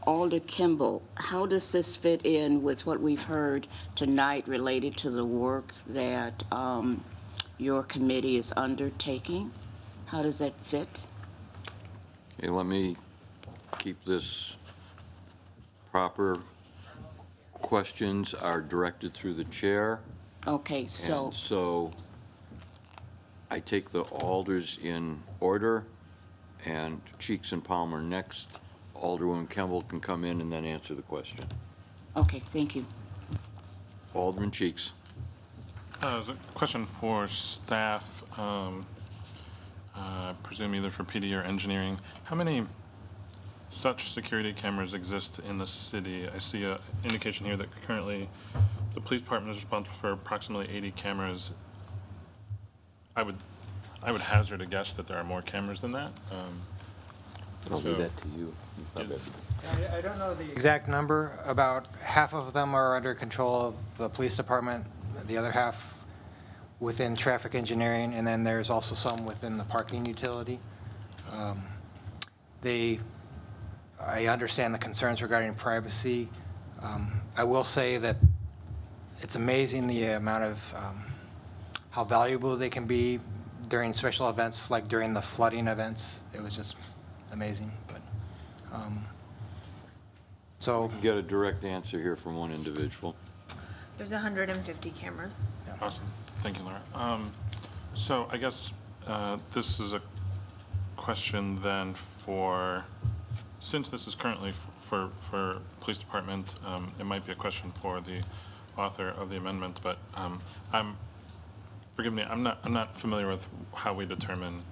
Alder Kimball, how does this fit in with what we've heard tonight related to the work that your committee is undertaking? How does that fit? Okay, let me keep this proper. Questions are directed through the chair. Okay, so, And so I take the alders in order, and Cheeks and Palmer next. Alderwoman Kemble can come in and then answer the question. okay, thank you. Alderman Cheeks. There's a question for staff, I presume either for PD or engineering. How many such security cameras exist in the city? I see an indication here that currently the police department is responsible for approximately 80 cameras. I would hazard a guess that there are more cameras than that. I'll leave So- that to you. Is- I don't know the exact number. About half of them are under control of the police department, the other half within traffic engineering, and then there's also some within the parking utility. I understand the concerns regarding privacy. I will say that it's amazing the amount of how valuable they can be during special events, like during the flooding events. It was just amazing, but, so. Get a direct answer here from one individual. There's 150 cameras. Awesome. Thank you, Laura. So I guess this is a question then for, since this is currently for police department, it might be a question for the author of the amendment, but forgive me, I'm not familiar with how we determine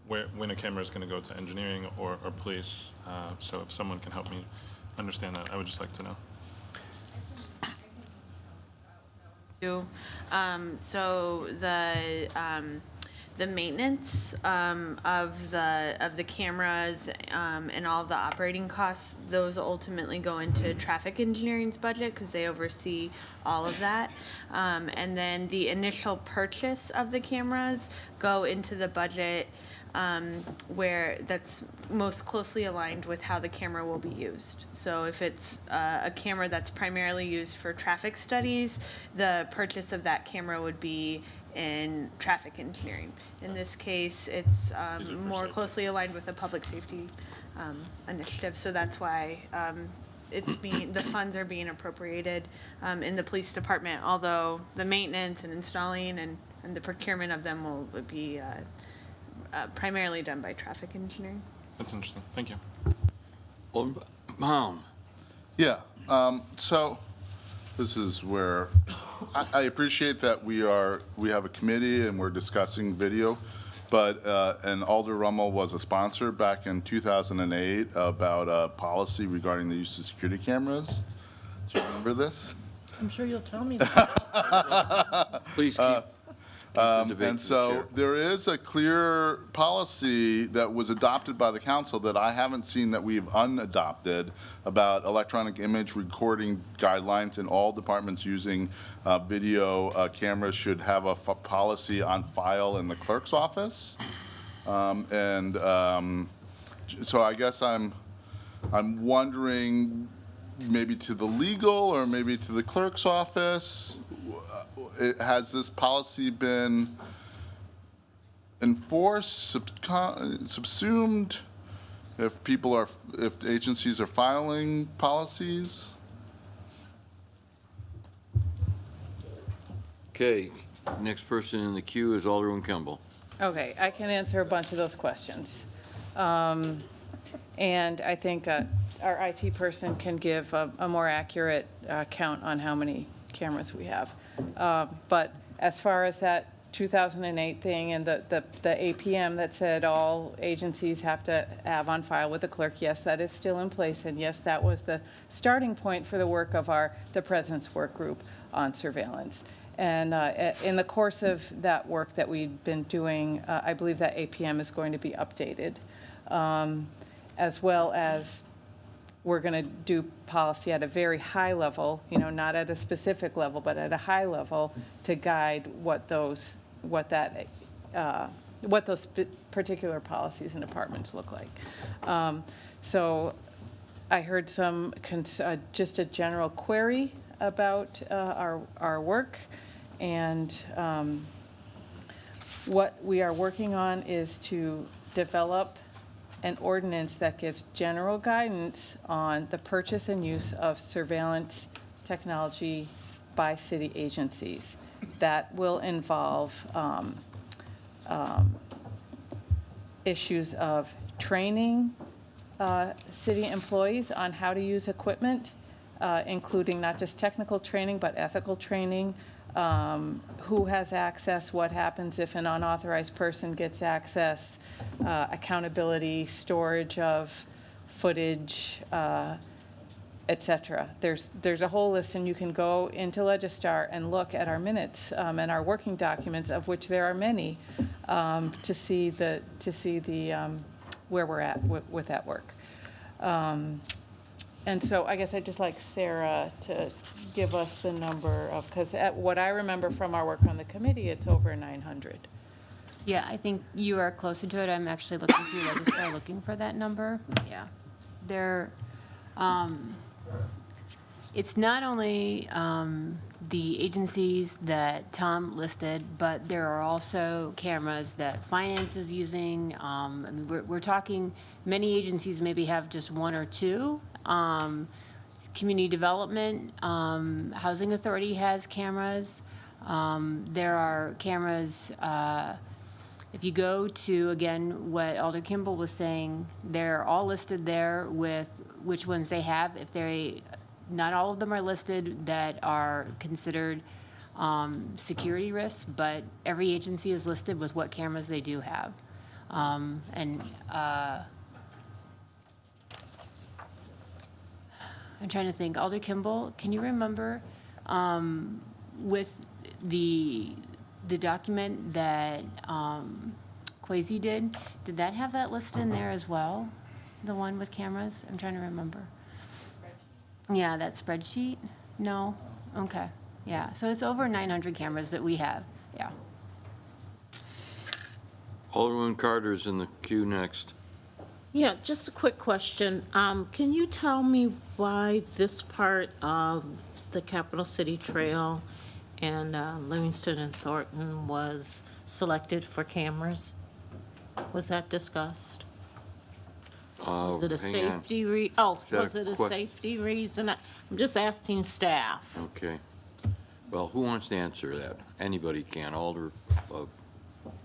when a camera is going to go to engineering or police. So if someone can help me understand that, I would just like to know. So the maintenance of the cameras and all the operating costs, those ultimately go into traffic engineering's budget because they oversee all of that. And then the initial purchase of the cameras go into the budget where that's most closely aligned with how the camera will be used. So if it's a camera that's primarily used for traffic studies, the purchase of that camera would be in traffic engineering. In this case, it's more closely aligned with the public safety initiative, so that's why the funds are being appropriated in the police department, although the maintenance and installing and the procurement of them will be primarily done by traffic engineering. That's interesting. Thank you. Alderman Baum. Yeah, so this is where I appreciate that we have a committee and we're discussing video, but, and Alder Rummel was a sponsor back in 2008 about a policy regarding the use of security cameras. Do you remember this? I'm sure you'll tell me that. Please keep the debate And to the so chair. there is a clear policy that was adopted by the council that I haven't seen that we've unadopted about electronic image recording guidelines, and all departments using video cameras should have a policy on file in the clerk's office. So I guess I'm wondering, maybe to the legal or maybe to the clerk's office, has this policy been enforced, subsumed, if agencies are filing policies? Okay, next person in the queue is Alderman Kemble. Okay, I can answer a bunch of those questions. And I think our IT person can give a more accurate count on how many cameras we have. But as far as that 2008 thing and the APM that said all agencies have to have on file with the clerk, yes, that is still in place. And yes, that was the starting point for the work of the President's Work Group on surveillance. And in the course of that work that we've been doing, I believe that APM is going to be updated, as well as we're going to do policy at a very high level, not at a specific level, but at a high level to guide what those particular policies and departments look like. So I heard just a general query about our work, and What we are working on is to develop an ordinance that gives general guidance on the purchase and use of surveillance technology by city agencies. That will involve issues of training city employees on how to use equipment, including not just technical training, but ethical training. Who has access, what happens if an unauthorized person gets access, accountability, storage of footage, et cetera. There's a whole list, and you can go into Legistar and look at our minutes and our working documents, of which there are many, to see the where we're at with that work. And so I guess I'd just like Sarah to give us the number of, because what I remember from our work on the committee, it's over 900. Yeah, I think you are closer to it. I'm actually looking through Register, looking for that number. Yeah. There, it's not only the agencies that Tom listed, but there are also cameras that finance is using. I mean, we're talking, many agencies maybe have just one or two. Community Development, Housing Authority has cameras. There are cameras, if you go to, again, what Alder Kimball was saying, they're all listed there with which ones they have. If they, not all of them are listed that are considered security risks, but every agency is listed with what cameras they do have. I'm trying to think. Alder Kimball, can you remember with the document that Kwesi did that have that listed in there as well? The one with cameras? I'm trying to remember. Yeah, that spreadsheet? No? Okay. Yeah, so it's over 900 cameras that we have. Yeah. Alderman Carter's in the queue next. Yeah, just a quick question. Can you tell me why this part of the Capital City Trail and Livingston and Thornton was selected for cameras? Was that discussed? Was it a safety was it a safety reason? I'm just asking staff. Okay. Well, who wants to answer that? Anybody can.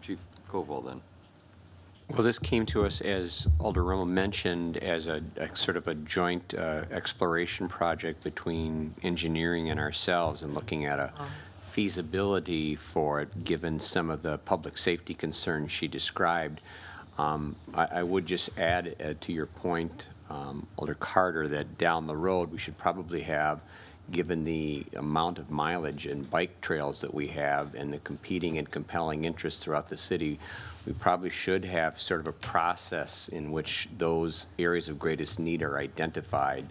Chief Koval, then. Well, this came to us, as Alder Rummel mentioned, as a sort of a joint exploration project between engineering and ourselves, and looking at a feasibility for it, given some of the public safety concerns she described. I would just add to your point, Alder Carter, that down the road, we should probably have, given the amount of mileage and bike trails that we have and the competing and compelling interests throughout the city, we probably should have sort of a process in which those areas of greatest need are identified.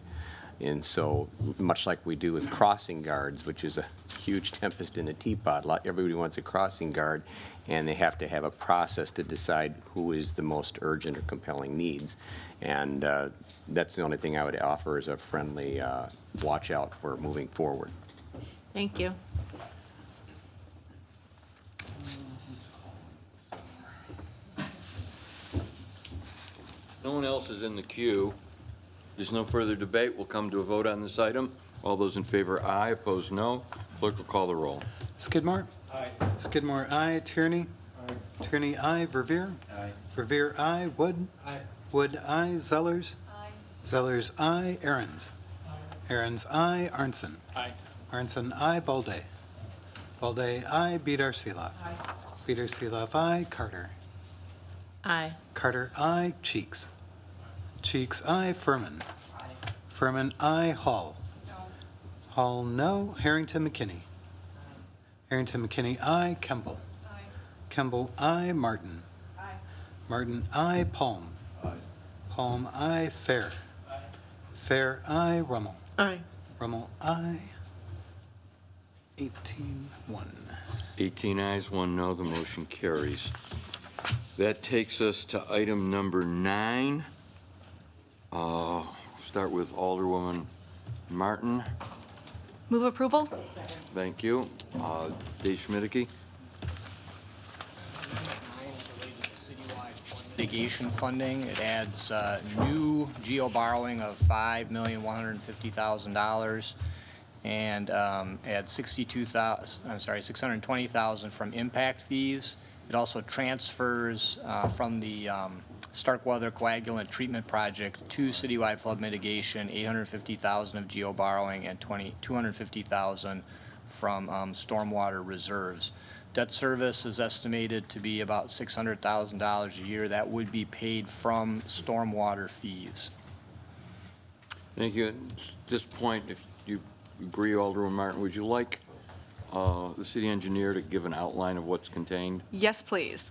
And so, much like we do with crossing guards, which is a huge tempest in a teapot, everybody wants a crossing guard, and they have to have a process to decide who is the most urgent or compelling needs. And that's the only thing I would offer as a friendly watch out for moving forward. Thank you. No one else is in the queue. There's no further debate. We'll come to a vote on this item. All those in favor, aye. Opposed, no. Clerk will call the roll. Skidmore? Aye. Skidmore, aye. Tierney? Aye. Tierney, aye. Verveer? Aye. Verveer, aye. Wood? Aye. Wood, aye. Zellers? Aye. Zellers, aye. Aaron's? Aaron's, aye. Arnson? Aye. Arnson, aye. Balday? Balday, aye. Bedar Seeloff? Aye. Bedar Seeloff, aye. Carter? Aye. Carter, aye. Cheeks? Cheeks, aye. Furman? Furman, aye. Hall? Hall, no. Harrington McKinney? Harrington McKinney, aye. Kemble? Kemble, aye. Martin? Martin, aye. Palm? Palm, aye. Fair? Fair, aye. Rummel? Aye. Rummel, aye. 18-1. 18 ayes, 1 no. The motion carries. That takes us to item number 9. Start with Alderwoman Martin. Move approval? Thank you. Dave Schmidtke. mitigation funding. It adds new geo borrowing of $5,150,000 and adds $620,000 from impact fees. It also transfers from the Starkweather Coagulant Treatment Project to citywide flood mitigation, $850,000 of geo borrowing and $250,000 from stormwater reserves. Debt service is estimated to be about $600,000 a year. That would be paid from stormwater fees. Thank you. At this point, if you agree, Alderman Martin, would you like the city engineer to give an outline of what's contained? Yes, please.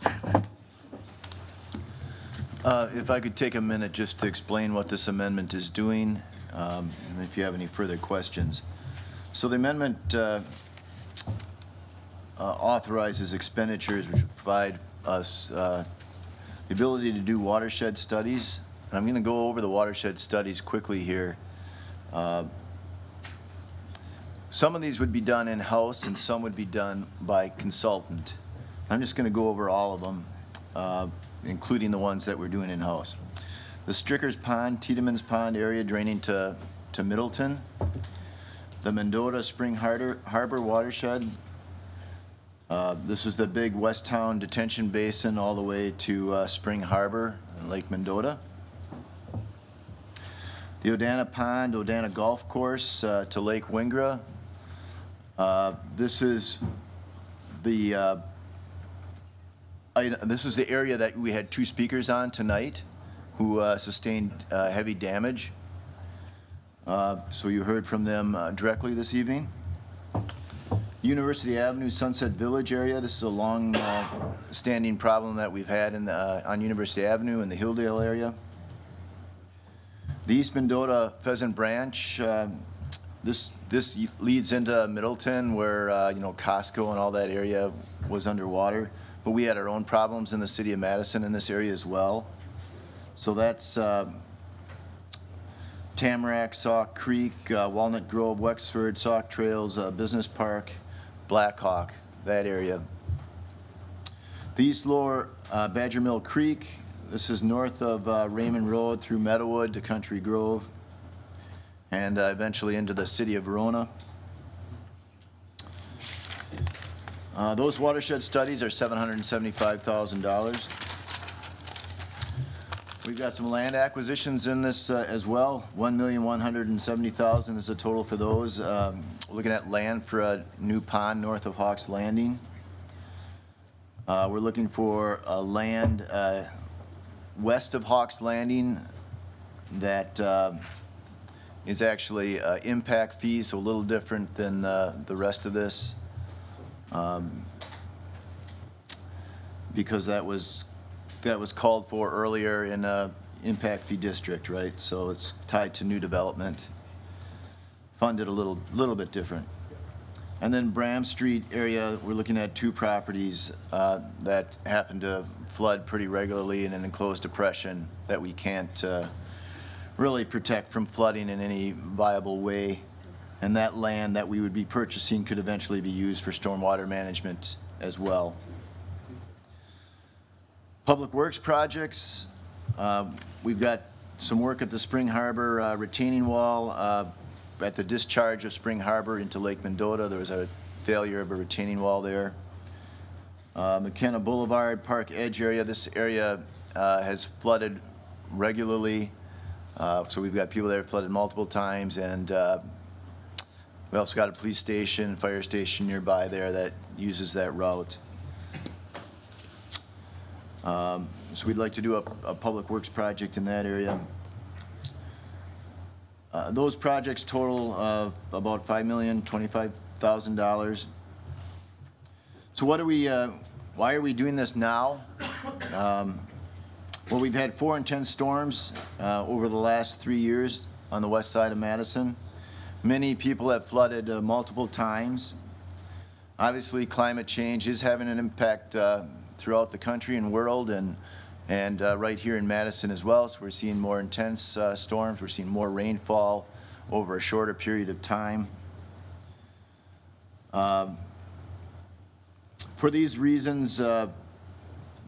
If I could take a minute just to explain what this amendment is doing, and if you have any further questions. So the amendment authorizes expenditures which would provide us the ability to do watershed studies. And I'm going to go over the watershed studies quickly here. Some of these would be done in-house and some would be done by consultant. I'm just going to go over all of them, including the ones that we're doing in-house. The Strickers Pond, Tiedemann's Pond area draining to Middleton. The Mendota Spring Harbor watershed. This is the big West Town detention basin all the way to Spring Harbor and Lake Mendota. The Odana Pond, Odana Golf Course to Lake Wingra. This is the area that we had two speakers on tonight who sustained heavy damage. So you heard from them directly this evening. University Avenue, Sunset Village area. This is a long standing problem that we've had on University Avenue in the Hilldale area. The East Mendota Pheasant Branch. This leads into Middleton where Costco and all that area was underwater. But we had our own problems in the city of Madison in this area as well. So that's Tamarack, Sauk Creek, Walnut Grove, Wexford, Sauk Trails, Business Park, Blackhawk, that area. The East Lower Badger Mill Creek. This is north of Raymond Road through Meadowood to Country Grove and eventually into the city of Verona. Those watershed studies are $775,000. We've got some land acquisitions in this as well. $1,170,000 is the total for those. Looking at land for a new pond north of Hawks Landing. We're looking for land west of Hawks Landing that is actually impact fees, so a little different than the rest of this. Because that was called for earlier in a impact fee district, right? So it's tied to new development, funded a little bit different. And then Bram Street area, we're looking at two properties that happen to flood pretty regularly in an enclosed depression that we can't really protect from flooding in any viable way. And that land that we would be purchasing could eventually be used for stormwater management as well. Public Works projects, we've got some work at the Spring Harbor retaining wall. At the discharge of Spring Harbor into Lake Mendota, there was a failure of a retaining wall there. McKenna Boulevard, Park Edge area, this area has flooded regularly. So we've got people there flooded multiple times, and we also got a police station, fire station nearby there that uses that route. So we'd like to do a public works project in that area. Those projects total about $5,025,000. So why are we doing this now? Well, we've had 4 intense storms over the last 3 years on the west side of Madison. Many people have flooded multiple times. Obviously, climate change is having an impact throughout the country and world, and right here in Madison as well. So we're seeing more intense storms. We're seeing more rainfall over a shorter period of time. For these reasons,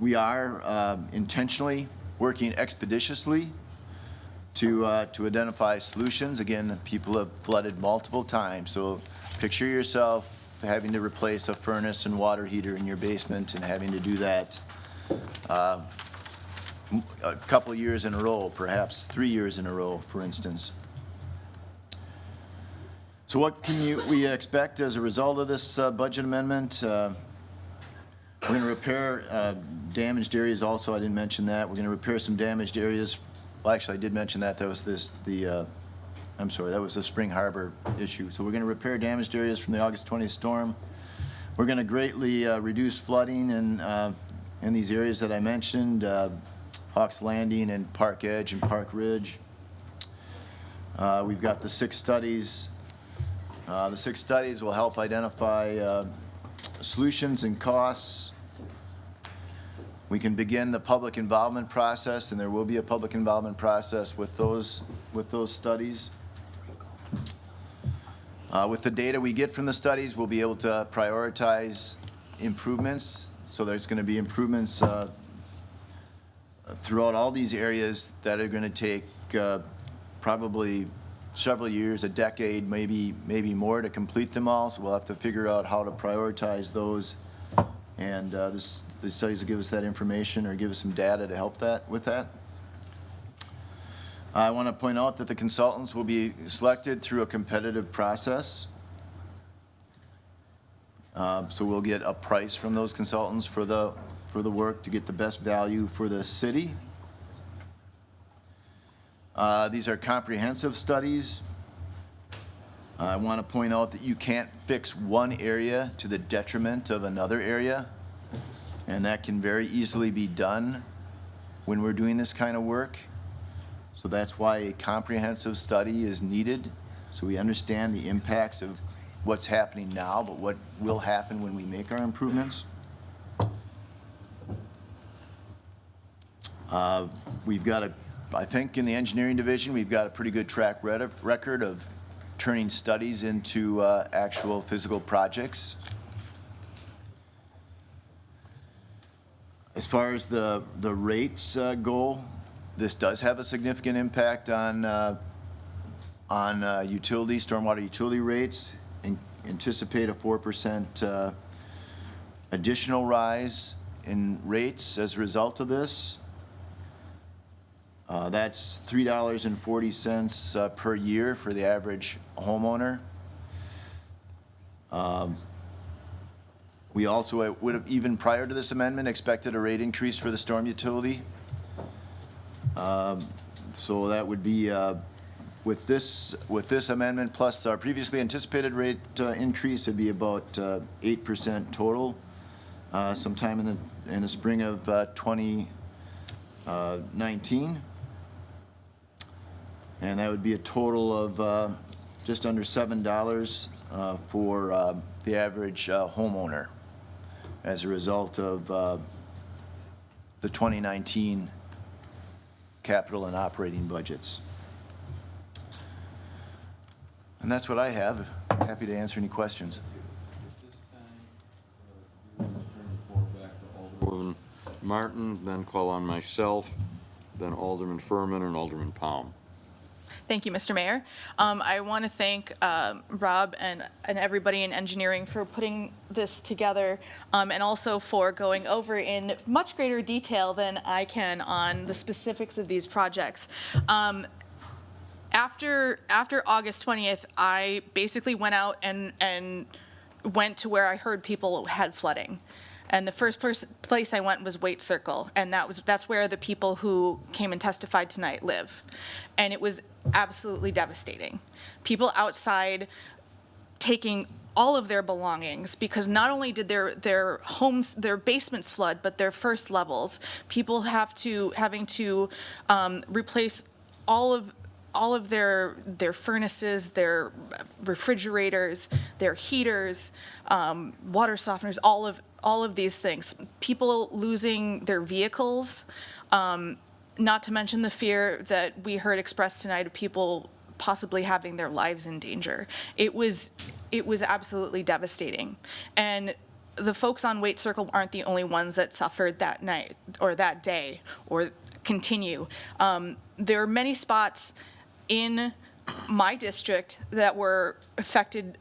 We are intentionally working expeditiously to identify solutions. Again, people have flooded multiple times, so picture yourself having to replace a furnace and water heater in your basement and having to do that a couple years in a row, perhaps 3 years in a row, for instance. So what can we expect as a result of this budget amendment? We're going to repair damaged areas also. I didn't mention that. We're going to repair some damaged areas. Well, actually, I did mention that. That was I'm sorry, that was the Spring Harbor issue. So we're going to repair damaged areas from the August 20th storm. We're going to greatly reduce flooding in these areas that I mentioned, Hawks Landing and Park Edge and Park Ridge. We've got the 6 studies. The 6 studies will help identify solutions and costs. We can begin the public involvement process, and there will be a public involvement process with those studies. With the data we get from the studies, we'll be able to prioritize improvements. So there's going to be improvements throughout all these areas that are going to take probably several years, a decade, maybe more to complete them all. So we'll have to figure out how to prioritize those. And the studies will give us that information or give us some data to help with that. I want to point out that the consultants will be selected through a competitive process. So we'll get a price from those consultants for the work to get the best value for the city. These are comprehensive studies. I want to point out that you can't fix one area to the detriment of another area, and that can very easily be done when we're doing this kind of work. So that's why a comprehensive study is needed, so we understand the impacts of what's happening now, but what will happen when we make our improvements. We've got I think in the engineering division, we've got a pretty good track record of turning studies into actual physical projects. As far as the rates go, this does have a significant impact on stormwater utility rates, and anticipate a 4% additional rise in rates as a result of this. That's $3.40 per year for the average homeowner. We also would have, even prior to this amendment, expected a rate increase for the storm utility. So that would be, with this amendment plus our previously anticipated rate increase, it'd be about 8% total sometime in the spring of 2019. And that would be a total of just under $7 for the average homeowner as a result of the 2019 capital and operating budgets. And that's what I have. Happy to answer any questions. Alderman Martin, then call on myself, then Alderman Furman and Alderman Palm. Thank you, Mr. Mayor. I want to thank Rob and everybody in engineering for putting this together, and also for going over in much greater detail than I can on the specifics of these projects. After August 20th, I basically went out and went to where I heard people had flooding. And the first place I went was Waite Circle, and that's where the people who came and testified tonight live. And it was absolutely devastating. People outside taking all of their belongings, because not only did their homes, their basements flood, but their first levels. People having to replace all of their furnaces, their refrigerators, their heaters, water softeners, all of these things. People losing their vehicles, not to mention the fear that we heard expressed tonight of people possibly having their lives in danger. It was absolutely devastating. And the folks on Waite Circle aren't the only ones that suffered that night or that day or continue. There are many spots in my district that were affected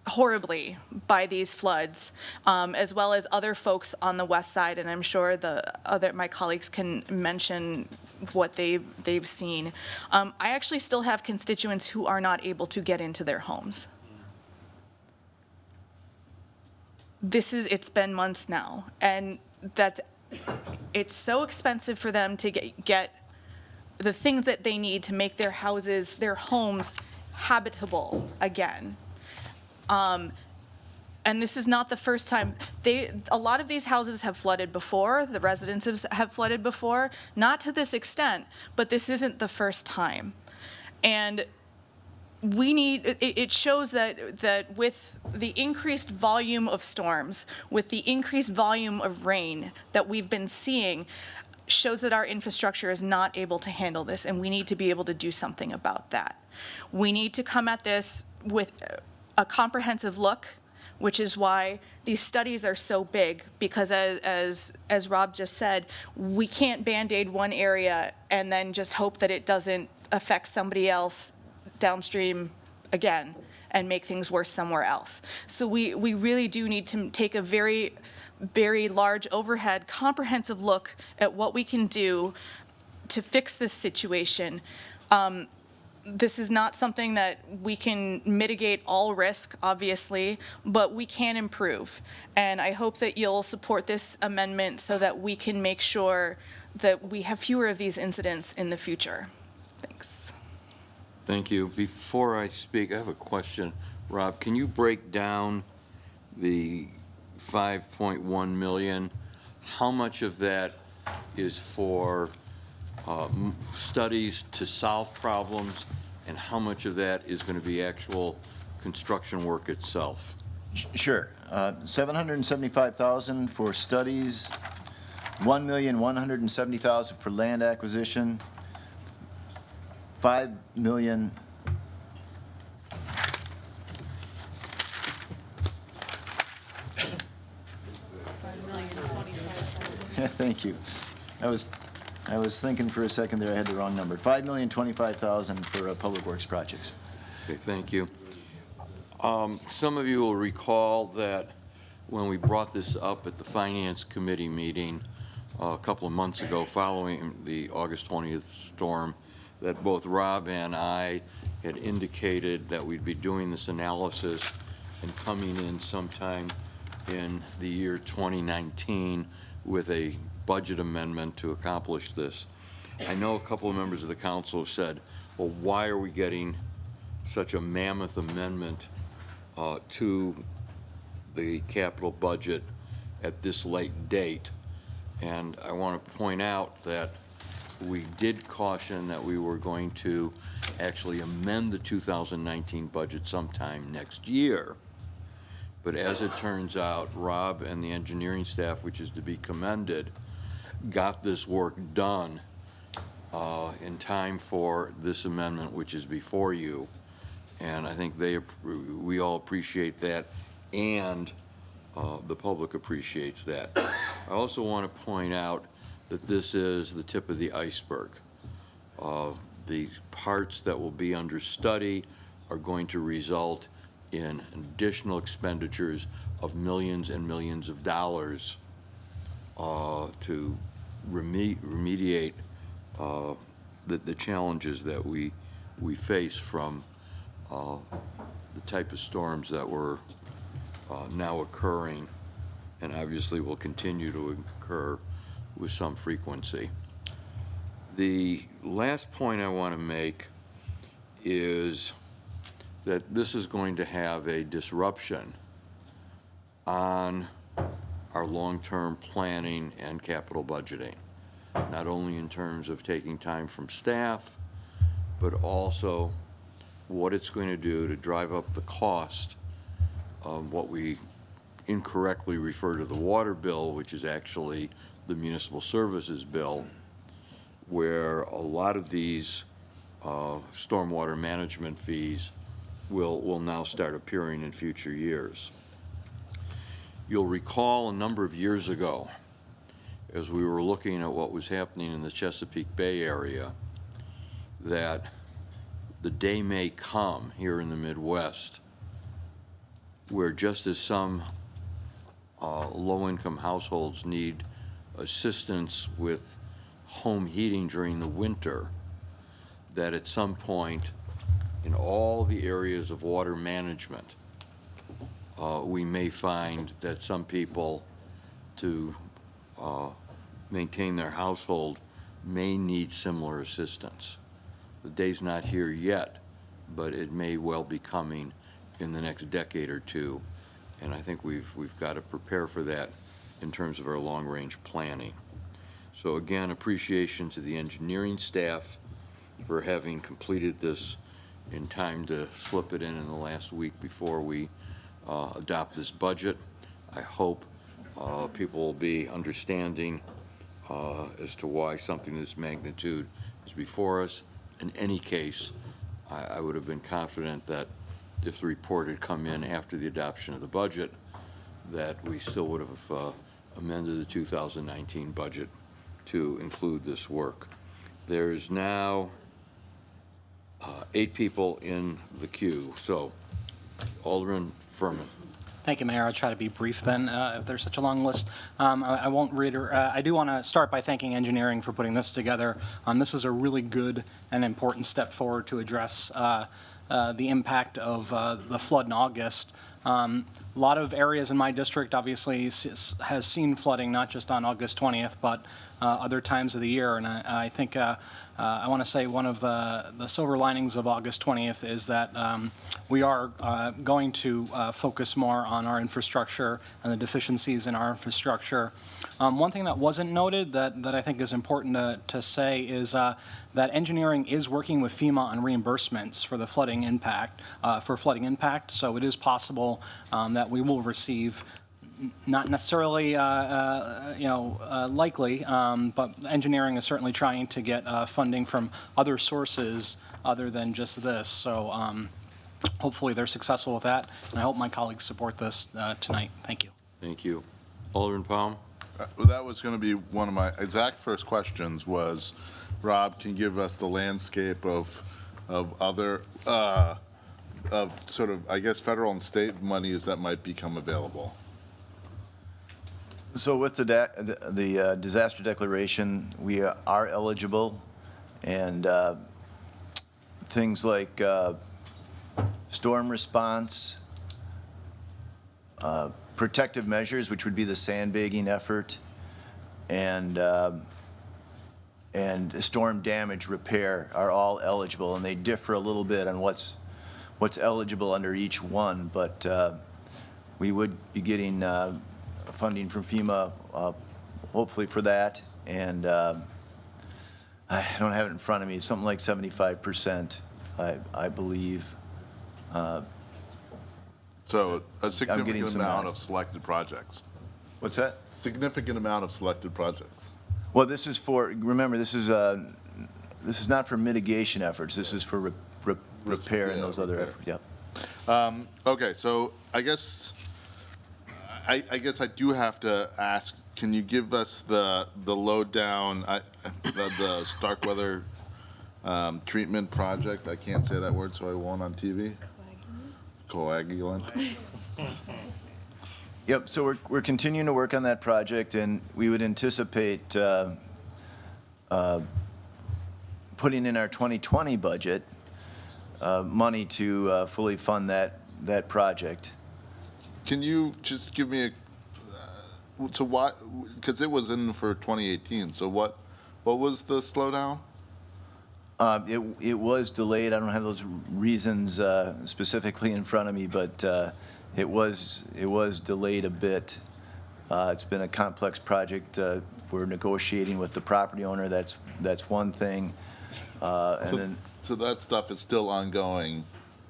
horribly by these floods, as well as other folks on the west side, and I'm sure my colleagues can mention what they've seen. I actually still have constituents who are not able to get into their homes. It's been months now, and it's so expensive for them to get the things that they need to make their houses, their homes habitable again. And this is not the first time. A lot of these houses have flooded before, the residences have flooded before, not to this extent, but this isn't the first time. And it shows that with the increased volume of storms, with the increased volume of rain that we've been seeing, shows that our infrastructure is not able to handle this, and we need to be able to do something about that. We need to come at this with a comprehensive look, which is why these studies are so big, because as Rob just said, we can't Band-Aid one area and then just hope that it doesn't affect somebody else downstream again and make things worse somewhere else. So we really do need to take a very, very large overhead, comprehensive look at what we can do to fix this situation. This is not something that we can mitigate all risk, obviously, but we can improve. And I hope that you'll support this amendment so that we can make sure that we have fewer of these incidents in the future. Thanks. Thank you. Before I speak, I have a question. Rob, can you break down the 5.1 million? How much of that is for studies to solve problems, and how much of that is going to be actual construction work itself? Sure. 775,000 for studies, 1,170,000 for land acquisition, 5 million. Thank you. I was thinking for a second there I had the wrong number. 5,025,000 for public works projects. Okay, thank you. Some of you will recall that when we brought this up at the Finance Committee meeting a couple of months ago following the August 20th storm, that both Rob and I had indicated that we'd be doing this analysis and coming in sometime in the year 2019 with a budget amendment to accomplish this. I know a couple of members of the council have said, well, why are we getting such a mammoth amendment to the capital budget at this late date? And I want to point out that we did caution that we were going to actually amend the 2019 budget sometime next year. But as it turns out, Rob and the engineering staff, which is to be commended, got this work done in time for this amendment, which is before you. And I think we all appreciate that, and the public appreciates that. I also want to point out that this is the tip of the iceberg. The parts that will be under study are going to result in additional expenditures of millions and millions of dollars to remediate the challenges that we face from the type of storms that were now occurring, and obviously will continue to occur with some frequency. The last point I want to make is that this is going to have a disruption on our long-term planning and capital budgeting, not only in terms of taking time from staff, but also what it's going to do to drive up the cost of what we incorrectly refer to the water bill, which is actually the municipal services bill, where a lot of these stormwater management fees will now start appearing in future years. You'll recall a number of years ago, as we were looking at what was happening in the Chesapeake Bay area, that the day may come here in the Midwest where just as some low-income households need assistance with home heating during the winter, that at some point in all the areas of water management, we may find that some people to maintain their household may need similar assistance. The day's not here yet, but it may well be coming in the next decade or two, and I think we've got to prepare for that in terms of our long-range planning. So again, appreciation to the engineering staff for having completed this in time to slip it in the last week before we adopt this budget. I hope people will be understanding as to why something of this magnitude is before us. In any case, I would have been confident that if the report had come in after the adoption of the budget, that we still would have amended the 2019 budget to include this work. There's now 8 people in the queue. So, Alderman Furman. Thank you, Mayor. I'll try to be brief then, if there's such a long list. I won't read her. I do want to start by thanking engineering for putting this together. This is a really good and important step forward to address the impact of the flood in August. A lot of areas in my district obviously has seen flooding, not just on August 20th, but other times of the year. And I think I want to say one of the silver linings of August 20th is that we are going to focus more on our infrastructure and the deficiencies in our infrastructure. One thing that wasn't noted that I think is important to say is that engineering is working with FEMA on reimbursements for the flooding impact, so it is possible that we will receive, not necessarily, likely, but engineering is certainly trying to get funding from other sources other than just this. So hopefully they're successful with that, and I hope my colleagues support this tonight. Thank you. Thank you. Alderman Palm? Well, that was going to be one of my exact first questions was, Rob, can you give us the landscape of other, of sort of, I guess, federal and state monies that might become available? So with the disaster declaration, we are eligible, and things like storm response, protective measures, which would be the sandbagging effort, and storm damage repair are all eligible, and they differ a little bit on what's eligible under each one, but we would be getting funding from FEMA, hopefully for that, and I don't have it in front of me, something like 75%, I believe. So a significant some amount nods. of selected projects. What's that? Significant amount of selected projects. Well, this is for, remember, this is not for mitigation efforts, this is for repair and those other efforts, yeah. Okay, so I guess I do have to ask, can you give us the lowdown, the Starkweather treatment project? I can't say that word, so I won't on TV. Coagulant. Yep, so we're continuing to work on that project, and we would anticipate putting in our 2020 budget money to fully fund that project. Can you just give me so why, because it was in for 2018, so what was the slowdown? It was delayed. I don't have those reasons specifically in front of me, but it was delayed a bit. It's been a complex project. We're negotiating with the property owner. That's one thing. And so that stuff is still ongoing.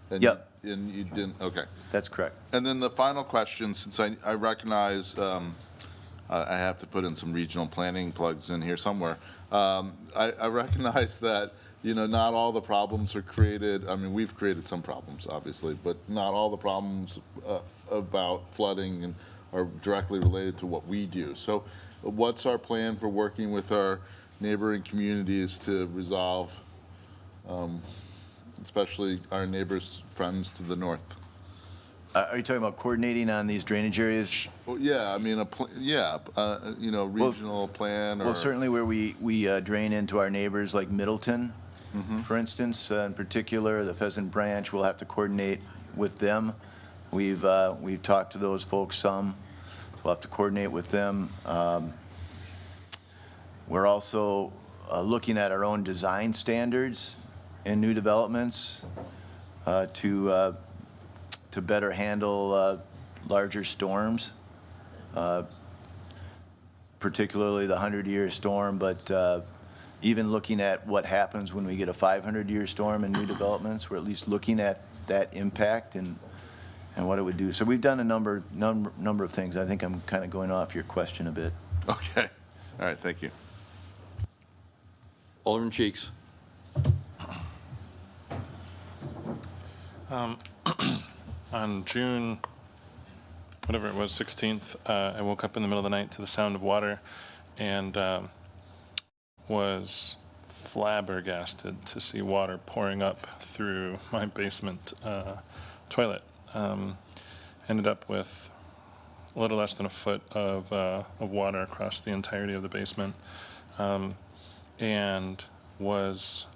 And Yep. And you didn't. Okay. That's correct. And then the final question, since I recognize I have to put in some regional planning plugs in here somewhere. I recognize that, not all the problems are created. I mean, we've created some problems, obviously, but not all the problems about flooding are directly related to what we do. So what's our plan for working with our neighboring communities to resolve, especially our neighbors, friends to the north? Are you talking about coordinating on these drainage areas? Well, yeah, I mean, regional plan or. Well, certainly where we drain into our neighbors like Middleton, for instance, in particular, the Pheasant Branch, we'll have to coordinate with them. We've talked to those folks some, so we'll have to coordinate with them. We're also looking at our own design standards in new developments to better handle larger storms, particularly the 100-year storm, but even looking at what happens when we get a 500-year storm in new developments, we're at least looking at that impact and what it would do. So we've done a number of things. I think I'm kind of going off your question a bit. Okay. All right, thank you. Alderman Cheeks. On June, whatever it was, 16th, I woke up in the middle of the night to the sound of water and was flabbergasted to see water pouring up through my basement toilet. Ended up with a little less than a foot of water across the entirety of the basement, and was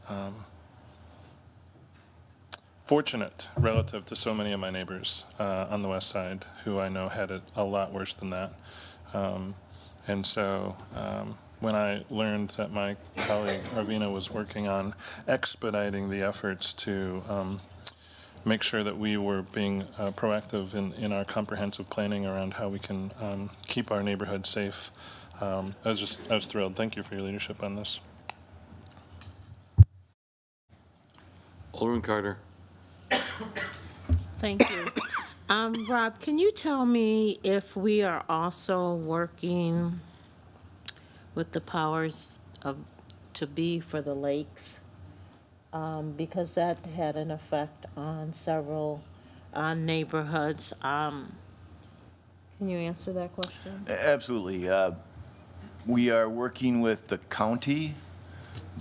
fortunate relative to so many of my neighbors on the west side who I know had it a lot worse than that. And so when I learned that my colleague Arvina was working on expediting the efforts to make sure that we were being proactive in our comprehensive planning around how we can keep our neighborhood safe, I was thrilled. Thank you for your leadership on this. Alderman Carter. Thank you. Rob, can you tell me if we are also working with the powers to be for the lakes? Because that had an effect on several neighborhoods. Can you answer that question? Absolutely. We are working with the county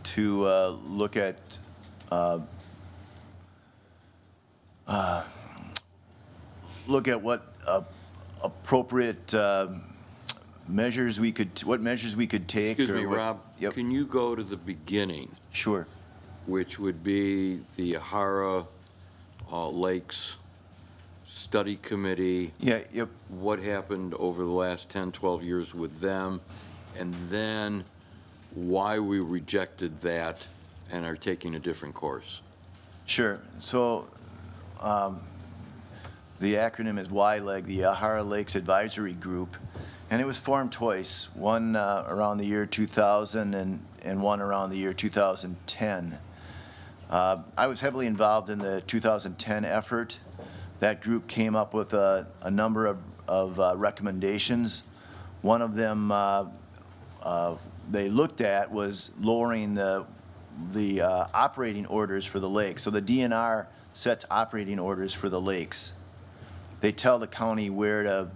to look at what appropriate measures we could take. Excuse me, Rob. Yep. Can you go to the beginning? Sure. Which would be the Yahara Lakes Study Committee. Yeah, yep. What happened over the last 10, 12 years with them, and then why we rejected that and are taking a different course. Sure. So the acronym is YLEG, the Yahara Lakes Advisory Group, and it was formed twice, one around the year 2000 and one around the year 2010. I was heavily involved in the 2010 effort. That group came up with a number of recommendations. One of them they looked at was lowering the operating orders for the lakes. So the DNR sets operating orders for the lakes. They tell the county where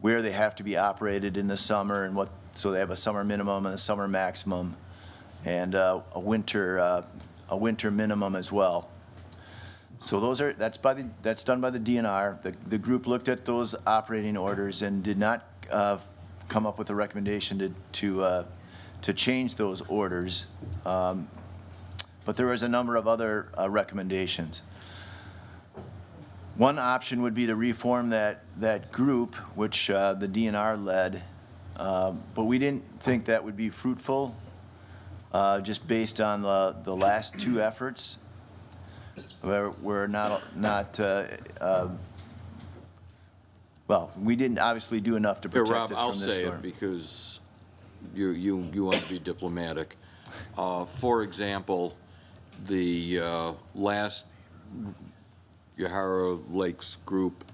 they have to be operated in the summer and so they have a summer minimum and a summer maximum, and a winter minimum as well. So that's done by the DNR. The group looked at those operating orders and did not come up with a recommendation to change those orders. But there was a number of other recommendations. One option would be to reform that group, which the DNR led, but we didn't think that would be fruitful, just based on the last two efforts. We're not well, we didn't obviously do enough to protect Rob, us I'll from this say storm. it because you want to be diplomatic. For example, the last Yahara Lakes group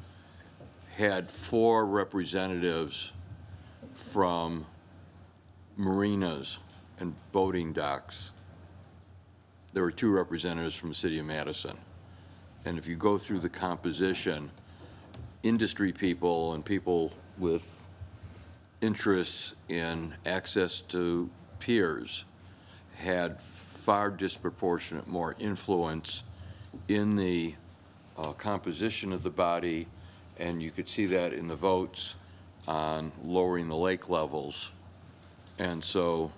had 4 representatives from marinas and boating docks. There were 2 representatives from the city of Madison. And if you go through the composition, industry people and people with interests in access to piers had far disproportionate more influence in the composition of the body, and you could see that in the votes on lowering the lake levels. And so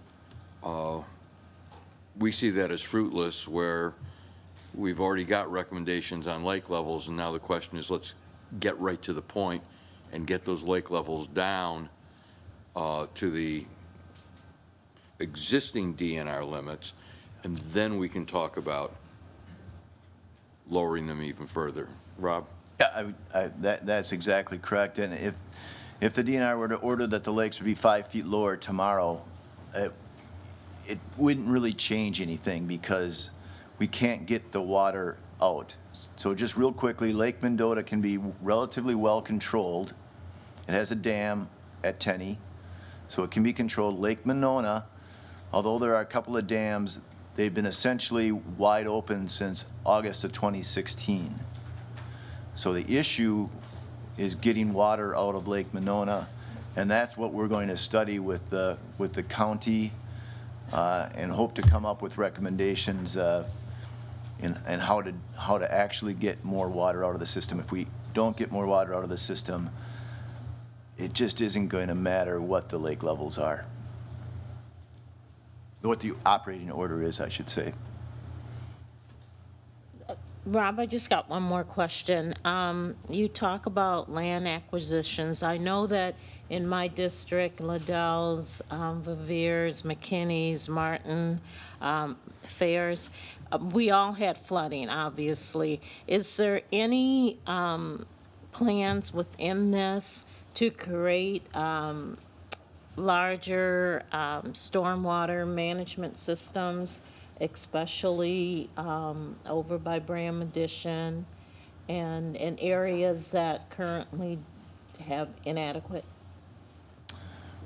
we see that as fruitless, where we've already got recommendations on lake levels, and now the question is, let's get right to the point and get those lake levels down to the existing DNR limits, and then we can talk about lowering them even further. Rob? Yeah, that's exactly correct. And if the DNR were to order that the lakes would be 5 feet lower tomorrow, it wouldn't really change anything because we can't get the water out. So just real quickly, Lake Mendota can be relatively well controlled. It has a dam at Tenney, so it can be controlled. Lake Monona, although there are a couple of dams, they've been essentially wide open since August of 2016. So the issue is getting water out of Lake Monona, and that's what we're going to study with the county and hope to come up with recommendations and how to actually get more water out of the system. If we don't get more water out of the system, it just isn't going to matter what the lake levels are. What the operating order is, I should say. Rob, I just got one more question. You talk about land acquisitions. I know that in my district, Liddell's, Vivere's, McKinney's, Martin, Fairs, we all had flooding, obviously. Is there any plans within this to create larger stormwater management systems, especially over by Bram Addition and in areas that currently have inadequate?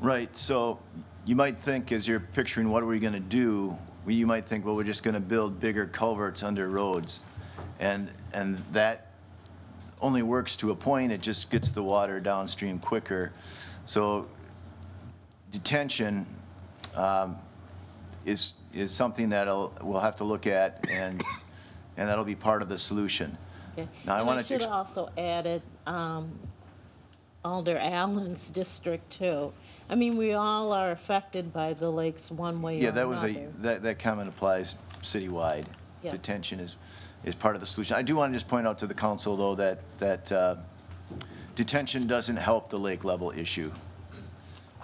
Right, so you might think, as you're picturing what are we going to do, you might think, well, we're just going to build bigger culverts under roads. And that only works to a point. It just gets the water downstream quicker. So detention is something that we'll have to look at, and that'll be part of the solution. Okay. Now, I should have also added Alder Allen's district too. I mean, we all are affected by the lakes one way or another. That comment applies citywide. Yeah. Detention is part of the solution. I do want to just point out to the council, though, that detention doesn't help the lake level issue,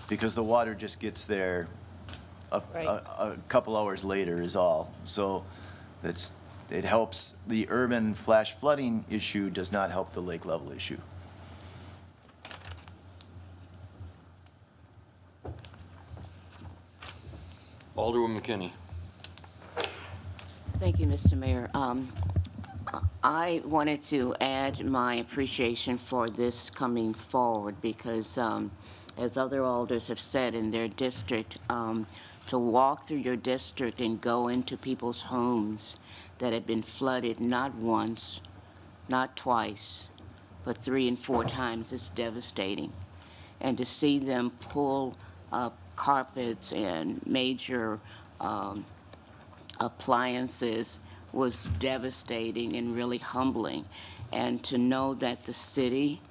because the water just gets there a couple hours later is all. So it helps the urban flash flooding issue, does not help the lake level issue. Alderman McKinney. Thank you, Mr. Mayor. I wanted to add my appreciation for this coming forward because, as other alders have said in their district, to walk through your district and go into people's homes that have been flooded not once, not twice, but 3 and 4 times is devastating. And to see them pull up carpets and major appliances was devastating and really humbling. And to know that the city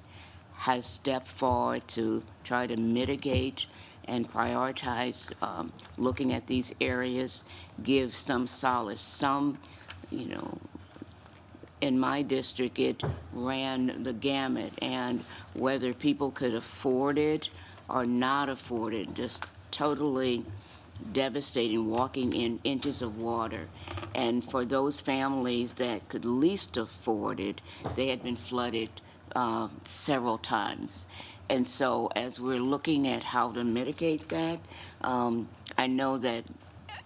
has stepped forward to try to mitigate and prioritize looking at these areas gives some solace. Some, in my district, it ran the gamut, and whether people could afford it or not afford it, just totally devastating, walking in inches of water. And for those families that could least afford it, they had been flooded several times. And so as we're looking at how to mitigate that, I know that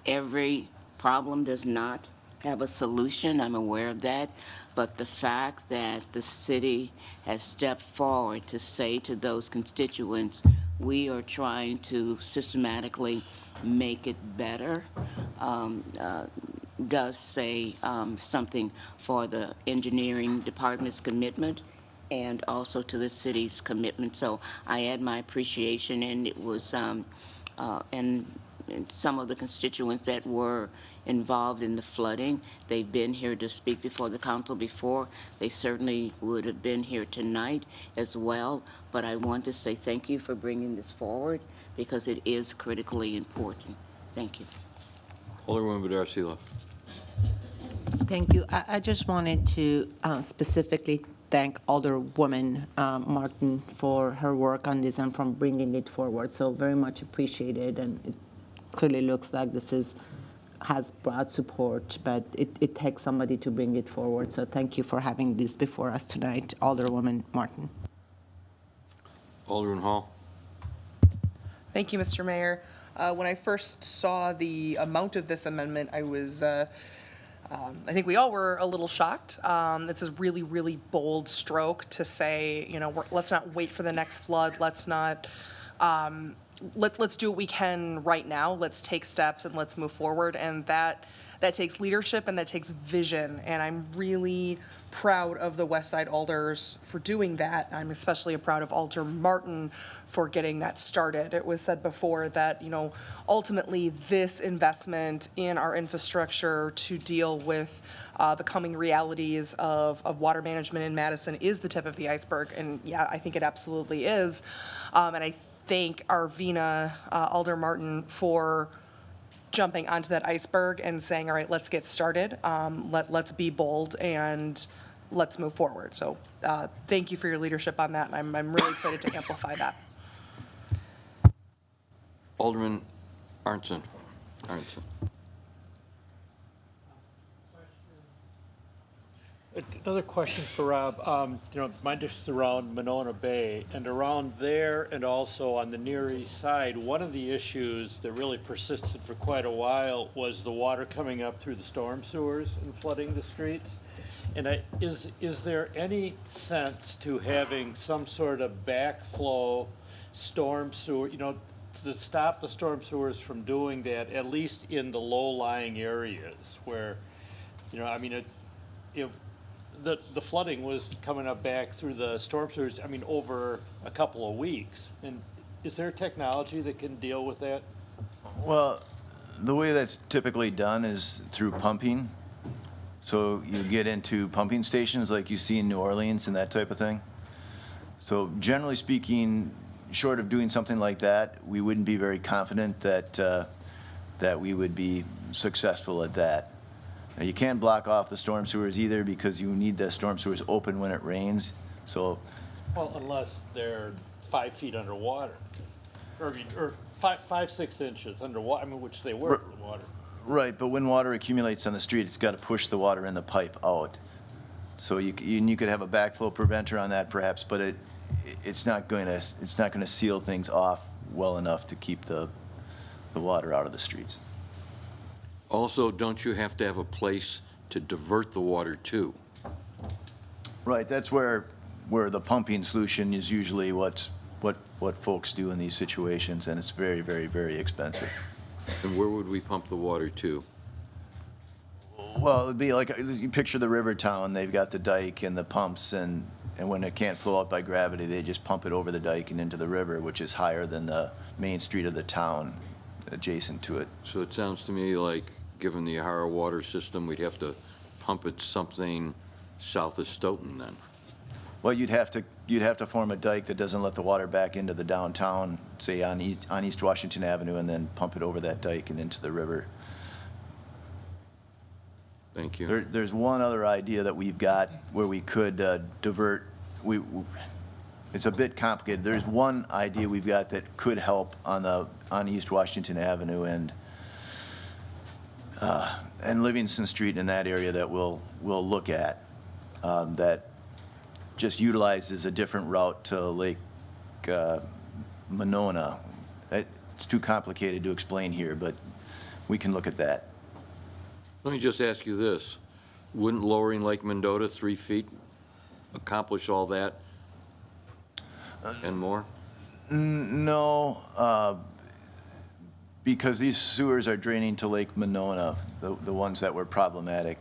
every problem does not have a solution. I'm aware of that. But the fact that the city has stepped forward to say to those constituents, we are trying to systematically make it better, does say something for the engineering department's commitment and also to the city's commitment. So I add my appreciation, and it was, and some of the constituents that were involved in the flooding, they've been here to speak before the council before. They certainly would have been here tonight as well, but I want to say thank you for bringing this forward because it is critically important. Thank you. Alderwoman Bedard-Seeloff. Thank you. I just wanted to specifically thank Alderwoman Martin for her work on this and from bringing it forward. So very much appreciated, and it clearly looks like this has broad support, but it takes somebody to bring it forward. So thank you for having this before us tonight, Alderwoman Martin. Alderman Hall. Thank you, Mr. Mayor. When I first saw the amount of this amendment, I was, I think we all were a little shocked. It's a really, really bold stroke to say, you know, let's not wait for the next flood. Let's not, let's do what we can right now. Let's take steps and let's move forward. And that takes leadership and that takes vision. And I'm really proud of the West Side Alders for doing that. I'm especially proud of Alder Martin for getting that started. It was said before that, you know, ultimately this investment in our infrastructure to deal with the coming realities of water management in Madison is the tip of the iceberg. And yeah, I think it absolutely is. And I thank Arvina Alder Martin for jumping onto that iceberg and saying, all right, let's get started. Let's be bold and let's move forward. So thank you for your leadership on that. And I'm really excited to amplify that. Alderman Arnson. Another question for Rob. You know, my district is around Monona Bay, and around there and also on the Near East Side, one of the issues that really persisted for quite a while was the water coming up through the storm sewers and flooding the streets. And is there any sense to having some sort of backflow storm sewer, you know, to stop the storm sewers from doing that, at least in the low-lying areas where, you know, I mean, the flooding was coming up back through the storm sewers, I mean, over a couple of weeks. And is there technology that can deal with that? Well, the way that's typically done is through pumping. So you get into pumping stations like you see in New Orleans and that type of thing. So generally speaking, short of doing something like that, we wouldn't be very confident that we would be successful at that. Now, you can't block off the storm sewers either because you need the storm sewers open when it rains. So, well, unless they're 5 feet underwater, or 6 inches underwater. I mean, which they were water. Right, but when water accumulates on the street, it's got to push the water in the pipe out. So you could have a backflow preventer on that perhaps, but it's not going to seal things off well enough to keep the water out of the streets. Also, don't you have to have a place to divert the water to? Right, that's where the pumping solution is usually what folks do in these situations, and it's very, very, very expensive. And where would we pump the water to? Well, it'd be like, you picture the river town, they've got the dike and the pumps, and when it can't flow out by gravity, they just pump it over the dike and into the river, which is higher than the main street of the town adjacent to it. So it sounds to me like, given the Ohio water system, we'd have to pump it something south of Stoughton then. Well, you'd have to form a dike that doesn't let the water back into the downtown, say on East Washington Avenue, and then pump it over that dike and into the river. Thank you. There's one other idea that we've got where we could divert. It's a bit complicated. There's one idea we've got that could help on East Washington Avenue and Livingston Street in that area that we'll look at. That just utilizes a different route to Lake Monona. It's too complicated to explain here, but we can look at that. Let me just ask you this. Wouldn't lowering Lake Mendota 3 feet accomplish all that and more? No, because these sewers are draining to Lake Monona, the ones that were problematic.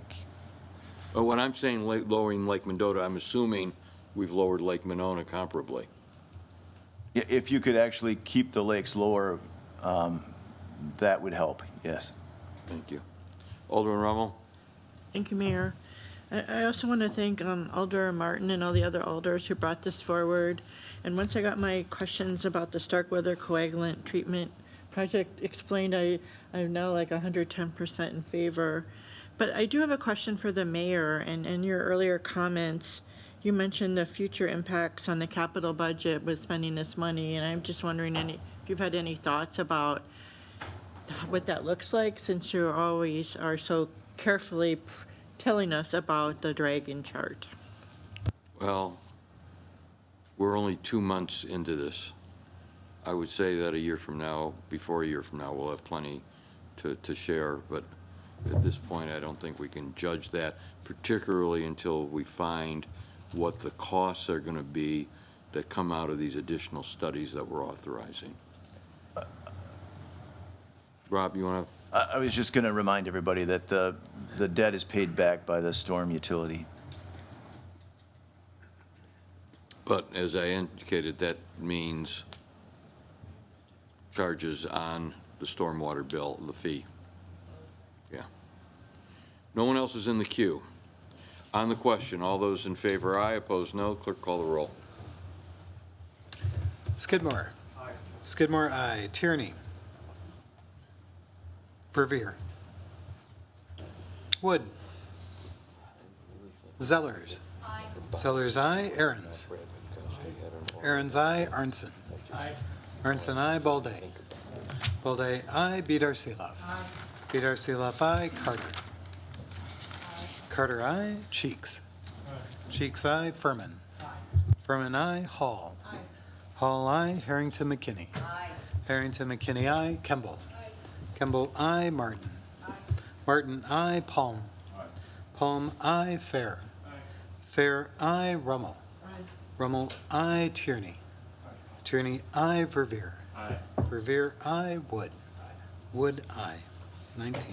When I'm saying lowering Lake Mendota, I'm assuming we've lowered Lake Monona comparably. If you could actually keep the lakes lower, that would help, yes. Thank you. Alderman Rummel? Thank you, Mayor. I also want to thank Alder Martin and all the other alders who brought this forward. And once I got my questions about the Starkweather coagulant treatment project explained, I'm now like 110% in favor. But I do have a question for the mayor, and in your earlier comments, you mentioned the future impacts on the capital budget with spending this money, and I'm just wondering if you've had any thoughts about what that looks like, since you always are so carefully telling us about the dragon chart. Well, we're only 2 months into this. I would say that a year from now, before a year from now, we'll have plenty to share, but at this point, I don't think we can judge that, particularly until we find what the costs are going to be that come out of these additional studies that we're authorizing. Rob, you want to? I was just going to remind everybody that the debt is paid back by the storm utility. But as I indicated, that means charges on the stormwater bill, the fee. Yeah. No one else is in the queue. On the question, all those in favor, aye. Opposed, no. Clerk, call the roll. Skidmore. Aye. Skidmore, aye. Tierney. Verveer. Wood. Zellers. Aye. Zellers, aye. Aaron's. Aaron's, aye. Arnson. Aye. Arnson, aye. Balday. Balday, aye. Bedar Seeloff. Aye. Bedar Seeloff, aye. Carter. Aye. Carter, aye. Cheeks. Aye. Cheeks, aye. Furman. Aye. Furman, aye. Hall. Aye. Hall, aye. Harrington McKinney. Aye. Harrington McKinney, aye. Kemble. Aye. Kemble, aye. Martin. Aye. Martin, aye. Palm. Aye. Palm, aye. Fair. Aye. Fair, aye. Rummel. Aye. Rummel, aye. Tierney. Aye. Tierney, aye. Verveer. Aye. Verveer, aye. Wood. Aye. Wood, aye. 19.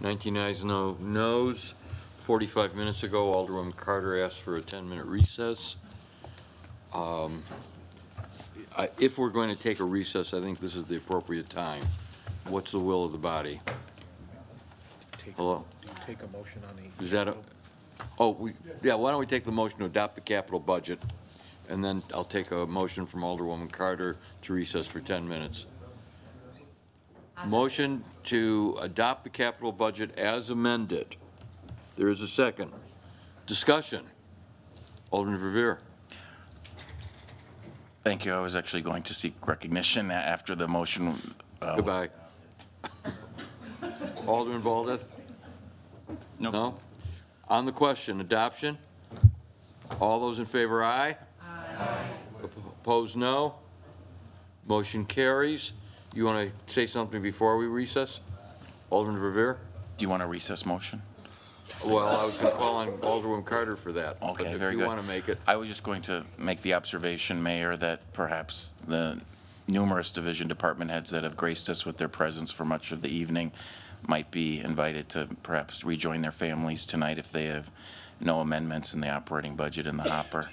19 ayes, no noes. 45 minutes ago, Alderman Carter asked for a 10-minute recess. If we're going to take a recess, I think this is the appropriate time. What's the will of the body? Hello? Do you take a motion on the? Is that a, why don't we take the motion to adopt the capital budget, and then I'll take a motion from Alderwoman Carter to recess for 10 minutes. Motion to adopt the capital budget as amended. There is a second. Discussion. Alderman Verveer. Thank you. I was actually going to seek recognition after the motion. Goodbye. Alderman Baldeth? No? On the question, adoption? All those in favor, aye? Aye. Opposed, no? Motion carries. You want to say something before we recess? Alderman Verveer? Do you want a recess motion? Well, I was going to call on Alderman Carter for that. Okay, but very if good. you want to make it. I was just going to make the observation, Mayor, that perhaps the numerous division department heads that have graced us with their presence for much of the evening might be invited to perhaps rejoin their families tonight if they have no amendments in the operating budget in the hopper.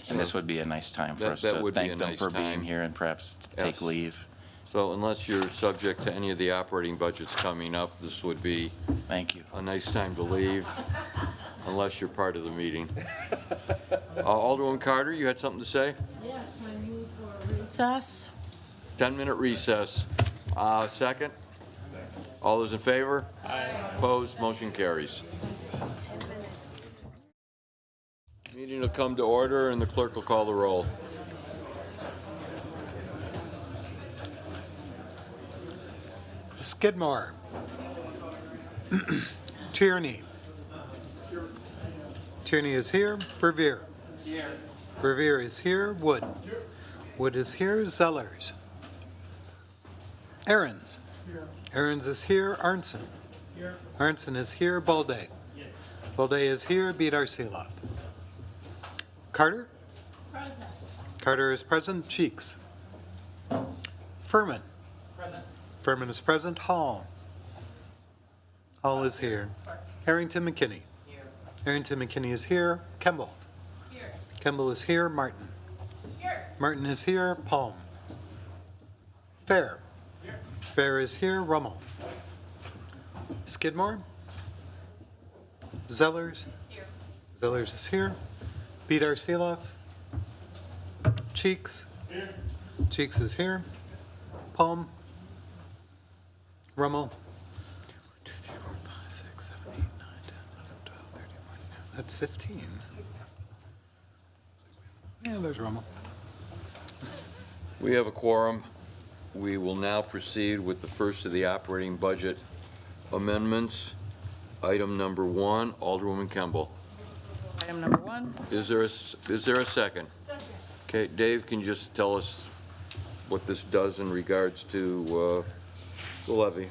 And this would be a nice time for us That to would be a thank them nice for being time. here and perhaps take Yes. leave. So unless you're subject to any of the operating budgets coming up, this would be Thank you. a nice time to leave, unless you're part of the meeting. Alderman Carter, you had something to say? Yes, I move for recess. 10-minute recess. Second? All those in favor? Aye. Opposed? Motion carries. Meeting will come to order, and the clerk will call the roll. Skidmore. Tierney. Tierney is here. Verveer. Here. Verveer is here. Wood. Wood is here. Zellers. Aaron's. Aaron's is here. Arnson. Here. Arnson is here. Balday. Yes. Balday is here. Bedar Seeloff. Carter. Present. Carter is present. Cheeks. Furman. Present. Furman is present. Hall. Hall is here. Harrington McKinney. Here. Harrington McKinney is here. Kemble. Here. Kemble is here. Martin? Here. Martin is here. Palm? Fair? Here. Fair is here. Rummel? Skidmore? Zellers? Here. Zellers is here. Bedar Seeloff? Cheeks? Here. Cheeks is here. Palm? Rummel? 2, 3, 4, 5, 6, 7, 8, 9, 10, 11, 12, 13, 14. That's 15. Yeah, there's Rummel. We have a quorum. We will now proceed with the first of the operating budget amendments. Item number 1, Alderwoman Kemble. Item number 1. Is there a second? Okay, Dave, can you just tell us what this does in regards to the levy?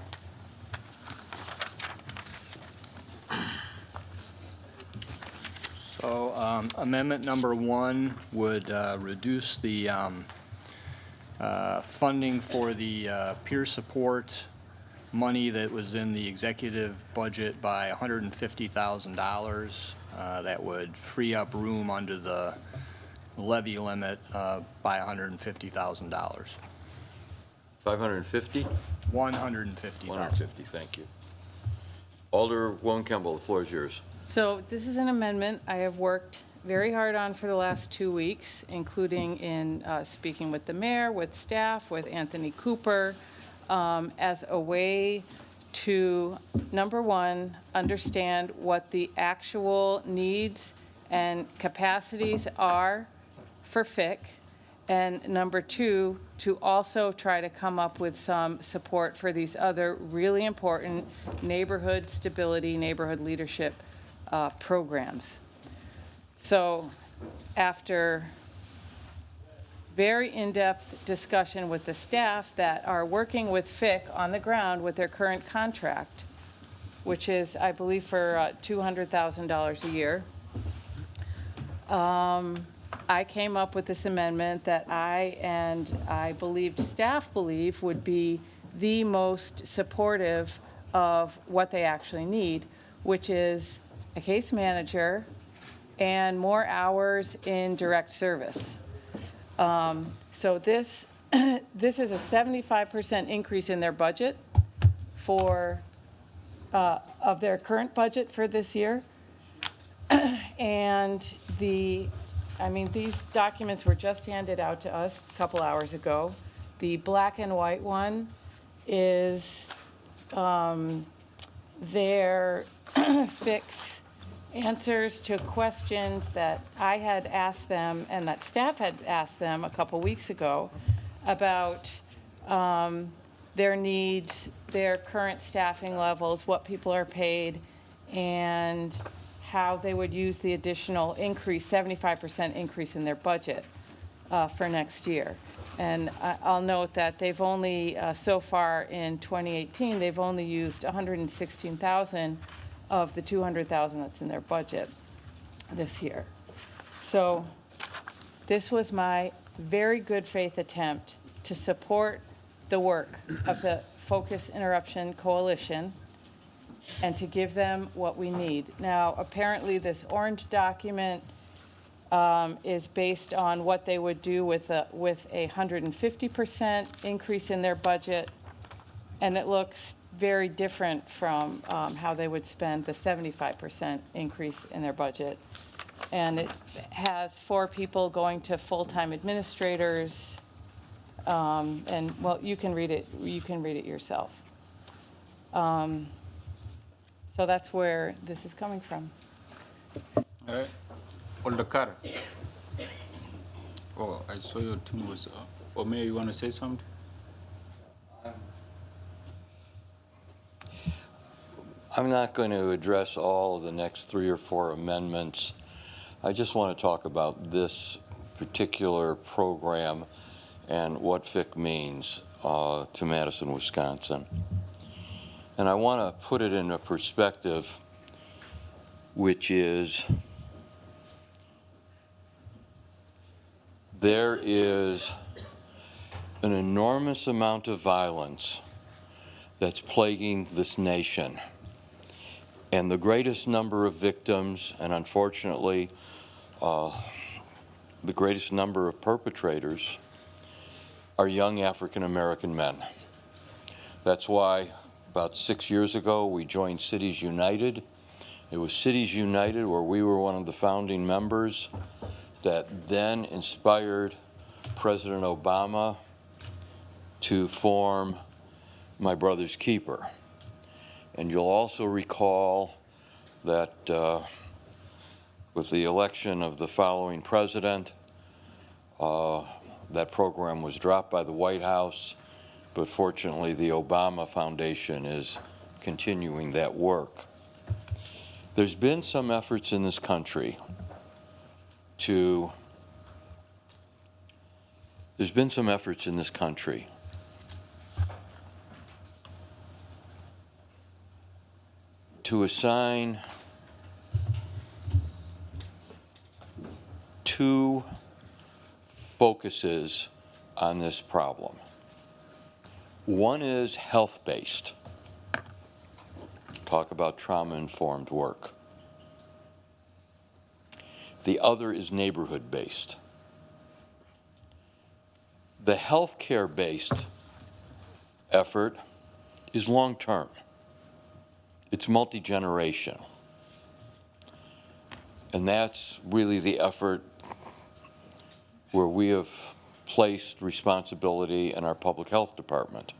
So amendment number 1 would reduce the funding for the peer support money that was in the executive budget by $150,000. That would free up room under the levy limit by $150,000. 550? 150,000. 150, thank you. Alderwoman Kemble, the floor is yours. So this is an amendment I have worked very hard on for the last 2 weeks, including in speaking with the mayor, with staff, with Anthony Cooper, as a way to, number 1, understand what the actual needs and capacities are for FIC, and number 2, to also try to come up with some support for these other really important neighborhood stability, neighborhood leadership programs. So after very in-depth discussion with the staff that are working with FIC on the ground with their current contract, which is, I believe, for $200,000 a year, I came up with this amendment that I believed staff believe would be the most supportive of what they actually need, which is a case manager and more hours in direct service. So this is a 75% increase in their budget of their current budget for this year. And these documents were just handed out to us a couple hours ago. The black and white one is their fix answers to questions that I had asked them and that staff had asked them a couple weeks ago about their needs, their current staffing levels, what people are paid, and how they would use the additional increase, 75% increase in their budget for next year. And I'll note that they've only, so far in 2018, they've only used $116,000 of the $200,000 that's in their budget this year. So this was my very good faith attempt to support the work of the Focus Interruption Coalition and to give them what we need. Now, apparently this orange document is based on what they would do with a 150% increase in their budget, and it looks very different from how they would spend the 75% increase in their budget. And it has 4 people going to full-time administrators, and, well, you can read it yourself. So that's where this is coming from. All right. Alder Carr. Oh, I saw your thing was, or Mayor, you want to say something? I'm not going to address all of the next 3 or 4 amendments. I just want to talk about this particular program and what FIC means to Madison, Wisconsin. And I want to put it in a perspective, which is there is an enormous amount of violence that's plaguing this nation. And the greatest number of victims, and unfortunately, the greatest number of perpetrators are young African-American men. That's why about 6 years ago we joined Cities United. It was Cities United, where we were one of the founding members, that then inspired President Obama to form My Brother's Keeper. And you'll also recall that with the election of the following president, that program was dropped by the White House, but fortunately the Obama Foundation is continuing that work. There's been some efforts in this country to assign two focuses on this problem. One is health-based. Talk about trauma-informed work. The other is neighborhood-based. The healthcare-based effort is long-term. It's multi-generational. And that's really the effort where we have placed responsibility in our public health department.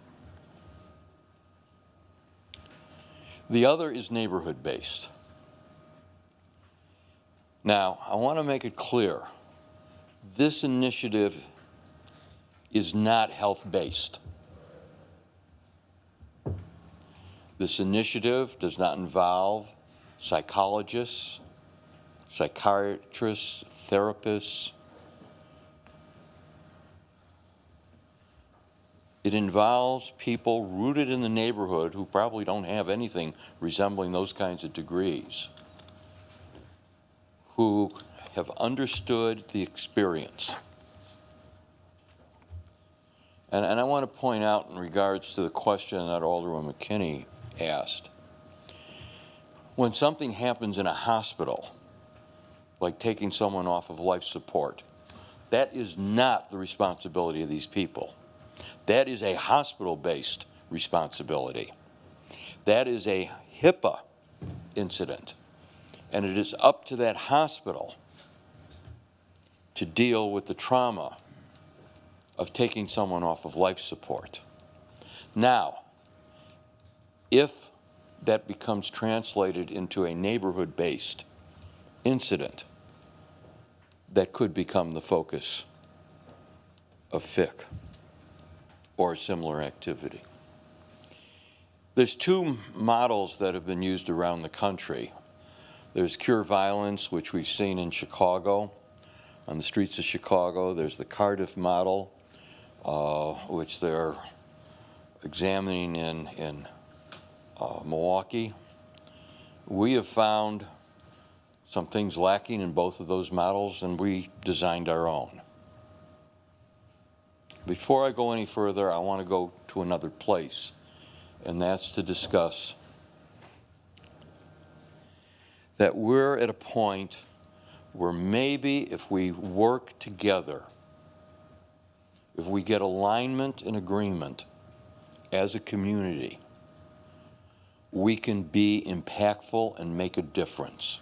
The other is neighborhood-based. Now, I want to make it clear, this initiative is not health-based. This initiative does not involve psychologists, psychiatrists, therapists. It involves people rooted in the neighborhood who probably don't have anything resembling those kinds of degrees, who have understood the experience. And I want to point out in regards to the question that Alderman McKinney asked, when something happens in a hospital, like taking someone off of life support, that is not the responsibility of these people. That is a hospital-based responsibility. That is a HIPAA incident. And it is up to that hospital to deal with the trauma of taking someone off of life support. Now, if that becomes translated into a neighborhood-based incident, that could become the focus of FIC or a similar activity. There's two models that have been used around the country. There's Cure Violence, which we've seen in Chicago, on the streets of Chicago. There's the Cardiff model, which they're examining in Milwaukee. We have found some things lacking in both of those models, and we designed our own. Before I go any further, I want to go to another place, and that's to discuss that we're at a point where maybe if we work together, if we get alignment and agreement as a community, we can be impactful and make a difference.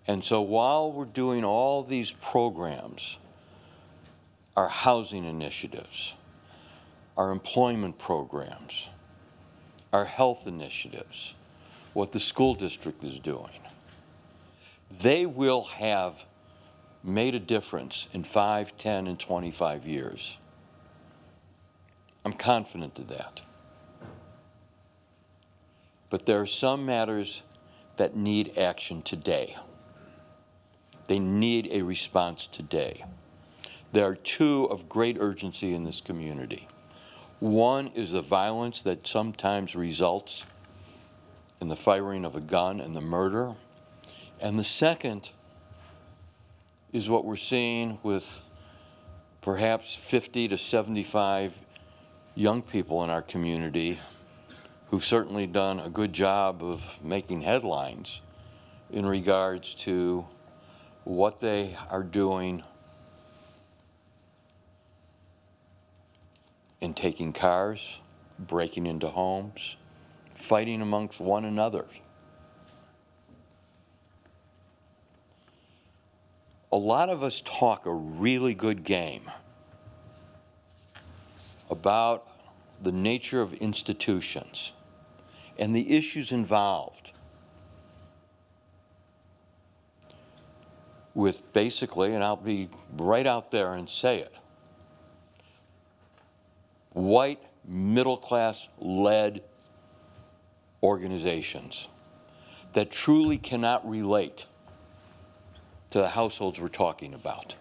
And so while we're doing all these programs, our housing initiatives, our employment programs, our health initiatives, what the school district is doing, they will have made a difference in 5, 10, and 25 years. I'm confident of that. But there are some matters that need action today. They need a response today. There are two of great urgency in this community. One is the violence that sometimes results in the firing of a gun and the murder. And the second is what we're seeing with perhaps 50 to 75 young people in our community who've certainly done a good job of making headlines in regards to what they are doing in taking cars, breaking into homes, fighting amongst one another. A lot of us talk a really good game about the nature of institutions and the issues involved with basically, and I'll be right out there and say it, white, middle-class led organizations that truly cannot relate to the households we're talking about.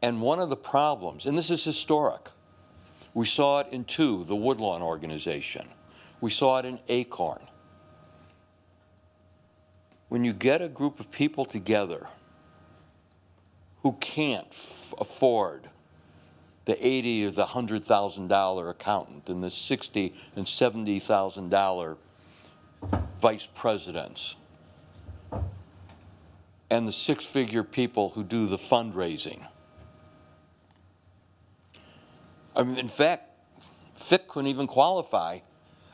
And one of the problems, and this is historic, we saw it in the Woodlawn organization. We saw it in Acorn. When you get a group of people together who can't afford the $80,000 or the $100,000 accountant and the $60,000 and $70,000 vice presidents and the six-figure people who do the fundraising. I mean, in fact, FIC couldn't even qualify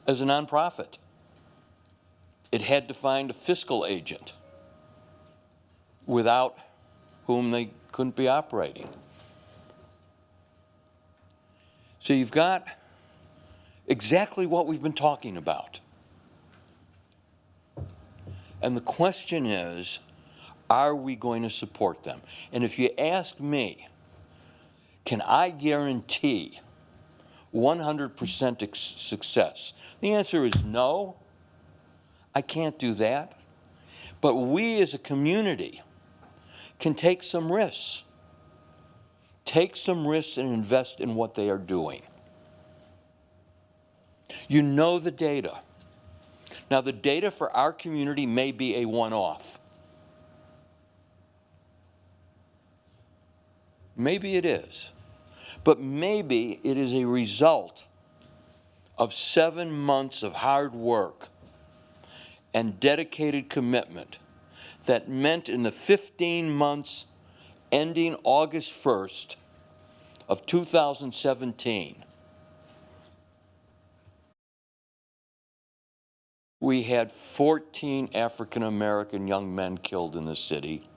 as a nonprofit. It had to find a fiscal agent without whom they couldn't be operating. So you've got exactly what we've been talking about. And the question is, are we going to support them? And if you ask me, can I guarantee 100% success? The answer is no. I can't do that. But we as a community can take some risks. Take some risks and invest in what they are doing. You know the data. Now, the data for our community may be a one-off. Maybe it is. But maybe it is a result of 7 months of hard work and dedicated commitment that meant in the 15 months ending August 1st of 2017, we had 14 African-American young men killed in the city.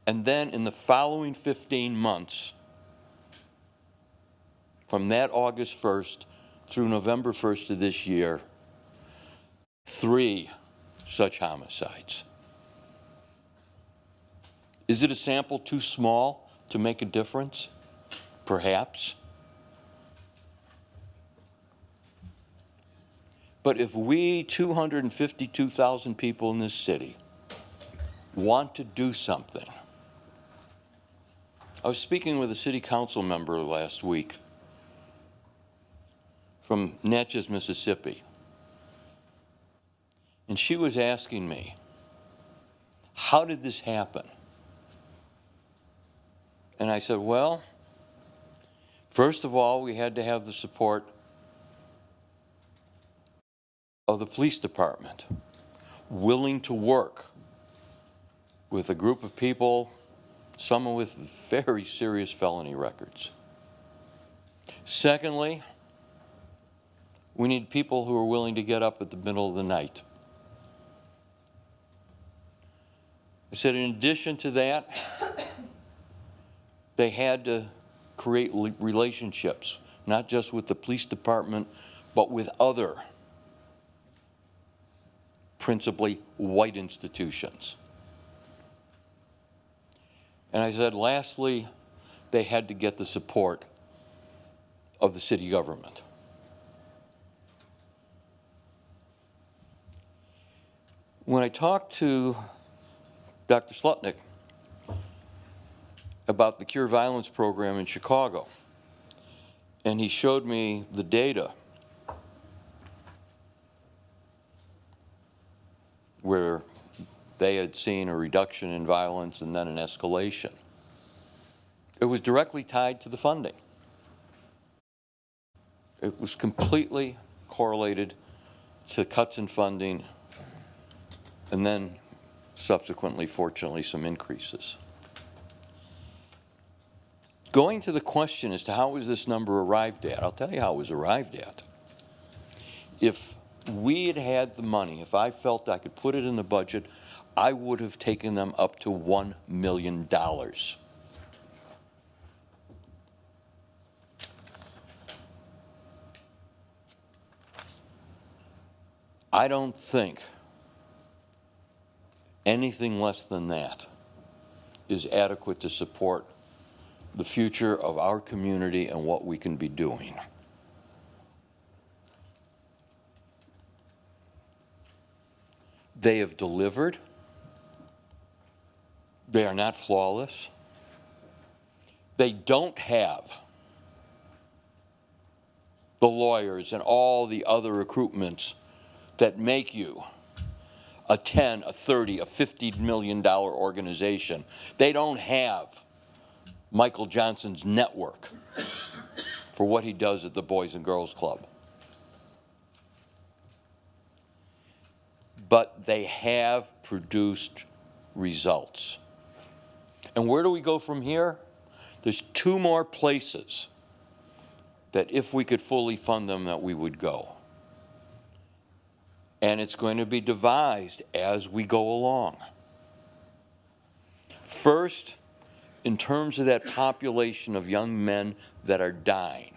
And then in the following 15 months, from that August 1st through November 1st of this year, 3 such homicides. Is it a sample too small to make a difference? Perhaps. But if we 252,000 people in this city want to do something, I was speaking with a city council member last week from Natchez, Mississippi, and she was asking me, how did this happen? And I said, well, first of all, we had to have the support of the police department, willing to work with a group of people, some with very serious felony records. Secondly, we need people who are willing to get up at the middle of the night. I said, in addition to that, they had to create relationships, not just with the police department, but with other, principally white institutions. And I said, lastly, they had to get the support of the city government. When I talked to Dr. Slutnick about the Cure Violence program in Chicago, and he showed me the data where they had seen a reduction in violence and then an escalation. It was directly tied to the funding. It was completely correlated to cuts in funding, and then subsequently, fortunately, some increases. Going to the question as to how was this number arrived at, I'll tell you how it was arrived at. If we had had the money, if I felt I could put it in the budget, I would have taken them up to $1 million. I don't think anything less than that is adequate to support the future of our community and what we can be doing. They have delivered. They are not flawless. They don't have the lawyers and all the other recruitments that make you a 10, a 30, a $50 million organization. They don't have Michael Johnson's network for what he does at the Boys and Girls Club. But they have produced results. And where do we go from here? There's 2 more places that if we could fully fund them that we would go. And it's going to be devised as we go along. First, in terms of that population of young men that are dying.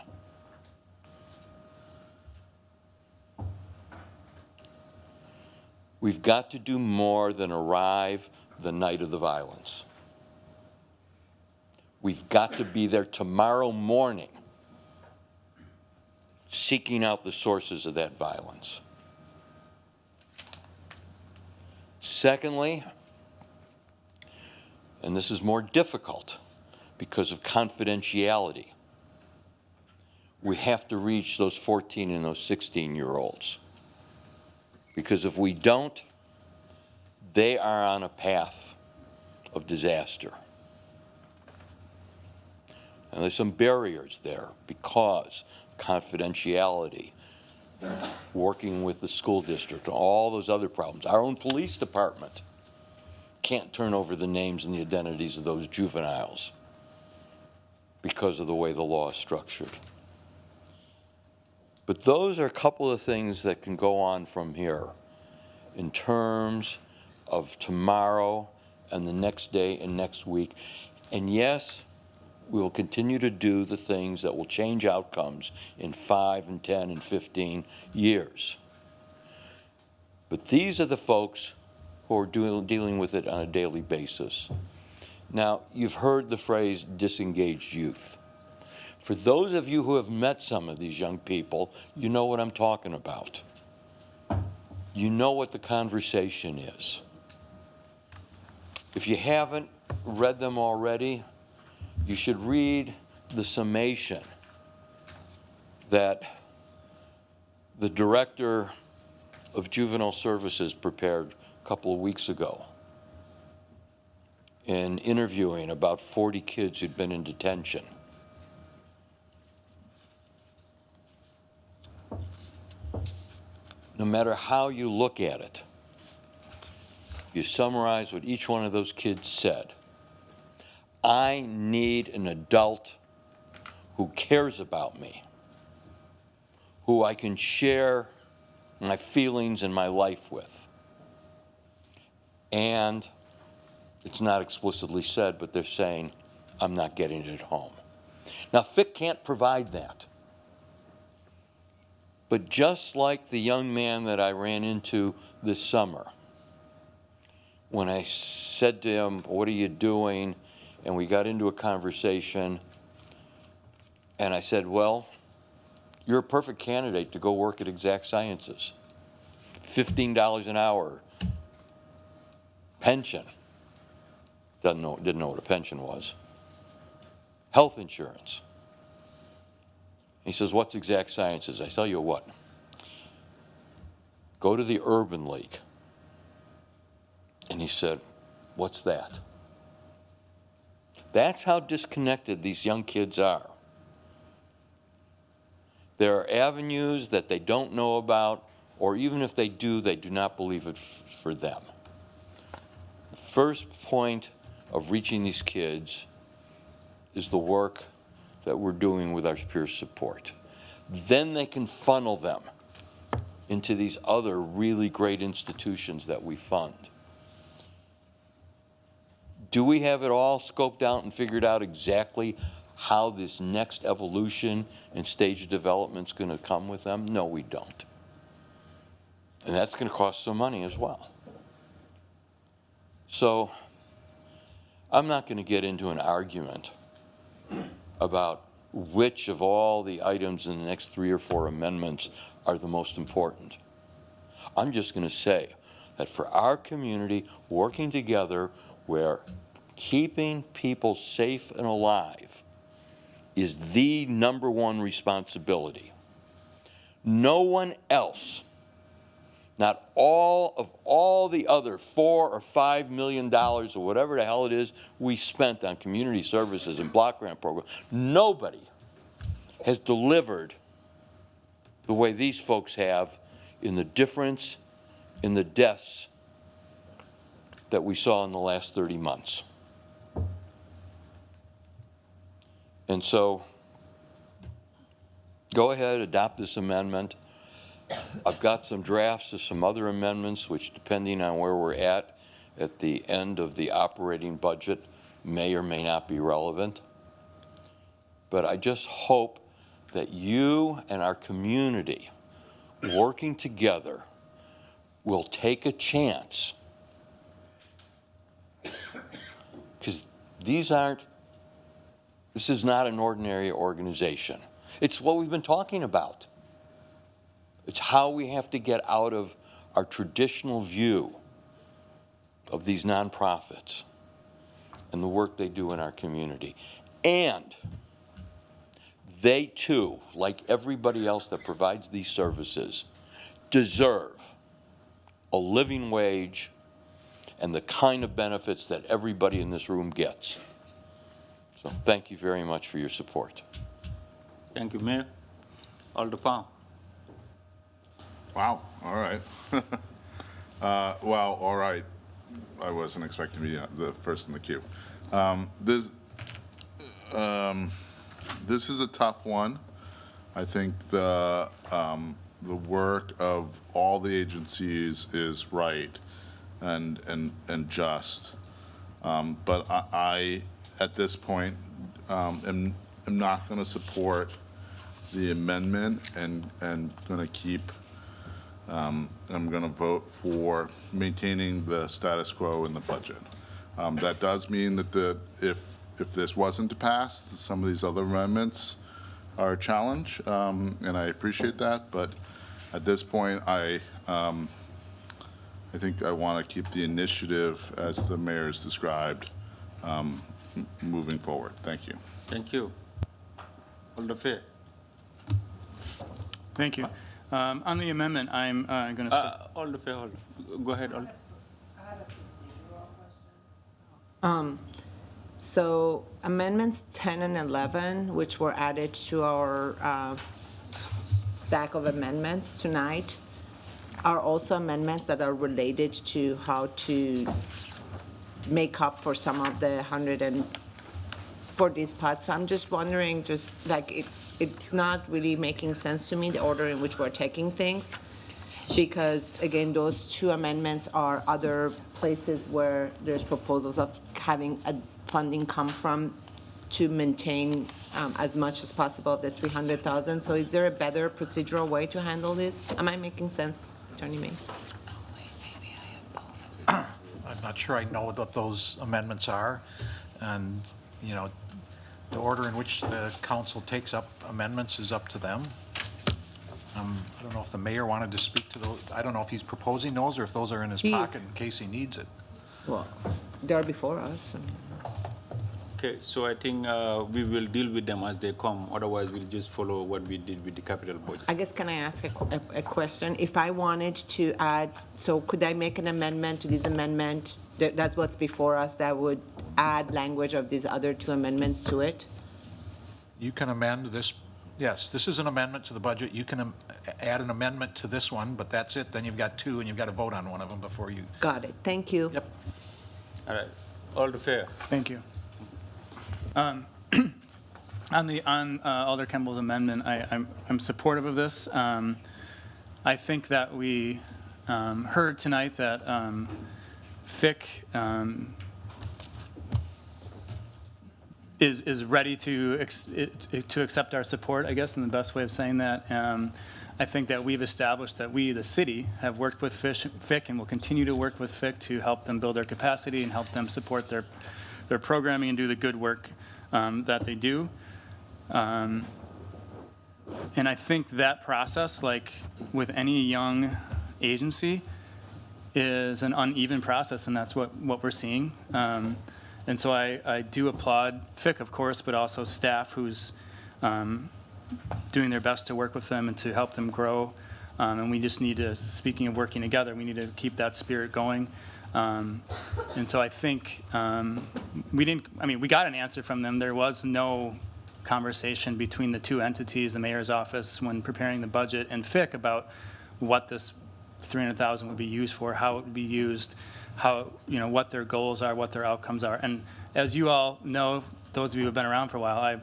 We've got to do more than arrive the night of the violence. We've got to be there tomorrow morning seeking out the sources of that violence. Secondly, and this is more difficult because of confidentiality, we have to reach those 14 and those 16-year-olds. Because if we don't, they are on a path of disaster. And there's some barriers there because of confidentiality, working with the school district, all those other problems. Our own police department can't turn over the names and the identities of those juveniles because of the way the law is structured. But those are a couple of things that can go on from here in terms of tomorrow and the next day and next week. And yes, we will continue to do the things that will change outcomes in 5 and 10 and 15 years. But these are the folks who are dealing with it on a daily basis. Now, you've heard the phrase disengaged youth. For those of you who have met some of these young people, you know what I'm talking about. You know what the conversation is. If you haven't read them already, you should read the summation that the director of juvenile services prepared a couple of weeks ago in interviewing about 40 kids who'd been in detention. No matter how you look at it, you summarize what each one of those kids said. I need an adult who cares about me, who I can share my feelings and my life with. And it's not explicitly said, but they're saying, I'm not getting it at home. Now, FIC can't provide that. But just like the young man that I ran into this summer, when I said to him, what are you doing? And we got into a conversation, and I said, well, you're a perfect candidate to go work at Exact Sciences. $15 an hour, pension. Didn't know what a pension was. Health insurance. He says, what's Exact Sciences? I tell you what, go to the Urban League. And he said, what's that? That's how disconnected these young kids are. There are avenues that they don't know about, or even if they do, they do not believe it for them. The first point of reaching these kids is the work that we're doing with our peer support. Then they can funnel them into these other really great institutions that we fund. Do we have it all scoped out and figured out exactly how this next evolution and stage of development is going to come with them? No, we don't. And that's going to cost some money as well. So I'm not going to get into an argument about which of all the items in the next 3 or 4 amendments are the most important. I'm just going to say that for our community, working together where keeping people safe and alive is the #1 responsibility. No one else, not all the other $4 or $5 million or whatever the hell it is we spent on community services and block grant programs, nobody has delivered the way these folks have in the difference in the deaths that we saw in the last 30 months. And so, go ahead, adopt this amendment. I've got some drafts of some other amendments, which, depending on where we're at the end of the operating budget, may or may not be relevant. But I just hope that you and our community, working together, will take a chance. Because this is not an ordinary organization. It's what we've been talking about. It's how we have to get out of our traditional view of these nonprofits and the work they do in our community. And they too, like everybody else that provides these services, deserve a living wage and the kind of benefits that everybody in this room gets. So thank you very much for your support. Thank you, Mayor. Alder Palm. Wow, all right. Well, all right. I wasn't expecting to be the first in the queue. This is a tough one. I think the work of all the agencies is right and just. But I at this point, am not going to support the amendment and going to keep. I'm going to vote for maintaining the status quo in the budget. That does mean that if this wasn't to pass, some of these other amendments are a challenge, and I appreciate that. But at this point, I think I want to keep the initiative as the mayor's described, moving forward. Thank you. Thank you. Alder Fair. Thank you. On the amendment, I'm going to say... Alder Fair, go ahead, Alder. So amendments 10 and 11, which were added to our stack of amendments tonight, are also amendments that are related to how to make up for some of the 140 spots. So I'm just wondering, just like it's not really making sense to me, the order in which we're taking things, because again, those 2 amendments are other places where there's proposals of having a funding come from to maintain as much as possible of the 300,000. So is there a better procedural way to handle this? Am I making sense, Attorney May? I'm not sure I know what those amendments are, and, you know, the order in which the council takes up amendments is up to them. I don't know if the mayor wanted to speak to those. I don't know if he's proposing those or if those are in his He is. pocket in case he needs it. Well, they're before us. Okay, so I think we will deal with them as they come. Otherwise, we'll just follow what we did with the capital budget. I guess, can I ask a question? If I wanted to add, so could I make an amendment to this amendment? That's what's before us, that would add language of these other 2 amendments to it? You can amend this Yes, this is an amendment to the budget. You can add an amendment to this one, but that's it. Then you've got two, and you've got to vote on one of them before you. Got it. Thank you. Yep. All right, Alder Thank you. On Alder Kemball's amendment, I'm supportive of this. I think that we heard tonight that FIC is ready to accept our support, I guess, in the best way of saying that. I think that we've established that we, the city, have worked with FIC and will continue to work with FIC to help them build their capacity and help them support their programming and do the good work that they do. And I think that process, like with any young agency, is an uneven process, and that's what we're seeing. And so I do applaud FIC, of course, but also staff who's doing their best to work with them and to help them grow. And we just need to, speaking of working together, we need to keep that spirit going. And so I think we got an answer from them. There was no conversation between the two entities, the mayor's office, when preparing the budget, and FIC about what this $300,000 would be used for, how it would be used, how, what their goals are, what their outcomes are. And as you all know, those of you who have been around for a while,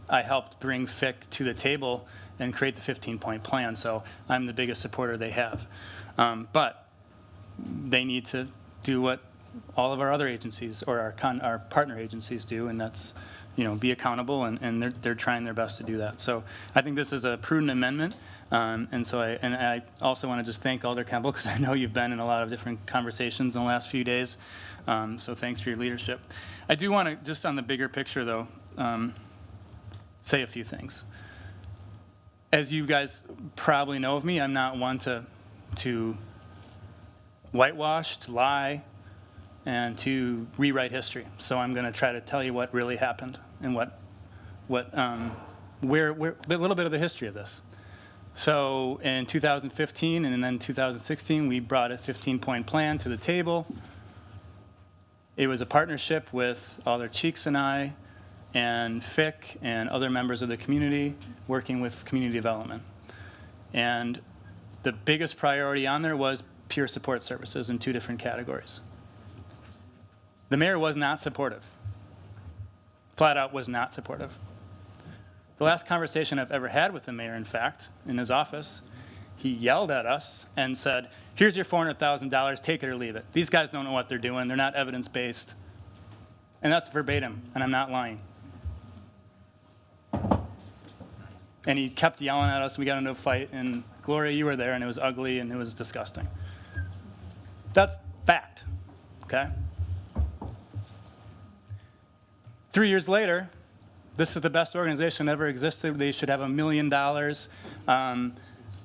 I helped bring FIC to the table and create the 15-point plan, so I'm the biggest supporter they have. But they need to do what all of our other agencies or our partner agencies do, and that's, be accountable, and they're trying their best to do that. So I think this is a prudent amendment, and I also want to just thank Alder Campbell, because I know you've been in a lot of different conversations in the last few days, so thanks for your leadership. I do want to, just on the bigger picture though, say a few things. As you guys probably know of me, I'm not one to whitewash, to lie, and to rewrite history. So I'm going to try to tell you what really happened and a little bit of the history of this. So in 2015 and then 2016, we brought a 15-point plan to the table. It was a partnership with Alder Cheeks and I, and FIC and other members of the community working with community development. And the biggest priority on there was peer support services in two different categories. The mayor was not supportive. Flat out was not supportive. The last conversation I've ever had with the mayor, in fact, in his office, he yelled at us and said, "Here's your $400,000, take it or leave it. These guys don't know what they're doing, they're not evidence-based." And that's verbatim, and I'm not lying. And he kept yelling at us, we got into a fight, and Gloria, you were there, and it was ugly, and it was disgusting. That's fact, okay? 3 years later, this is the best organization that ever existed. They should have $1 million.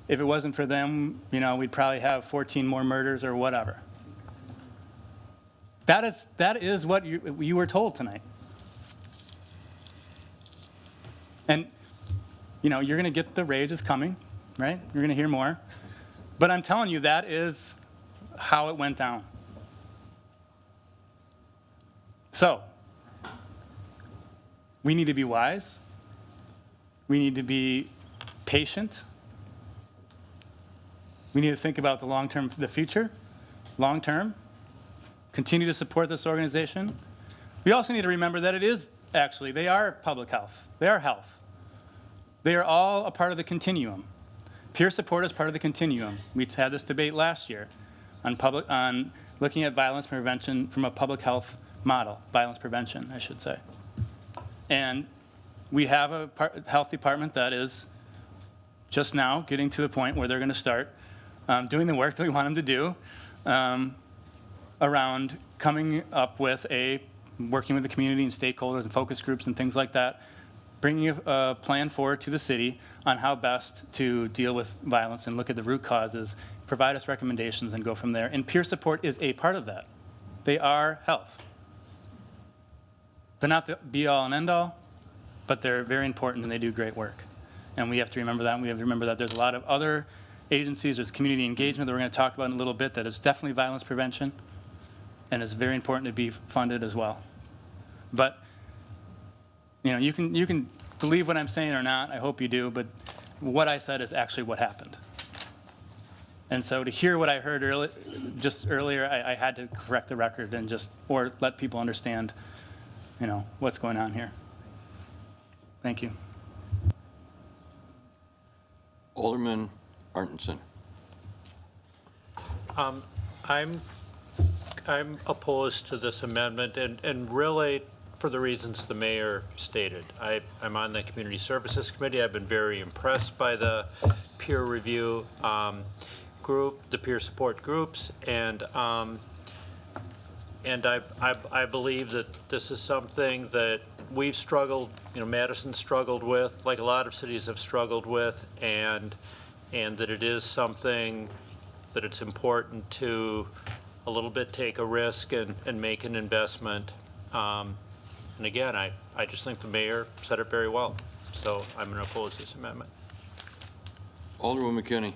If it wasn't for them, we'd probably have 14 more murders or whatever. That is what you were told tonight. And, you're going to get the rage is coming, right? You're going to hear more. But I'm telling you, that is how it went down. So, we need to be wise. We need to be patient. We need to think about the future, long term. Continue to support this organization. We also need to remember that they are public health. They are health. They are all a part of the continuum. Peer support is part of the continuum. We had this debate last year on looking at violence prevention from a public health model, violence prevention, I should say. And we have a health department that is just now getting to the point where they're going to start doing the work that we want them to do around coming up with working with the community and stakeholders and focus groups and things like that, bringing a plan forward to the city on how best to deal with violence and look at the root causes, provide us recommendations, and go from there. And peer support is a part of that. They are health. They're not the be-all and end-all, but they're very important and they do great work. And we have to remember that. And we have to remember that there's a lot of other agencies, there's community engagement that we're going to talk about in a little bit that is definitely violence prevention and is very important to be funded as well. But you can believe what I'm saying or not, I hope you do, but what I said is actually what happened. And so to hear what I heard earlier, I had to correct the record and or let people understand, what's going on here. Thank you. Alderman Artenson. I'm opposed to this amendment, and really for the reasons the mayor stated. I'm on the Community Services Committee. I've been very impressed by the peer review group, the peer support groups, and I believe that this is something that we've struggled, Madison struggled with, like a lot of cities have struggled with, and that it is something that it's important to a little bit take a risk and make an investment. And again, I just think the mayor said it very well. So I'm going to oppose this amendment. Alderman McKinney.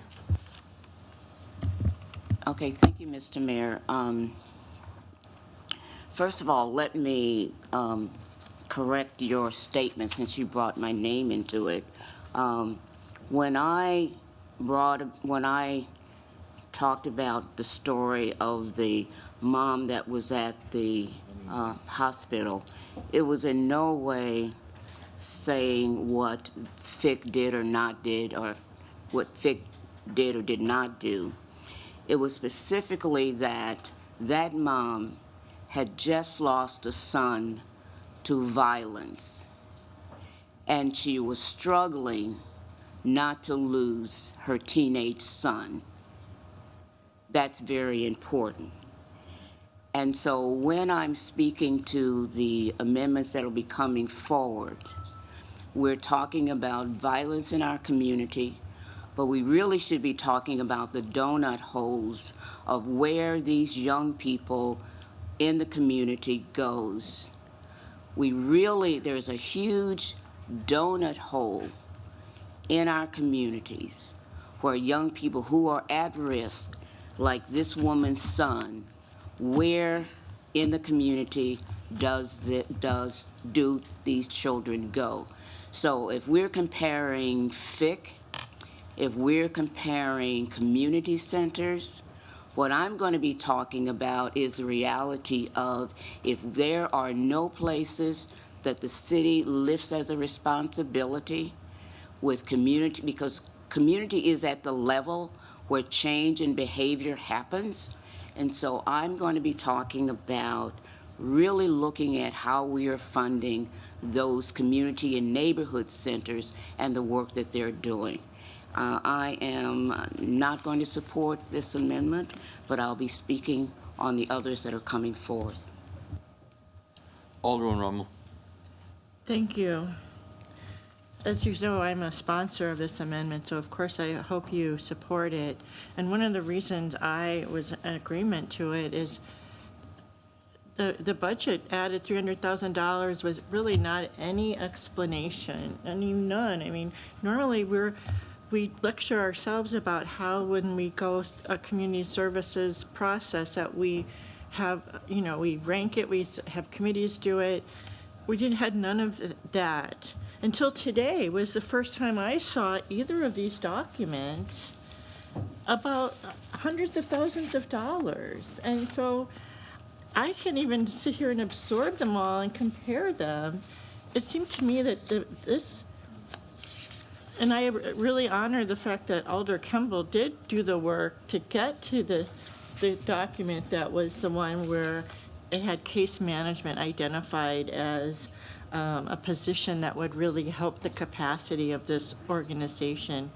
Okay, thank you, Mr. Mayor. First of all, let me correct your statement since you brought my name into it. When I talked about the story of the mom that was at the hospital, it was in no way saying what FIC did or not did, or what FIC did or did not do. It was specifically that mom had just lost a son to violence, and she was struggling not to lose her teenage son. That's very important. And so when I'm speaking to the amendments that will be coming forward, we're talking about violence in our community, but we really should be talking about the donut holes of where these young people in the community goes. There's a huge donut hole in our communities where young people who are at risk, like this woman's son, where in the community do these children go? So if we're comparing FIC, if we're comparing community centers, what I'm going to be talking about is the reality of if there are no places that the city lifts as a responsibility with community, because community is at the level where change in behavior happens. And so I'm going to be talking about really looking at how we are funding those community and neighborhood centers and the work that they're doing. I am not going to support this amendment, but I'll be speaking on the others that are coming forth. Alderman Rummel. Thank you. As you know, I'm a sponsor of this amendment, so of course I hope you support it. And one of the reasons I was in agreement to it is the budget added $300,000 was really not any explanation, none. I mean, normally we lecture ourselves about how when we go a community services process that we have, we rank it, we have committees do it. We had none of that. Until today was the first time I saw either of these documents about hundreds of thousands of dollars. And so I can't even sit here and absorb them all and compare them. It seemed to me that and I really honor the fact that Alder Kemble did do the work to get to the document that was the one where it had case management identified as a position that would really help the capacity of this organization.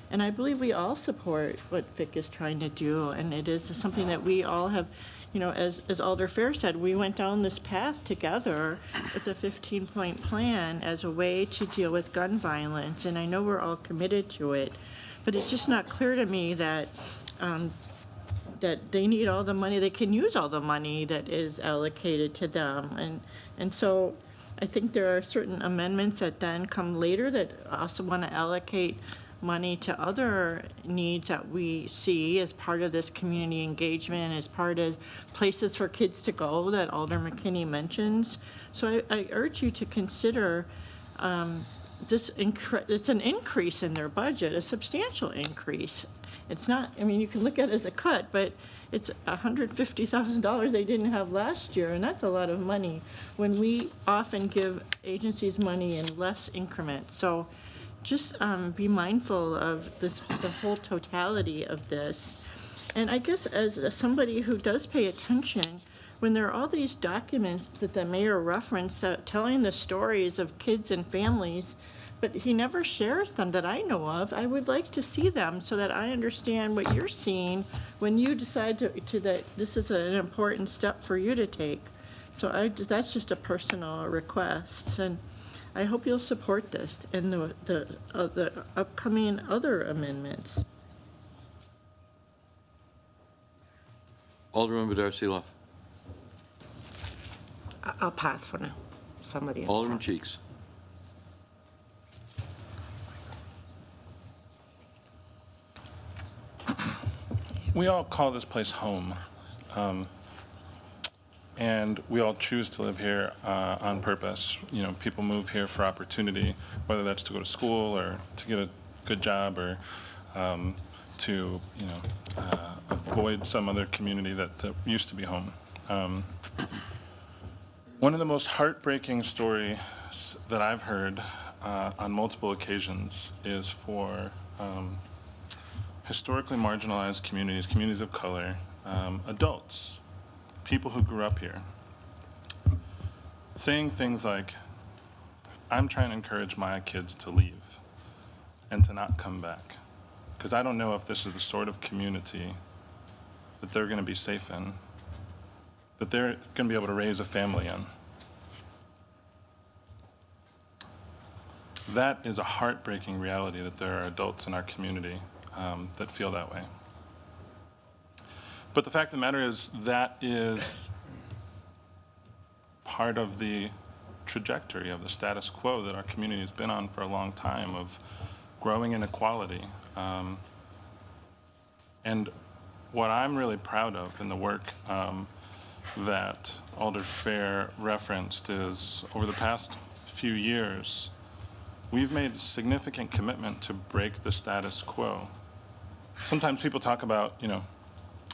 And I believe we all support what FIC is trying to do, and it is something that we all have, as Alder Fair said, we went down this path together with a 15-point plan as a way to deal with gun violence, and I know we're all committed to it, but it's just not clear to me that that they need all the money, they can use all the money that is allocated to them. And so I think there are certain amendments that then come later that also want to allocate money to other needs that we see as part of this community engagement, as part of places for kids to go that Alder McKinney mentions. So I urge you to consider it's an increase in their budget, a substantial increase. It's not, I mean, you can look at it as a cut, but it's $150,000 they didn't have last year, and that's a lot of money when we often give agencies money in less increments. So just be mindful of this, the whole totality of this. And I guess as somebody who does pay attention, when there are all these documents that the mayor referenced telling the stories of kids and families, but he never shares them that I know of, I would like to see them so that I understand what you're seeing when you decide to that this is an important step for you to take. So that's just a personal request, and I hope you'll support this and the upcoming other amendments. Alderman Bedard-Seeloff. I'll pass for now. Somebody else. Alderman talk. Cheeks. We all call this place home, and we all choose to live here on purpose. You know, people move here for opportunity, whether that's to go to school or to get a good job or to, you know, avoid some other community that used to be home. One of the most heartbreaking stories that I've heard on multiple occasions is for historically marginalized communities, communities of color, adults, people who grew up here, saying things like, I'm trying to encourage my kids to leave and to not come back, because I don't know if this is the sort of community that they're going to be safe in, that they're going to be able to raise a family in. That is a heartbreaking reality, that there are adults in our community that feel that way. But the fact of the matter is that is part of the trajectory of the status quo that our community has been on for a long time of growing inequality. And what I'm really proud of in the work that Alder Fair referenced is over the past few years, we've made a significant commitment to break the status quo. Sometimes people talk about, you know,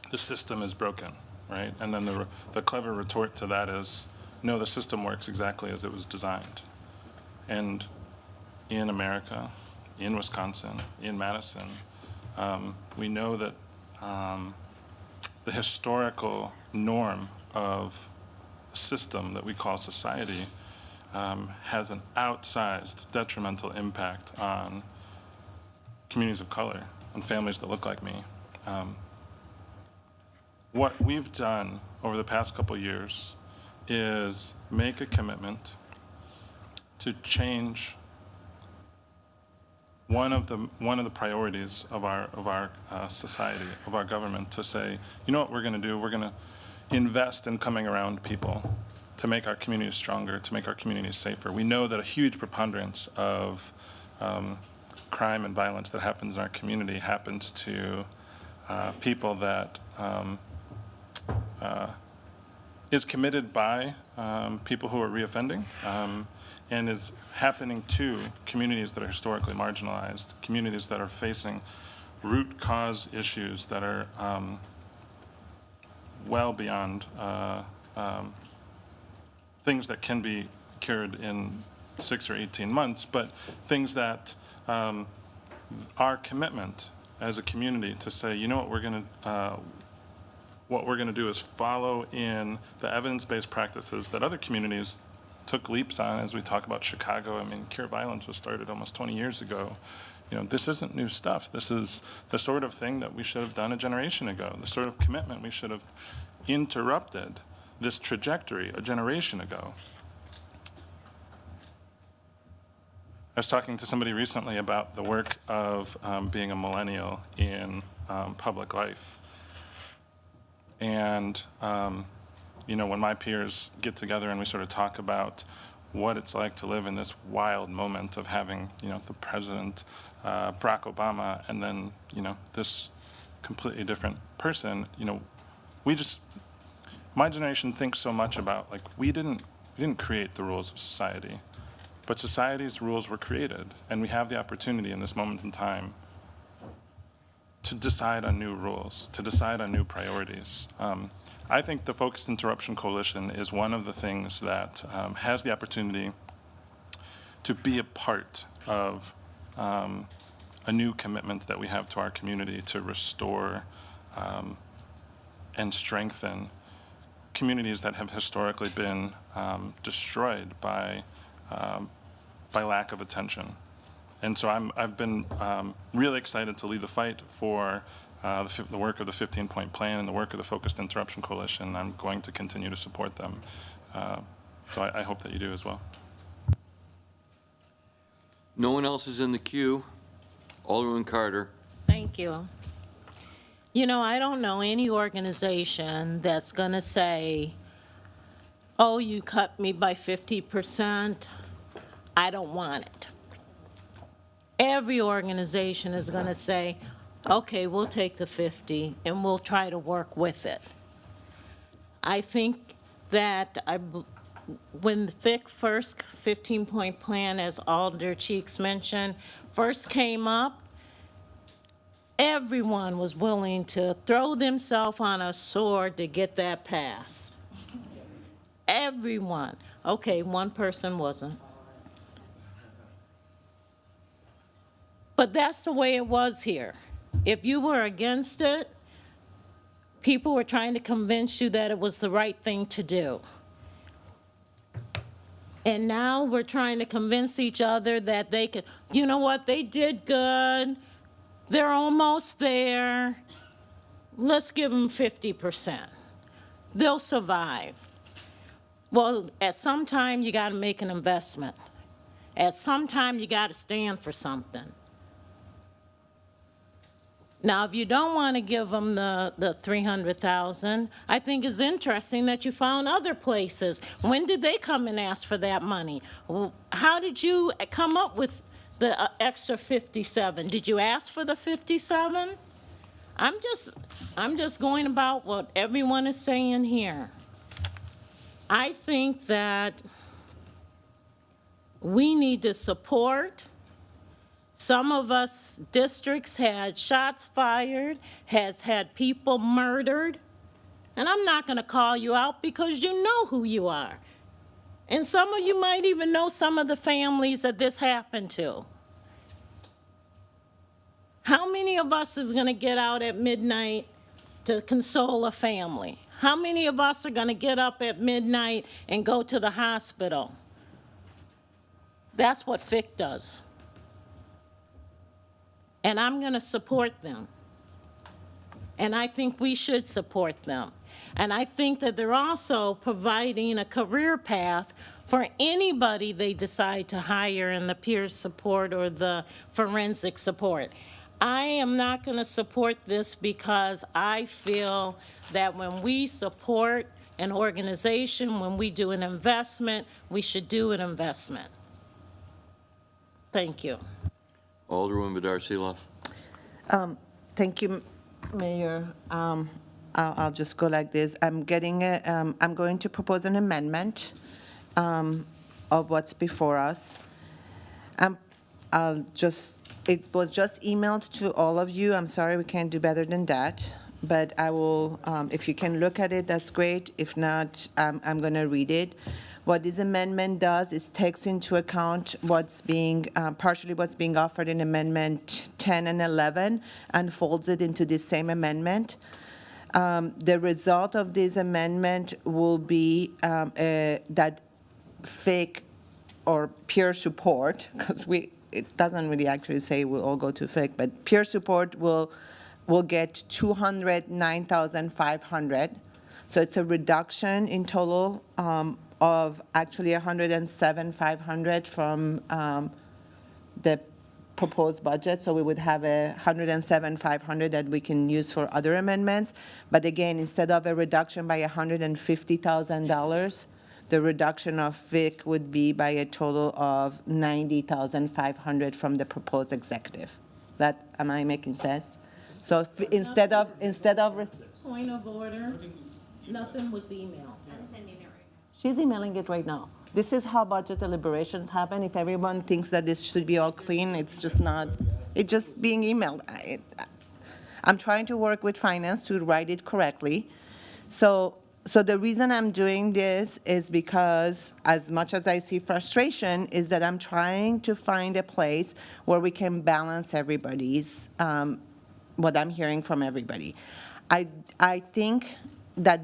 the system is broken, right? And then the clever retort to that is, no, the system works exactly as it was designed. And in America, in Wisconsin, in Madison, we know that the historical norm of a system that we call society has an outsized detrimental impact on communities of color and families that look like me. What we've done over the past couple years is make a commitment to change one of the priorities of our society, of our government, to say, you know what we're going to do? We're going to invest in coming around people to make our communities stronger, to make our communities safer. We know that a huge preponderance of crime and violence that happens in our community happens to people that is committed by people who are reoffending, and is happening to communities that are historically marginalized, communities that are facing root cause issues that are well beyond things that can be cured in 6 or 18 months, but things that our commitment as a community to say, you know what we're going to do is follow in the evidence-based practices that other communities took leaps on. As we talk about Chicago, I mean, Cure Violence was started almost 20 years ago. You know, this isn't new stuff. This is the sort of thing that we should have done a generation ago, the sort of commitment we should have interrupted this trajectory a generation ago. I was talking to somebody recently about the work of being a millennial in public life. And, you know, when my peers get together and we sort of talk about what it's like to live in this wild moment of having, you know, the president, Barack Obama, and then, you know, this completely different person, you know, my generation thinks so much about, like, we didn't create the rules of society. But society's rules were created, and we have the opportunity in this moment in time to decide on new rules, to decide on new priorities. I think the Focused Interruption Coalition is one of the things that has the opportunity to be a part of a new commitment that we have to our community to restore and strengthen communities that have historically been destroyed by lack of attention. And so I've been really excited to lead the fight for the work of the 15-point plan and the work of the Focused Interruption Coalition. I'm going to continue to support them. So I hope that you do as well. No one else is in the queue. Alderman Carter. Thank you. You know, I don't know any organization that's going to say, oh, you cut me by 50%, I don't want it. Every organization is going to say, okay, we'll take the 50 and we'll try to work with it. I think that when the first 15-point plan, as Alder Cheeks mentioned, first came up, everyone was willing to throw themselves on a sword to get that passed. Everyone. Okay, one person wasn't. But that's the way it was here. If you were against it, people were trying to convince you that it was the right thing to do. And now we're trying to convince each other that they could, you know what, they did good. They're almost there. Let's give them 50%. They'll survive. Well, at some time, you got to make an investment. At some time, you got to stand for something. Now, if you don't want to give them the 300,000, I think it's interesting that you found other places. When did they come and ask for that money? How did you come up with the extra 57? Did you ask for the 57? I'm just going about what everyone is saying here. I think that we need to support. Some of us districts had shots fired, has had people murdered, and I'm not going to call you out because you know who you are. And some of you might even know some of the families that this happened to. How many of us is going to get out at midnight to console a family? How many of us are going to get up at midnight and go to the hospital? That's what FIC does. And I'm going to support them. And I think we should support them. And I think that they're also providing a career path for anybody they decide to hire in the peer support or the forensic support. I am not going to support this because I feel that when we support an organization, when we do an investment, we should do an investment. Thank you. Alderwoman Bedar-Seeloff. Thank you, Mayor. I'll just go like this. I'm going to propose an amendment of what's before us. It was just emailed to all of you. I'm sorry we can't do better than that, but I will, if you can look at it, that's great. If not, I'm going to read it. What this amendment does is takes into account what's being, partially what's being offered in Amendment 10 and 11 and folds it into this same amendment. The result of this amendment will be that FIC or peer support, because it doesn't really actually say we'll all go to FIC, but peer support will get $209,500. So it's a reduction in total of actually $107,500 from the proposed budget. So we would have $107,500 that we can use for other amendments. But again, instead of a reduction by $150,000, the reduction of FIC would be by a total of $90,500 from the proposed executive. Am I making sense? So instead of Point of order, nothing was emailed. She's emailing it right now. this is how budget deliberations happen. If everyone thinks that this should be all clean, it's just not, it's just being emailed. I'm trying to work with finance to write it correctly. So the reason I'm doing this is because, as much as I see frustration, is that I'm trying to find a place where we can balance everybody's, what I'm hearing from everybody. I think that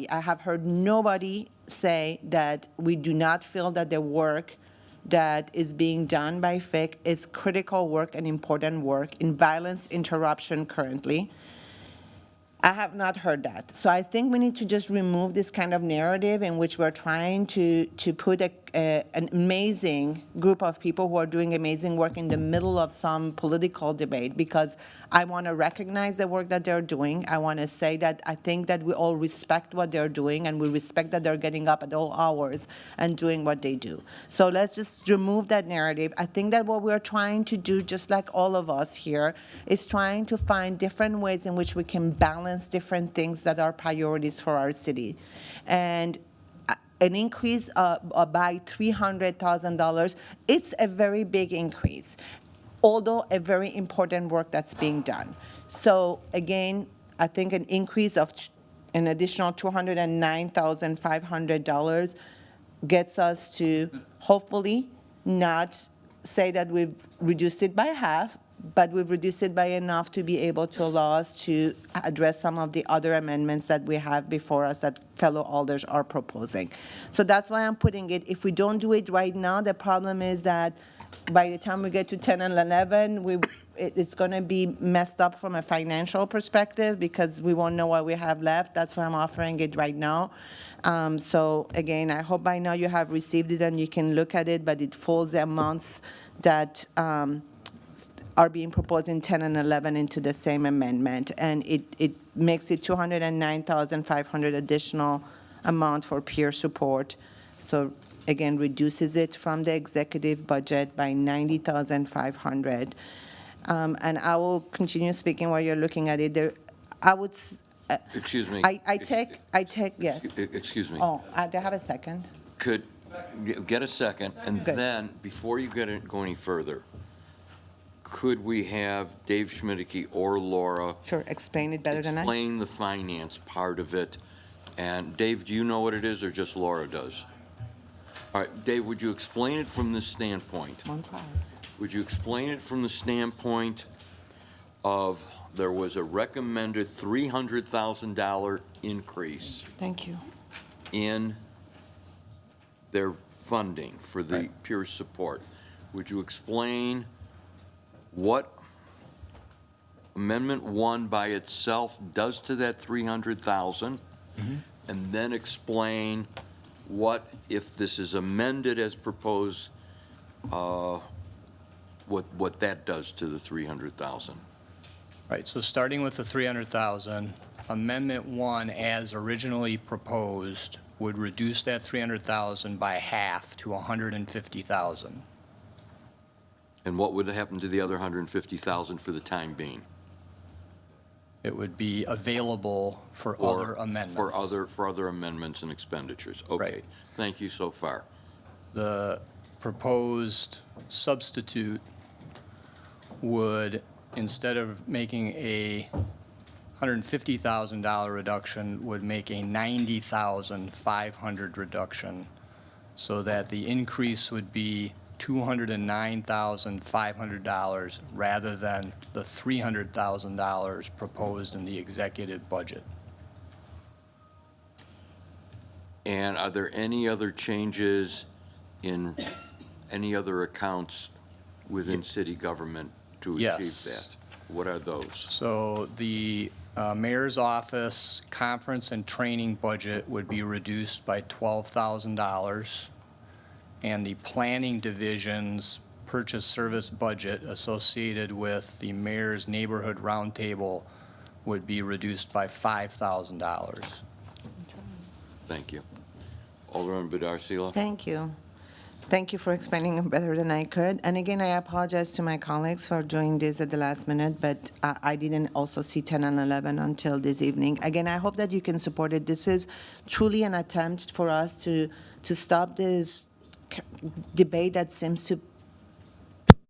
I have heard nobody say that we do not feel that the work that is being done by FIC is critical work and important work in violence interruption currently. I have not heard that. So I think we need to just remove this kind of narrative in which we're trying to put an amazing group of people who are doing amazing work in the middle of some political debate, because I want to recognize the work that they're doing. I want to say that I think that we all respect what they're doing, and we respect that they're getting up at all hours and doing what they do. So let's just remove that narrative. I think that what we're trying to do, just like all of us here, is trying to find different ways in which we can balance different things that are priorities for our city. And an increase by $300,000, it's a very big increase, although a very important work that's being done. So again, I think an increase of an additional $209,500 gets us to hopefully not say that we've reduced it by half, but we've reduced it by enough to be able to allow us to address some of the other amendments that we have before us that fellow alders are proposing. So that's why I'm putting it. If we don't do it right now, the problem is that by the time we get to 10 and 11, it's going to be messed up from a financial perspective because we won't know what we have left. That's why I'm offering it right now. So again, I hope by now you have received it and you can look at it, but it folds the amounts that are being proposed in 10 and 11 into the same amendment, and it makes it $209,500 additional amount for peer support. So again, reduces it from the executive budget by $90,500. And I will continue speaking while you're looking at it. I would. Excuse me. I take yes. Excuse me. Oh, do I have a second? Could get a second, and Good. then, before you go any further, could we have Dave Schmidtke or Laura Sure, explain it better than I. explain the finance part of it? And Dave, do you know what it is, or just Laura does? All right, Dave, would you explain it from this standpoint? One prize. Would you explain it from the standpoint of there was a recommended $300,000 increase Thank you. in their funding for the peer support? Would you explain what Amendment 1 by itself does to that $300,000? And then explain what, if this is amended as proposed, what that does to the $300,000? Right, so starting with the 300,000, Amendment 1 as originally proposed would reduce that 300,000 by half to 150,000. And what would happen to the other 150,000 for the time being? It would be available for Or other amendments. For other amendments and expenditures. Okay, Right. thank you so far. The proposed substitute would, instead of making a $150,000 reduction, would make a $90,500 reduction, so that the increase would be $209,500 rather than the $300,000 proposed in the executive budget. And are there any other changes in any other accounts within city government to achieve Yes. that? What are those? So the mayor's office conference and training budget would be reduced by $12,000, and the planning division's purchase service budget associated with the mayor's neighborhood roundtable would be reduced by $5,000. Thank you. Alderman Bedar-Sila? Thank you. Thank you for explaining it better than I could. And again, I apologize to my colleagues for doing this at the last minute, but I didn't also see 10 and 11 until this evening. Again, I hope that you can support it. This is truly an attempt for us to to stop this debate that seems to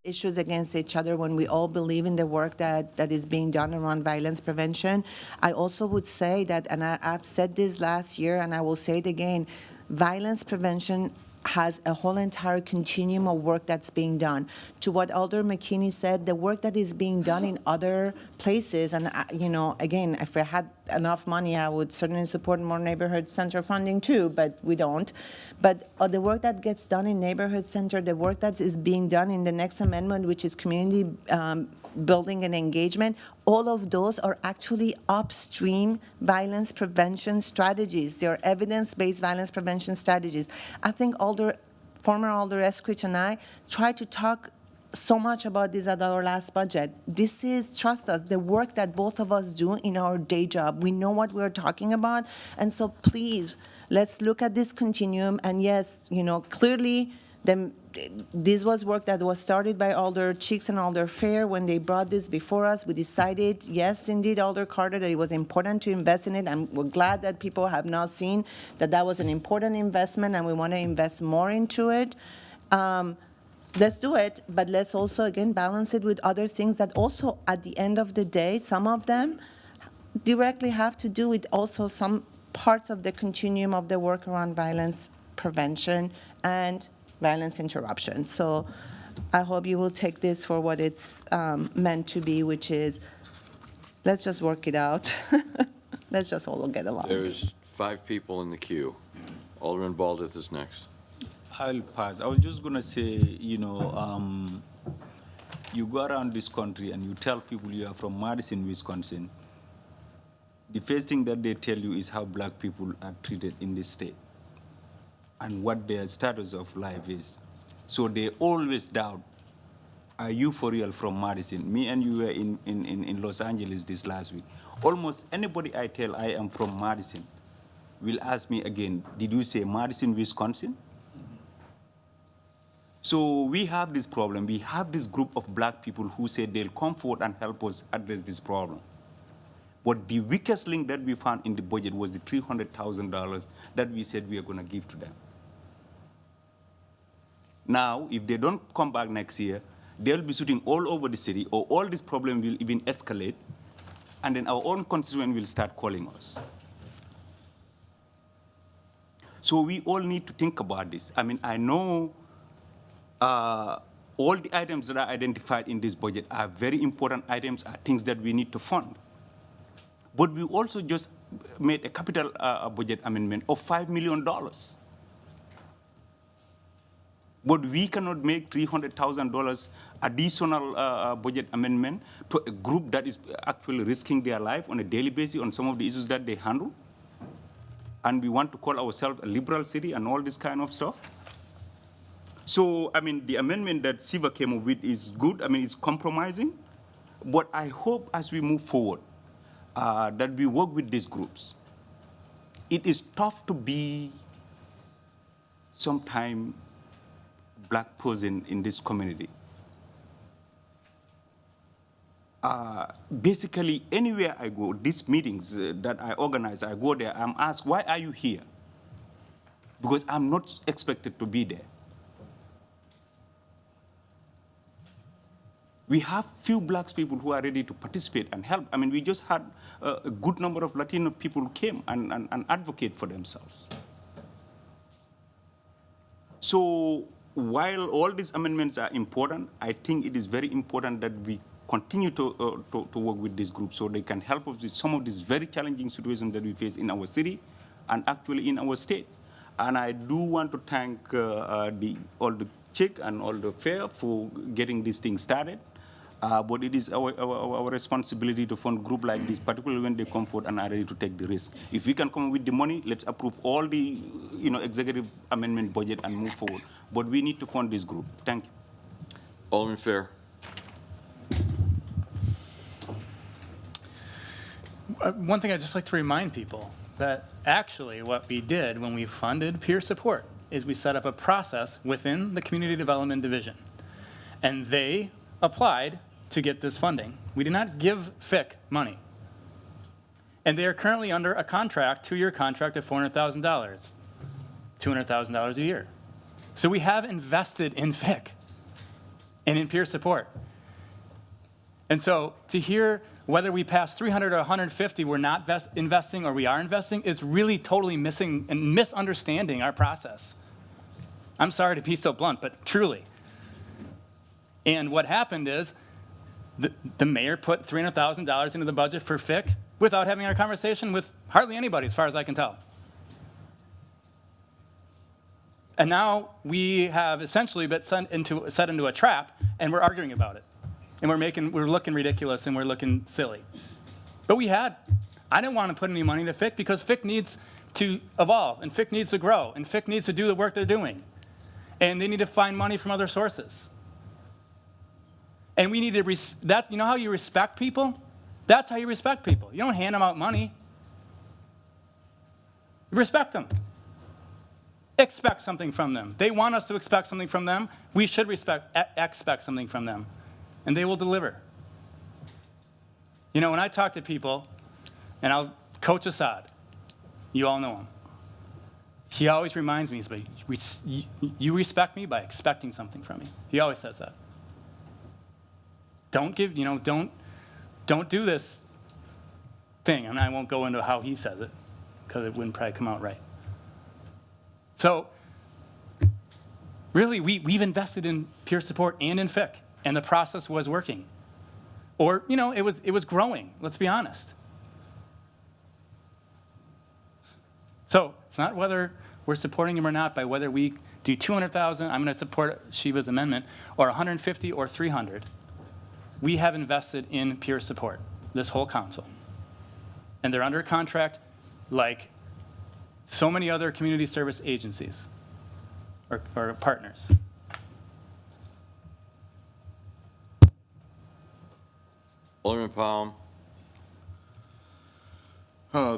issues against each other when we all believe in the work that is being done around violence prevention. I also would say that, and I've said this last year and I will say it again, violence prevention has a whole entire continuum of work that's being done. To what Alder McKinney said, the work that is being done in other places, and again, if I had enough money, I would certainly support more neighborhood center funding too, but we don't. But the work that gets done in neighborhood center, the work that is being done in the next amendment, which is community building and engagement, all of those are actually upstream violence prevention strategies. They are evidence-based violence prevention strategies. I think former Alder Eskridge and I tried to talk so much about this at our last budget. This is, trust us, the work that both of us do in our day job. We know what we're talking about. And so please, let's look at this continuum. And yes, clearly, this was work that was started by Alder Cheeks and Alder Fair when they brought this before us. We decided, yes, indeed, Alder Carter, that it was important to invest in it, and we're glad that people have now seen that was an important investment, and we want to invest more into it. Let's do it, but let's also, again, balance it with other things that also, at the end of the day, some of them directly have to do with also some parts of the continuum of the work around violence prevention and violence interruption. So I hope you will take this for what it's meant to be, which is, let's just work it out. Let's just all get along. There's 5 people in the queue. Alderman Baldeth is next. I'll pass. I was just going to say, you go around this country and you tell people you are from Madison, Wisconsin. The first thing that they tell you is how black people are treated in this state and what their status of life is. So they always doubt, are you for real from Madison? Me and you were in Los Angeles this last week. Almost anybody I tell I am from Madison will ask me again, did you say Madison, Wisconsin? So we have this problem. We have this group of black people who say they'll come forward and help us address this problem. But the weakest link that we found in the budget was the $300,000 that we said we are going to give to them. Now, if they don't come back next year, they'll be shooting all over the city, or all this problem will even escalate, and then our own constituents will start calling us. So we all need to think about this. I mean, I know all the items that are identified in this budget are very important items, are things that we need to fund. But we also just made a capital budget amendment of $5 million. But we cannot make $300,000 additional budget amendment to a group that is actually risking their life on a daily basis on some of the issues that they handle. And we want to call ourselves a liberal city and all this kind of stuff. So, I mean, the amendment that Siva came up with is good. I mean, it's compromising. But I hope as we move forward that we work with these groups. It is tough to be sometime black person in this community. Basically, anywhere I go, these meetings that I organize, I go there, I'm asked, why are you here? Because I'm not expected to be there. We have few black people who are ready to participate and help. I mean, we just had a good number of Latino people who came and advocate for themselves. So while all these amendments are important, I think it is very important that we continue to work with this group so they can help us with some of these very challenging situations that we face in our city and actually in our state. And I do want to thank all the CHIC and all the FAIR for getting this thing started. But it is our responsibility to fund groups like this, particularly when they come forward and are ready to take the risk. If we can come up with the money, let's approve all the executive amendment budget and move forward. But we need to fund this group. Thank you. Alderman Fair. One thing I'd just like to remind people that actually what we did when we funded peer support is we set up a process within the Community Development Division. And they applied to get this funding. We did not give FIC money. And they are currently under a contract, 2-year contract of $400,000 $200,000 a year. So we have invested in FIC and in peer support. And so to hear whether we pass 300 or 150, we're not investing or we are investing is really totally missing and misunderstanding our process. I'm sorry to be so blunt, but truly. And what happened is the mayor put $300,000 into the budget for FIC without having a conversation with hardly anybody, as far as I can tell. And now we have essentially been set into a trap, and we're arguing about it. And we're looking ridiculous and we're looking silly. But I didn't want to put any money into FIC because FIC needs to evolve, and FIC needs to grow, and FIC needs to do the work they're doing. And they need to find money from other sources. And we need to, you know how you respect people? That's how you respect people. You don't hand them out money. You respect them. Expect something from them. They want us to expect something from them. We should expect something from them. And they will deliver. You know, when I talk to people, and I'll coach Assad, you all know him. He always reminds me, you respect me by expecting something from me. He always says that. Don't do this thing. And I won't go into how he says it, because it wouldn't probably come out right. So, really, we've invested in peer support and in FIC, and the process was working. Or, it was growing, let's be honest. So, it's not whether we're supporting him or not by whether we do 200,000, I'm going to support Shiva's amendment, or 150 or 300. We have invested in peer support, this whole council. And they're under contract like so many other community service agencies or partners. Alderman Palm. Oh,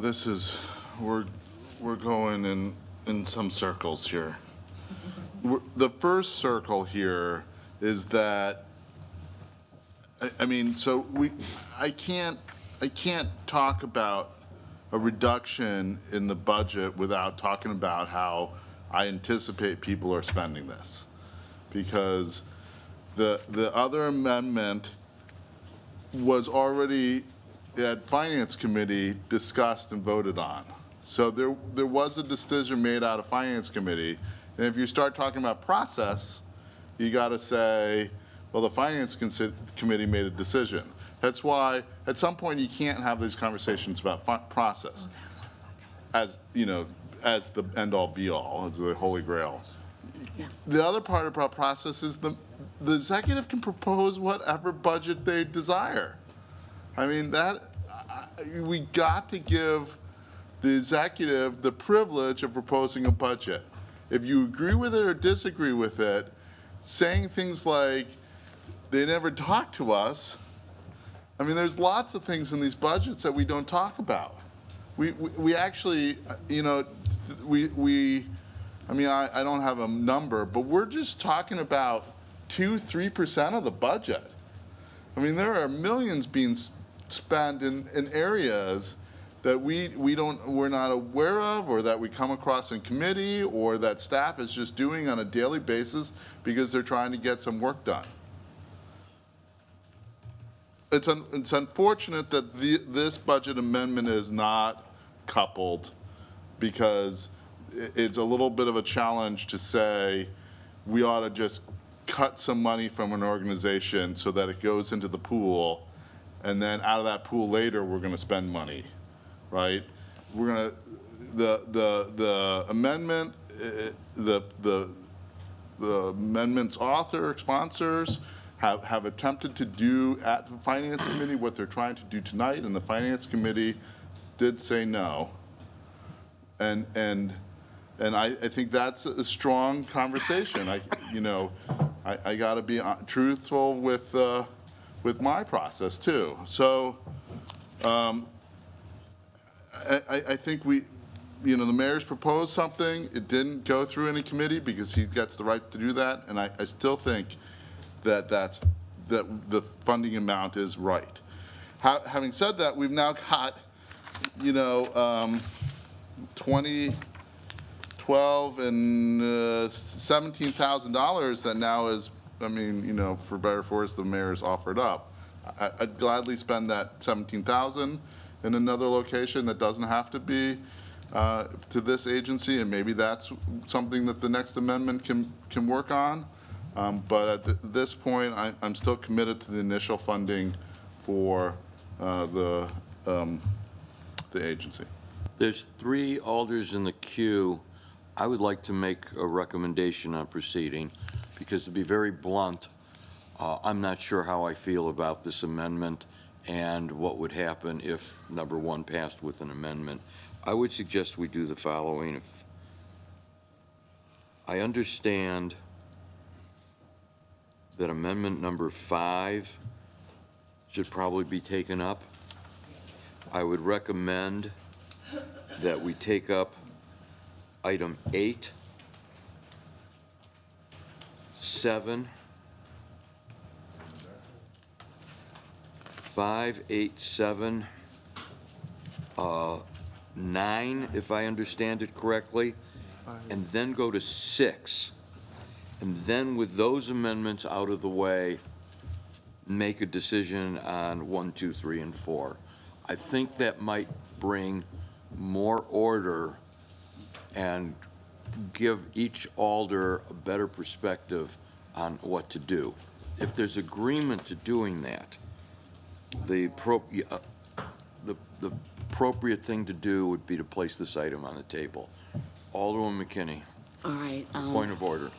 we're going in some circles here. The first circle here is that, I can't talk about a reduction in the budget without talking about how I anticipate people are spending this. Because the other amendment was already at Finance Committee discussed and voted on. So there was a decision made out of Finance Committee. And if you start talking about process, you got to say, well, the Finance Committee made a decision. That's why at some point you can't have these conversations about process as the end-all be-all, as the holy grail. The other part about process is the executive can propose whatever budget they desire. We got to give the executive the privilege of proposing a budget. If you agree with it or disagree with it, saying things like, they never talked to us, there's lots of things in these budgets that we don't talk about. We actually, I don't have a number, but we're just talking about 2-3% of the budget. There are millions being spent in areas that we're not aware of, or that we come across in committee, or that staff is just doing on a daily basis because they're trying to get some work done. It's unfortunate that this budget amendment is not coupled, because it's a little bit of a challenge to say we ought to just cut some money from an organization so that it goes into the pool, and then out of that pool later we're going to spend money, right? We're going to the amendment, the amendment's author, sponsors have attempted to do at the Finance Committee what they're trying to do tonight, and the Finance Committee did say no. And I think that's a strong conversation. I got to be truthful with my process too. So I think the mayor's proposed something. It didn't go through any committee because he gets the right to do that, and I still think that the funding amount is right. Having said that, we've now got 12 and $17,000 that now is, I mean, you know, for better or for worse, the mayor's offered up. I'd gladly spend that 17,000 in another location that doesn't have to be to this agency, and maybe that's something that the next amendment can work on. But at this point, I'm still committed to the initial funding for the agency. There's 3 alders in the queue. I would like to make a recommendation on proceeding, because to be very blunt, I'm not sure how I feel about this amendment and what would happen if number 1 passed with an amendment. I would suggest we do the following. If I understand that amendment number 5 should probably be taken up, I would recommend that we take up item 8, 7, 5, 8, 7, 9, if I understand it correctly, and then go to 6. And then with those amendments out of the way, make a decision on 1, 2, 3, and 4. I think that might bring more order and give each alder a better perspective on what to do. If there's agreement to doing that, the appropriate thing to do would be to place this item on the table. Alderman McKinney, All right. point of order.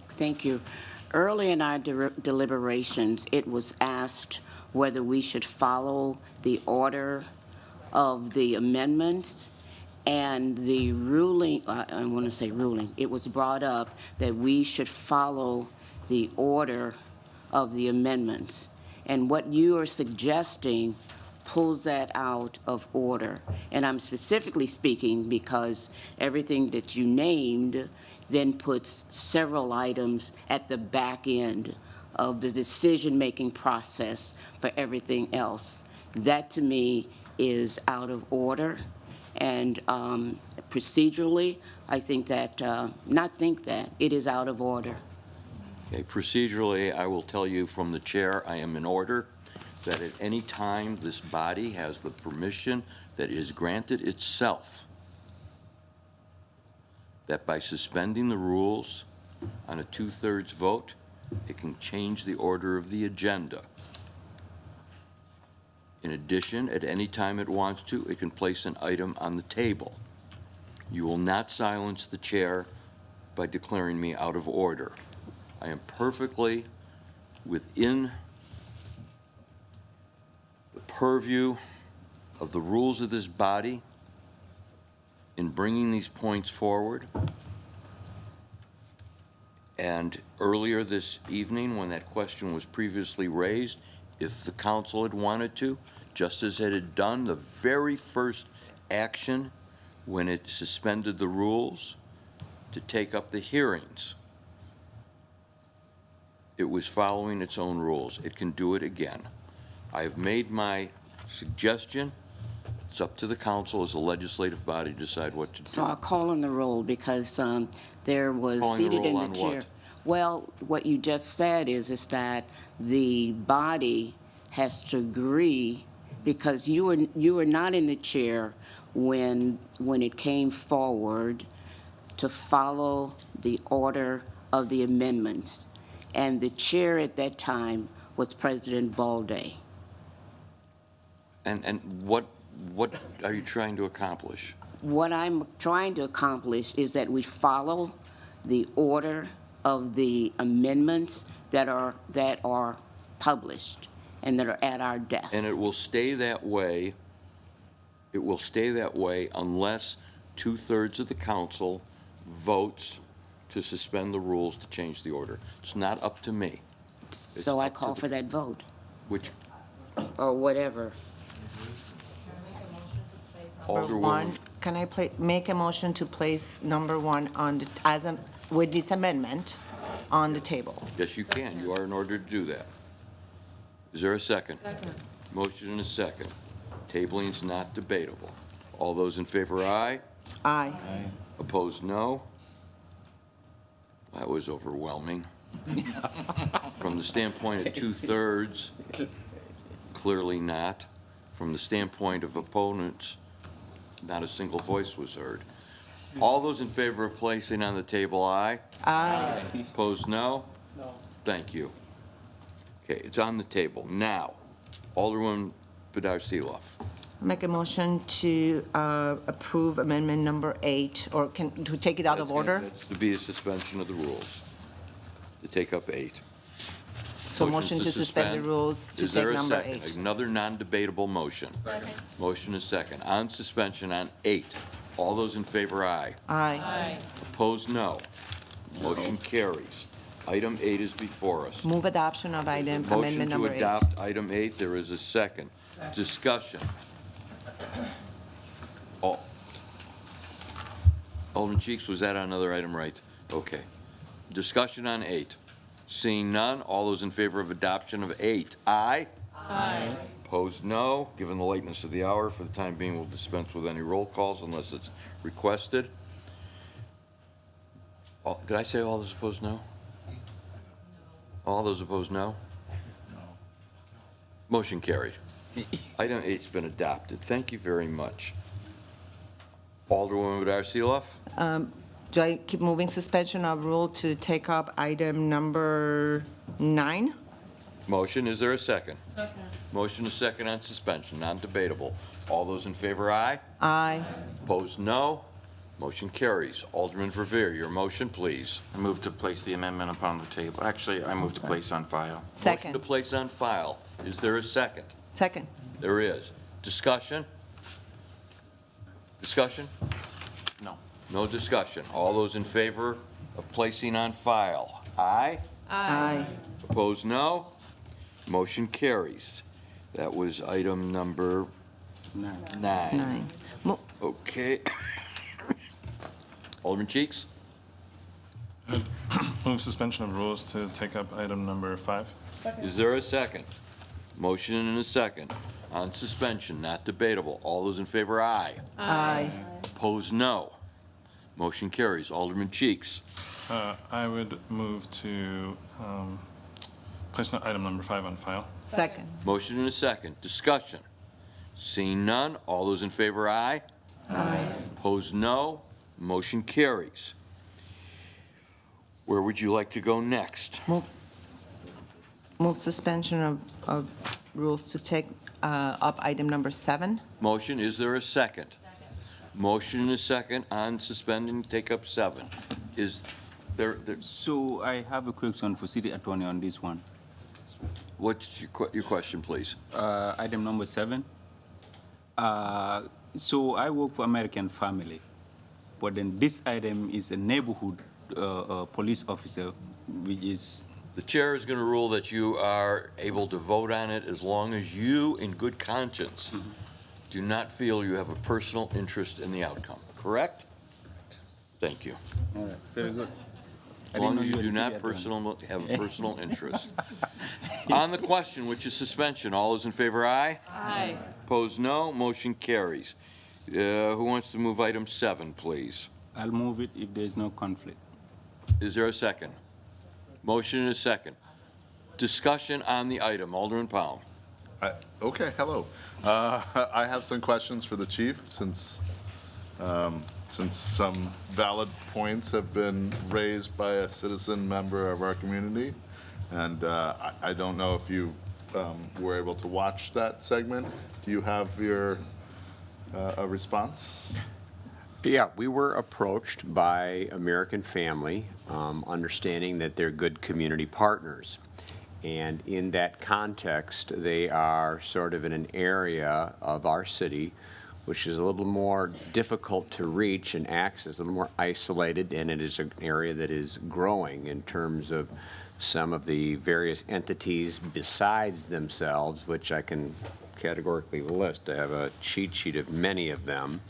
Thank you. Early in our deliberations, it was asked whether we should follow the order of the amendments, and the ruling, I want to say ruling, it was brought up that we should follow the order of the amendments. And what you are suggesting pulls that out of order. And I'm specifically speaking because everything that you named then puts several items at the back end of the decision-making process for everything else. That, to me, is out of order. And procedurally, I think that, it is out of order. Okay, procedurally, I will tell you from the chair, I am in order that at any time this body has the permission that is granted itself, that by suspending the rules on a 2/3 vote, it can change the order of the agenda. In addition, at any time it wants to, it can place an item on the table. You will not silence the chair by declaring me out of order. I am perfectly within the purview of the rules of this body in bringing these points forward. And earlier this evening, when that question was previously raised, if the council had wanted to, just as it had done the very first action when it suspended the rules to take up the hearings, it was following its own rules. It can do it again. I have made my suggestion. It's up to the council as a legislative body to decide what to do. So I'll call on the roll because there was Calling the seated in roll the on chair. what? Well, what you just said is that the body has to agree because you were not in the chair when it came forward to follow the order of the amendments. And the chair at that time was President Balday. And what are you trying to accomplish? What I'm trying to accomplish is that we follow the order of the amendments that are published and that are at our desk. And it will stay that way. It will stay that way unless 2/3 of the council votes to suspend the rules to change the order. It's not up to me. So I call for that vote, Which or whatever. Alderwoman, Can I make a motion to place number 1 on, with this amendment, on the table? yes, you can. You are in order to do that. Is there a second? Second. Motion and a second. Tabling is not debatable. All those in favor, aye. Aye. Opposed, no. That was overwhelming. From the standpoint of two-thirds, clearly not. From the standpoint of opponents, not a single voice was heard. All those in favor of placing on the table, aye? Aye. Opposed, no? No. Thank you. Okay, it's on the table. Now, Alderman Bedar-Seeloff. Make a motion to approve amendment number 8, or to take it out of order? That's to be a suspension of the rules, to take up 8. So motion to suspend the rules to Is there take a number second? 8. Another non-debatable motion. Motion is second. On suspension on 8. All those in favor, aye. Aye. Opposed, no. Motion carries. Item 8 is before us. Move adoption of item, Motion amendment to number 8. adopt item 8, there is a second. Discussion. Alderman Cheeks, was that on another item, right? Okay. Discussion on 8. Seeing none, all those in favor of adoption of 8, aye? Aye. Opposed, no. Given the lateness of the hour, for the time being, we'll dispense with any roll calls unless it's requested. Did I say all those opposed, no? All those opposed, no? No. Motion carried. Item 8's been adopted. Thank you very much. Alderwoman Bedar-Seeloff? Do I keep moving suspension of rule to take up item number 9? Motion, is there a second? Second. Motion is second on suspension, non-debatable. All those in favor, aye? Aye. Opposed, no. Motion carries. Alderman Verveer, your motion, please. I move to place the amendment upon the table. Actually, I move to place on file. Motion to Second. place on file. Is there a second? Second. There is. Discussion? Discussion? No. No discussion. All those in favor of placing on file, aye? Aye. Opposed, no. Motion carries. That was item number 9. 9. Okay. Alderman Cheeks? Move suspension of rules to take up item number 5. Is there a second? Motion and a second. On suspension, not debatable. All those in favor, aye. Aye. Opposed, no. Motion carries. Alderman Cheeks? I would move to place item number 5 on file. Second. Motion and a second. Discussion. Seeing none, all those in favor, aye. Aye. Opposed, no. Motion carries. Where would you like to go next? Move suspension of rules to take up item number 7. Motion, is there a second? Motion and a second on suspending, take up 7. Is there, So I have a question for City Attorney on this one. what's your question, please? Item number 7. So I work for American Family, but then this item is a neighborhood police officer, which is... The chair is going to rule that you are able to vote on it as long as you, in good conscience, do not feel you have a personal interest in the outcome, correct? Thank you. All right, very good. As long as you do not have a personal interest. On the question, which is suspension, all those in favor, aye? Aye. Opposed, no. Motion carries. Who wants to move item 7, please? I'll move it if there's no conflict. Is there a second? Motion and a second. Discussion on the item. Alderman Powell. Okay, hello. I have some questions for the chief, since some valid points have been raised by a citizen member of our community. And I don't know if you were able to watch that segment. Do you have your a response? Yeah, we were approached by American Family, understanding that they're good community partners. And in that context, they are sort of in an area of our city which is a little more difficult to reach and access, a little more isolated, and it is an area that is growing in terms of some of the various entities besides themselves, which I can categorically list. I have a cheat sheet of many of them.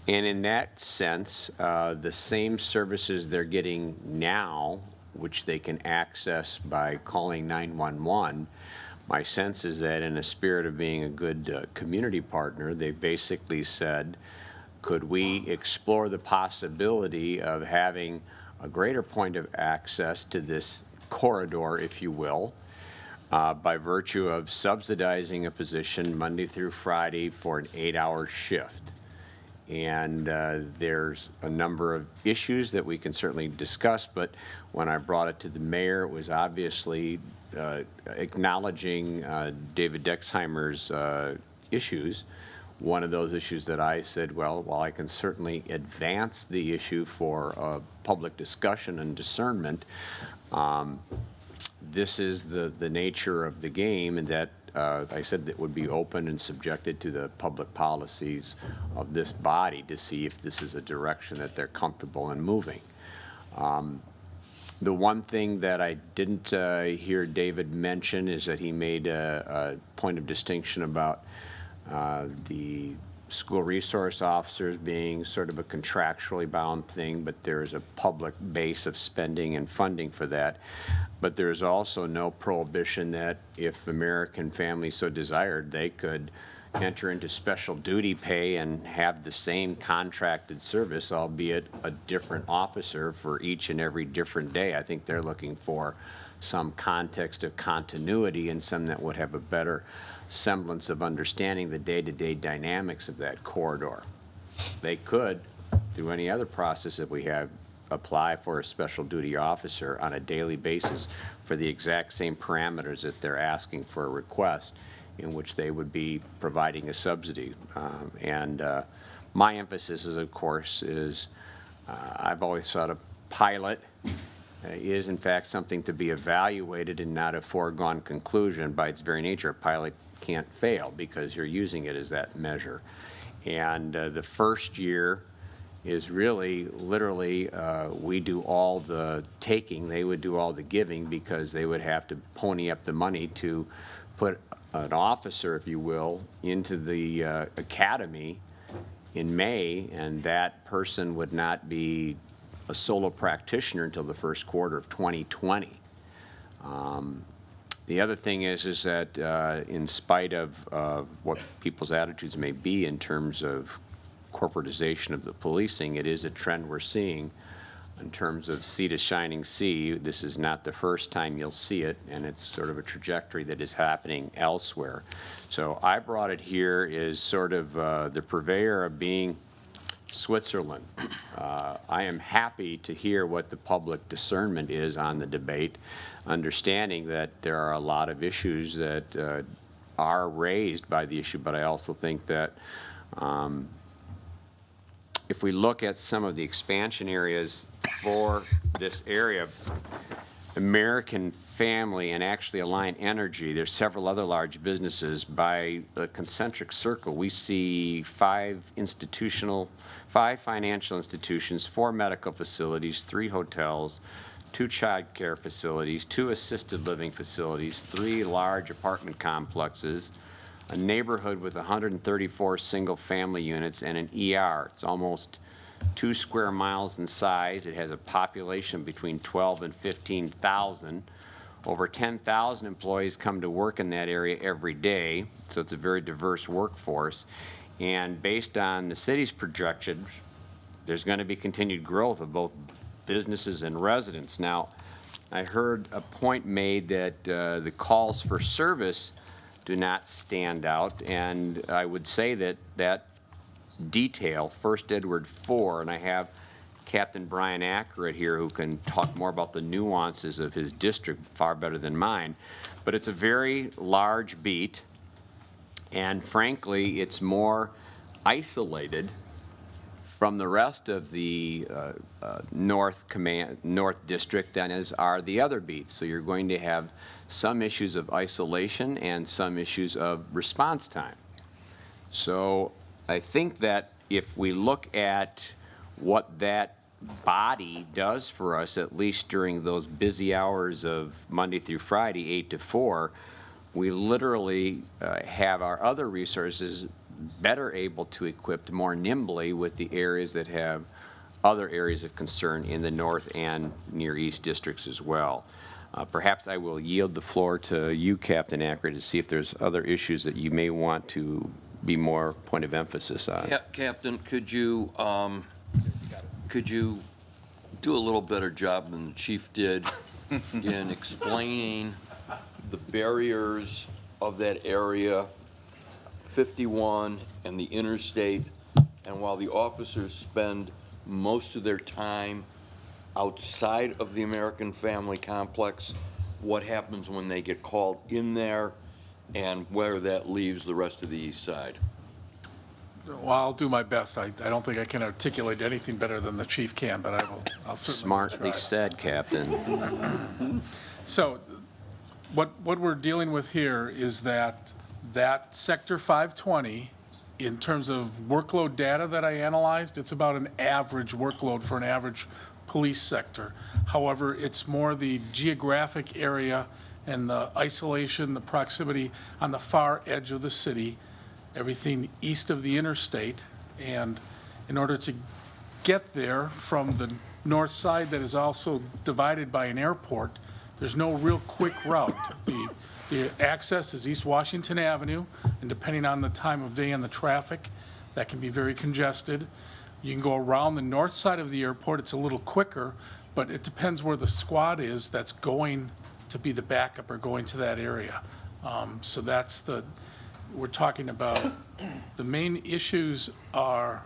And in that sense, the same services they're getting now, which they can access by calling 911, my sense is that in a spirit of being a good community partner, they basically said, Could we explore the possibility of having a greater point of access to this corridor, if you will, by virtue of subsidizing a position Monday through Friday for an 8-hour shift? And there's a number of issues that we can certainly discuss, but when I brought it to the mayor, it was obviously acknowledging David Dexheimer's issues. One of those issues that I said, well, while I can certainly advance the issue for public discussion and discernment, this is the nature of the game, and that I said that would be open and subjected to the public policies of this body to see if this is a direction that they're comfortable in moving. The one thing that I didn't hear David mention is that he made a point of distinction about the school resource officers being sort of a contractually bound thing, but there is a public base of spending and funding for that. But there's also no prohibition that if American families so desired, they could enter into special duty pay and have the same contracted service, albeit a different officer for each and every different day. I think they're looking for some context of continuity and some that would have a better semblance of understanding the day-to-day dynamics of that corridor. They could, through any other process that we have, apply for a special duty officer on a daily basis for the exact same parameters that they're asking for a request, in which they would be providing a subsidy. My emphasis is, of course, I've always thought a pilot is in fact something to be evaluated and not a foregone conclusion. By its very nature, a pilot can't fail because you're using it as that measure. And the first year is really literally we do all the taking, they would do all the giving, because they would have to pony up the money to put an officer, if you will, into the academy in May, and that person would not be a solo practitioner until the first quarter of 2020. The other thing is that in spite of what people's attitudes may be in terms of corporatization of the policing, it is a trend we're seeing in terms of sea to shining sea. This is not the first time you'll see it, and it's sort of a trajectory that is happening elsewhere. So I brought it here as sort of the purveyor of being Switzerland. I am happy to hear what the public discernment is on the debate, understanding that there are a lot of issues that are raised by the issue, but I also think that if we look at some of the expansion areas for this area, American Family and actually Alliant Energy, there's several other large businesses. By the concentric circle, we see five financial institutions, 4 medical facilities, 3 hotels, 2 child care facilities, 2 assisted living facilities, 3 large apartment complexes, a neighborhood with 134 single-family units, and an ER. It's almost 2 square miles in size. It has a population between 12 and 15,000. Over 10,000 employees come to work in that area every day, so it's a very diverse workforce. And based on the city's projections, there's going to be continued growth of both businesses and residents. Now, I heard a point made that the calls for service do not stand out, and I would say that that detail, First Edward 4, and I have Captain Brian Ackeret here who can talk more about the nuances of his district far better than mine, but it's a very large beat, and frankly, it's more isolated from the rest of the North District than are the other beats. So you're going to have some issues of isolation and some issues of response time. So I think that if we look at what that body does for us, at least during those busy hours of Monday through Friday, 8 to 4, we literally have our other resources better able to equip more nimbly with the areas that have other areas of concern in the North and Near East districts as well. Perhaps I will yield the floor to you, Captain Ackeret, to see if there's other issues that you may want to be more point of emphasis on. Captain, could you do a little better job than the chief did in explaining the barriers of that area, 51 and the interstate, and while the officers spend most of their time outside of the American Family Complex, what happens when they get called in there and where that leaves the rest of the east side? Well, I'll do my best. I don't think I can articulate anything better than the chief can, but I'll certainly Smartly try. said, Captain. So what we're dealing with here is that Sector 520, in terms of workload data that I analyzed, it's about an average workload for an average police sector. However, it's more the geographic area and the isolation, the proximity on the far edge of the city, everything east of the interstate. And in order to get there from the north side that is also divided by an airport, there's no real quick route. The access is East Washington Avenue, and depending on the time of day and the traffic, that can be very congested. You can go around the north side of the airport, it's a little quicker, but it depends where the squad is that's going to be the backup or going to that area. So we're talking about, the main issues are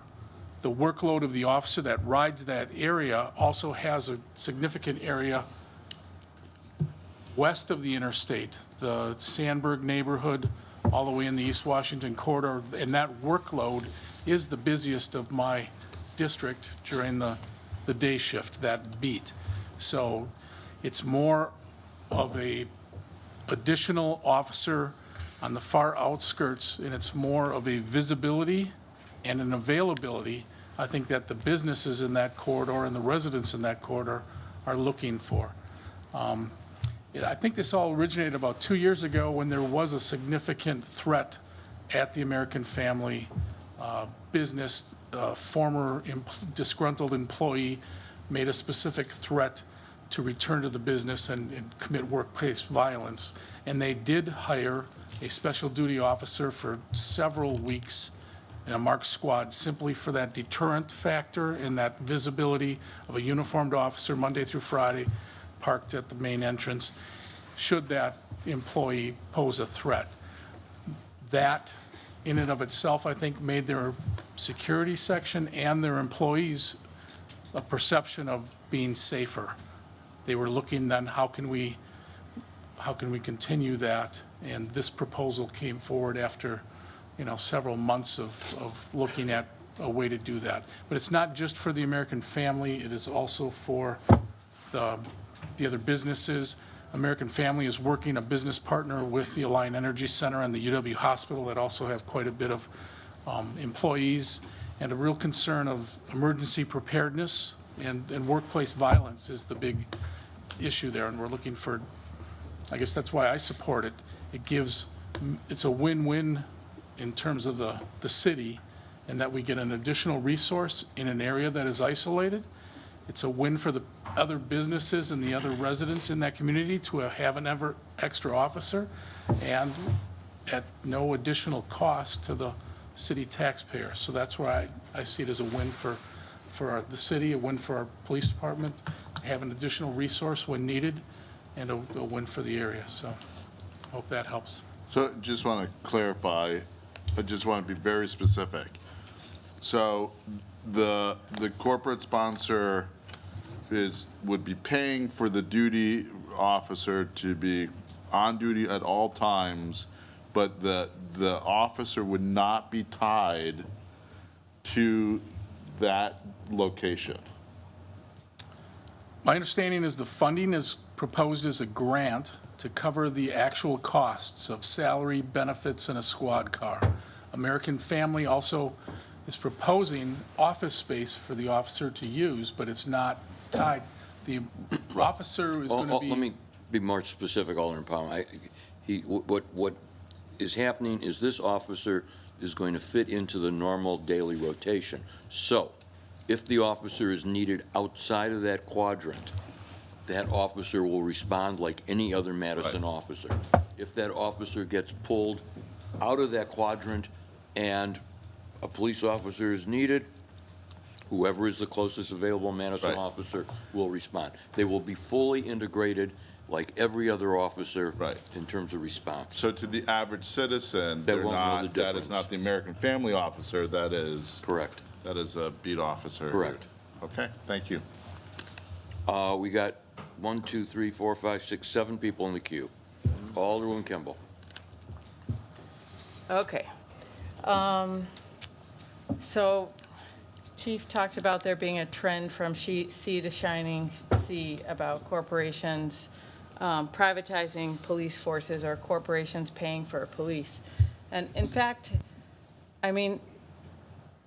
the workload of the officer that rides that area also has a significant area west of the interstate, the Sandburg neighborhood, all the way in the East Washington corridor, and that workload is the busiest of my district during the day shift, that beat. So it's more of a additional officer on the far outskirts, and it's more of a visibility and an availability, I think, that the businesses in that corridor and the residents in that corridor are looking for. I think this all originated about 2 years ago when there was a significant threat at the American Family business. Former disgruntled employee made a specific threat to return to the business and commit workplace violence. And they did hire a special duty officer for several weeks in a marked squad simply for that deterrent factor and that visibility of a uniformed officer Monday through Friday parked at the main entrance, should that employee pose a threat. That, in and of itself, I think, made their security section and their employees a perception of being safer. They were looking then, how can we continue that? And this proposal came forward after, several months of looking at a way to do that. But it's not just for the American Family, it is also for the other businesses. American Family is working a business partner with the Alliant Energy Center and the UW Hospital that also have quite a bit of employees, and a real concern of emergency preparedness and workplace violence is the big issue there. And we're looking for, I guess that's why I support it. It's a win-win in terms of the city, and that we get an additional resource in an area that is isolated. It's a win for the other businesses and the other residents in that community to have an extra officer, and at no additional cost to the city taxpayer. So that's why I see it as a win for the city, a win for our police department, have an additional resource when needed, and a win for the area. So I hope that helps. So just want to clarify, I just want to be very specific. So the corporate sponsor would be paying for the duty officer to be on duty at all times, but the officer would not be tied to that location. My understanding is the funding is proposed as a grant to cover the actual costs of salary, benefits, and a squad car. American Family also is proposing office space for the officer to use, but it's not tied. The officer is going to be... Let me be more specific, Alderman Palmer. What is happening is this officer is going to fit into the normal daily rotation. So if the officer is needed outside of that quadrant, that officer will respond like any other Madison officer. If that officer gets pulled out of that quadrant, and a police officer is needed, whoever is the closest available Madison Right. officer will respond. They will be fully integrated like every other officer Right. in terms of response. So to the average citizen, They they're won't know the not, that is difference. not the American Family Officer, that is, Correct. that is a beat officer. Correct. Okay, thank you. We got 1, 2, 3, 4, 5, 6, 7 people in the queue. Alderman Kimball. Okay. So Chief talked about there being a trend from sea to shining sea about corporations privatizing police forces or corporations paying for police. And in fact, I mean,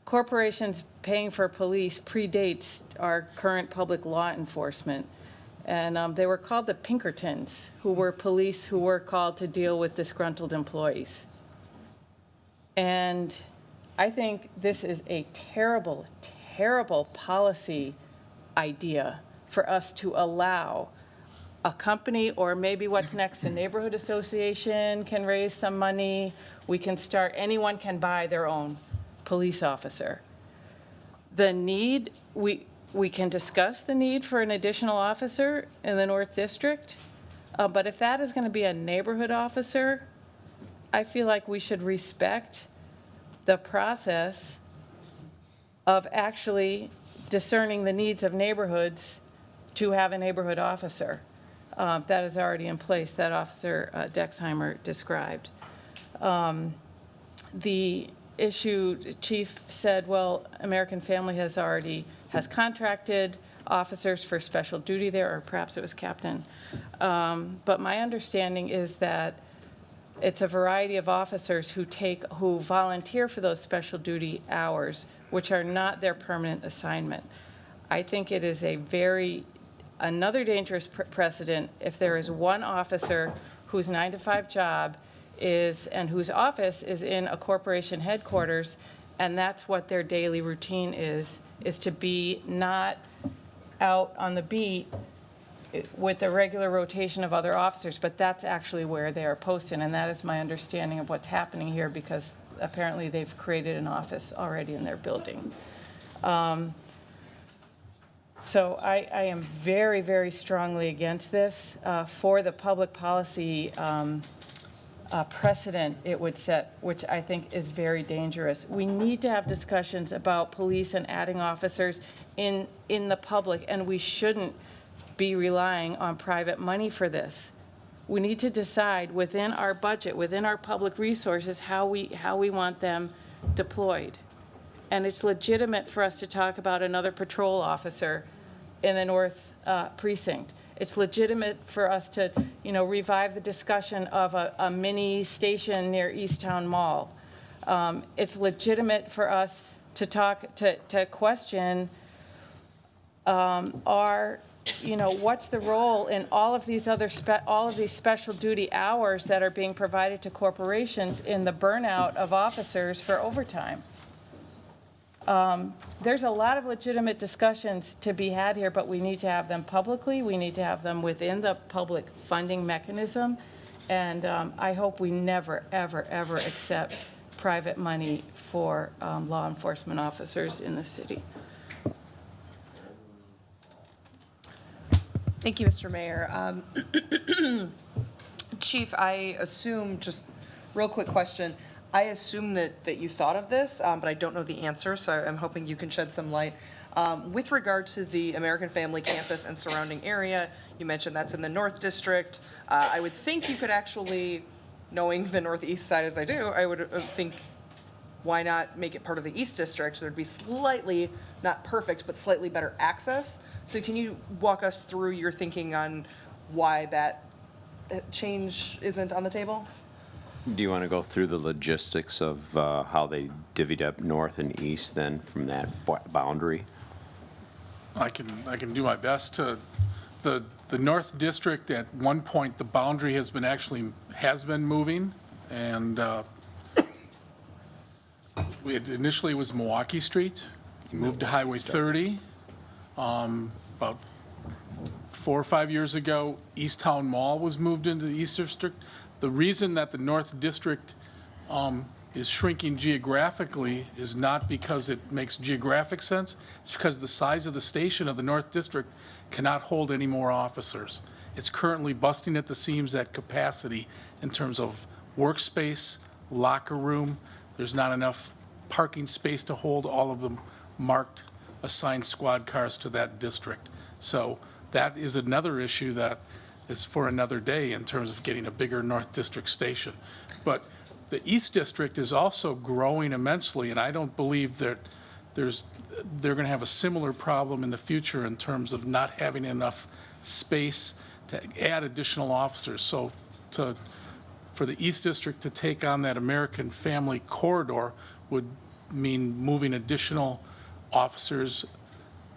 corporations paying for police predates our current public law enforcement. And they were called the Pinkertons, who were police who were called to deal with disgruntled employees. And I think this is a terrible, terrible policy idea for us to allow a company, or maybe what's next, a neighborhood association can raise some money. We can start, anyone can buy their own police officer. The need, we can discuss the need for an additional officer in the North District, but if that is going to be a neighborhood officer, I feel like we should respect the process of actually discerning the needs of neighborhoods to have a neighborhood officer. That is already in place, that Officer Dexheimer described. The issue, Chief said, well, American Family has contracted officers for special duty there, or perhaps it was Captain. But my understanding is that it's a variety of officers who volunteer for those special duty hours, which are not their permanent assignment. I think it is another dangerous precedent if there is one officer whose 9-to-5 job and whose office is in a corporation headquarters, and that's what their daily routine is to be not out on the beat with a regular rotation of other officers, but that's actually where they are posted, and that is my understanding of what's happening here, because apparently they've created an office already in their building. So I am very, very strongly against this. For the public policy precedent it would set, which I think is very dangerous. We need to have discussions about police and adding officers in the public, and we shouldn't be relying on private money for this. We need to decide within our budget, within our public resources, how we want them deployed. And it's legitimate for us to talk about another patrol officer in the North Precinct. It's legitimate for us to, revive the discussion of a mini station near Easttown Mall. It's legitimate for us to question what's the role in all of these special duty hours that are being provided to corporations in the burnout of officers for overtime. There's a lot of legitimate discussions to be had here, but we need to have them publicly. We need to have them within the public funding mechanism. And I hope we never, ever, ever accept private money for law enforcement officers in the city. Thank you, Mr. Mayor. Chief, I assume, just real quick question, I assume that you thought of this, but I don't know the answer, so I'm hoping you can shed some light. With regard to the American Family campus and surrounding area, you mentioned that's in the North District. I would think you could actually, knowing the Northeast side as I do, I would think, why not make it part of the East District? There'd be slightly, not perfect, but slightly better access. So can you walk us through your thinking on why that change isn't on the table? Do you want to go through the logistics of how they divvied up north and east then from that boundary? I can do my best to, the North District, at one point, the boundary has been moving, and initially it was Milwaukee Street, moved to Highway 30. About 4 or 5 years ago, Easttown Mall was moved into the East District. The reason that the North District is shrinking geographically is not because it makes geographic sense. It's because the size of the station of the North District cannot hold any more officers. It's currently busting at the seams at capacity in terms of workspace, locker room. There's not enough parking space to hold all of the marked assigned squad cars to that district. So that is another issue that is for another day in terms of getting a bigger North District station. But the East District is also growing immensely, and I don't believe that they're going to have a similar problem in the future in terms of not having enough space to add additional officers. So for the East District to take on that American Family Corridor would mean moving additional officers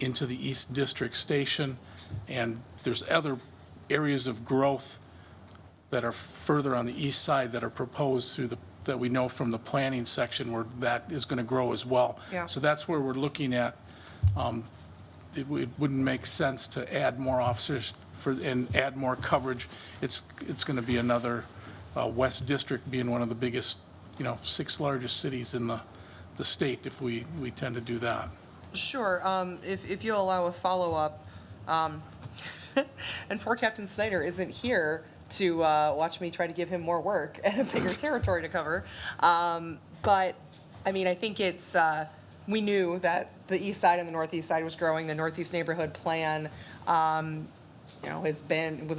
into the East District station, and there's other areas of growth that are further on the east side that are proposed through that we know from the planning section where that is going to grow as well. Yeah. So that's where we're looking at. It wouldn't make sense to add more officers and add more coverage. It's going to be another West District being one of the biggest, 6 largest cities in the state if we tend to do that. Sure, if you'll allow a follow-up, and poor Captain Snyder isn't here to watch me try to give him more work and a bigger territory to cover. But, I mean, I think it's, we knew that the east side and the northeast side was growing. The Northeast Neighborhood Plan, was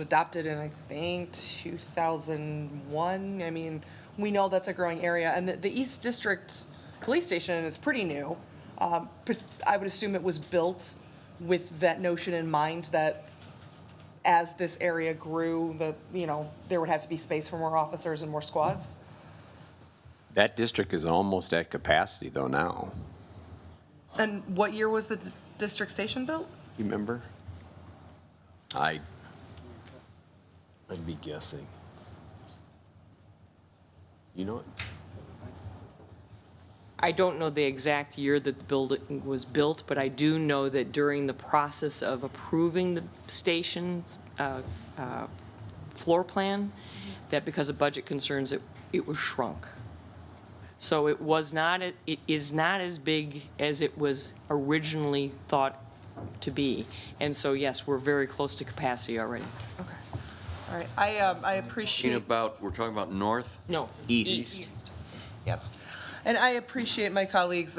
adopted in, I think, 2001. I mean, we know that's a growing area. And the East District Police Station is pretty new. But I would assume it was built with that notion in mind that as this area grew, that, there would have to be space for more officers and more squads. That district is almost at capacity though now. And what year was the district station built? You remember? I'd be guessing. You know it? I don't know the exact year that the building was built, but I do know that during the process of approving the station's floor plan, that because of budget concerns, it was shrunk. So it is not as big as it was originally thought to be. And so, yes, we're very close to capacity already. Okay. All right. I appreciate. We're talking about north? No. East. Yes. And I appreciate my colleagues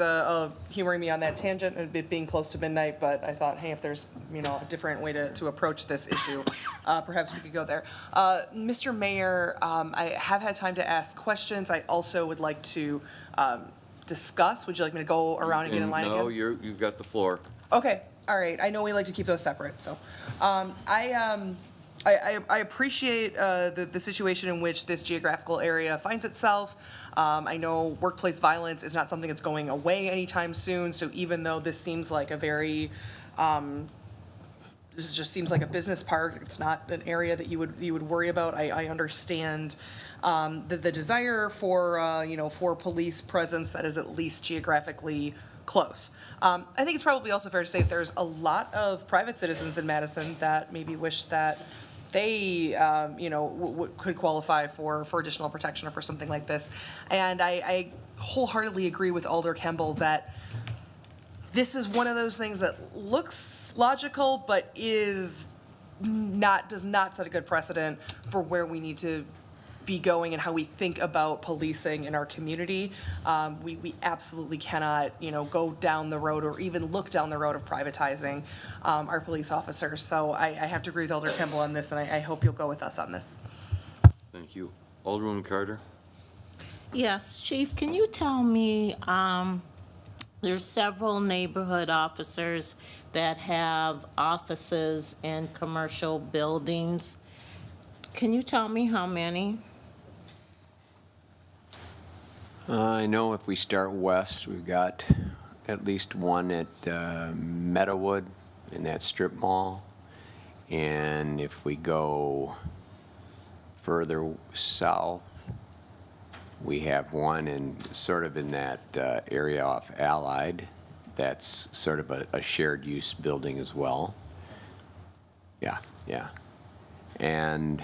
humoring me on that tangent and it being close to midnight, but I thought, hey, if there's, a different way to approach this issue, perhaps we could go there. Mr. Mayor, I have had time to ask questions. I also would like to discuss. Would you like me to go around and get in line again? No, you've got the floor. Okay, all right. I know we like to keep those separate, so. I appreciate the situation in which this geographical area finds itself. I know workplace violence is not something that's going away anytime soon, so even though this seems like a very, this just seems like a business park, it's not an area that you would worry about. I understand the desire for police presence that is at least geographically close. I think it's probably also fair to say that there's a lot of private citizens in Madison that maybe wish that they, could qualify for additional protection or for something like this. And I wholeheartly agree with Alder Kemble that this is one of those things that looks logical, but does not set a good precedent for where we need to be going and how we think about policing in our community. We absolutely cannot, go down the road or even look down the road of privatizing our police officers. So I have to agree with Alder Kemble on this, and I hope you'll go with us on this. Thank you. Alderwoman Carter? Yes, Chief, can you tell me, there's several neighborhood officers that have offices in commercial buildings. Can you tell me how many? I know if we start west, we've got at least one at Meadowood in that strip mall. And if we go further south, we have one in that area off Allied. That's sort of a shared use building as well. Yeah. And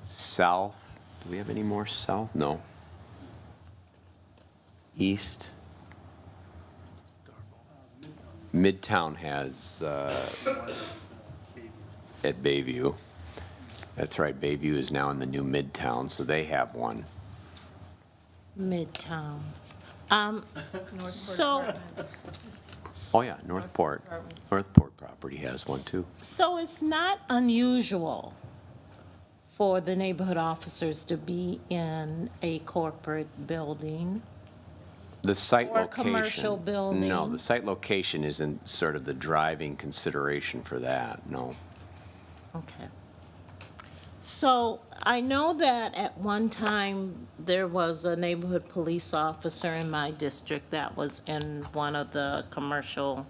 south, do we have any more south? No. East. Midtown has, at Bayview. That's right, Bayview is now in the new Midtown, so they have one. Midtown. So, Oh, yeah, Northport property has one, too. so it's not unusual for the neighborhood officers to be in a corporate building. The site Or a location. commercial building. No, the site location isn't sort of the driving consideration for that, no. Okay. So I know that at one time, there was a neighborhood police officer in my district that was in one of the commercial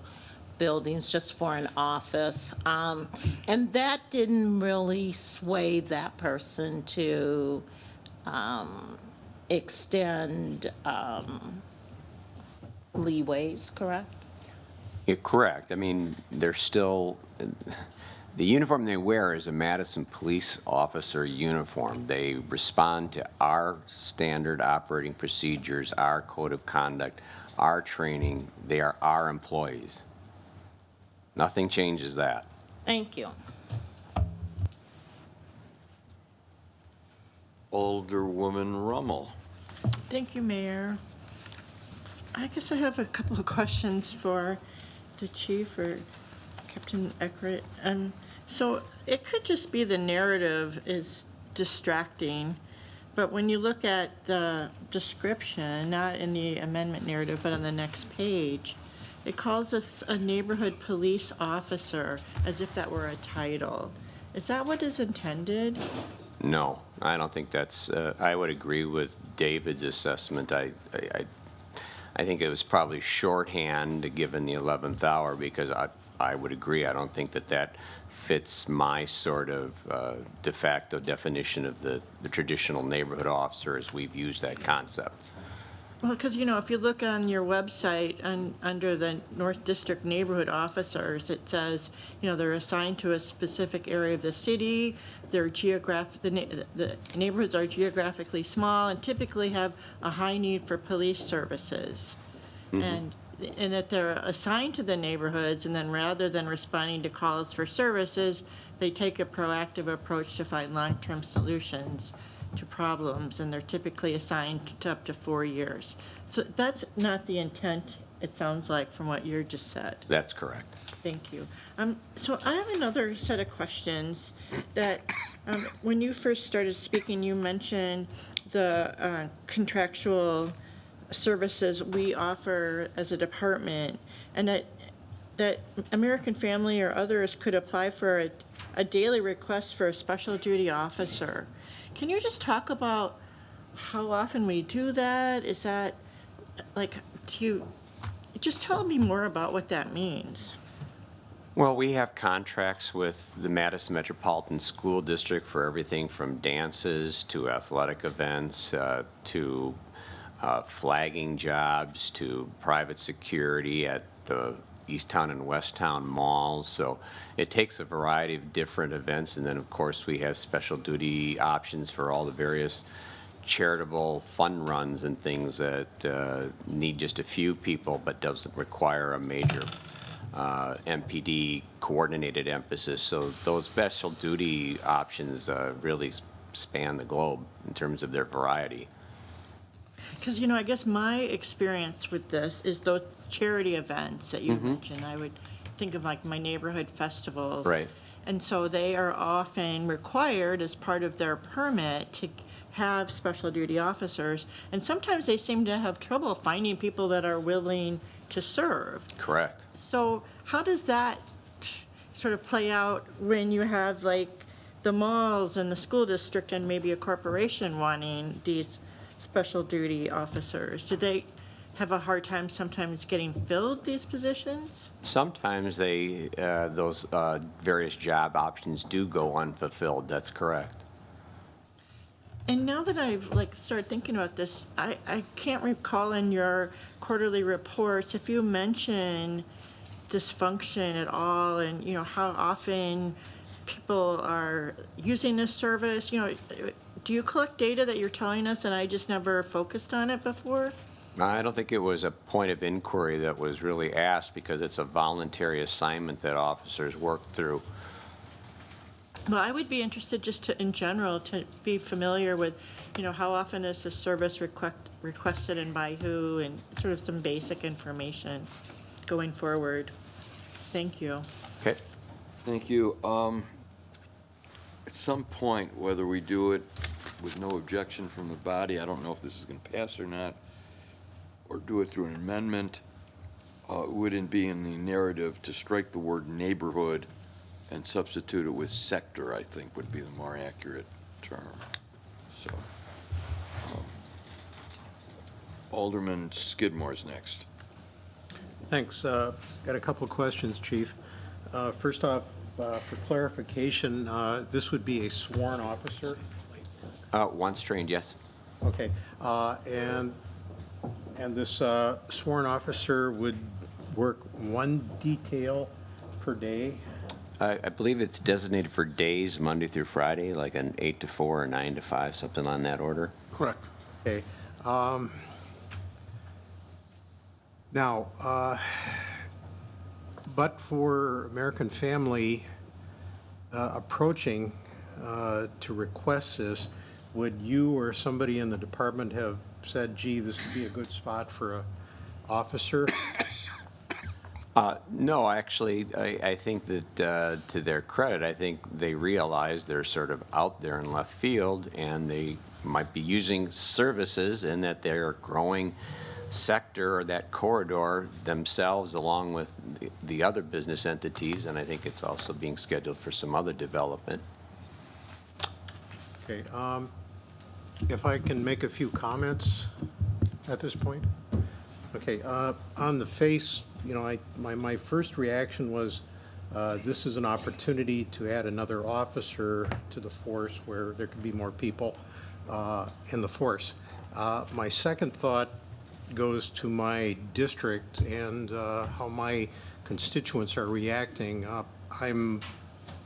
buildings just for an office. And that didn't really sway that person to extend leeways, correct? You're correct. I mean, they're still, the uniform they wear is a Madison police officer uniform. They respond to our standard operating procedures, our code of conduct, our training. They are our employees. Nothing changes that. Thank you. Alderwoman Rummel. Thank you, Mayor. I guess I have a couple of questions for the chief or Captain Eckert. So it could just be the narrative is distracting, but when you look at the description, not in the amendment narrative, but on the next page, it calls us a neighborhood police officer as if that were a title. Is that what is intended? No, I don't think that's, I would agree with David's assessment. I think it was probably shorthand, given the 11th hour, because I would agree. I don't think that that fits my sort of de facto definition of the traditional neighborhood officer as we've used that concept. Well, because, if you look on your website, under the North District Neighborhood Officers, it says, they're assigned to a specific area of the city, the neighborhoods are geographically small and typically have a high need for police services. And that they're assigned to the neighborhoods, and then rather than responding to calls for services, they take a proactive approach to find long-term solutions to problems, and they're typically assigned to up to 4 years. So that's not the intent, it sounds like, from what you just said. That's correct. Thank you. So I have another set of questions that, when you first started speaking, you mentioned the contractual services we offer as a department, and that American Family or others could apply for a daily request for a special duty officer. Can you just talk about how often we do that? Is that, just tell me more about what that means. Well, we have contracts with the Madison Metropolitan School District for everything from dances to athletic events to flagging jobs to private security at the Easttown and Westtown malls. So it takes a variety of different events. And then, of course, we have special duty options for all the various charitable fund runs and things that need just a few people but doesn't require a major MPD coordinated emphasis. So those special duty options really span the globe in terms of their variety. Because, I guess my experience with this is those charity events that you mentioned. I would think of my neighborhood festivals. Right. And so they are often required as part of their permit to have special duty officers. And sometimes they seem to have trouble finding people that are willing to serve. Correct. So how does that sort of play out when you have the malls and the school district and maybe a corporation wanting these special duty officers? Do they have a hard time sometimes getting filled, these positions? Sometimes those various job options do go unfulfilled. That's correct. And now that I've started thinking about this, I can't recall in your quarterly reports if you mention dysfunction at all, and how often people are using this service. Do you collect data that you're telling us and I just never focused on it before? I don't think it was a point of inquiry that was really asked because it's a voluntary assignment that officers work through. Well, I would be interested just to, in general, to be familiar with, how often is the service requested and by who, and sort of some basic information going forward. Thank you. Okay. Thank you. At some point, whether we do it with no objection from the body, I don't know if this is going to pass or not, or do it through an amendment, would it be in the narrative to strike the word neighborhood and substitute it with sector, I think would be the more accurate term. So, Alderman Skidmore's next. Thanks. Got a couple of questions, Chief. First off, for clarification, this would be a sworn officer? Once trained, yes. Okay. And this sworn officer would work one detail per day? I believe it's designated for days, Monday through Friday, like an 8 to 4 or 9 to 5, something on that order. Correct. Okay. Now, but for American Family approaching to request this, would you or somebody in the department have said, gee, this would be a good spot for an officer? No, actually, I think that to their credit, I think they realize they're sort of out there in left field and they might be using services and that they're growing sector or that corridor themselves along with the other business entities, and I think it's also being scheduled for some other development. Okay. If I can make a few comments at this point? Okay. On the face, my first reaction was this is an opportunity to add another officer to the force where there could be more people in the force. My second thought goes to my district and how my constituents are reacting. I'm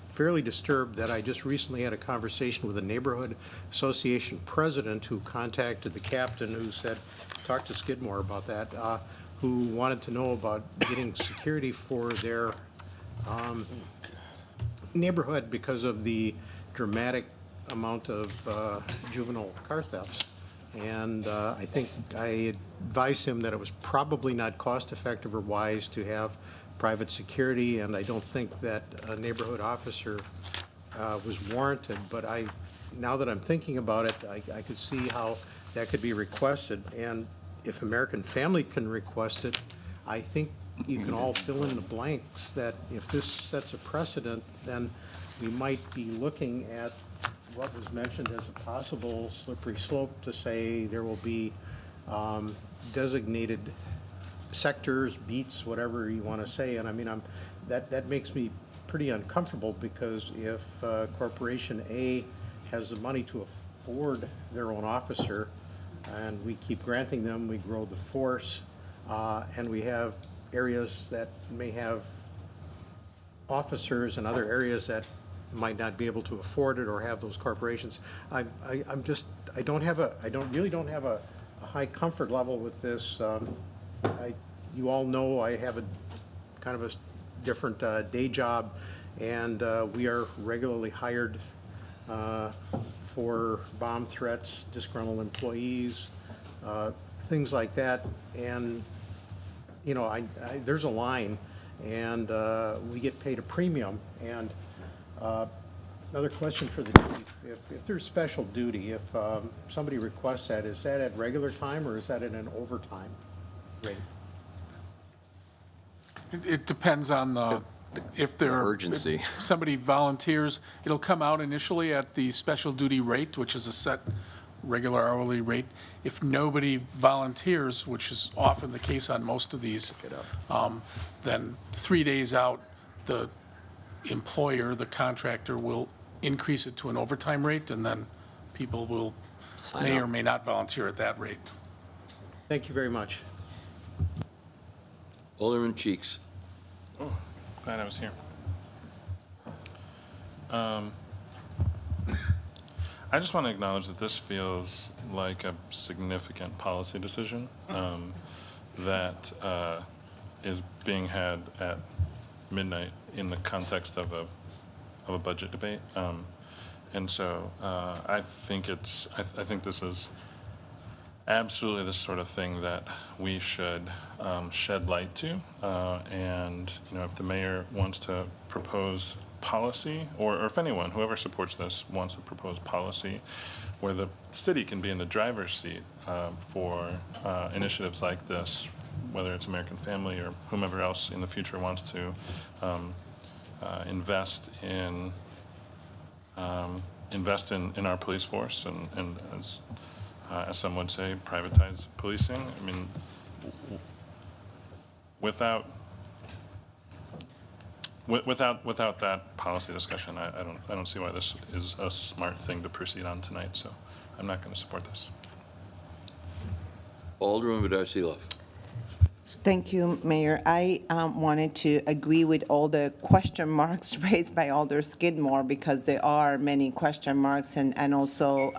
fairly disturbed that I just recently had a conversation with a neighborhood association president who contacted the captain who said, talk to Skidmore about that, who wanted to know about getting security for their neighborhood because of the dramatic amount of juvenile car thefts. And I think I advised him that it was probably not cost-effective or wise to have private security, and I don't think that a neighborhood officer was warranted. But now that I'm thinking about it, I could see how that could be requested. And if American Family can request it, I think you can all fill in the blanks that if this sets a precedent, then we might be looking at what was mentioned as a possible slippery slope to say there will be designated sectors, beats, whatever you want to say. And I mean, that makes me pretty uncomfortable because if Corporation A has the money to afford their own officer and we keep granting them, we grow the force, and we have areas that may have officers and other areas that might not be able to afford it or have those corporations. I don't really have a high comfort level with this. You all know I have a kind of a different day job, and we are regularly hired for bomb threats, disgruntled employees, things like that. And there's a line, and we get paid a premium. And another question for the chief: if there's special duty, if somebody requests that, is that at regular time or is that at an overtime rate? It depends on if there urgency. If somebody volunteers, it'll come out initially at the special duty rate, which is a set regular hourly rate. If nobody volunteers, which is often the case on most of these, then 3 days out, the employer, the contractor, will increase it to an overtime rate, and then people may or may not volunteer at that rate. Thank you very much. Alderman Cheeks. Oh, glad I was here. I just want to acknowledge that this feels like a significant policy decision that is being had at midnight in the context of a budget debate. And so I think I think this is absolutely the sort of thing that we should shed light to. And, you know, if the mayor wants to propose policy, or if anyone, whoever supports this, wants to propose policy where the city can be in the driver's seat for initiatives like this, whether it's American Family or whomever else in the future wants to invest in our police force and as some would say, privatize policing. I mean, without that policy discussion, I don't see why this is a smart thing to proceed on tonight. So I'm not going to support this. Alderman Beitler. Thank you, Mayor. I wanted to agree with all the question marks raised by Alder Skidmore, because there are many question marks, and also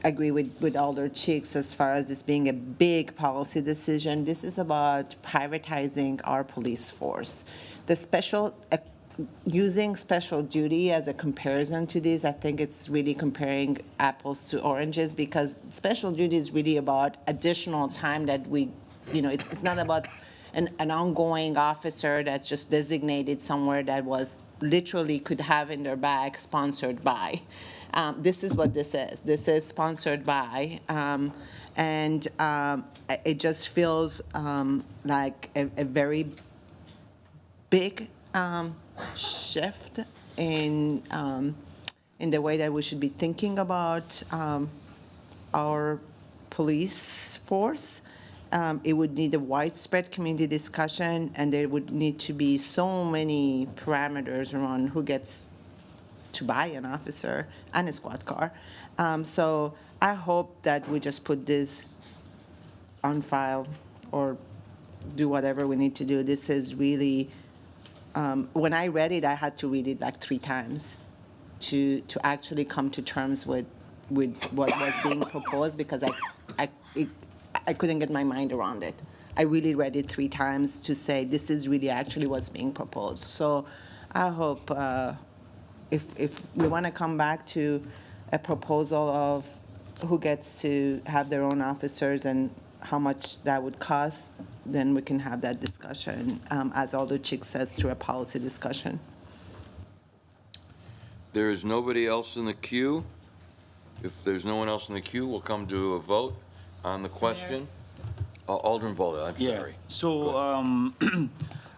agree with Alder Cheeks as far as this being a big policy decision. This is about privatizing our police force. The using special duty as a comparison to this, I think it's really comparing apples to oranges, because special duty is really about additional time that we, it's not about an ongoing officer that's just designated somewhere that was literally could have in their bag sponsored by. This is what this is. This is sponsored by, and it just feels like a very big shift in the way that we should be thinking about our police force. It would need a widespread community discussion, and there would need to be so many parameters around who gets to buy an officer and a squad car. So I hope that we just put this on file or do whatever we need to do. This is really, when I read it, I had to read it like 3 times to actually come to terms with what was being proposed, because I couldn't get my mind around it. I really read it 3 times to say this is really actually what's being proposed. So I hope if we want to come back to a proposal of who gets to have their own officers and how much that would cost, then we can have that discussion, as Alder Chick says, through a policy discussion. There is nobody else in the queue. If there's no one else in the queue, we'll come to a vote on the question. Alderman Boyle, I'm sorry. So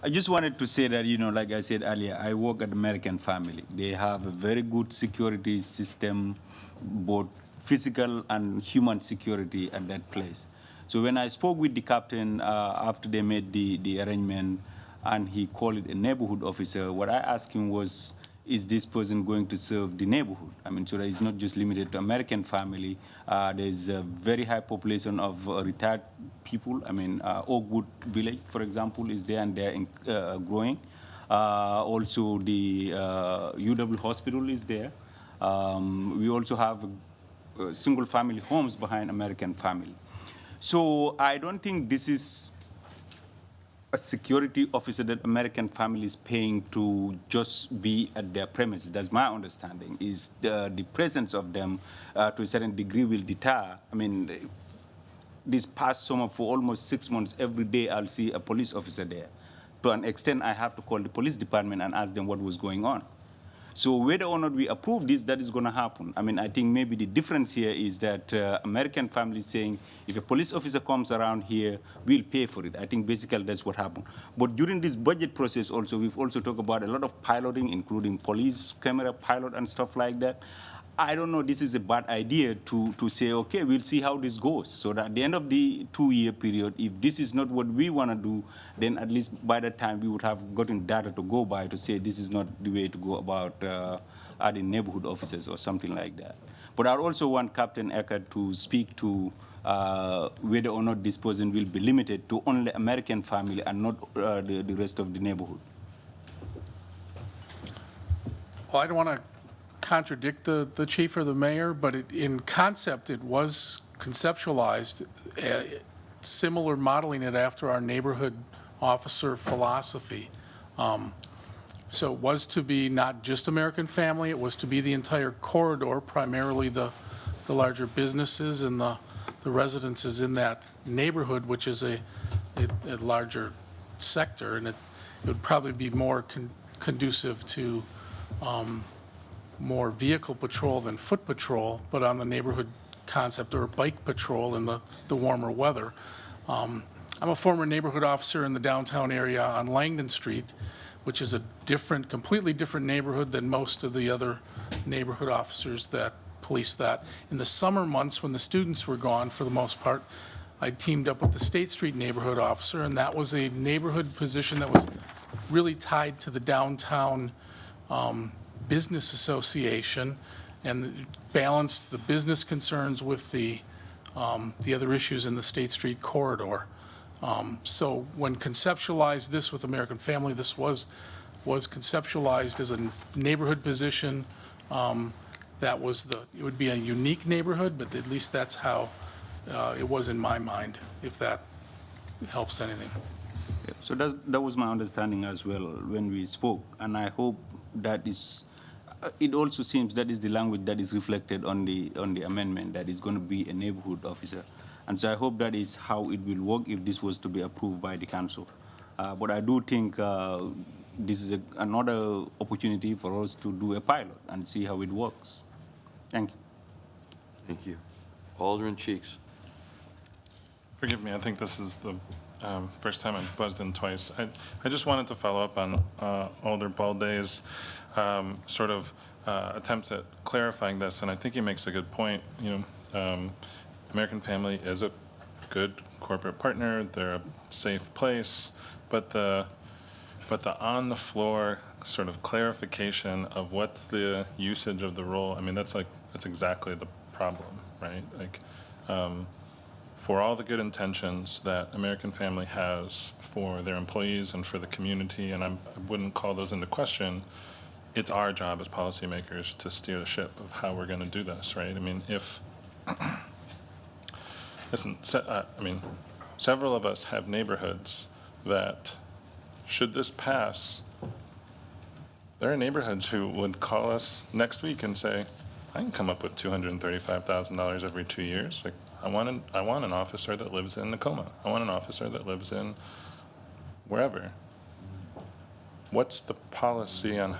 I just wanted to say that, like I said earlier, I work at American Family. They have a very good security system, both physical and human security at that place. So when I spoke with the captain after they made the arrangement, and he called it a neighborhood officer, what I asked him was, is this person going to serve the neighborhood? I mean, so that it's not just limited to American Family. There's a very high population of retired people. I mean, Oakwood Village, for example, is there, and they're growing. Also, the UW Hospital is there. We also have single-family homes behind American Family. So I don't think this is a security officer that American Family is paying to just be at their premises. That's my understanding, is the presence of them to a certain degree will deter. I mean, this past summer for almost 6 months, every day I'll see a police officer there. To an extent, I have to call the police department and ask them what was going on. So whether or not we approve this, that is going to happen. I mean, I think maybe the difference here is that American Family is saying, if a police officer comes around here, we'll pay for it. I think basically that's what happened. But during this budget process also, we've also talked about a lot of piloting, including police camera pilot and stuff like that. I don't know, this is a bad idea to say, okay, we'll see how this goes. So that at the end of the 2-year period, if this is not what we want to do, then at least by that time we would have gotten data to go by to say this is not the way to go about adding neighborhood officers or something like that. But I also want Captain Eckert to speak to whether or not this person will be limited to only American Family and not the rest of the neighborhood. Well, I don't want to contradict the chief or the mayor, but in concept, it was conceptualized, similar, modeling it after our neighborhood officer philosophy. So it was to be not just American Family, it was to be the entire corridor, primarily the larger businesses and the residences in that neighborhood, which is a larger sector, and it would probably be more conducive to more vehicle patrol than foot patrol, but on the neighborhood concept, or bike patrol in the warmer weather. I'm a former neighborhood officer in the downtown area on Langdon Street, which is a completely different neighborhood than most of the other neighborhood officers that police that. In the summer months, when the students were gone, for the most part, I teamed up with the State Street neighborhood officer, and that was a neighborhood position that was really tied to the downtown business association, and balanced the business concerns with the other issues in the State Street corridor. So when conceptualized this with American Family, this was conceptualized as a neighborhood position. It would be a unique neighborhood, but at least that's how it was in my mind, if that helps anything. So that was my understanding as well when we spoke, and I hope that is, it also seems that is the language that is reflected on the amendment, that is going to be a neighborhood officer. And so I hope that is how it will work if this was to be approved by the council. But I do think this is another opportunity for us to do a pilot and see how it works. Thank you. Thank you. Alderman Cheeks. Forgive me, I think this is the first time I've buzzed in twice. I just wanted to follow up on Alder Balday's sort of attempts at clarifying this, and I think he makes a good point. American Family is a good corporate partner. They're a safe place, but the on-the-floor sort of clarification of what's the usage of the role, I mean, that's exactly the problem, right? Like, for all the good intentions that American Family has for their employees and for the community, and I wouldn't call those into question, it's our job as policymakers to steer the ship of how we're going to do this, right? I mean, listen, several of us have neighborhoods that, should this pass, there are neighborhoods who would call us next week and say, I can come up with $235,000 every 2 years. Like, I want an officer that lives in Tacoma. I want an officer that lives in wherever. What's the policy on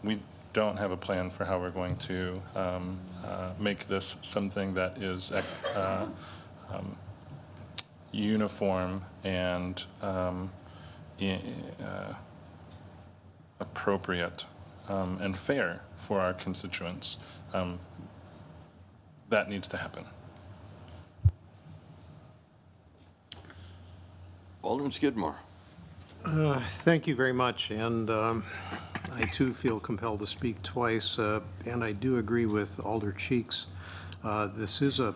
we don't have a plan for how we're going to make this something that is uniform and appropriate and fair for our constituents. That needs to happen. Alderman Skidmore. Thank you very much, and I too feel compelled to speak twice, and I do agree with Alder Cheeks. This is a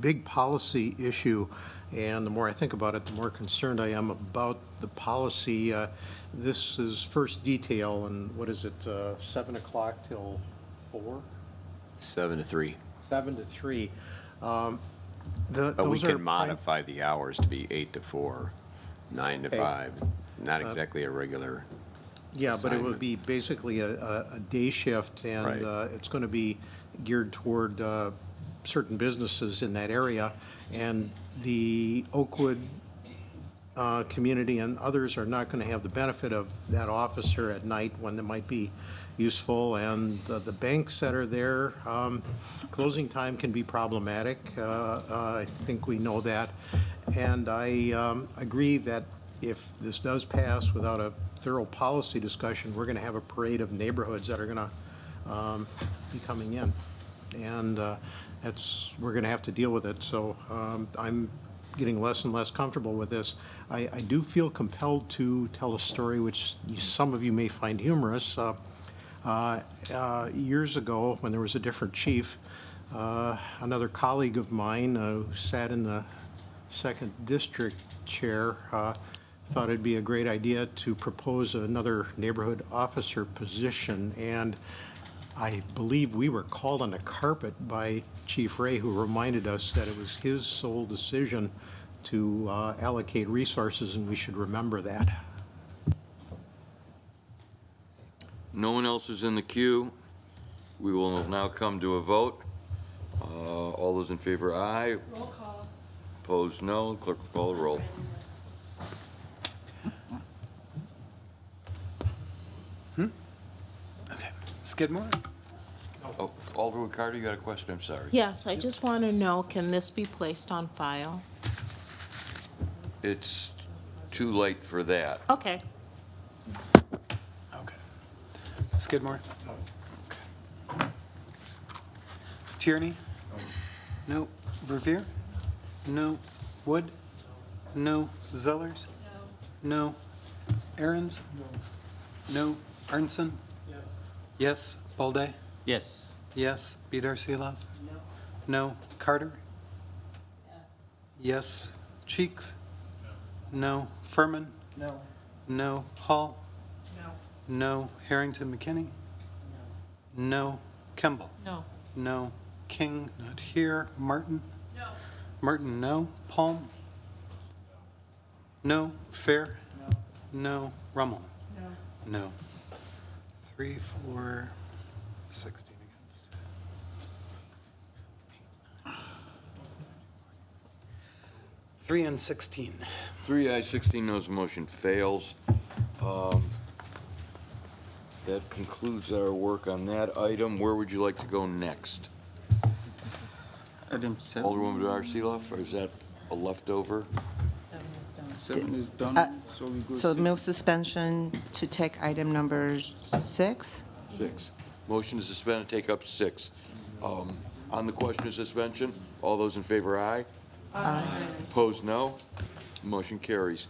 big policy issue, and the more I think about it, the more concerned I am about the policy. This is first detail, and what is it, 7 o'clock till 4? 7 to 3. 7 to 3. But we can modify the hours to be 8 to 4, 9 to 5. Not exactly a regular Yeah, but it would assignment. be basically a day shift, and Right. it's going to be geared toward certain businesses in that area. And the Oakwood community and others are not going to have the benefit of that officer at night when it might be useful. And the banks that are there, closing time can be problematic. I think we know that. And I agree that if this does pass without a thorough policy discussion, we're going to have a parade of neighborhoods that are going to be coming in. And we're going to have to deal with it. So I'm getting less and less comfortable with this. I do feel compelled to tell a story which some of you may find humorous. Years ago, when there was a different chief, another colleague of mine who sat in the 2nd District chair thought it'd be a great idea to propose another neighborhood officer position. And I believe we were called on the carpet by Chief Ray, who reminded us that it was his sole decision to allocate resources, and we should remember that. No one else is in the queue. We will now come to a vote. All those in favor, aye. Roll call. Opposed, no. Clerk will call the roll. Skidmore, Oh, Alderwood Carter, you got a question? I'm sorry. Yes, I just want to know, can this be placed on file? It's too late for that. Okay. okay. Skidmore? Okay. Tierney? No. Verveer? No. Wood? No. Zellers? No. Aaron's? No. Arnson? Yes. Bolday? Yes. Yes. Bedar Seeloff? No. Carter? Yes. Cheeks? No. Furman? No. No. Hall? No. Harrington McKinney? No. Kemble? No. No. King, not here. Martin? No. Martin, no. Palm? No. Fair? No. Rummel? No. 3, 4, 16 against. 3 and 16. 3 ayes, 16 noes, motion fails. That concludes our work on that item. Where would you like to go next? Item 7. Alderwoman Bedar Seeloff, or is that a leftover? 7 is done, so we go So 6. move suspension to take item number 6. 6. Motion to suspend and take up 6. On the question of suspension, all those in favor, aye? Aye. Opposed, no. Motion carries.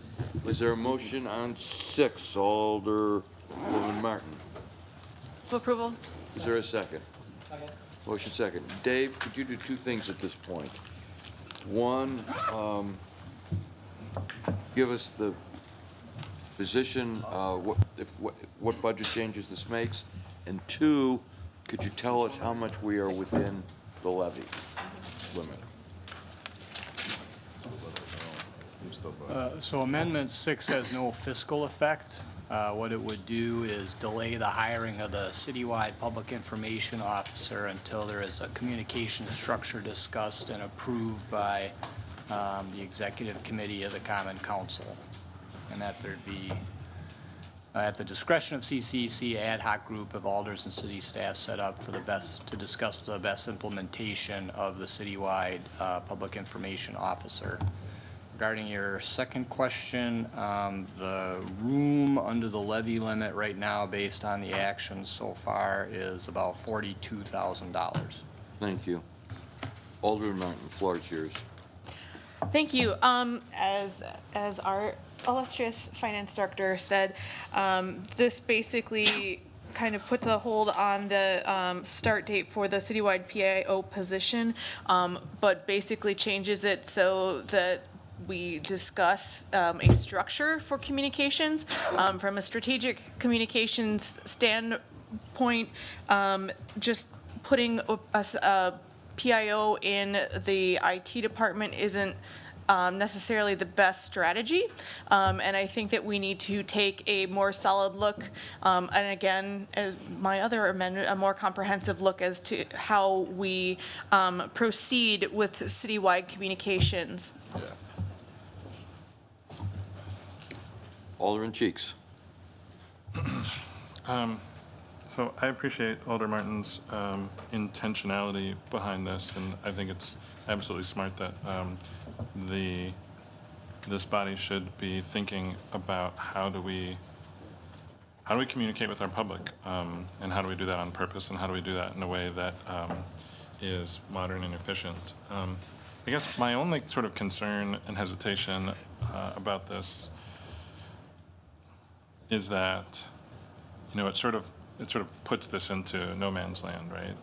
Is there a motion on 6, Alderwoman Martin? For approval? Is there a second? Motion second. Dave, could you do 2 things at this point? One, give us the position, what budget changes this makes, and 2, could you tell us how much we are within the levy limit? So Amendment 6 has no fiscal effect. What it would do is delay the hiring of the citywide public information officer until there is a communication structure discussed and approved by the executive committee of the Common Council. And that there'd be, at the discretion of CCC, ad hoc group of alders and city staff set up for to discuss the best implementation of the citywide public information officer. Regarding your second question, the room under the levy limit right now, based on the actions so far, is about $42,000. Thank you. Alderman Martin, the floor is yours. Thank you. As our illustrious finance director said, this basically kind of puts a hold on the start date for the citywide PIO position, but basically changes it so that we discuss a structure for communications. From a strategic communications standpoint, just putting a PIO in the IT department isn't necessarily the best strategy. And I think that we need to take a more solid look, and again, as my other amendment, a more comprehensive look as to how we proceed with citywide communications. Yeah. Alderman Cheeks. So I appreciate Alder Martin's intentionality behind this, and I think it's absolutely smart that this body should be thinking about how do we communicate with our public, and how do we do that on purpose, and how do we do that in a way that is modern and efficient. I guess my only sort of concern and hesitation about this is that, you know, it sort of puts this into no man's land, right?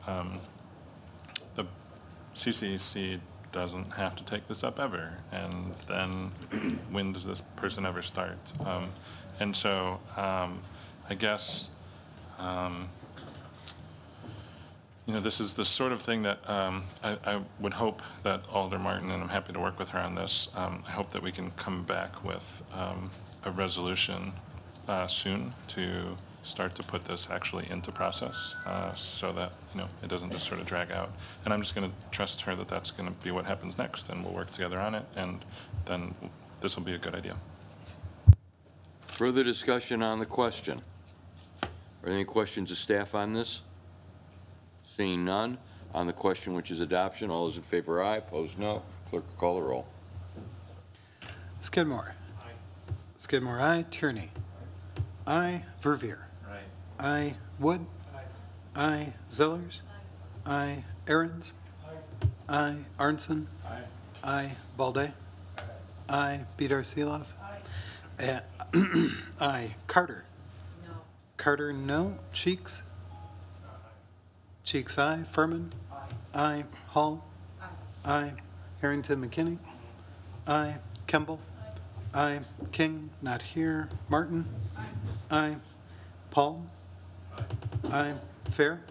The CCC doesn't have to take this up ever, and then when does this person ever start? And so I guess this is the sort of thing that I would hope that Alder Martin, and I'm happy to work with her on this, I hope that we can come back with a resolution soon to start to put this actually into process so that, it doesn't just sort of drag out. And I'm just going to trust her that that's going to be what happens next, and we'll work together on it, and then this will be a good idea. Further discussion on the question? Are there any questions of staff on this? Seeing none, on the question, which is adoption, all those in favor, aye. Opposed, no. Clerk will call the roll. Skidmore. Skidmore, aye. Tierney. Aye. Verveer. Aye. Wood. Aye. Zellers. Aye. Aaron's. Aye. Arnson. Aye. Balday. Aye. Bedar Seeloff. Aye. Carter. No. Carter, no. Cheeks. Cheeks, aye. Furman. Aye. Hall. Aye. Harrington McKinney. Aye. Kemble. Aye. King, not here. Martin. Aye. Paul. Aye. Fair.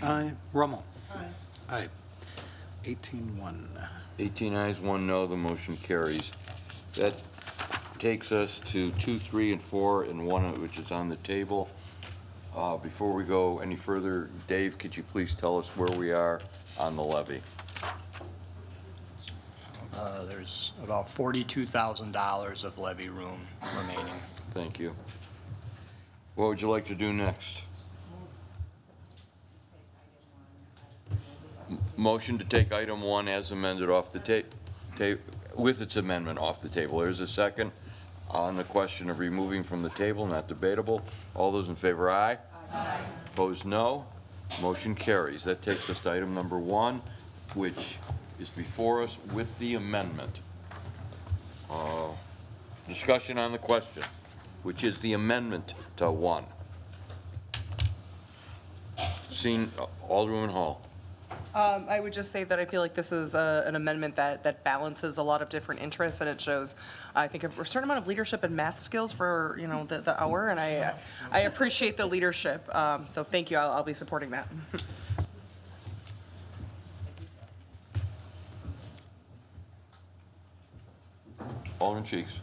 Aye. Rummel. Aye. 18-1. 18 ayes, 1 no, the motion carries. That takes us to 2, 3, and 4, and 1 which is on the table. Before we go any further, Dave, could you please tell us where we are on the levy? There's about $42,000 of levy room remaining. Thank you. What would you like to do next? Motion to take item 1 as amended off the with its amendment off the table. There's a second on the question of removing from the table, not debatable. All those in favor, aye. Aye. Opposed, no. Motion carries. That takes us to item number 1, which is before us with the amendment. Discussion on the question, which is the amendment to 1. Seeing Alderwoman Hall. I would just say that I feel like this is an amendment that balances a lot of different interests, and it shows, I think, a certain amount of leadership and math skills for, the hour, and I appreciate the leadership. So thank you. I'll be supporting that. Alderman Cheeks.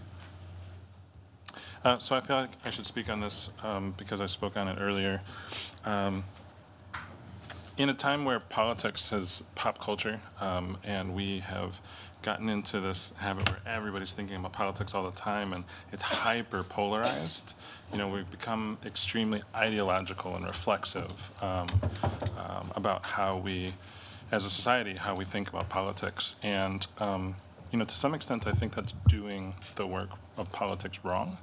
So I feel like I should speak on this because I spoke on it earlier. In a time where politics has pop culture, and we have gotten into this habit where everybody's thinking about politics all the time, and it's hyper polarized, we've become extremely ideological and reflexive about how we, as a society, how we think about politics. And to some extent, I think that's doing the work of politics wrong.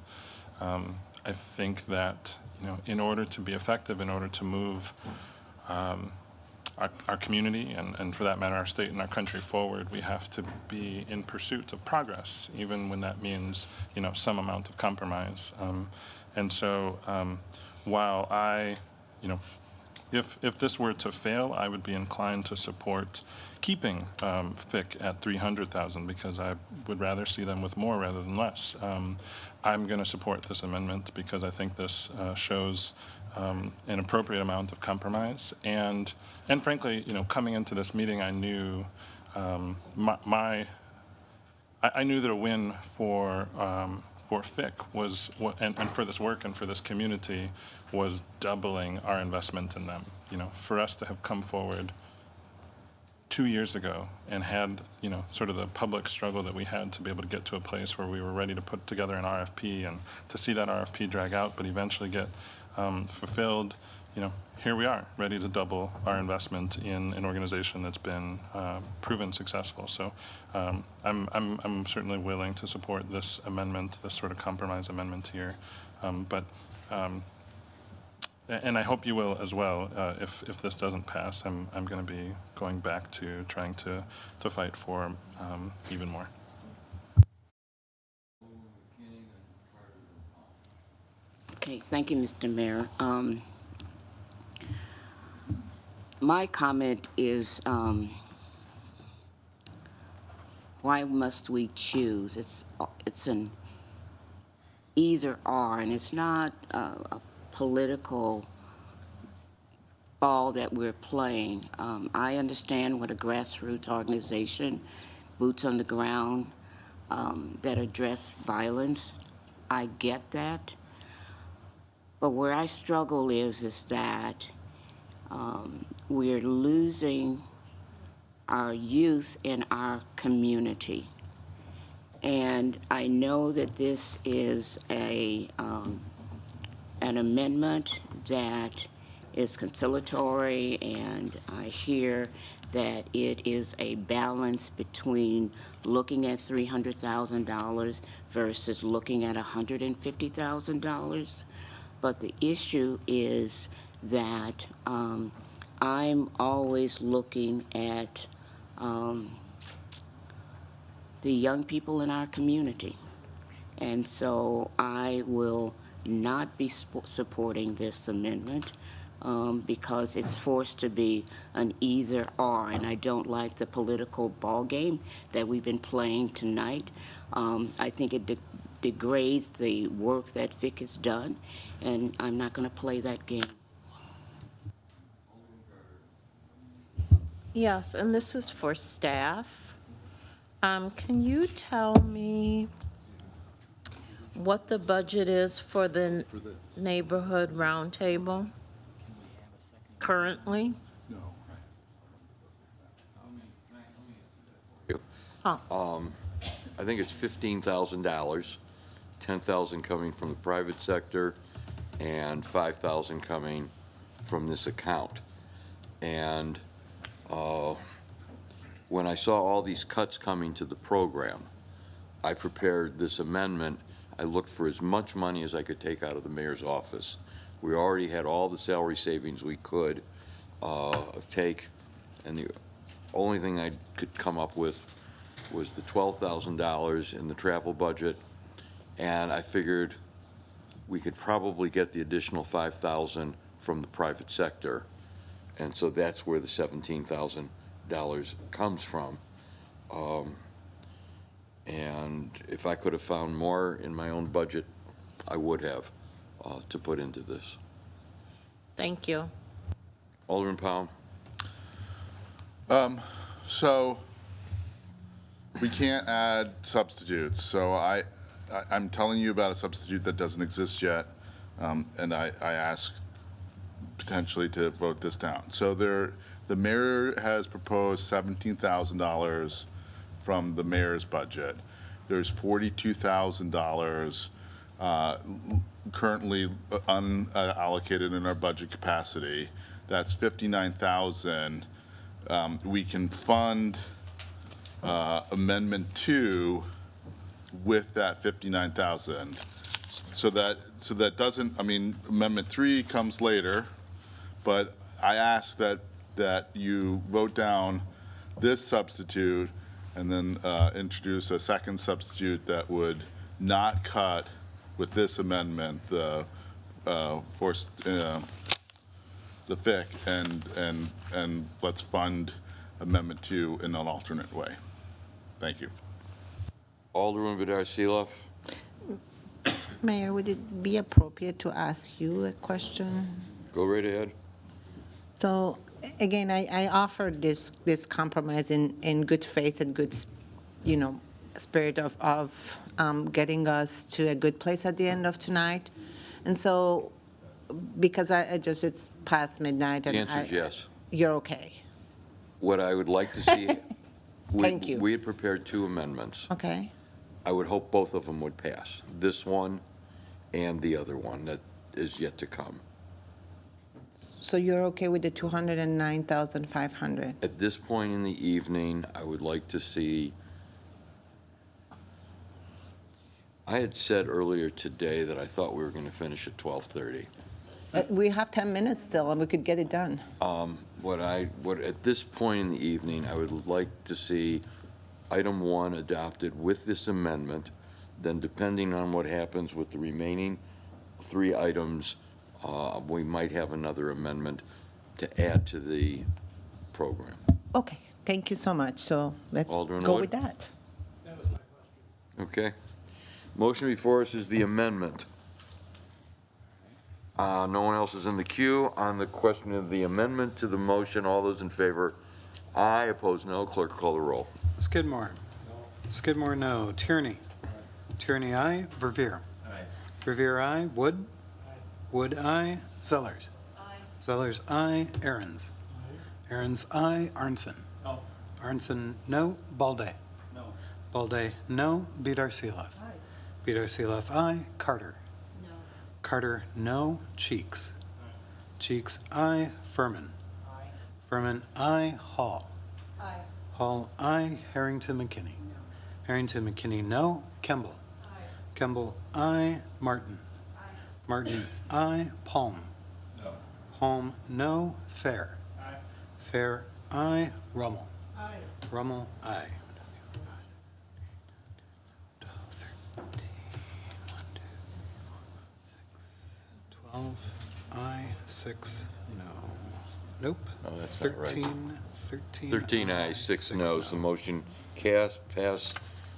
I think that, in order to be effective, in order to move our community and for that matter our state and our country forward, we have to be in pursuit of progress, even when that means some amount of compromise. And so while I, if this were to fail, I would be inclined to support keeping FIC at 300,000 because I would rather see them with more rather than less. I'm going to support this amendment because I think this shows an appropriate amount of compromise. And frankly, coming into this meeting, I knew I knew that a win for FIC was, and for this work and for this community, was doubling our investment in them. For us to have come forward 2 years ago and had, sort of the public struggle that we had to be able to get to a place where we were ready to put together an RFP, and to see that RFP drag out but eventually get fulfilled, here we are, ready to double our investment in an organization that's been proven successful. So I'm certainly willing to support this amendment, this sort of compromise amendment here. And I hope you will as well. If this doesn't pass, I'm going to be going back to trying to fight for even more. Okay, thank you, Mr. Mayor. My comment is, why must we choose? It's an either or, and it's not a political ball that we're playing. I understand what a grassroots organization, boots on the ground, that address violence. I get that. But where I struggle is that we're losing our youth in our community. And I know that this is an amendment that is conciliatory, and I hear that it is a balance between looking at $300,000 versus looking at $150,000. But the issue is that I'm always looking at the young people in our community. And so I will not be supporting this amendment because it's forced to be an either or, and I don't like the political ball game that we've been playing tonight. I think it degrades the work that Vic has done, and I'm not going to play that game. Yes, and this is for staff. Can you tell me what the budget is for the neighborhood roundtable currently? I think it's $15,000, $10,000 coming from the private sector, and $5,000 coming from this account. And when I saw all these cuts coming to the program, I prepared this amendment. I looked for as much money as I could take out of the mayor's office. We already had all the salary savings we could take, and the only thing I could come up with was the $12,000 in the travel budget, and I figured we could probably get the additional $5,000 from the private sector, and so that's where the $17,000 comes from. And if I could have found more in my own budget, I would have to put into this. Thank you. Alderman Powell? So we can't add substitutes. So I'm telling you about a substitute that doesn't exist yet, and I ask potentially to vote this down. So the mayor has proposed $17,000 from the mayor's budget. There's $42,000 currently unallocated in our budget capacity. That's $59,000. We can fund Amendment 2 with that $59,000. So that doesn't, I mean, Amendment 3 comes later, but I ask that you vote down this substitute and then introduce a second substitute that would not cut with this amendment the FIC, and let's fund Amendment 2 in an alternate way. Thank you. Alderman Bedar-Seeloff? Mayor, would it be appropriate to ask you a question? Go right ahead. So, again, I offered this compromise in good faith and good, spirit of getting us to a good place at the end of tonight. And so, because it's past midnight. And The answer is yes. You're okay? What I would like to see. Thank you. We had prepared two amendments. Okay. I would hope both of them would pass, this one and the other one that is yet to come. So you're okay with the 209,500? At this point in the evening, I would like to see, I had said earlier today that I thought we were going to finish at 12:30. We have 10 minutes still, and we could get it done. What at this point in the evening, I would like to see item 1 adopted with this amendment, then depending on what happens with the remaining 3 items, we might have another amendment to add to the program. Okay, thank you so much. So let's Alderman go Wood? with that. Okay. Motion before us is the amendment. No one else is in the queue. On the question of the amendment to the motion, all those in favor, aye. Opposed, no. Clerk, call the roll. Skidmore. Skidmore, no. Tierney. Tierney, aye. Verveer. Verveer, aye. Wood. Wood, aye. Zellers. Zellers, aye. Aaron's. Aaron's, aye. Arnson. Arnson, no. Balde. Balde, no. Bedar Seeloff. Bedar Seeloff, aye. Carter. Carter, no. Cheeks. Cheeks, aye. Furman. Furman, aye. Hall. Hall, aye. Harrington McKinney. Harrington McKinney, no. Kemble. Kemble, aye. Martin. Martin, aye. Palm. Palm, no. Fair. Fair, aye. Rummel. Rummel, aye. 12, aye. 6, no. Nope. No, that's not right. 13. 13 ayes, 6 noes. The motion passed.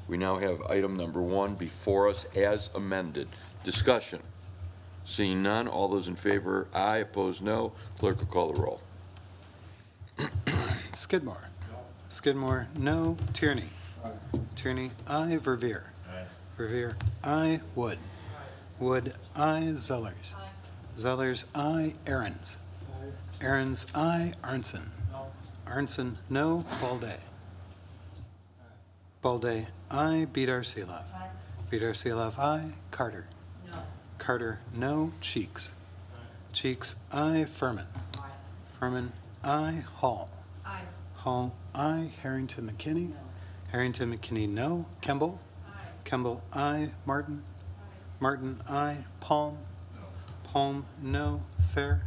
We now have item number 1 before us as amended. Discussion. Seeing none, all those in favor, aye. Opposed, no. Clerk will call the roll. Skidmore. Skidmore, no. Tierney. Tierney, aye. Verveer. Verveer, aye. Wood. Wood, aye. Zellers. Zellers, aye. Aaron's. Aaron's, aye. Arnson. Arnson, no. Balde. Balde, aye. Bedar Seeloff. Bedar Seeloff, aye. Carter. Carter, no. Cheeks. Cheeks, aye. Furman. Furman, aye. Hall. Hall, aye. Harrington McKinney. Harrington McKinney, no. Kemble. Kemble, aye. Martin. Martin, aye. Palm. Palm, no. Fair.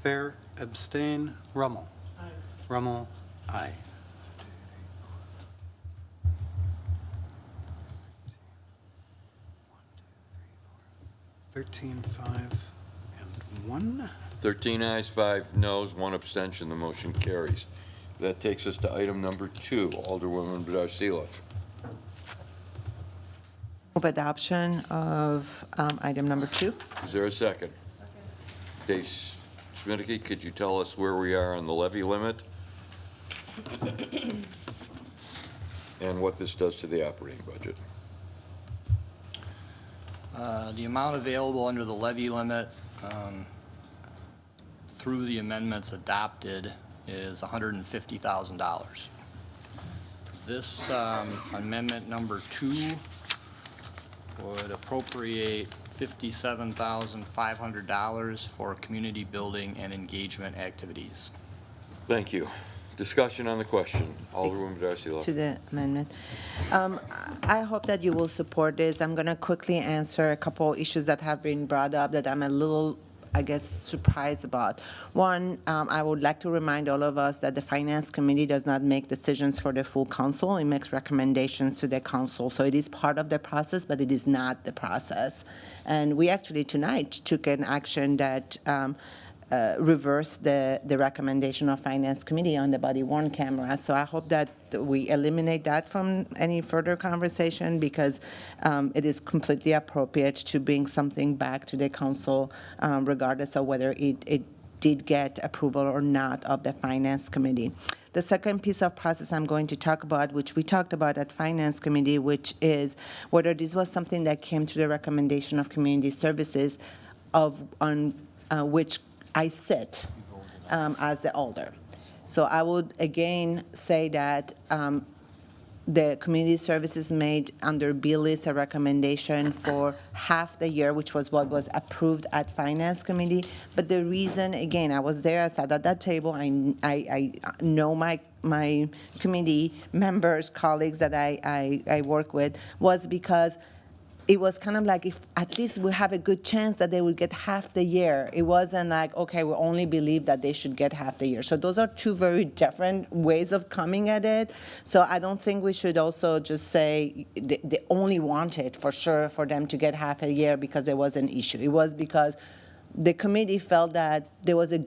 Fair, abstain. Rummel. Rummel, aye. Thirteen, 5, and 1. 13 ayes, 5 noes, 1 abstention. The motion carries. That takes us to item number 2. Alderwoman Bedar Seeloff. Move adoption of item number 2. Is there a second? Case Schmiedeke, could you tell us where we are on the levy limit? And what this does to the operating budget? The amount available under the levy limit through the amendments adopted is $150,000. This amendment number 2 would appropriate $57,500 for community building and engagement activities. Thank you. Discussion on the question. Alderwoman Bedar Seeloff. To the amendment. I hope that you will support this. I'm going to quickly answer a couple issues that have been brought up that I'm a little, I guess, surprised about. One, I would like to remind all of us that the Finance Committee does not make decisions for the full council. It makes recommendations to the council. So it is part of the process, but it is not the process. And we actually tonight took an action that reverse the recommendation of Finance Committee on the body-worn camera. So I hope that we eliminate that from any further conversation because it is completely appropriate to bring something back to the council regardless of whether it did get approval or not of the Finance Committee. The second piece of process I'm going to talk about, which we talked about at Finance Committee, which is whether this was something that came to the recommendation of Community Services on which I sit as the alder. So I would again say that the community services made under Billy's a recommendation for half the year, which was what was approved at Finance Committee. But the reason, again, I was there, I sat at that table, I know my committee members, colleagues that I work with, was because it was kind of like if at least we have a good chance that they would get half the year. It wasn't like, okay, we only believe that they should get half the year. So those are two very different ways of coming at it. So I don't think we should also just say they only wanted for sure for them to get half a year because there was an issue. It was because the committee felt that there was a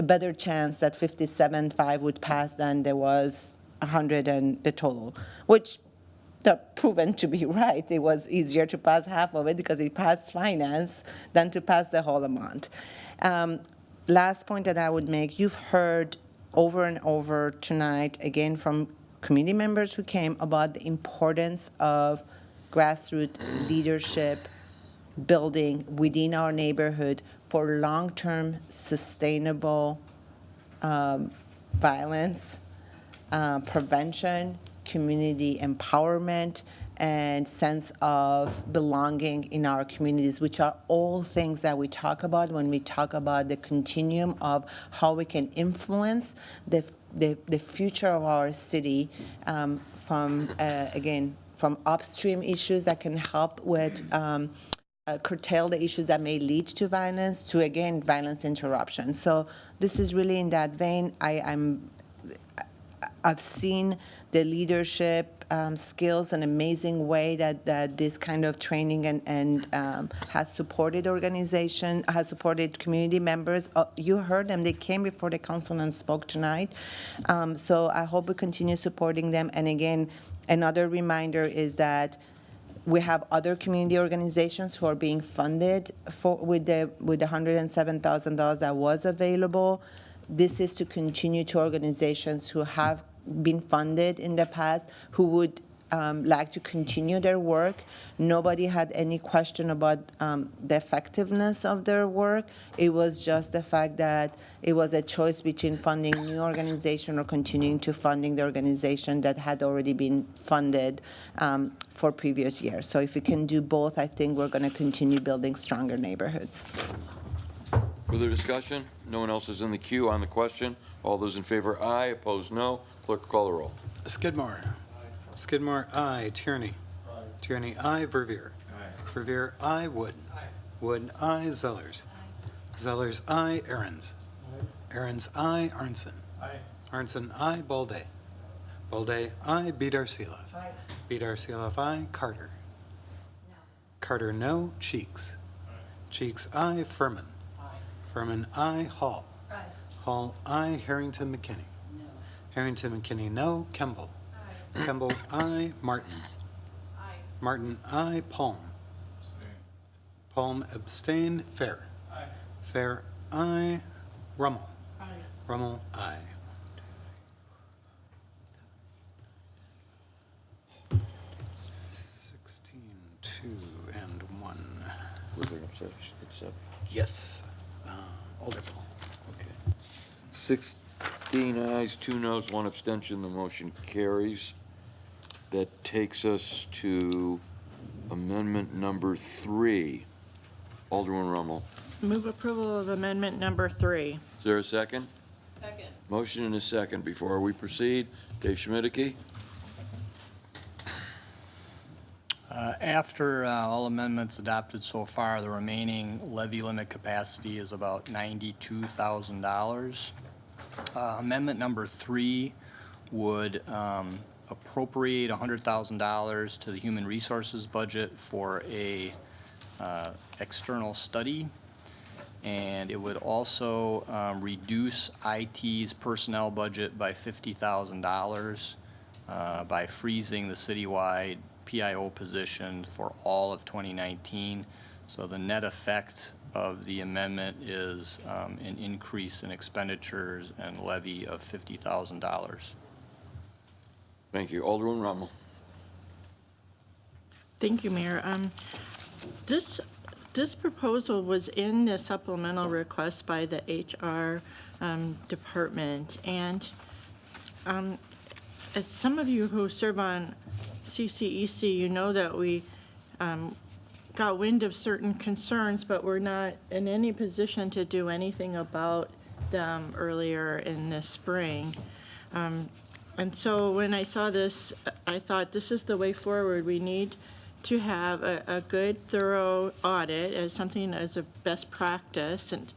better chance that 57.5 would pass than there was 100 and the total, which not proven to be right. It was easier to pass half of it because it passed finance than to pass the whole amount. Last point that I would make, you've heard over and over tonight, again from community members who came, about the importance of grassroots leadership building within our neighborhood for long-term sustainable violence prevention, community empowerment, and sense of belonging in our communities, which are all things that we talk about when we talk about the continuum of how we can influence the future of our city from, again, from upstream issues that can help with curtail the issues that may lead to violence, to, again, violence interruption. So this is really in that vein. I've seen the leadership skills an amazing way that this kind of training and has supported organization, has supported community members. You heard them. They came before the council and spoke tonight. So I hope we continue supporting them. And again, another reminder is that we have other community organizations who are being funded with the $107,000 that was available. This is to continue to organizations who have been funded in the past, who would like to continue their work. Nobody had any question about the effectiveness of their work. It was just the fact that it was a choice between funding new organization or continuing to funding the organization that had already been funded for previous years. So if we can do both, I think we're going to continue building stronger neighborhoods. Further discussion? No one else is in the queue on the question. All those in favor, aye. Opposed, no. Clerk, call the roll. Skidmore. Skidmore, aye. Tierney. Tierney, aye. Verveer. Verveer, aye. Wood. Wood, aye. Zellers. Zellers, aye. Aaron's. Aaron's, aye. Arnson. Arnson, aye. Bolday. Bolday, aye. Beidler-Seeloff. Beidler-Seeloff, aye. Carter. Carter, no. Cheeks. Cheeks, aye. Furman. Furman, aye. Hall. Hall, aye. Harrington McKinney. Harrington McKinney, no. Kemble. Kemble, aye. Martin. Martin, aye. Palm. Palm, abstain. Fair. Fair, aye. Rummel. Rummel, aye. 16, 2, and 1. Was there an exception? Yes. Alderpool. Okay. 16 ayes, 2 noes, 1 abstention. The motion carries. That takes us to amendment number 3. Alderman Rummel. Move approval of amendment number 3. Is there a second? Second. Motion and a second. Before we proceed, Dave Schmidtke. After all amendments adopted so far, the remaining levy limit capacity is about $92,000. Amendment number 3 would appropriate $100,000 to the human resources budget for a external study, and it would also reduce IT's personnel budget by $50,000 by freezing the citywide PIO position for all of 2019. So the net effect of the amendment is an increase in expenditures and levy of $50,000. Thank you. Alderman Rummel. Thank you, Mayor. This proposal was in the supplemental request by the HR department, and as some of you who serve on CCEC, you know that we got wind of certain concerns, but we're not in any position to do anything about them earlier in the spring. And so when I saw this, I thought this is the way forward. We need to have a good, thorough audit as something as a best practice, and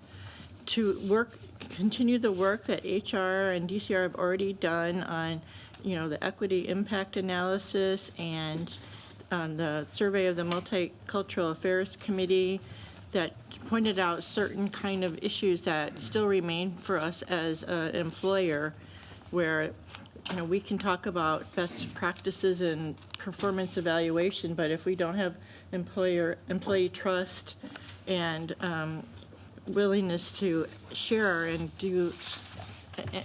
to continue the work that HR and DCR have already done on, the equity impact analysis and the survey of the Multicultural Affairs Committee that pointed out certain kind of issues that still remain for us as an employer, where you know, we can talk about best practices and performance evaluation, but if we don't have employee trust and willingness to share and do,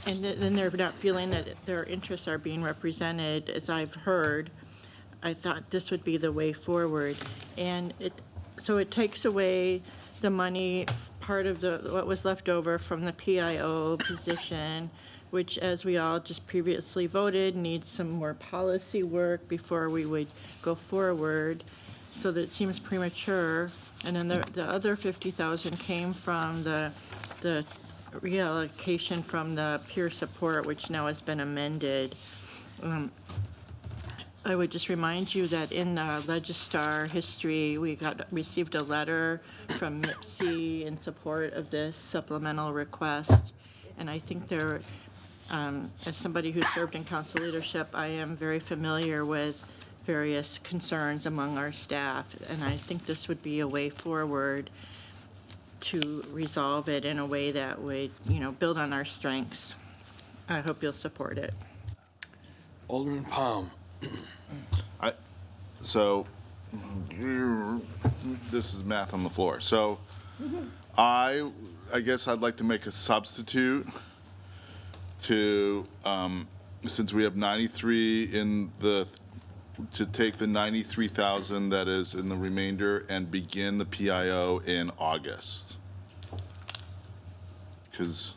and then they're not feeling that their interests are being represented, as I've heard, I thought this would be the way forward. And so it takes away the money, part of what was left over from the PIO position, which, as we all just previously voted, needs some more policy work before we would go forward. So that it seems premature. And then the other 50,000 came from the reallocation from the peer support, which now has been amended. I would just remind you that in Legistar history, we received a letter from MIPSI in support of this supplemental request. And I think there, as somebody who served in council leadership, I am very familiar with various concerns among our staff. And I think this would be a way forward to resolve it in a way that would, you know, build on our strengths. I hope you'll support it. Alderman Palm. So, this is math on the floor. So, I guess I'd like to make a substitute to, since we have 93 in the, to take the 93,000 that is in the remainder and begin the PIO in August. Because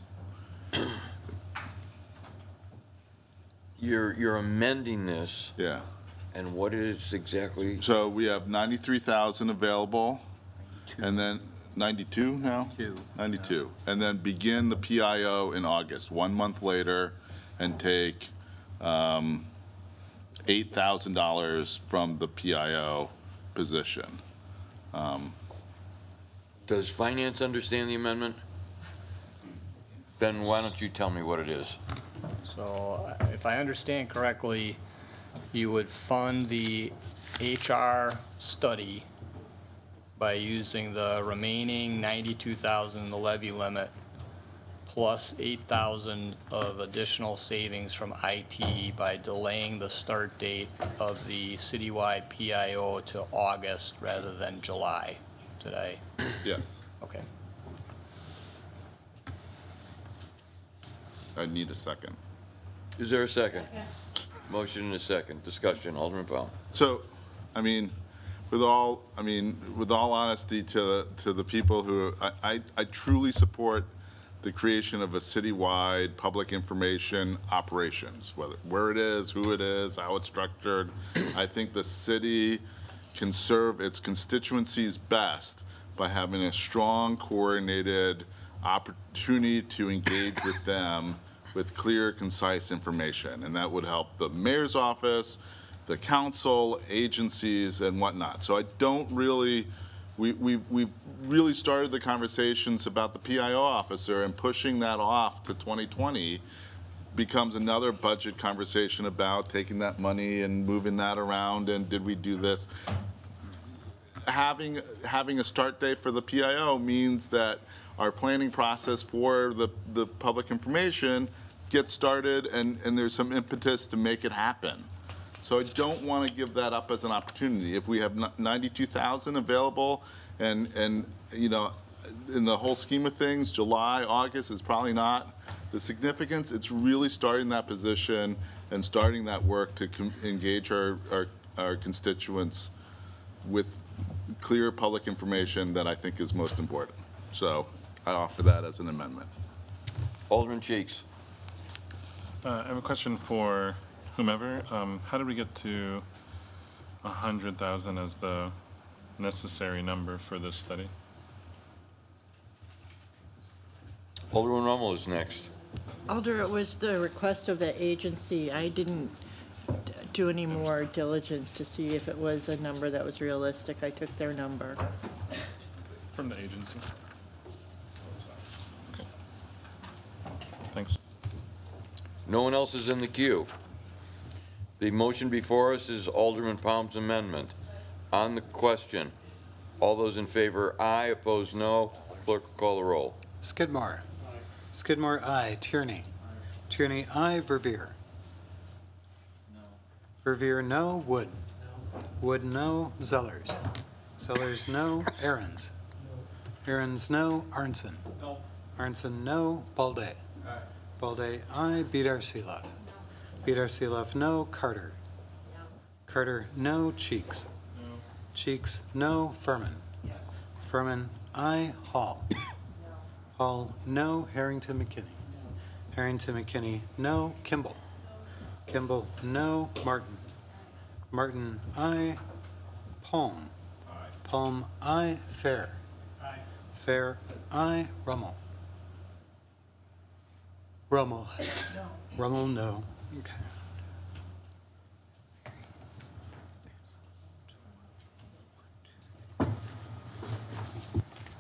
You're amending this, yeah. and what is exactly? So we have 93,000 available, and then 92 now? 92. And then begin the PIO in August, 1 month later, and take $8,000 from the PIO position. Does finance understand the amendment? Then why don't you tell me what it is? So if I understand correctly, you would fund the HR study by using the remaining 92,000, the levy limit, plus 8,000 of additional savings from IT by delaying the start date of the citywide PIO to August rather than July. Did I? Yes. Okay. I need a second. Is there a second? Motion and a second. Discussion. Alderman Powell. So, I mean, with all honesty to the people who, I truly support the creation of a citywide public information operations, where it is, who it is, how it's structured. I think the city can serve its constituencies best by having a strong, coordinated opportunity to engage with them with clear, concise information. And that would help the mayor's office, the council, agencies, and whatnot. So I don't really, we've really started the conversations about the PIO officer, and pushing that off to 2020 becomes another budget conversation about taking that money and moving that around, and did we do this? Having a start date for the PIO means that our planning process for the public information gets started, and there's some impetus to make it happen. So I don't want to give that up as an opportunity. If we have 92,000 available, and you know, in the whole scheme of things, July, August is probably not the significance. It's really starting that position and starting that work to engage our constituents with clear public information that I think is most important. So I offer that as an amendment. Alderman Cheeks. I have a question for whomever. How did we get to 100,000 as the necessary number for this study? Alderman Rummel is next. Alder, it was the request of the agency. I didn't do any more diligence to see if it was a number that was realistic. I took their number. From the agency. Okay. Thanks. No one else is in the queue. The motion before us is Alderman Palm's amendment. On the question, all those in favor, aye. Opposed, no. Clerk will call the roll. Skidmore. Skidmore, aye. Tierney. Tierney, aye. Verveer. Verveer, no. Wood? Wood, no. Zellers? Zellers, no. Aaron's? Aaron's, no. Arnson? Arnson, no. Balde? Balde, aye. Bedar Seeloff? Bedar Seeloff, no. Carter? Carter, no. Cheeks? Cheeks, no. Furman? Furman, aye. Hall? Hall, no. Harrington McKinney? Harrington McKinney, no. Kimball? Kimball, no. Martin? Martin, aye. Palm? Palm, aye. Fair? Fair, aye. Rummel? Rummel? Rummel, no. Okay.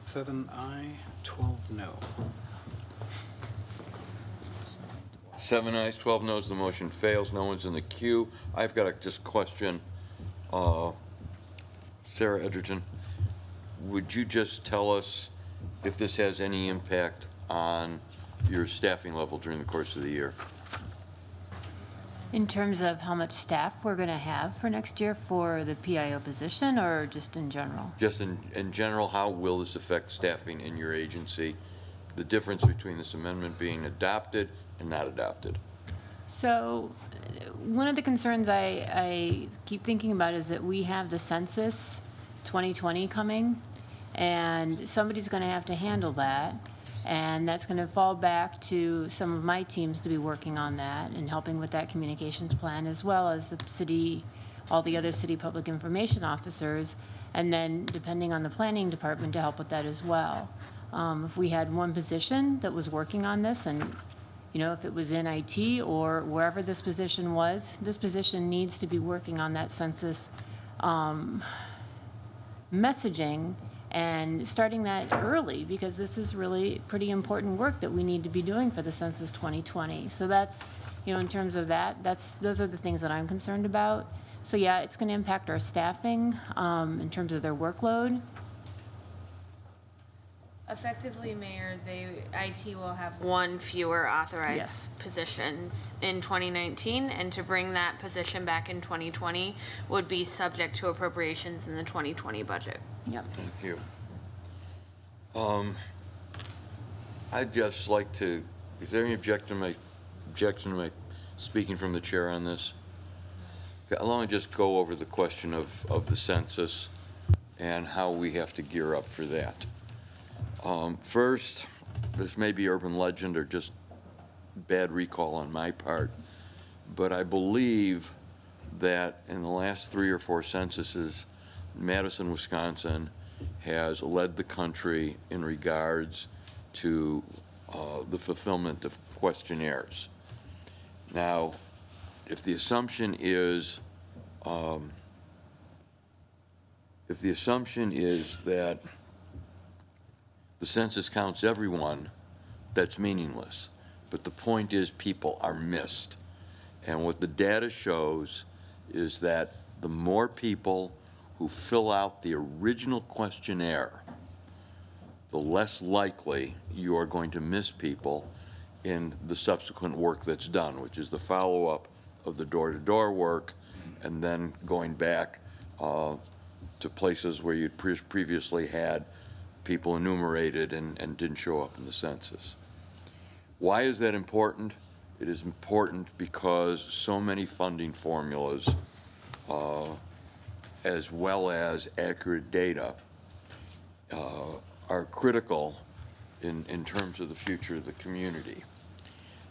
Seven aye, 12 no. 7 ayes, 12 noes, the motion fails. No one's in the queue. I've got a just question. Sarah Edgerton, would you just tell us if this has any impact on your staffing level during the course of the year? In terms of how much staff we're going to have for next year for the PIO position, or just in general? Just in general, how will this affect staffing in your agency? The difference between this amendment being adopted and not adopted? So one of the concerns I keep thinking about is that we have the census 2020 coming, and somebody's going to have to handle that. And that's going to fall back to some of my teams to be working on that and helping with that communications plan, as well as the city, all the other city public information officers, and then depending on the planning department to help with that as well. If we had one position that was working on this, and if it was in IT or wherever this position was, this position needs to be working on that census messaging and starting that early, because this is really pretty important work that we need to be doing for the Census 2020. So that's, in terms of that, those are the things that I'm concerned about. So yeah, it's going to impact our staffing in terms of their workload. Effectively, Mayor, IT will have one fewer authorized Yes. positions in 2019, and to bring that position back in 2020 would be subject to appropriations in the 2020 budget. Yep. Thank you. I'd just like to, is there any objection to my speaking from the chair on this? I'll only just go over the question of the census and how we have to gear up for that. First, this may be urban legend or just bad recall on my part, but I believe that in the last 3 or 4 censuses, Madison, Wisconsin has led the country in regards to the fulfillment of questionnaires. Now, if the assumption is that the census counts everyone, that's meaningless. But the point is people are missed. And what the data shows is that the more people who fill out the original questionnaire, the less likely you are going to miss people in the subsequent work that's done, which is the follow-up of the door-to-door work, and then going back to places where you'd previously had people enumerated and didn't show up in the census. Why is that important? It is important because so many funding formulas, as well as accurate data, are critical in terms of the future of the community.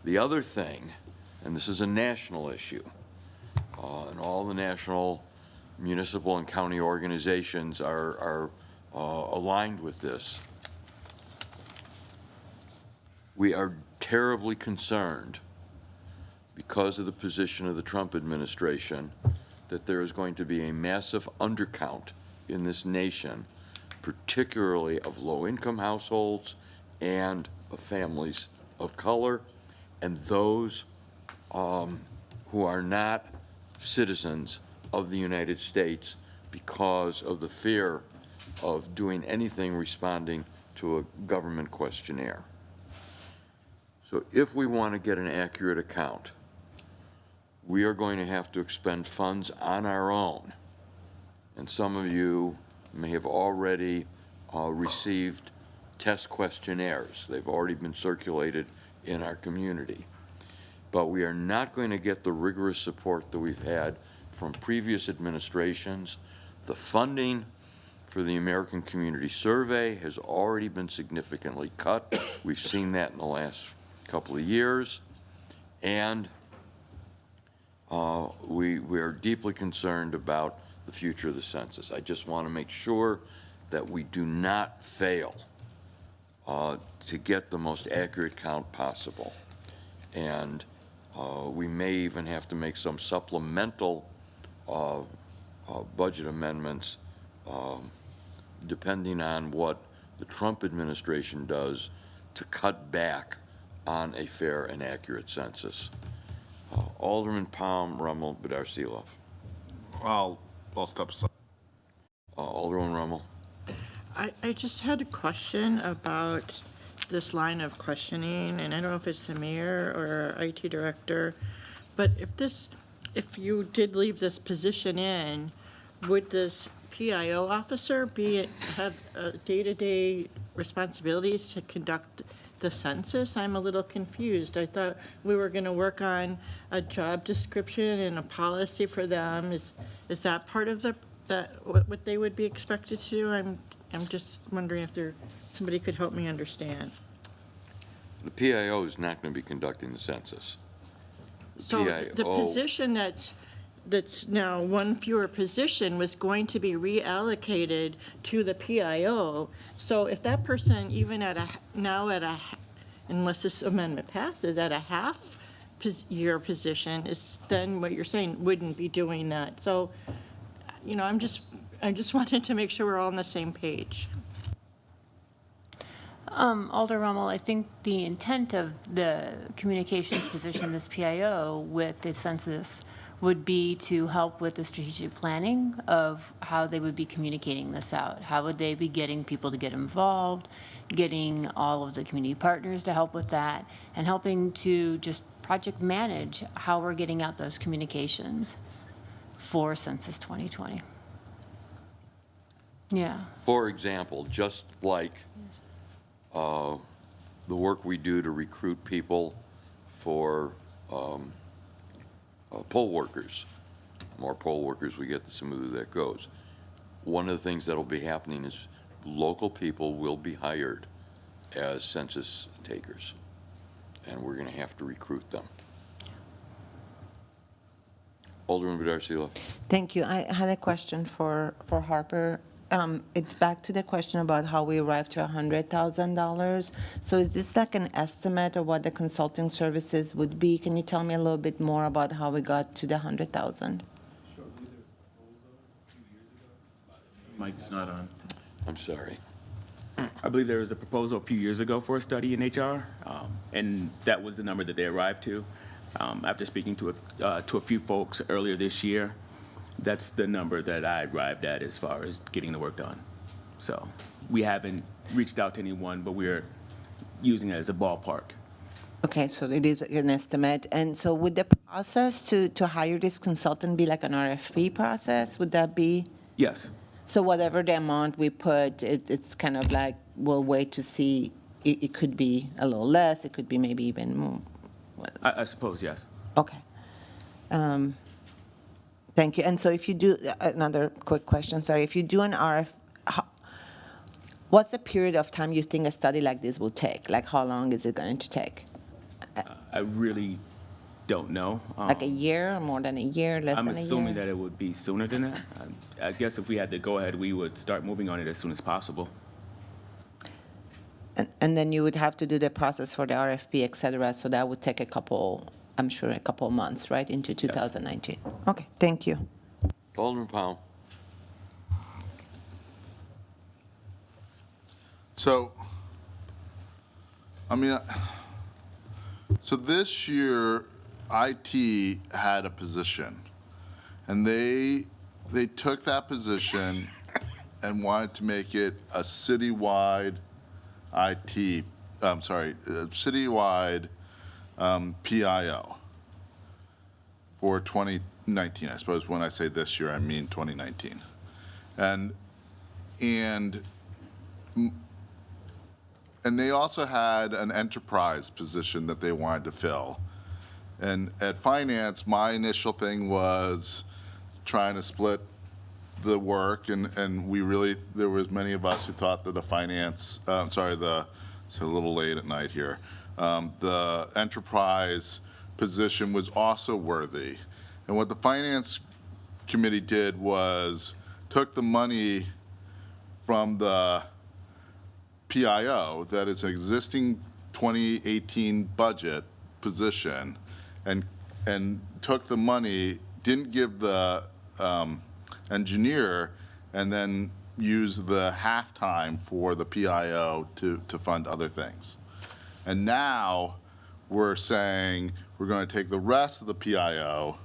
The other thing, and this is a national issue, and all the national municipal and county organizations are aligned with this. We are terribly concerned, because of the position of the Trump administration, that there is going to be a massive undercount in this nation, particularly of low-income households and of families of color, and those who are not citizens of the United States because of the fear of doing anything responding to a government questionnaire. So if we want to get an accurate account we are going to have to expend funds on our own. And some of you may have already received test questionnaires. They've already been circulated in our community. But we are not going to get the rigorous support that we've had from previous administrations. The funding for the American Community Survey has already been significantly cut. We've seen that in the last couple of years. And we are deeply concerned about the future of the census. I just want to make sure that we do not fail to get the most accurate count possible. And we may even have to make some supplemental budget amendments depending on what the Trump administration does to cut back on a fair and accurate census. Alderman Palm, Rummel, Bedar-Seeloff. I'll step aside. Alderman Rummel. I just had a question about this line of questioning, and I don't know if it's the mayor or our IT director, but if you did leave this position in, would this PIO officer have day-to-day responsibilities to conduct the census? I'm a little confused. I thought we were going to work on a job description and a policy for them. Is that part of what they would be expected to do? I'm just wondering if somebody could help me understand. The PIO is not going to be conducting the census. So the position that's now one fewer position was going to be reallocated to the PIO. So if that person, even unless this amendment passes, at a half year position, is then what you're saying wouldn't be doing that. So, I just wanted to make sure we're all on the same page. Alder Rummel, I think the intent of the communications position, this PIO, with the census would be to help with the strategic planning of how they would be communicating this out. How would they be getting people to get involved, getting all of the community partners to help with that, and helping to just project manage how we're getting out those communications for Census 2020. Yeah. For example, just like the work we do to recruit people for poll workers. The more poll workers we get, the smoother that goes. One of the things that will be happening is local people will be hired as census takers, and we're going to have to recruit them. Alderman Bedar-Seeloff. Thank you. I had a question for Harper. It's back to the question about how we arrived to $100,000. So is this like an estimate of what the consulting services would be? Can you tell me a little bit more about how we got to the $100,000? Mike's not on. I'm sorry. I believe there was a proposal a few years ago for a study in HR, and that was the number that they arrived to. After speaking to a few folks earlier this year, that's the number that I arrived at as far as getting the work done. So we haven't reached out to anyone, but we're using it as a ballpark. Okay, so it is an estimate. And so would the process to hire this consultant be like an RFP process? Would that be? Yes. So whatever the amount we put, it's kind of like, we'll wait to see, it could be a little less, it could be maybe even more. I suppose, yes. Okay. Thank you. And so if you do, another quick question, sorry, if you do an what's the period of time you think a study like this will take? Like how long is it going to take? I really don't know. Like a year, more than a year, less than a year? I'm assuming that it would be sooner than that. I guess if we had to go ahead, we would start moving on it as soon as possible. And then you would have to do the process for the RFP, et cetera, so that would take I'm sure a couple of months, right, into 2019? Yes. Okay, thank you. Alderman Powell. So, so this year, IT had a position, and they took that position and wanted to make it a citywide citywide PIO. for 2019. I suppose when I say this year, I mean 2019. And they also had an enterprise position that they wanted to fill. And at finance, my initial thing was trying to split the work, and we really, there was many of us who thought that the finance, it's a little late at night here, the enterprise position was also worthy. And what the finance committee did was took the money from the PIO, that is an existing 2018 budget position, and took the money, didn't give the engineer, and then used the halftime for the PIO to fund other things. And now we're saying we're going to take the rest of the PIO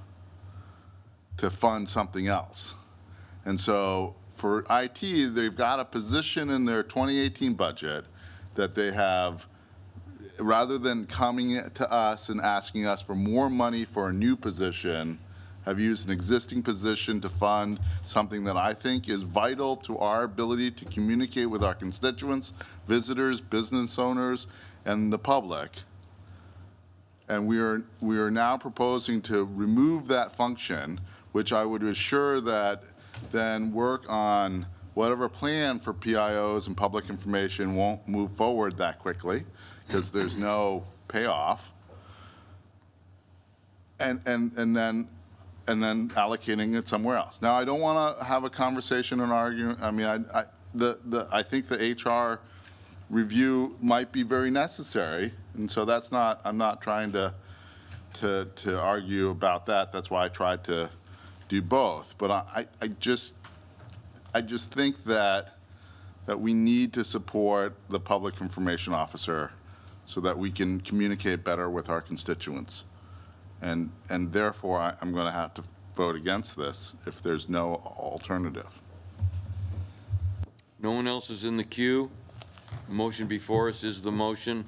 to fund something else. And so for IT, they've got a position in their 2018 budget that they have, rather than coming to us and asking us for more money for a new position, have used an existing position to fund something that I think is vital to our ability to communicate with our constituents, visitors, business owners, and the public. And we are now proposing to remove that function, which I would assure that then work on whatever plan for PIOs and public information won't move forward that quickly because there's no payoff. And then allocating it somewhere else. Now, I don't want to have a conversation and argument. I mean, I think the HR review might be very necessary, and so that's not. I'm not trying to argue about that. That's why I tried to do both. But I just think that we need to support the public information officer so that we can communicate better with our constituents. And therefore, I'm going to have to vote against this if there's no alternative. No one else is in the queue. The motion before us is the motion.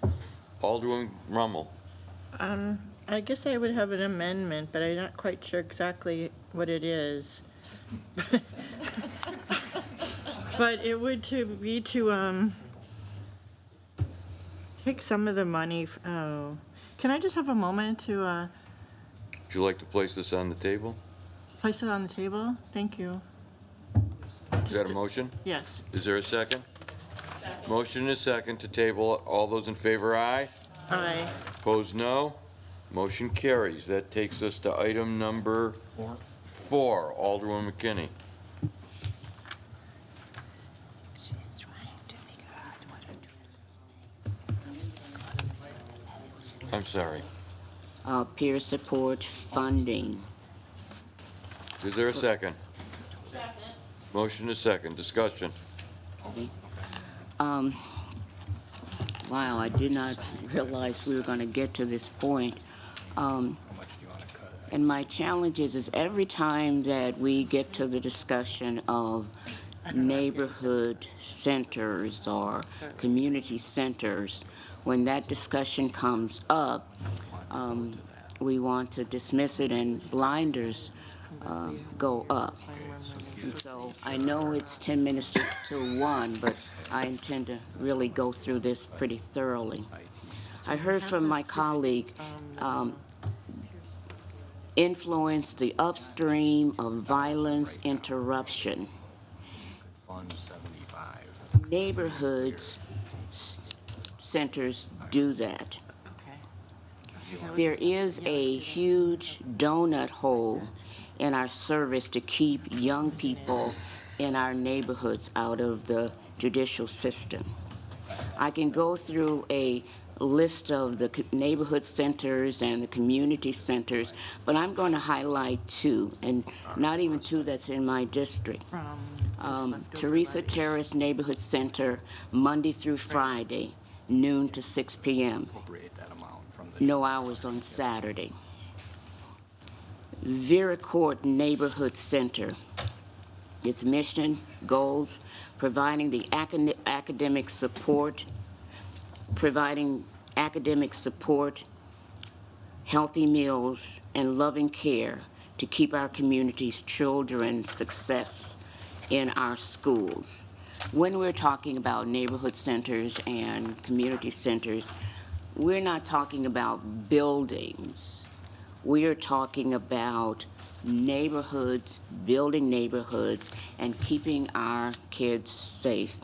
Alderman Rummel. I guess I would have an amendment, but I'm not quite sure exactly what it is. But it would be to take some of the money. Can I just have a moment to Would you like to place this on the table? place it on the table? Thank you. Is that a motion? Yes. Is there a second? Motion and a second to table. All those in favor, aye. Aye. Opposed, no. Motion carries. That takes us to item number 4, Alderman McKinney. She's trying to figure out what her I'm sorry. Peer support funding. Is there a second? Second. Motion is second. Discussion. Wow, I did not realize we were going to get to this point. And my challenge is every time that we get to the discussion of neighborhood centers or community centers, when that discussion comes up, we want to dismiss it and blinders go up. And so I know it's 10 minutes to 1, but I intend to really go through this pretty thoroughly. I heard from my colleague, influence the upstream of violence interruption. Neighborhoods, centers do that. There is a huge donut hole in our service to keep young people in our neighborhoods out of the judicial system. I can go through a list of the neighborhood centers and the community centers, but I'm going to highlight 2, and not even 2 that's in my district. Teresa Terrace Neighborhood Center, Monday through Friday, noon to 6 p.m. No hours on Saturday. Vera Court Neighborhood Center. Its mission, goals, providing academic support healthy meals, and loving care to keep our community's children success in our schools. When we're talking about neighborhood centers and community centers, we're not talking about buildings. We are talking about neighborhoods, building neighborhoods, and keeping our kids safe.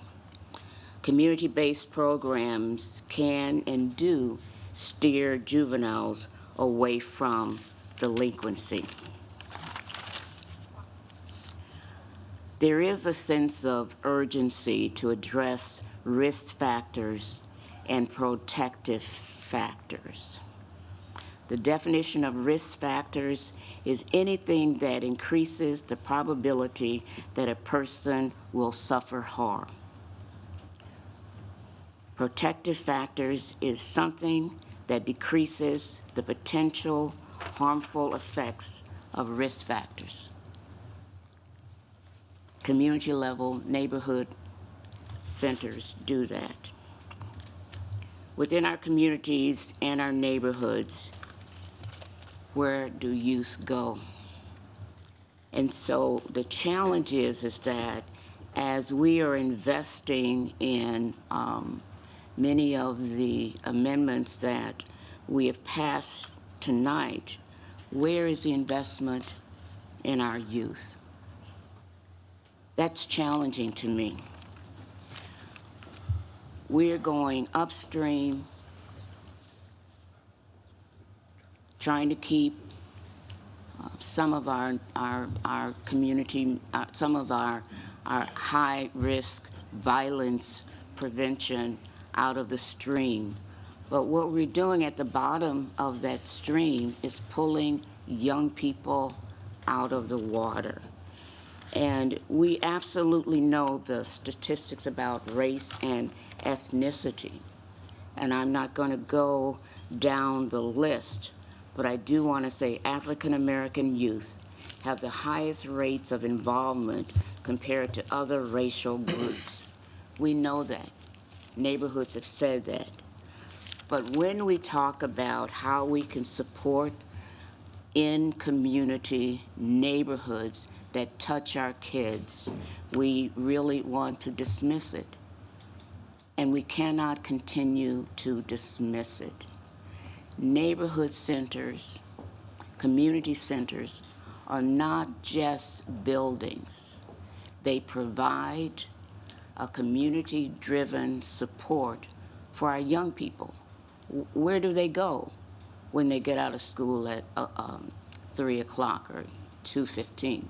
Community-based programs can and do steer juveniles away from delinquency. There is a sense of urgency to address risk factors and protective factors. The definition of risk factors is anything that increases the probability that a person will suffer harm. Protective factors is something that decreases the potential harmful effects of risk factors. Community level neighborhood centers do that. Within our communities and our neighborhoods, where do youth go? And so the challenge is that as we are investing in many of the amendments that we have passed tonight, where is the investment in our youth? That's challenging to me. We're going upstream, trying to keep some of our community, some of our high-risk violence prevention out of the stream. But what we're doing at the bottom of that stream is pulling young people out of the water. And we absolutely know the statistics about race and ethnicity. And I'm not going to go down the list, but I do want to say African American youth have the highest rates of involvement compared to other racial groups. We know that. Neighborhoods have said that. But when we talk about how we can support in community neighborhoods that touch our kids, we really want to dismiss it. And we cannot continue to dismiss it. Neighborhood centers, community centers, are not just buildings. They provide a community-driven support for our young people. Where do they go when they get out of school at 3 o'clock or 2:15?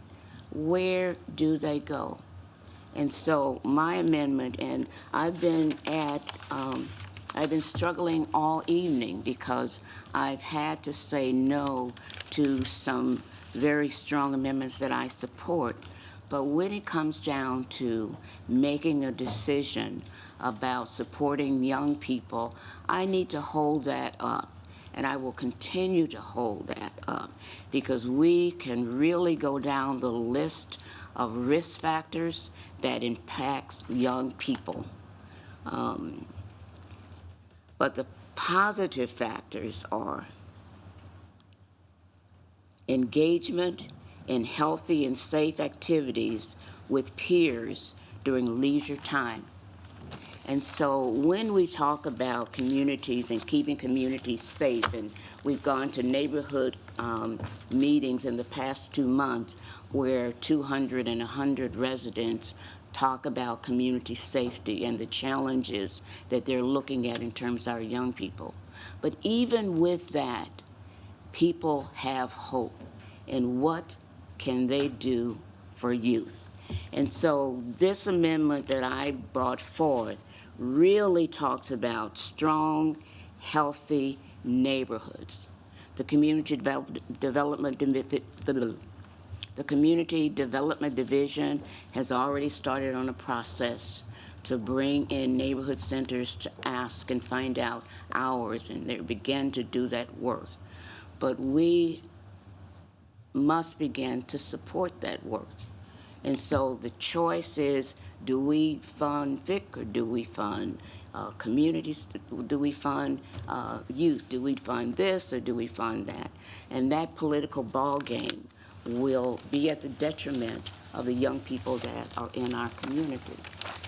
Where do they go? And so my amendment, and I've been struggling all evening because I've had to say no to some very strong amendments that I support. But when it comes down to making a decision about supporting young people, I need to hold that up. And I will continue to hold that up because we can really go down the list of risk factors that impacts young people. But the positive factors are engagement in healthy and safe activities with peers during leisure time. And so when we talk about communities and keeping communities safe, and we've gone to neighborhood meetings in the past 2 months where 200 and 100 residents talk about community safety and the challenges that they're looking at in terms of our young people. But even with that, people have hope. And what can they do for youth? And so this amendment that I brought forth really talks about strong, healthy neighborhoods. The Community Development Division has already started on a process to bring in neighborhood centers to ask and find out hours, and they begin to do that work. But we must begin to support that work. And so the choice is, do we fund FIC or do we fund communities do we fund, youth, do we fund this or do we fund that? And that political ball game will be at the detriment of the young people that are in our community.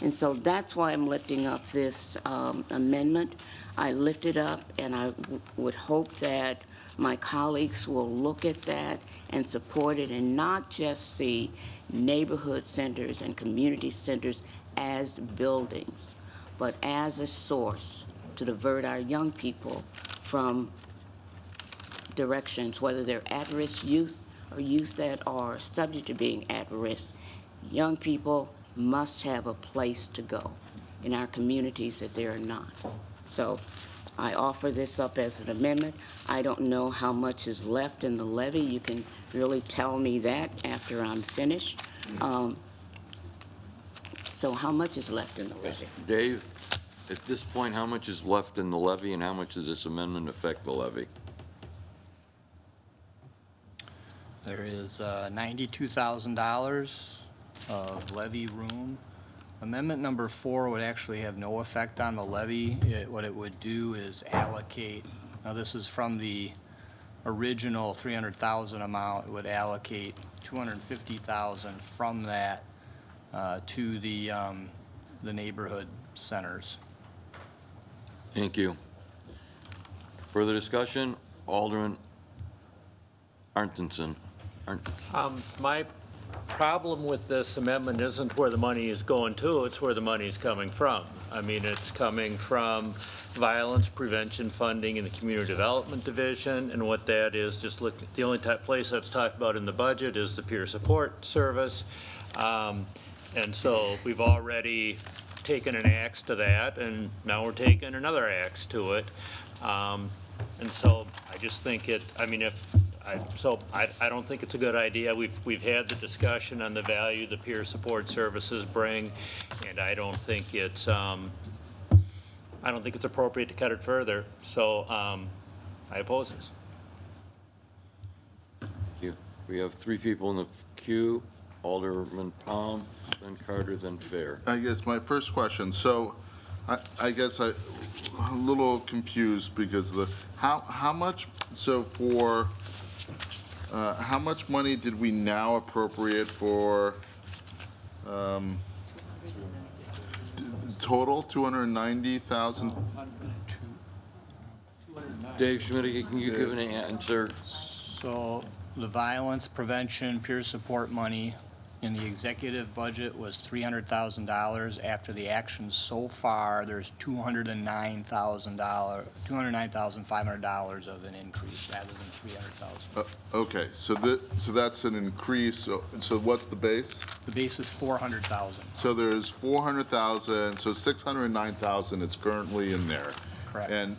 And so that's why I'm lifting up this amendment. I lift it up, and I would hope that my colleagues will look at that and support it and not just see neighborhood centers and community centers as buildings, but as a source to divert our young people from directions, whether they're at-risk youth or youth that are subject to being at risk. Young people must have a place to go in our communities that they are not. So I offer this up as an amendment. I don't know how much is left in the levy. You can really tell me that after I'm finished. So how much is left in the levy? Dave, at this point, how much is left in the levy and how much does this amendment affect the levy? There is $92,000 of levy room. Amendment number 4 would actually have no effect on the levy. What it would do is allocate, now this is from the original 300,000 amount, it would allocate 250,000 from that to the neighborhood centers. Thank you. Further discussion? Alderman Arntzen. My problem with this amendment isn't where the money is going to, it's where the money is coming from. I mean, it's coming from violence prevention funding in the Community Development Division, and what that is, just look, the only place that's talked about in the budget is the peer support service. And so we've already taken an axe to that, and now we're taking another axe to it. And so I just think I don't think it's a good idea. We've had the discussion on the value the peer support services bring, and I don't think it's appropriate to cut it further. So I oppose this. Thank you. We have 3 people in the queue. Alderman Palm, then Carter, then Fair. I guess my first question, so I guess I'm a little confused because how much, so for, how much money did we now appropriate for total, 290,000? Dave Schmidt, can you give an answer? So the violence prevention peer support money in the executive budget was $300,000. After the actions so far, there's $209,500 of an increase rather than $300,000. Okay, so that's an increase, so what's the base? The base is $400,000. So there's 400,000, so 609,000 is currently in there. Correct. And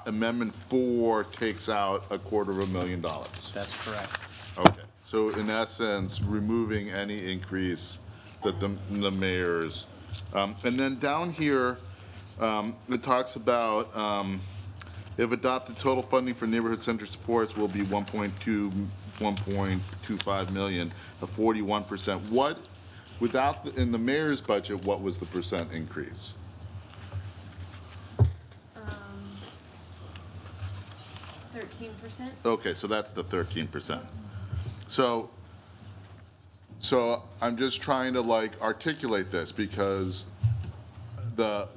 Amendment 4 takes out $250,000. That's correct. Okay, so in essence, removing any increase that the mayor's. And then down here, it talks about if adopted, total funding for neighborhood center supports will be 1.25 million, a 41%. What, without, in the mayor's budget, what was the percent increase? 13%? Okay, so that's the 13%. So I'm just trying to like articulate this because the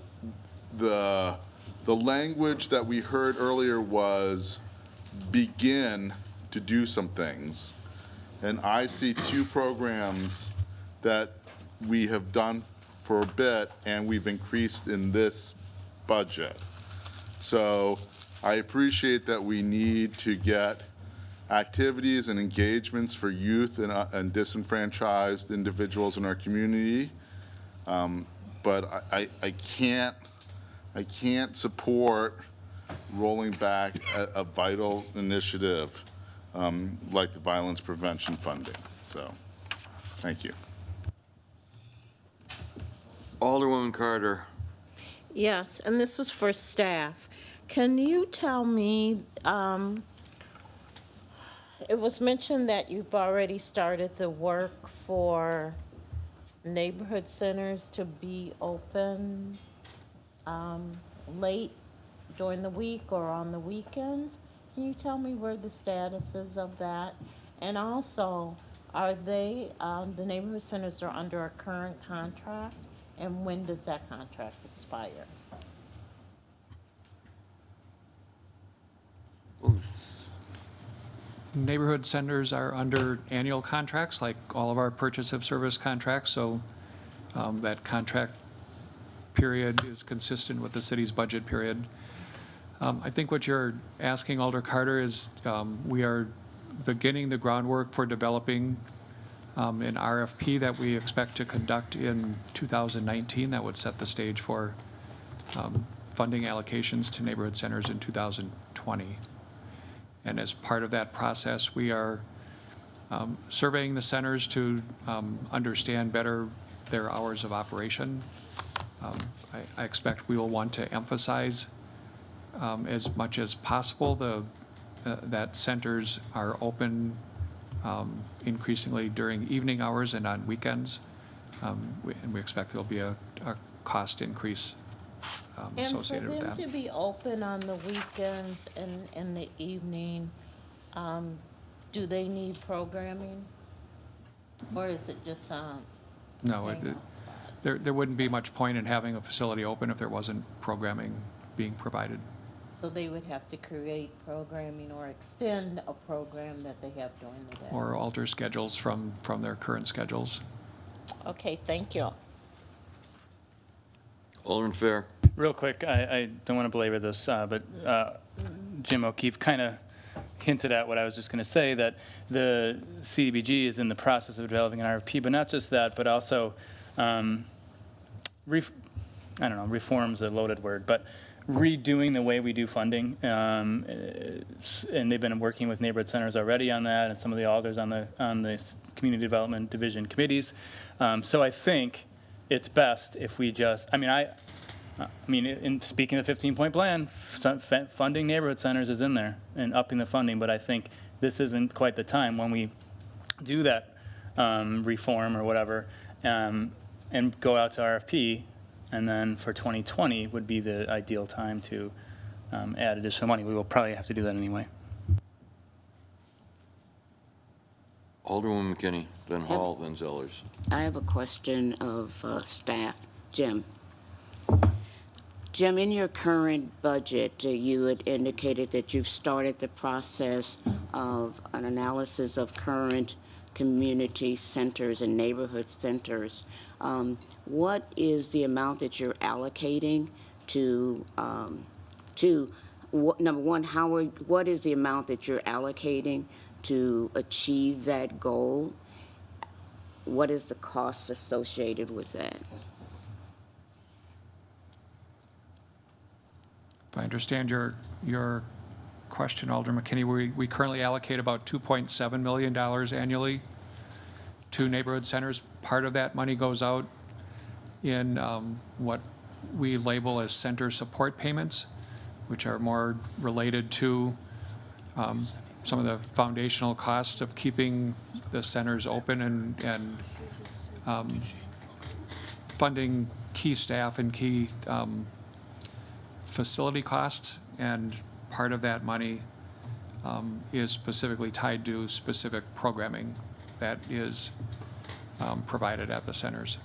language that we heard earlier was begin to do some things. And I see 2 programs that we have done for a bit and we've increased in this budget. So I appreciate that we need to get activities and engagements for youth and disenfranchised individuals in our community. But I can't support rolling back a vital initiative like the violence prevention funding. So, thank you. Alderwoman Carter. Yes, and this is for staff. Can you tell me, it was mentioned that you've already started the work for neighborhood centers to be open. late during the week or on the weekends. Can you tell me where the status is of that? And also, are they, the neighborhood centers are under a current contract? And when does that contract expire? Neighborhood centers are under annual contracts, like all of our purchase of service contracts, so that contract period is consistent with the city's budget period. I think what you're asking, Alder Carter, is we are beginning the groundwork for developing an RFP that we expect to conduct in 2019 that would set the stage for funding allocations to neighborhood centers in 2020. And as part of that process, we are surveying the centers to understand better their hours of operation. I expect we will want to emphasize as much as possible that centers are open increasingly during evening hours and on weekends. And we expect there'll be a cost increase associated with that. And for them to be open on the weekends and in the evening, do they need programming? Or is it just No, hangout spot? there wouldn't be much point in having a facility open if there wasn't programming being provided. So they would have to create programming or extend a program that they have during the day? Or alter schedules from their current schedules. Okay, thank you. Alderman Fair. Real quick, I don't want to belabor this, but Jim O'Keefe kind of hinted at what I was just going to say, that the CDBG is in the process of developing an RFP, but not just that, but also, reform's a loaded word, but redoing the way we do funding. And they've been working with neighborhood centers already on that, and some of the alders on the community development division committees. So I think it's best if we just, in speaking of the 15-point plan, funding neighborhood centers is in there and upping the funding, but I think this isn't quite the time when we do that reform or whatever and go out to RFP, and then for 2020 would be the ideal time to add additional money. We will probably have to do that anyway. Alderwoman McKinney, then Hall, then Zellers. I have a question of staff. Jim, in your current budget, you had indicated that you've started the process of an analysis of current community centers and neighborhood centers. What is the amount that you're allocating to number one, what is the amount that you're allocating to achieve that goal? What is the cost associated with that? If I understand your question, Alder McKinney, we currently allocate about $2.7 million annually to neighborhood centers. Part of that money goes out in what we label as center support payments, which are more related to some of the foundational costs of keeping the centers open and funding key staff and key facility costs. And part of that money is specifically tied to specific programming that is provided at the centers.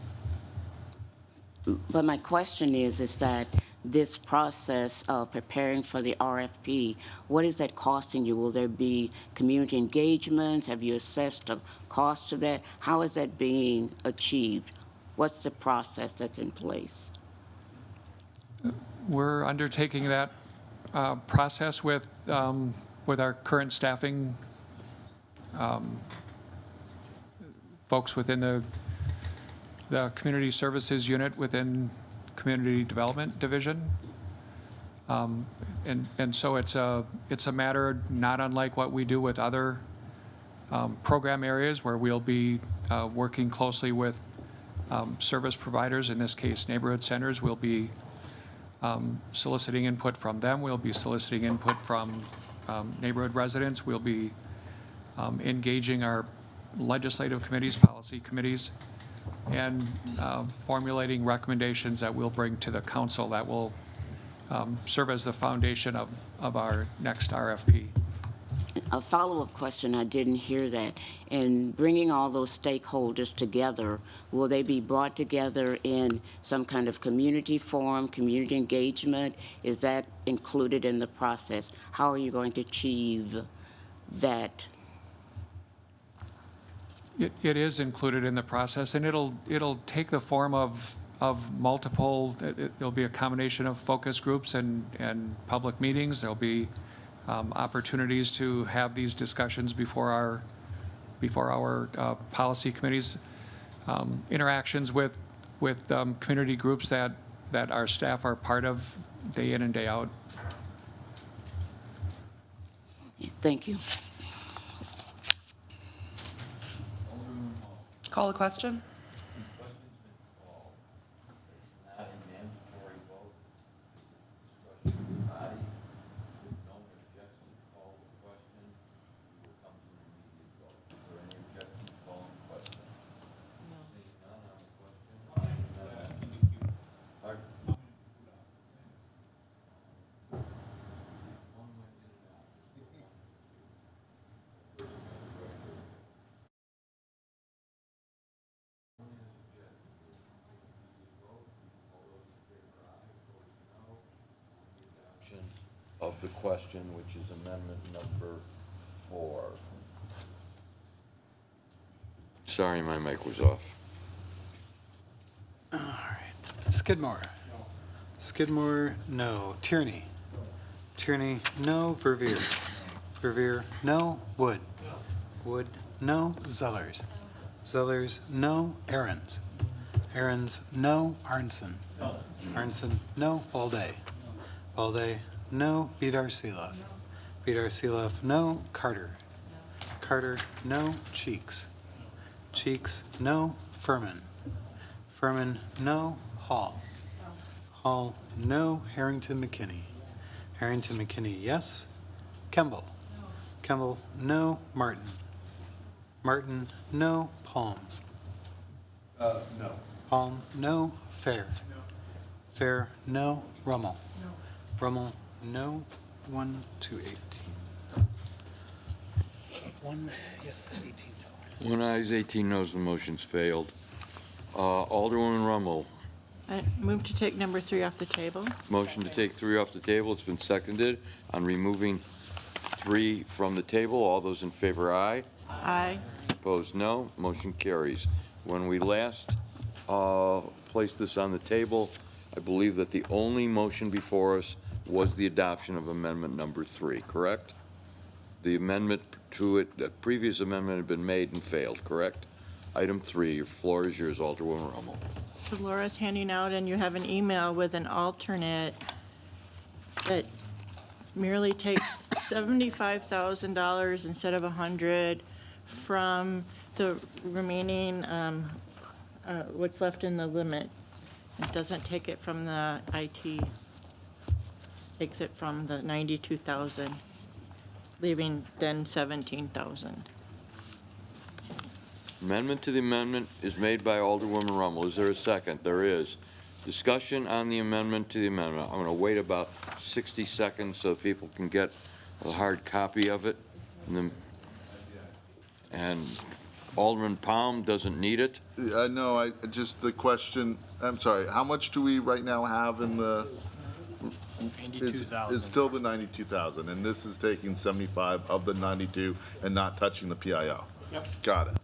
But my question is that this process of preparing for the RFP, what is that costing you? Will there be community engagements? Have you assessed the cost of that? How is that being achieved? What's the process that's in place? We're undertaking that process with our current staffing folks within the community services unit within community development division. And so it's a matter not unlike what we do with other program areas, where we'll be working closely with service providers, in this case neighborhood centers. We'll be soliciting input from them. We'll be soliciting input from neighborhood residents. We'll be engaging our legislative committees, policy committees, and formulating recommendations that we'll bring to the council that will serve as the foundation of our next RFP. A follow-up question, I didn't hear that. In bringing all those stakeholders together, will they be brought together in some kind of community forum, community engagement? Is that included in the process? How are you going to achieve that? It is included in the process, and it'll take the form of multiple, it'll be a combination of focus groups and public meetings. There'll be opportunities to have these discussions before our policy committees, interactions with community groups that our staff are part of day in and day out. Thank you. Call the question? Of the question, which is amendment number 4. Sorry, my mic was off. All right. Skidmore. Skidmore, no. Tierney. Tierney, no. Verveer. Verveer, no. Wood. Wood, no. Zellers. Zellers, no. Aaron's. Aaron's, no. Arnson. Arnson, no. Balday. Balday, no. Beitler. Beitler, no. Carter. Carter, no. Cheeks. Cheeks, no. Furman. Furman, no. Hall. Hall, no. Harrington McKinney. Harrington McKinney, yes. Kemble. Kemble, no. Martin. Martin, no. Palm. No. Palm, no. Fair. Fair, no. Rummel. Rummel, no. 1 to 18. 1, yes, 18 no. 1 ayes, 18 noes, the motion's failed. Alderwoman Rummel, I move to take number 3 off the table. motion to take 3 off the table. It's been seconded on removing 3 from the table. All those in favor, aye. Aye. Opposed, no. Motion carries. When we last placed this on the table, I believe that the only motion before us was the adoption of amendment number 3, correct? The amendment to it, the previous amendment had been made and failed, correct? Item 3, your floor is yours, Alderwoman Rummel. So Laura's handing out, and you have an email with an alternate that merely takes $75,000 instead of $100 from the remaining, what's left in the limit. It doesn't take it from the IT, takes it from the 92,000, leaving then 17,000. Amendment to the amendment is made by Alderwoman Rummel. Is there a second? There is. Discussion on the amendment to the amendment. I'm going to wait about 60 seconds so people can get a hard copy of it. And Alderman Palm doesn't need it. No, just the question, I'm sorry, how much do we right now have in the? 92,000. It's still the 92,000, and this is taking 75 of the 92 and not touching the PIO. Yep. Got it.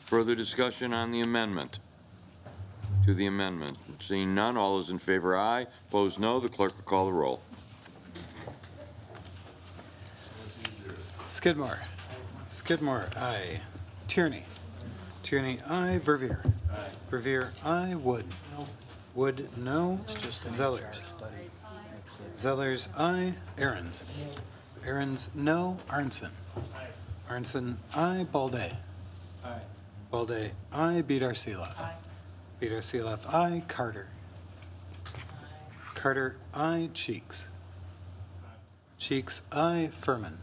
Further discussion on the amendment? To the amendment. Seeing none, all those in favor, aye. Opposed, no. The clerk will call the roll. Skidmore. Skidmore, aye. Tierney. Tierney, aye. Verveer. Verveer, aye. Wood. Wood, no. Zellers. Zellers, aye. Aaron's. Aaron's, no. Arnson. Arnson, aye. Balday. Balday, aye. Beitler. Beitler, aye. Carter. Carter, aye. Cheeks. Cheeks, aye. Furman.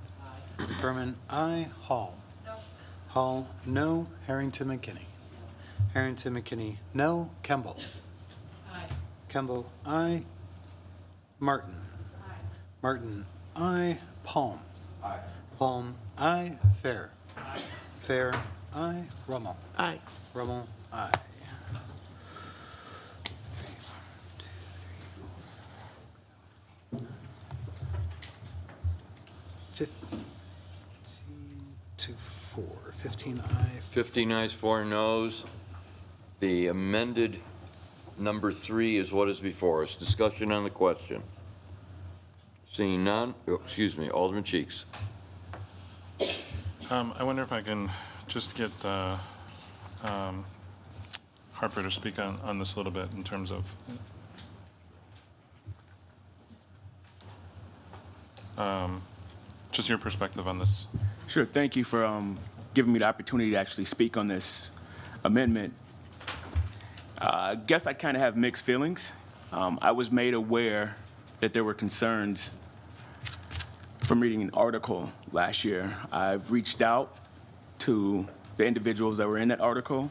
Furman, aye. Hall. Hall, no. Harrington McKinney. Harrington McKinney, no. Kemble. Aye. Kemble, aye. Martin. Aye. Martin, aye. Palm. Aye. Palm, aye. Fair. Fair, aye. Rummel. Aye. Rummel, aye. Four. 15 aye. 15 ayes, 4 noes. The amended number 3 is what is before us. Discussion on the question. Seeing none, excuse me, Alderman Cheeks. I wonder if I can just get Harper to speak on this a little bit in terms of just your perspective on this. Sure, thank you for giving me the opportunity to actually speak on this amendment. I guess I kind of have mixed feelings. I was made aware that there were concerns from reading an article last year. I've reached out to the individuals that were in that article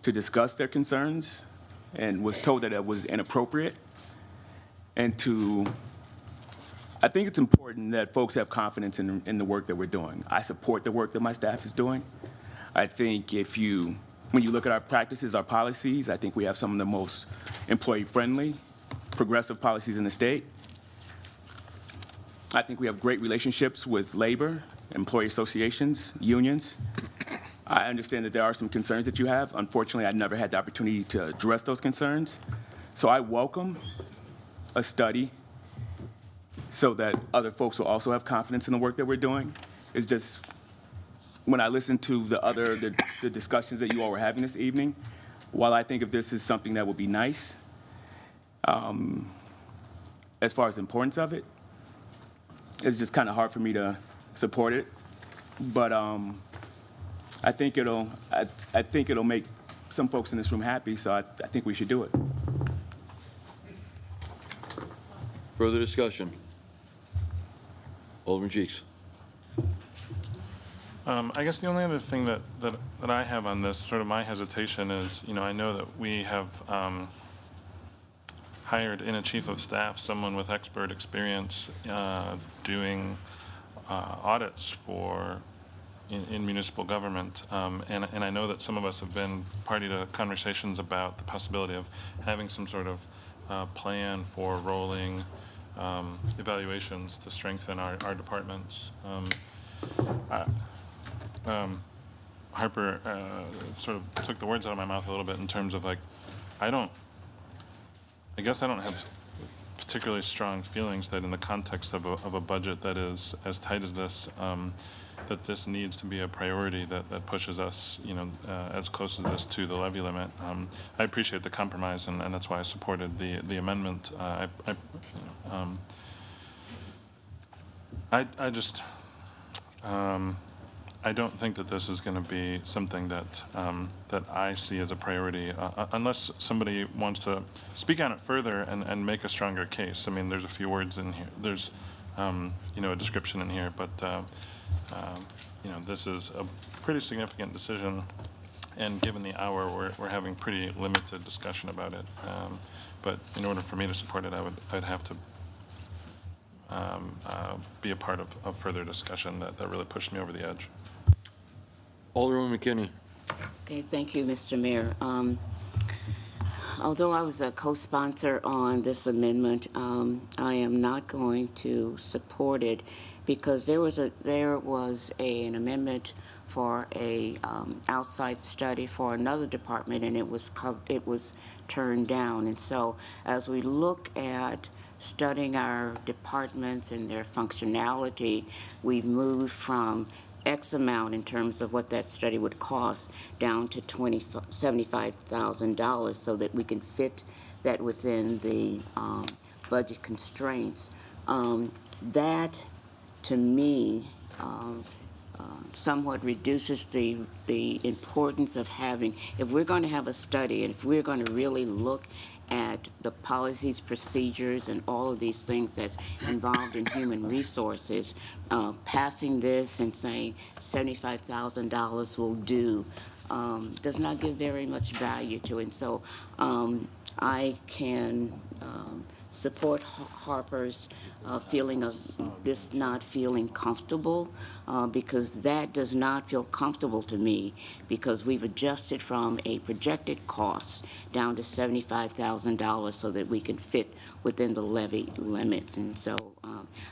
to discuss their concerns and was told that it was inappropriate. And I think it's important that folks have confidence in the work that we're doing. I support the work that my staff is doing. I think when you look at our practices, our policies, I think we have some of the most employee-friendly, progressive policies in the state. I think we have great relationships with labor, employee associations, unions. I understand that there are some concerns that you have. Unfortunately, I never had the opportunity to address those concerns. So I welcome a study so that other folks will also have confidence in the work that we're doing. It's just, when I listen to the discussions that you all were having this evening, while I think if this is something that would be nice, as far as the importance of it, it's just kind of hard for me to support it. But I think it'll make some folks in this room happy, so I think we should do it. Further discussion? Alderman Cheeks. I guess the only other thing that I have on this, sort of my hesitation is, I know that we have hired in a chief of staff someone with expert experience doing audits in municipal government, and I know that some of us have been party to conversations about the possibility of having some sort of plan for rolling evaluations to strengthen our departments. Harper sort of took the words out of my mouth a little bit in terms of I guess I don't have particularly strong feelings that in the context of a budget that is as tight as this, that this needs to be a priority that pushes us, as close as this to the levy limit. I appreciate the compromise, and that's why I supported the amendment. I don't think that this is going to be something that I see as a priority, unless somebody wants to speak on it further and make a stronger case. I mean, there's a few words in here. There's, a description in here, but, this is a pretty significant decision, and given the hour, we're having pretty limited discussion about it. But in order for me to support it, I'd have to be a part of further discussion that really pushed me over the edge. Alderman McKinney. Okay, thank you, Mr. Mayor. Although I was a co-sponsor on this amendment, I am not going to support it because there was an amendment for a outside study for another department, and it was turned down. And so, as we look at studying our departments and their functionality, we've moved from X amount in terms of what that study would cost down to $75,000 so that we can fit that within the budget constraints. That, to me, somewhat reduces the importance of having, if we're going to have a study, and if we're going to really look at the policies, procedures, and all of these things that's involved in human resources, passing this and saying $75,000 will do does not give very much value to it. And so I can support Harper's feeling of this not feeling comfortable, because that does not feel comfortable to me, because we've adjusted from a projected cost down to $75,000 so that we can fit within the levy limits. And so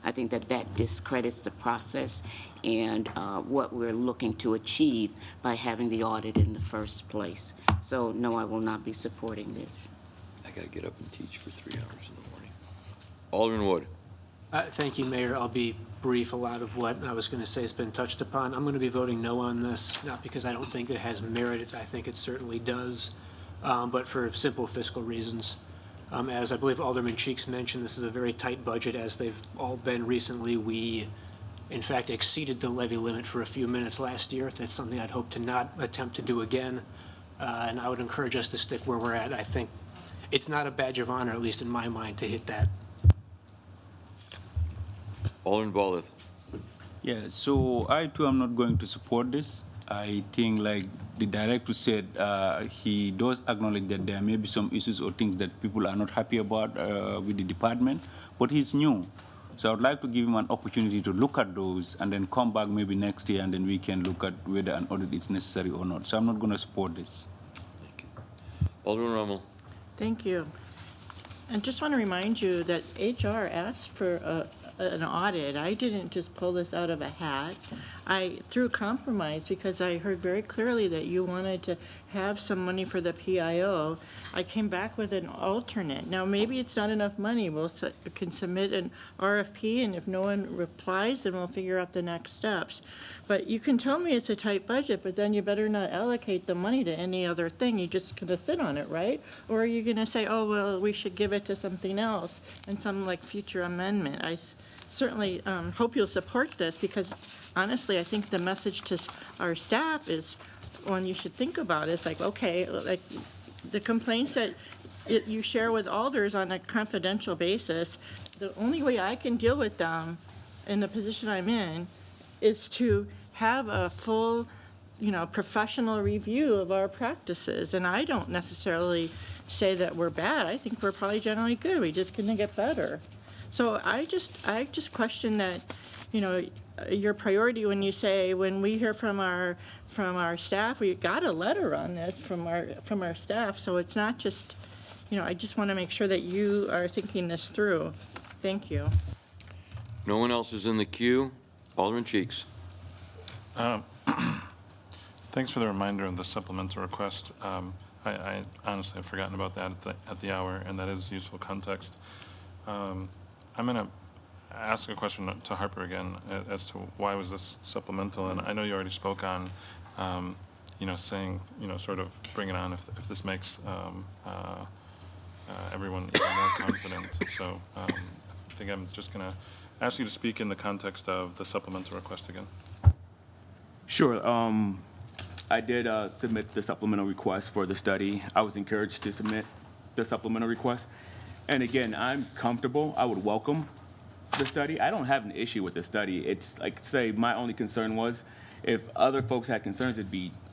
I think that that discredits the process and what we're looking to achieve by having the audit in the first place. So no, I will not be supporting this. I got to get up and teach for 3 hours in the morning. Alderman Wood. Thank you, Mayor. I'll be brief. A lot of what I was going to say has been touched upon. I'm going to be voting no on this, not because I don't think it has merit. I think it certainly does, but for simple fiscal reasons. As I believe Alderman Cheeks mentioned, this is a very tight budget, as they've all been recently. We, in fact, exceeded the levy limit for a few minutes last year. That's something I'd hope to not attempt to do again, and I would encourage us to stick where we're at. I think it's not a badge of honor, at least in my mind, to hit that. Alderman Baldeth. Yeah, so I too am not going to support this. I think, like the director said, he does acknowledge that there may be some issues or things that people are not happy about with the department, but he's new. So I would like to give him an opportunity to look at those and then come back maybe next year, and then we can look at whether an audit is necessary or not. So I'm not going to support this. Thank you. Alderman Rommel. Thank you. And just want to remind you that HR asked for an audit. I didn't just pull this out of a hat. I threw compromise because I heard very clearly that you wanted to have some money for the PIO. I came back with an alternate. Now, maybe it's not enough money. We'll can submit an RFP, and if no one replies, then we'll figure out the next steps. But you can tell me it's a tight budget, but then you better not allocate the money to any other thing. You're just going to sit on it, right? Or are you going to say, oh, well, we should give it to something else and some like future amendment? I certainly hope you'll support this, because honestly, I think the message to our staff is one you should think about. It's like, okay, like the complaints that you share with alders on a confidential basis, the only way I can deal with them in the position I'm in is to have a full, professional review of our practices. And I don't necessarily say that we're bad. I think we're probably generally good. We just can get better. So I just question that, your priority when you say, when we hear from our staff, we got a letter on this from our staff. So it's not just, I just want to make sure that you are thinking this through. Thank you. No one else is in the queue. Alderman Cheeks. Thanks for the reminder of the supplemental request. I honestly have forgotten about that at the hour, and that is useful context. I'm going to ask a question to Harper again as to why was this supplemental, and I know you already spoke on, saying, sort of bring it on if this makes everyone even more confident. So I think I'm just going to ask you to speak in the context of the supplemental request again. Sure. I did submit the supplemental request for the study. I was encouraged to submit the supplemental request. And again, I'm comfortable. I would welcome the study. I don't have an issue with the study. It's like, say, my only concern was if other folks had concerns,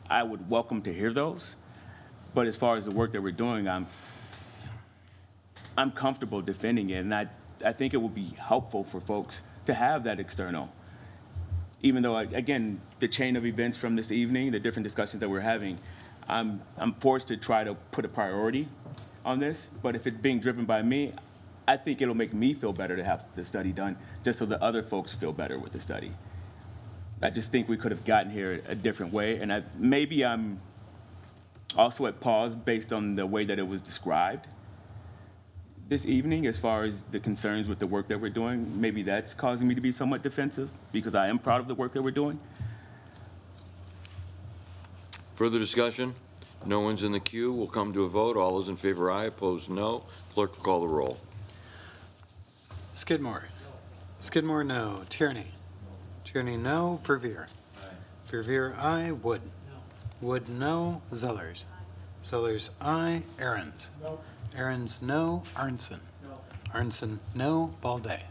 I would welcome to hear those. But as far as the work that we're doing, I'm comfortable defending it. And I think it would be helpful for folks to have that external. Even though, again, the chain of events from this evening, the different discussions that we're having, I'm forced to try to put a priority on this. But if it's being driven by me, I think it'll make me feel better to have the study done, just so that other folks feel better with the study. I just think we could have gotten here a different way. And maybe I'm also at pause based on the way that it was described this evening, as far as the concerns with the work that we're doing. Maybe that's causing me to be somewhat defensive, because I am proud of the work that we're doing. Further discussion? No one's in the queue. We'll come to a vote. All those in favor, aye. Opposed, no. Clerk will call the roll. Skidmore. Skidmore, no. Tierney. Tierney, no. Verveer. Verveer, aye. Wood. Wood, no. Zellers. Zellers, aye. Aaron's. Aaron's, no. Arnson. Arnson, no. Balday.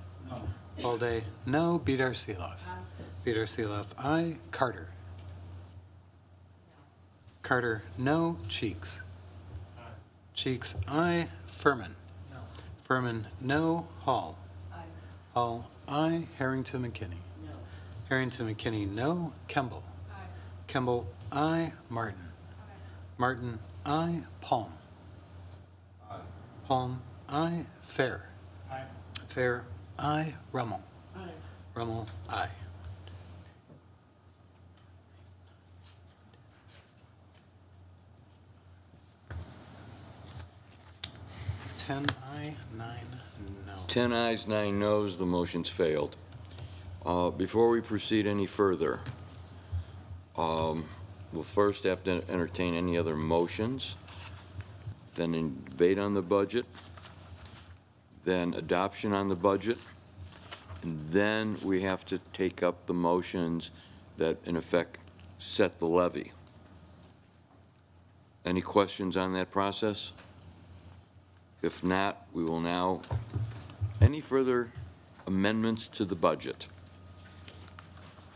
Balday, no. Bedar Seeloff. Bedar Seeloff, aye. Carter. Carter, no. Cheeks. Cheeks, aye. Furman. Furman, no. Hall. Hall, aye. Harrington McKinney. Harrington McKinney, no. Kemble. Kemble, aye. Martin. Martin, aye. Palm. Palm, aye. Fair. Fair, aye. Rummel. Rummel, aye. Ten aye, 9 no. 10 ayes, 9 noes, the motion's failed. Before we proceed any further, we'll first have to entertain any other motions, then debate on the budget, then adoption on the budget, and then we have to take up the motions that in effect set the levy. Any questions on that process? If not, we will now, any further amendments to the budget?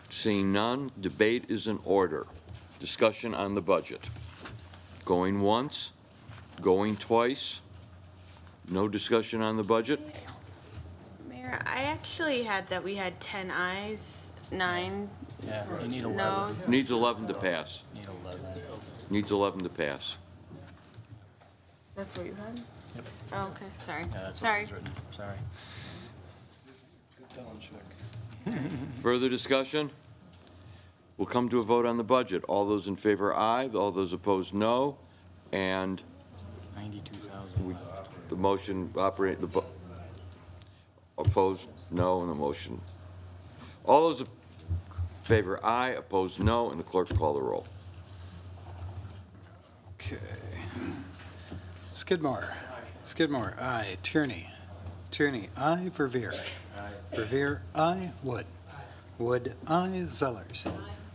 Seeing none, debate is in order. Discussion on the budget. Going once, going twice, no discussion on the budget? Mayor, I actually had that we had 10 ayes, 9 Yeah, you need 11. noes. Needs 11 to pass. Need 11. Needs 11 to pass. That's what you had? Oh, okay, sorry. Yeah, that's what Sorry. was written. Sorry. Further discussion? We'll come to a vote on the budget. All those in favor, aye. All those opposed, no. And 92,000. the motion opposed, no, and the motion. All those in favor, aye. Opposed, no, and the clerk will call the roll. Okay. Skidmore. Skidmore, aye. Tierney. Tierney, aye. Verveer. Verveer, aye. Wood. Wood, aye. Zellers.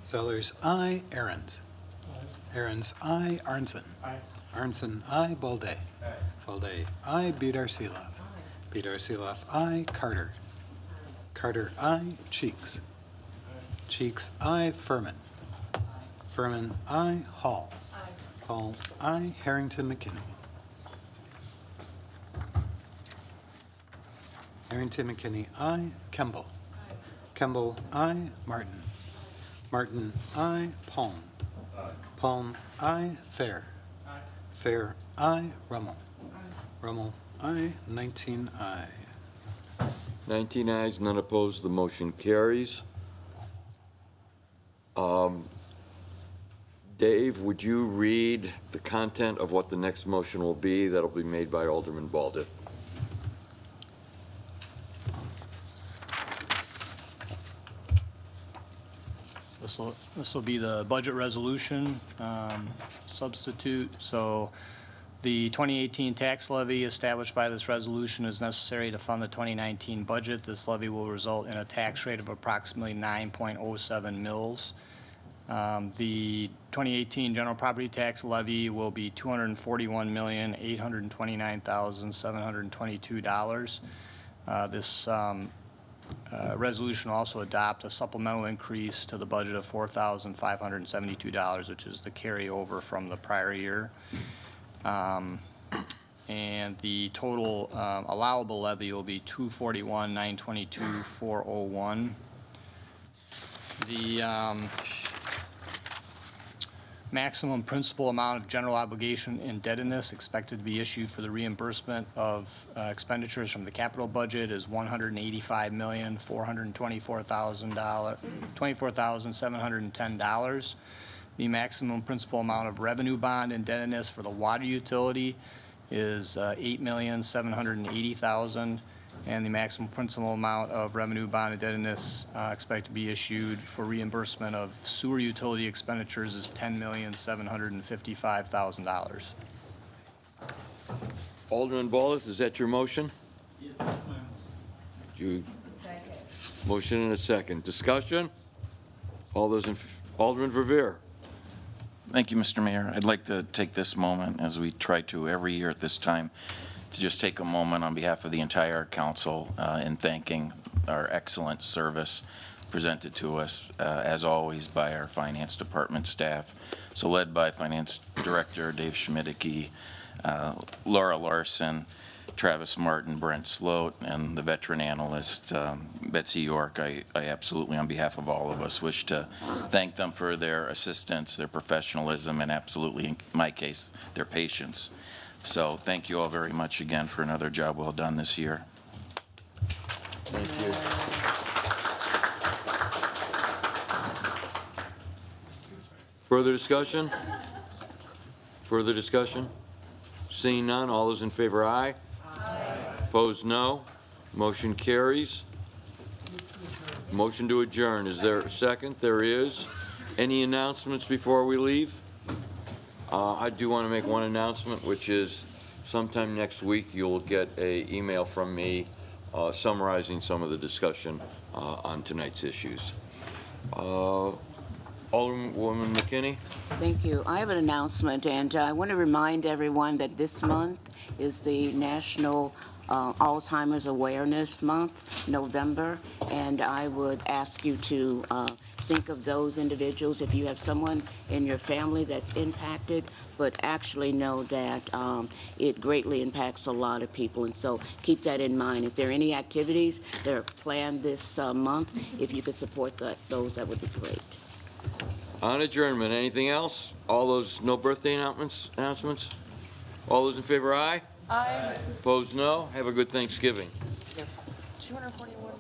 Zellers, aye. Aaron's. Aaron's, aye. Arnson. Arnson, aye. Balday. Balday, aye. Bedar Seeloff. Bedar Seeloff, aye. Carter. Carter, aye. Cheeks. Cheeks, aye. Furman. Furman, aye. Hall. Hall, aye. Harrington McKinney. Harrington McKinney, aye. Kemble. Kemble, aye. Martin. Martin, aye. Palm. Palm, aye. Fair. Fair, aye. Rummel. Rummel, aye. 19 aye. 19 ayes, none opposed, the motion carries. Dave, would you read the content of what the next motion will be that'll be made by Alderman Balditt? This will be the budget resolution substitute. So the 2018 tax levy established by this resolution is necessary to fund the 2019 budget. This levy will result in a tax rate of approximately 9.07 mils. The 2018 general property tax levy will be $241,829,722. This resolution will also adopt a supplemental increase to the budget of $4,572, which is the carryover from the prior year. And the total allowable levy will be $241,922,401. The maximum principal amount of general obligation indebtedness expected to be issued for the reimbursement of expenditures from the capital budget is $185,424,710. The maximum principal amount of revenue bond indebtedness for the water utility is $8,780,000. And the maximum principal amount of revenue bond indebtedness expected to be issued for reimbursement of sewer utility expenditures is $10,755,000. Alderman Balditt, is that your motion? Yes, that's my motion. Motion and a second. Discussion? All those in Alderman Verveer. Thank you, Mr. Mayor. I'd like to take this moment, as we try to every year at this time, to just take a moment on behalf of the entire council in thanking our excellent service presented to us, as always, by our finance department staff. So led by Finance Director Dave Schmidtke, Laura Larson, Travis Martin, Brent Sloat, and the veteran analyst, Betsy York. I absolutely, on behalf of all of us, wish to thank them for their assistance, their professionalism, and absolutely, in my case, their patience. So thank you all very much again for another job well done this year. Thank you. Further discussion? Further discussion? Seeing none, all those in favor, aye. Opposed, no. Motion carries. Motion to adjourn. Is there a second? There is. Any announcements before we leave? I do want to make one announcement, which is sometime next week, you'll get an email from me summarizing some of the discussion on tonight's issues. Alderwoman McKinney? Thank you. I have an announcement, and I want to remind everyone that this month is the National Alzheimer's Awareness Month, November, and I would ask you to think of those individuals. If you have someone in your family that's impacted, but actually know that it greatly impacts a lot of people, and so keep that in mind. If there are any activities that are planned this month, if you could support those, that would be great. On adjournment, anything else? All those, no birthday announcements? All those in favor, aye? Aye. Opposed, no? Have a good Thanksgiving. 241.